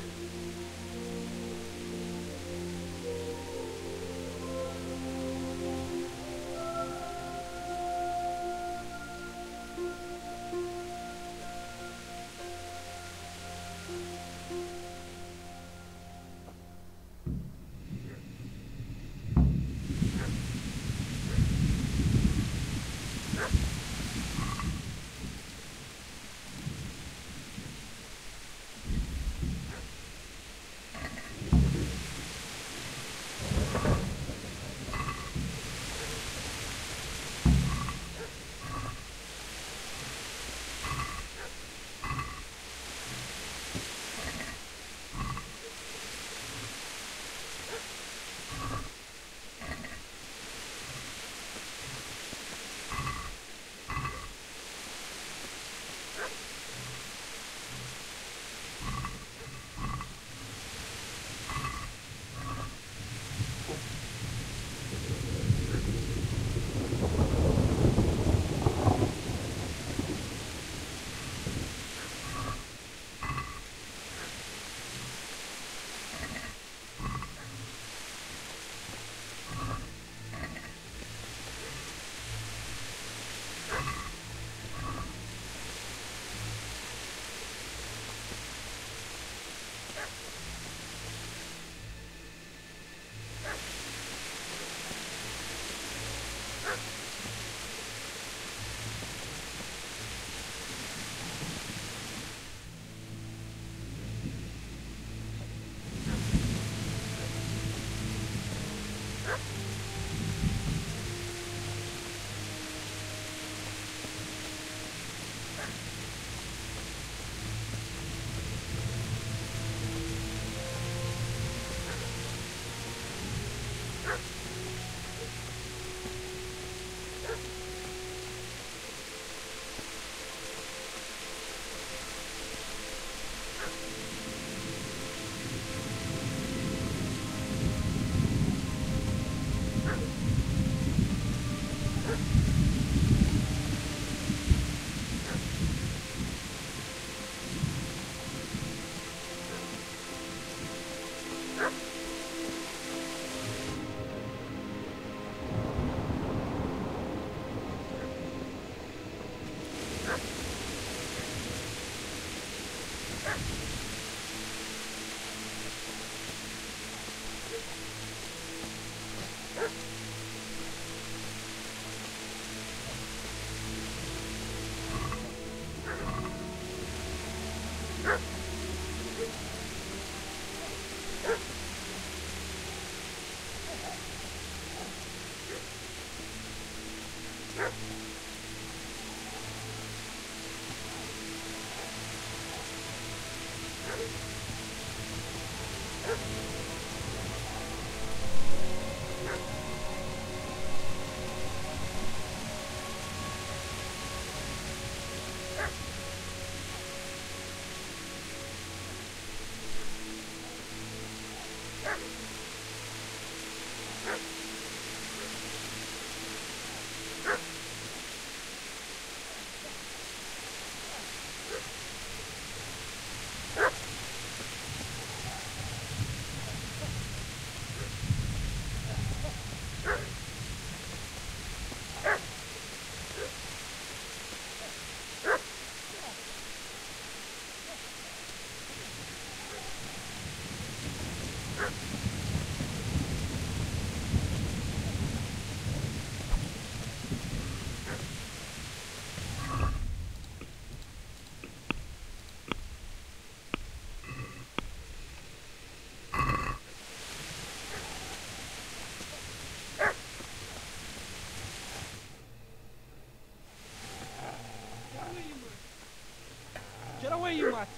much.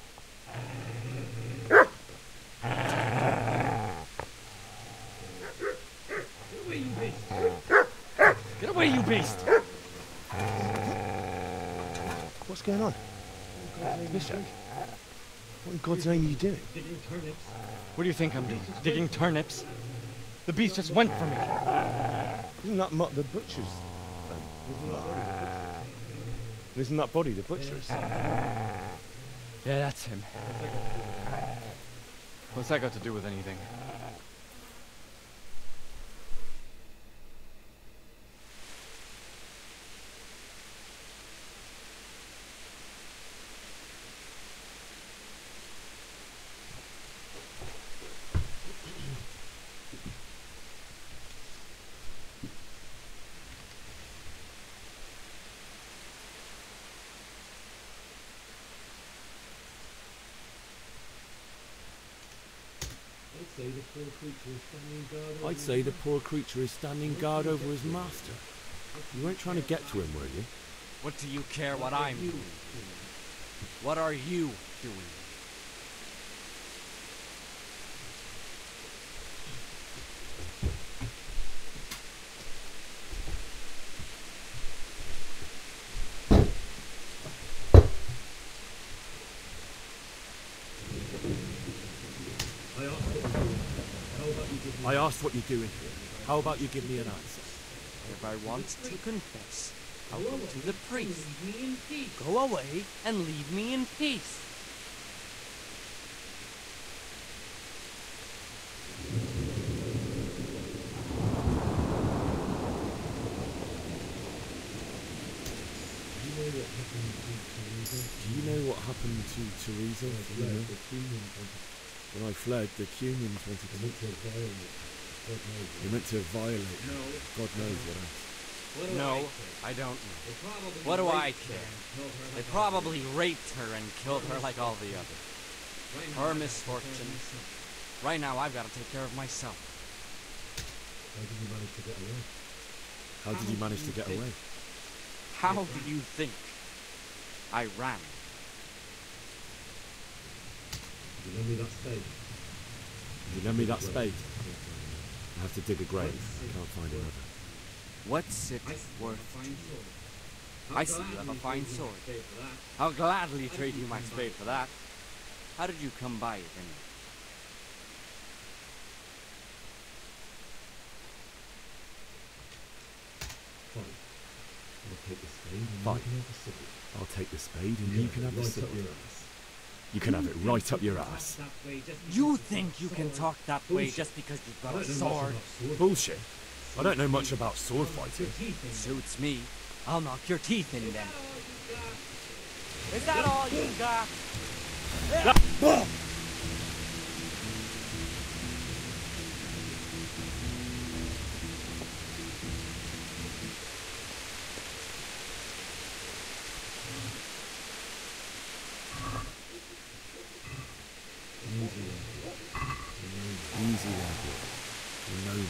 Get away, you beast! What's going on? Bishop, what in God's name are you doing? What do you think I'm doing? Digging turnips? The beast just went for me. Isn't that the butcher's? Isn't that body the butcher's? Yeah, that's him. What's that got to do with anything? I'd say the poor creature is standing guard over his master. You weren't trying to get to him, were you? What do you care what I'm doing? What are you doing? I asked what you're doing here. How about you give me an answer? If I want to confess, I'll go to the priest. Go away and leave me in peace. Do you know what happened to Teresa? When I fled, the Cumans wanted to... They meant to violate her. God knows what else. No, I don't know. What do I care? They probably raped her and killed her like all the others. Her misfortune. Right now, I've got to take care of myself. How did you manage to get away? How did you manage to get away? How do you think I ran? Did you lend me that spade? Did you lend me that spade? I have to dig a grave. I can't find another. What's it worth to you? I see you have a fine sword. I'll gladly trade you my spade for that. How did you come by it, anyway? Fine. I'll take the spade and you can have the sword. You can have it right up your ass. You think you can talk that way just because you've got a sword? Bullshit. I don't know much about sword fighting. Suits me. I'll knock your teeth in then. Is that all you got? Easy, Abby. You know me.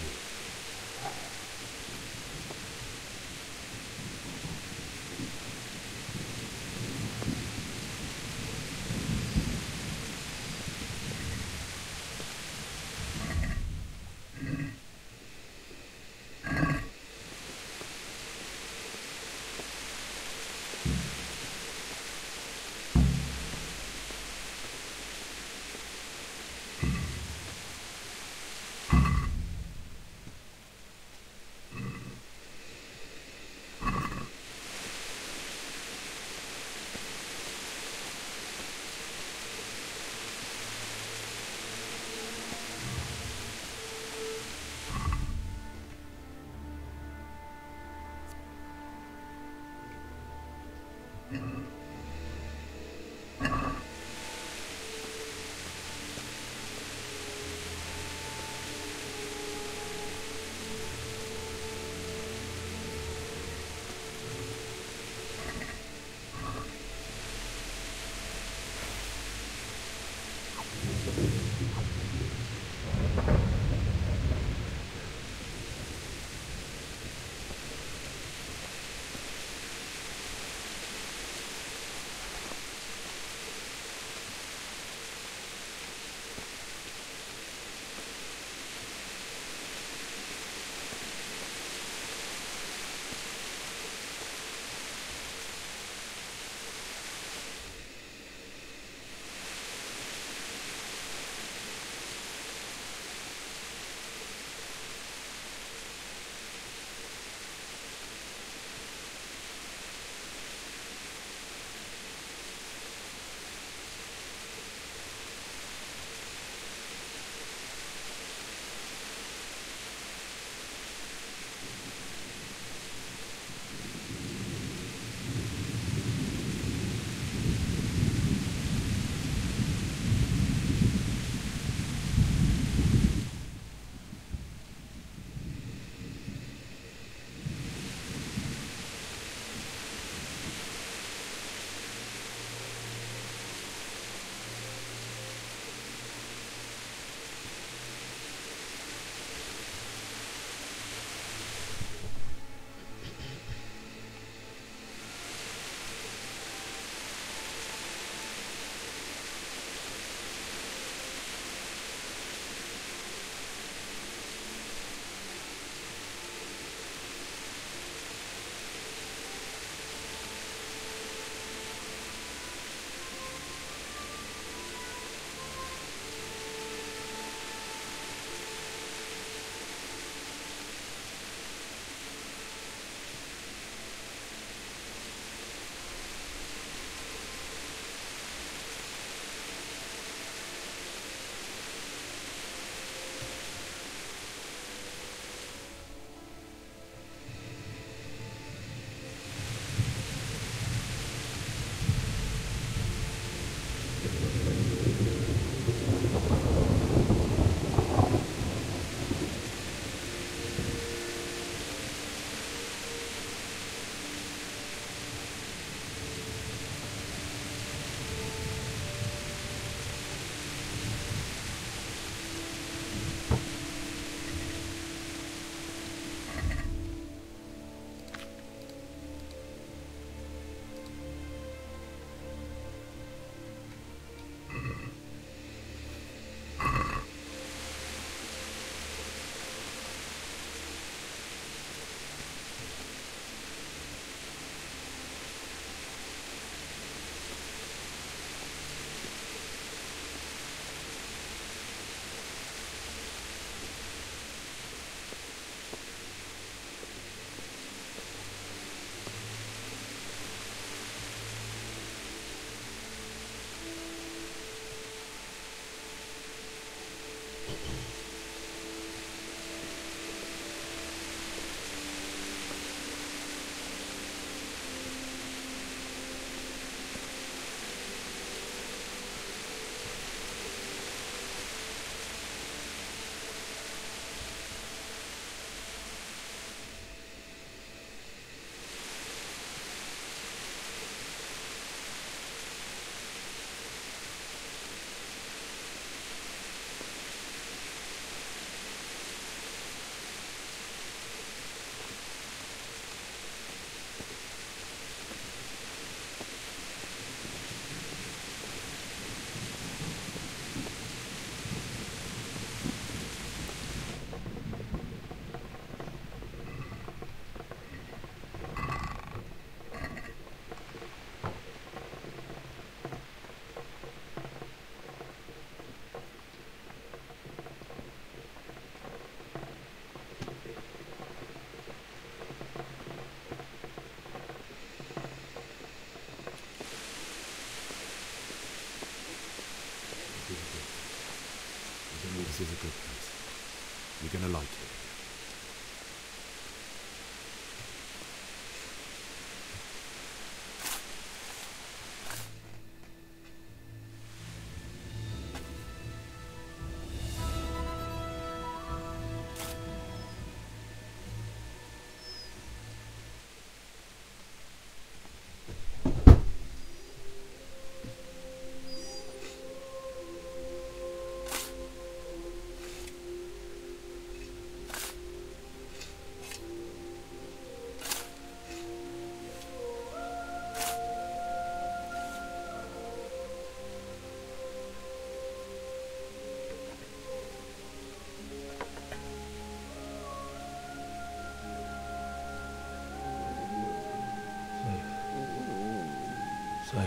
So...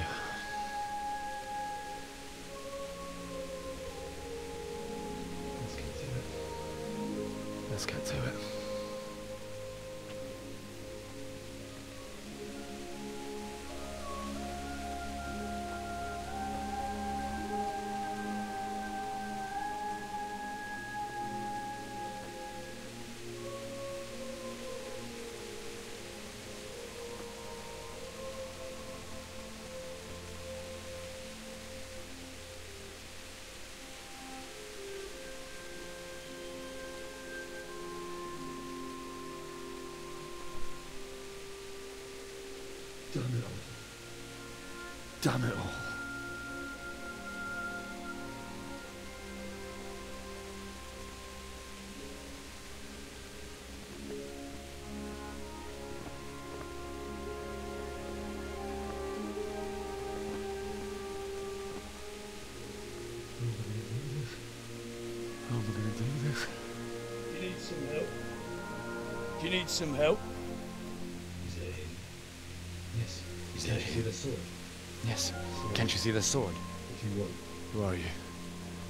let's get to it. Damn it all. Damn it all. How am I going to do this? You need some help. Do you need some help? Yes. Can't you see the sword? Yes. Can't you see the sword? What do you want? Who are you?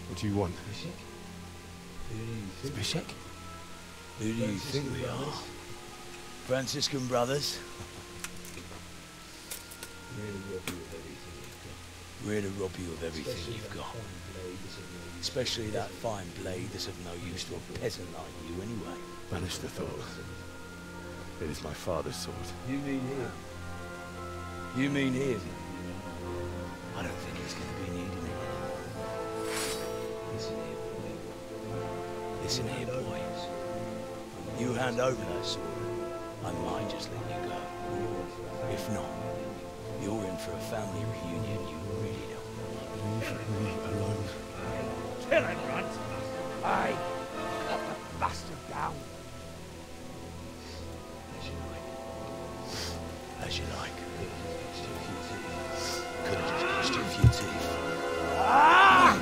What do you want? Bishek? Who do you think we are? Franciscan brothers? We're to rob you of everything you've got. Especially that fine blade that's of no use to a peasant like you anyway. Banish the thought. It is my father's sword. You mean him? You mean him? I don't think he's going to be needing it. Listen here, boys. You hand over that sword, I might just let you go. If not, you're in for a family reunion you really don't want. Leave me alone. Kill him, Runt! Aye! Cut the bastard down! As you like. Could have just cost you a few teeth. Ah!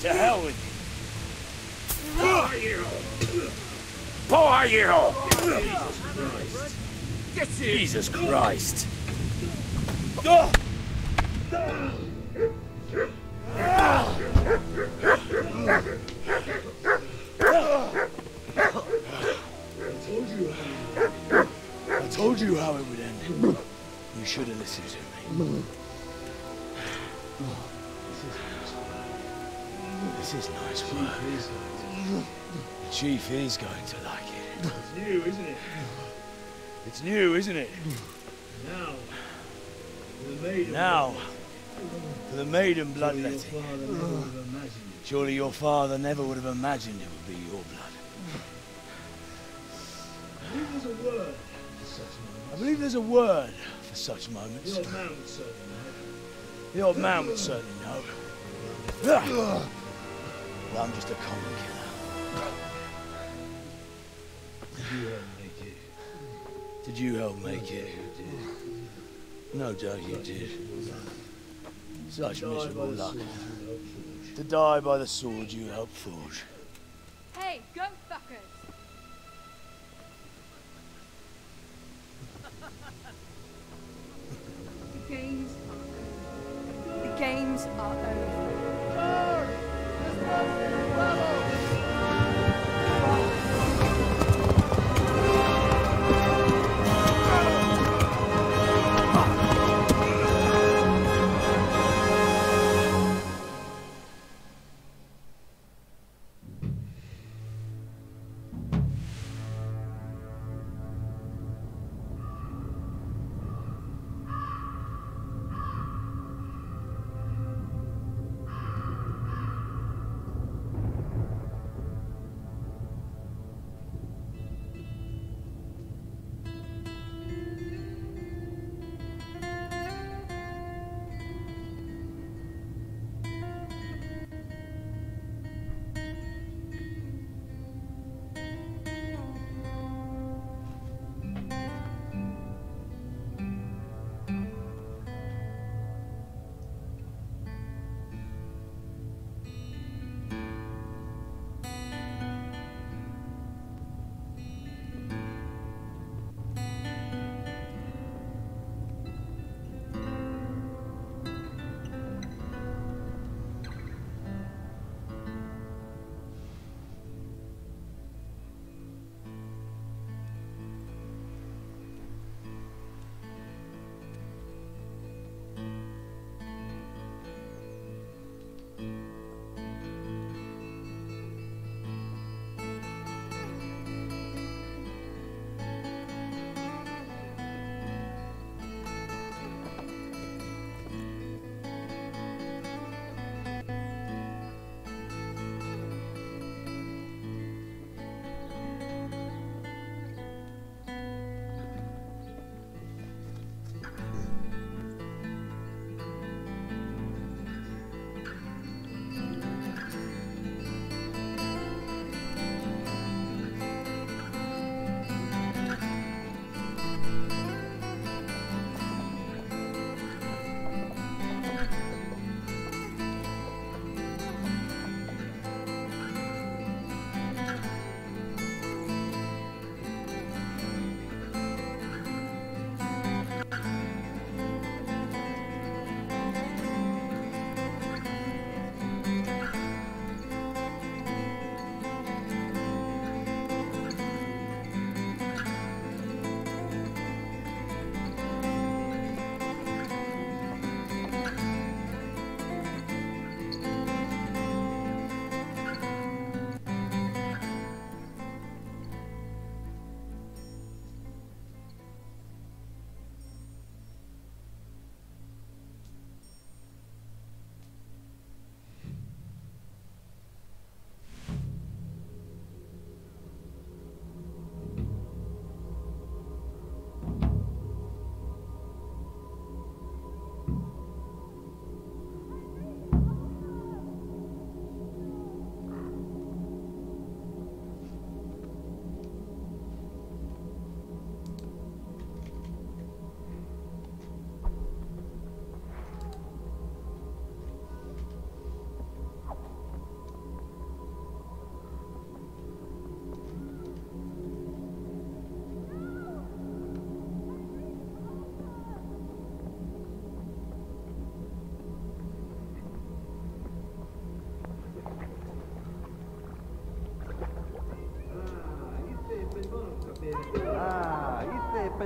To hell with you. Poor you! Jesus Christ! I told you how it would end. You should have listened to me. This is nice work. The chief is going to like it. It's new, isn't it? It's new, isn't it? Now, for the maiden bloodletting. Surely your father never would have imagined it would be your blood. I believe there's a word for such moments. The old man would certainly know. Well, I'm just a common killer. Did you help make it? No doubt you did. Such miserable luck. To die by the sword you helped forge. Hey, go fuckers! The games are over.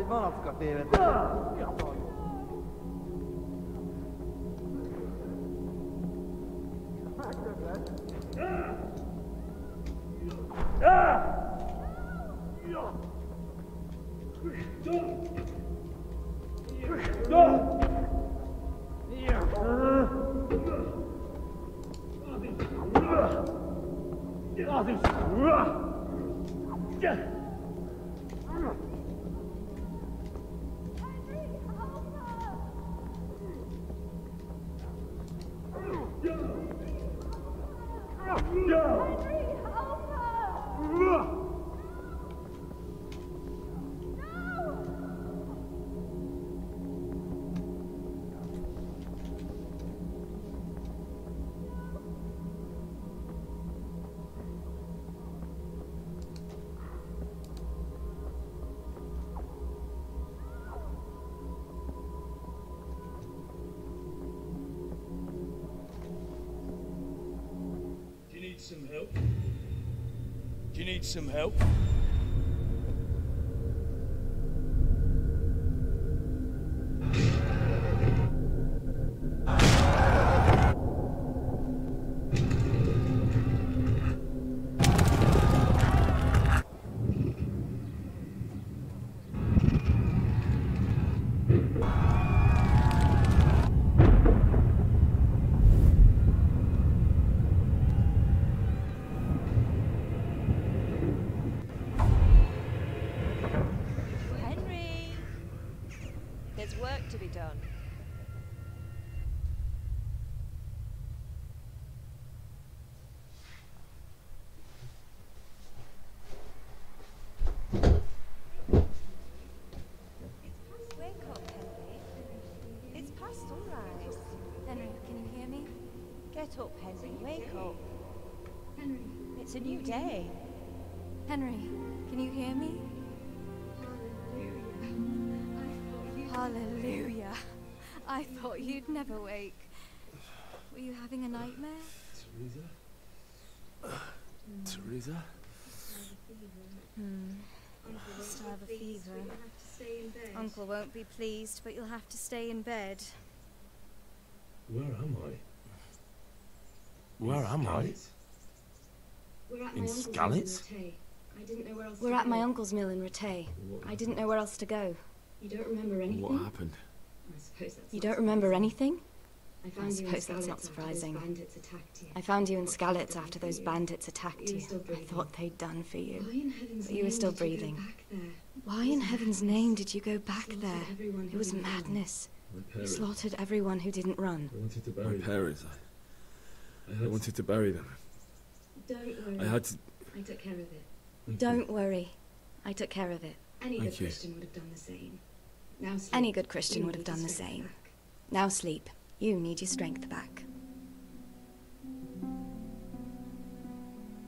matska teevet. Some help? Do you need some help? Work to be done. Wake up, Henry. It's past sunrise. Henry, can you hear me? Get up, Henry. Wake up. Henry. It's a new day. Henry, can you hear me? Hallelujah. I thought you'd never wake. Were you having a nightmare? Teresa? Still have a fever. Uncle won't be pleased, but you'll have to stay in bed. Where am I? Where am I? In Skalitz? We're at my uncle's mill in Rattay. I didn't know where else to go. You don't remember anything? What happened? I suppose that's You don't remember anything? I suppose that's not surprising. I found you in Skalitz after those bandits attacked you. I thought they'd done for you. But you were still breathing. Why in heaven's name did you go back there? It was madness. You slaughtered everyone who didn't run. My parents. I wanted to bury them. Don't worry. I had to... I took care of it. Don't worry. I took care of it. Any good Christian would have done the same. Now sleep. Any good Christian would have done the same. Now sleep. You need your strength back.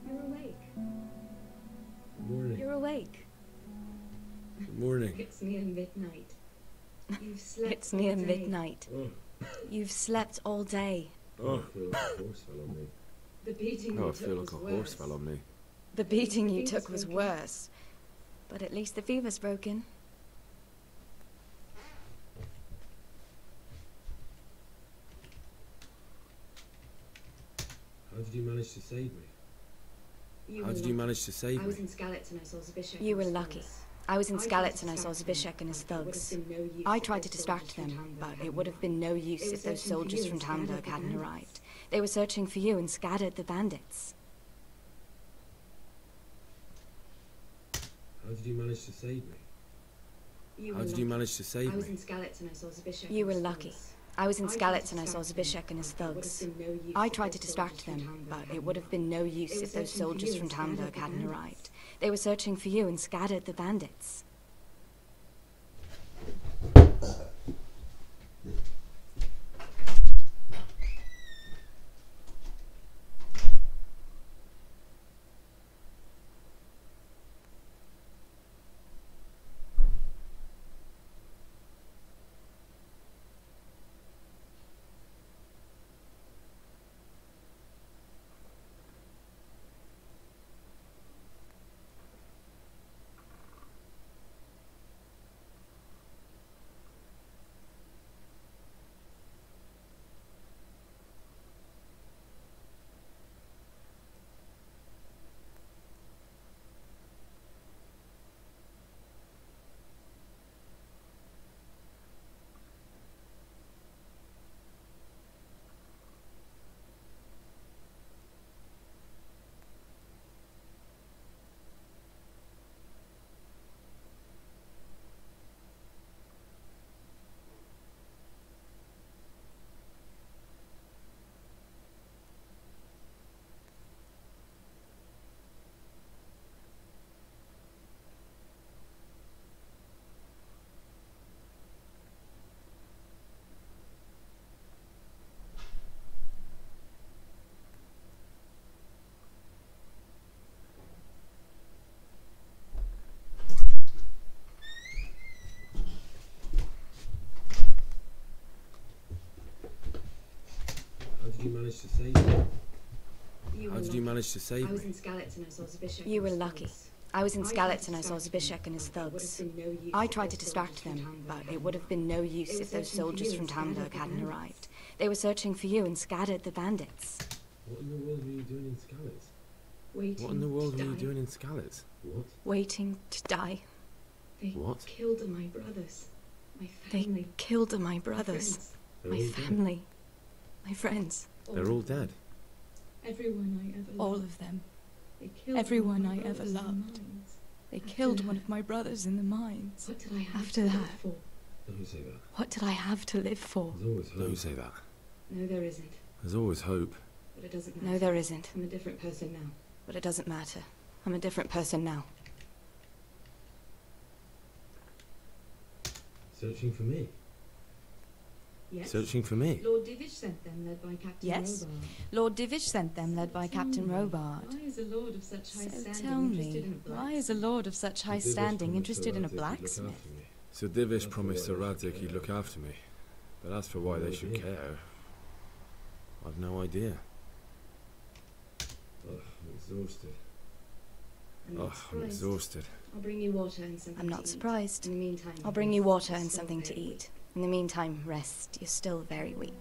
You're awake. Good morning. You're awake. Good morning. It's near midnight. You've slept It's near all day. midnight. You've slept all day. Oh, I feel like a horse fell on me. The beating Oh, you I feel took like a was horse worse. fell on me. The beating you took was worse. But at least the fever's broken. How did you manage to save me? How did you manage to save I was me? in Skalitz and I saw Zbyszek. You were and his lucky. thugs. I was in I tried Skalitz to and I saw distract Zbyszek and his them, but it thugs. would have been no use I if tried those to distract soldiers them, from but Hamburg it would have been no use They were if those searching for soldiers you from and scattered Hamburg the hadn't bandits. arrived. They were searching for you and scattered the bandits. How did you manage to save me? How did you manage to save I was me? in Skalitz and I saw Zbyszek. You and were his lucky. thugs. I was in I tried Skalitz to and I saw distract Zbyszek and his them, but it would thugs. have been no use I if tried to those distract soldiers from them, Hamburg but hadn't it would have been no use They were if those searching for soldiers you from and scattered Hamburg the hadn't bandits. arrived. They were searching for you and scattered the bandits. did you manage to save me? How did you manage to save I was me? in Skalitz and I saw Zbyszek. You were lucky. I was in Skalitz and I saw Zbyszek and his thugs. I tried to distract them, but it would have been no use if those soldiers from Tamberg hadn't arrived. They were searching for you and scattered the bandits. What in the world were you doing in Skalitz? Waiting What in the world to were you die. doing in Skalitz? What? Waiting to die. They What? killed my brothers. My They family. killed my brothers. They're My all dead. family. My friends. They're all dead. Everyone I ever loved. All of them. They killed Everyone my I ever brothers in the loved. mines. They After killed that- one of my brothers in the mines. What did I have After to live that, for? Don't say that. what did I have to live for? There's always hope. Don't say that. No, there isn't. There's always hope. But it doesn't matter. No, there isn't. I'm a different person now. But it doesn't matter. I'm a different person now. Searching for me. Yes. Searching for me. Lord Divish sent them, led by Captain Yes. Robard. Lord Divish sent them, led by Captain Robard. Why is a lord of such high So standing tell interested in me, a black? why is a lord of such high standing interested in a blacksmith? So Divish promised Sir Radzik he'd look after me. But as for why they should care, I've no idea. Ugh, I'm exhausted. I'm exhausted. I'll bring you water and something. I'm not to eat. surprised. In the meantime, I'll bring you water and something to eat. In the meantime, rest. You're still very weak.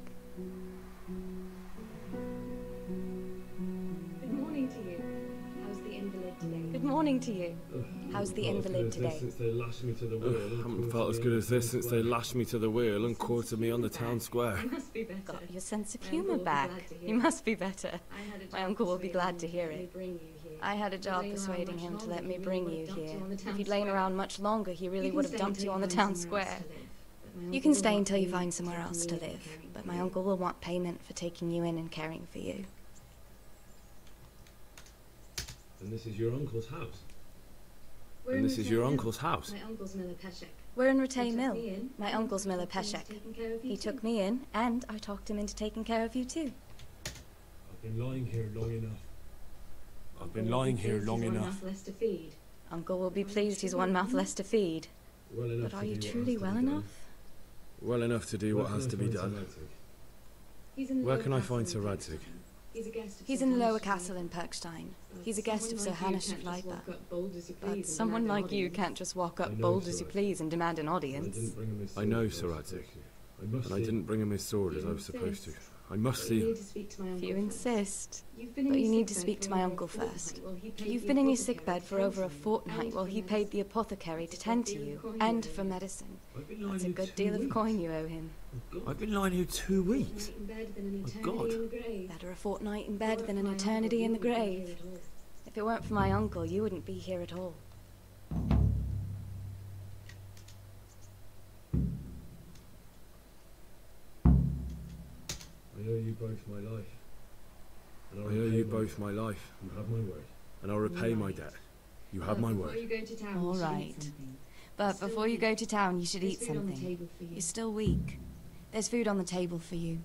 Good morning to you. How's the invalid today? Good morning to you. How's the invalid today? Since they lashed me to the wheel. Haven't felt as good as this since they lashed me to the wheel and quartered me on the town square. You must be better. Got your sense of My humour uncle will be back. glad to hear You it. must be better. I had a My job uncle will be glad to persuading hear him it. bring you here. I had a If job you'd lain around persuading much him to longer, let me he bring really you would have dumped here. on the If town you'd lain square. around much longer, he really You would can have stay dumped until you on the find town somewhere else square. to live, but my You uncle can will stay want until you payment find for somewhere taking else me to in and live, caring but for my you. uncle will want payment for taking you in and caring for you. And this is your uncle's house? We're And in this is Ratay your Mill. uncle's house? My uncle's Miller Peshek. We're in He Ratay took Mill. me in, My and uncle's I Miller talked him into Peshek. taking care of you He too. took me in, and I talked him into taking care of you too. I've been lying here long enough. I've been lying here long He's one enough. mouth less to feed. Uncle will be pleased he's one mouth less to feed. Well enough But are to you do what truly has to well be done. enough? Well enough to do what has to be done. He's in the Where lower can I castle find in Sir Perkstein. Radzik? He's a guest of He's Sir in the lower Hamish castle Slade. in Perkstein. But He's a guest of Sir someone like Hanish you of can't just Leipa. walk up bold as you please But and someone demand an like you audience. can't just walk up I know, bold as Sir you Radzik. please and demand an I audience. didn't bring him his sword. I know, Sir Radzik. And I didn't bring him his sword as I was supposed to. I must But see you him. need to speak to my If uncle you first. insist. You've been in But your you need to sickbed speak to for my over a uncle fortnight first. while he paid You've the been in your apothecary sickbed to for tend over a to you, fortnight and while for he paid medicine. the apothecary to That's a tend good to deal you, of coin and you owe for him. medicine. I've been That's lying a here good 2 deal of weeks. coin you owe him. I've been lying here 2 weeks. Fortnight in bed than an Oh, eternity God. in the grave. Better a fortnight in If it bed weren't than for an my uncle, eternity you in the wouldn't be here grave. at all. If it weren't for my uncle, you wouldn't be here at all. I owe you both my life. And I owe you both my life. You have my word. And I'll repay my debt. You have my Before word. you go to town, All you should right. eat something. But Still before you weak. go to town, you should There's eat food on the something. table for you. You're still weak. There's food on the table for you.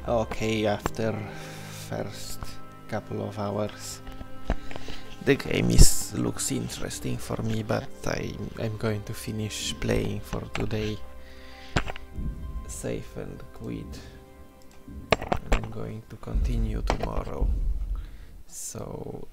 Okay, after first couple of hours, the game looks interesting for me, but I'm going to finish playing for today. Save and quit. I'm going to continue tomorrow. So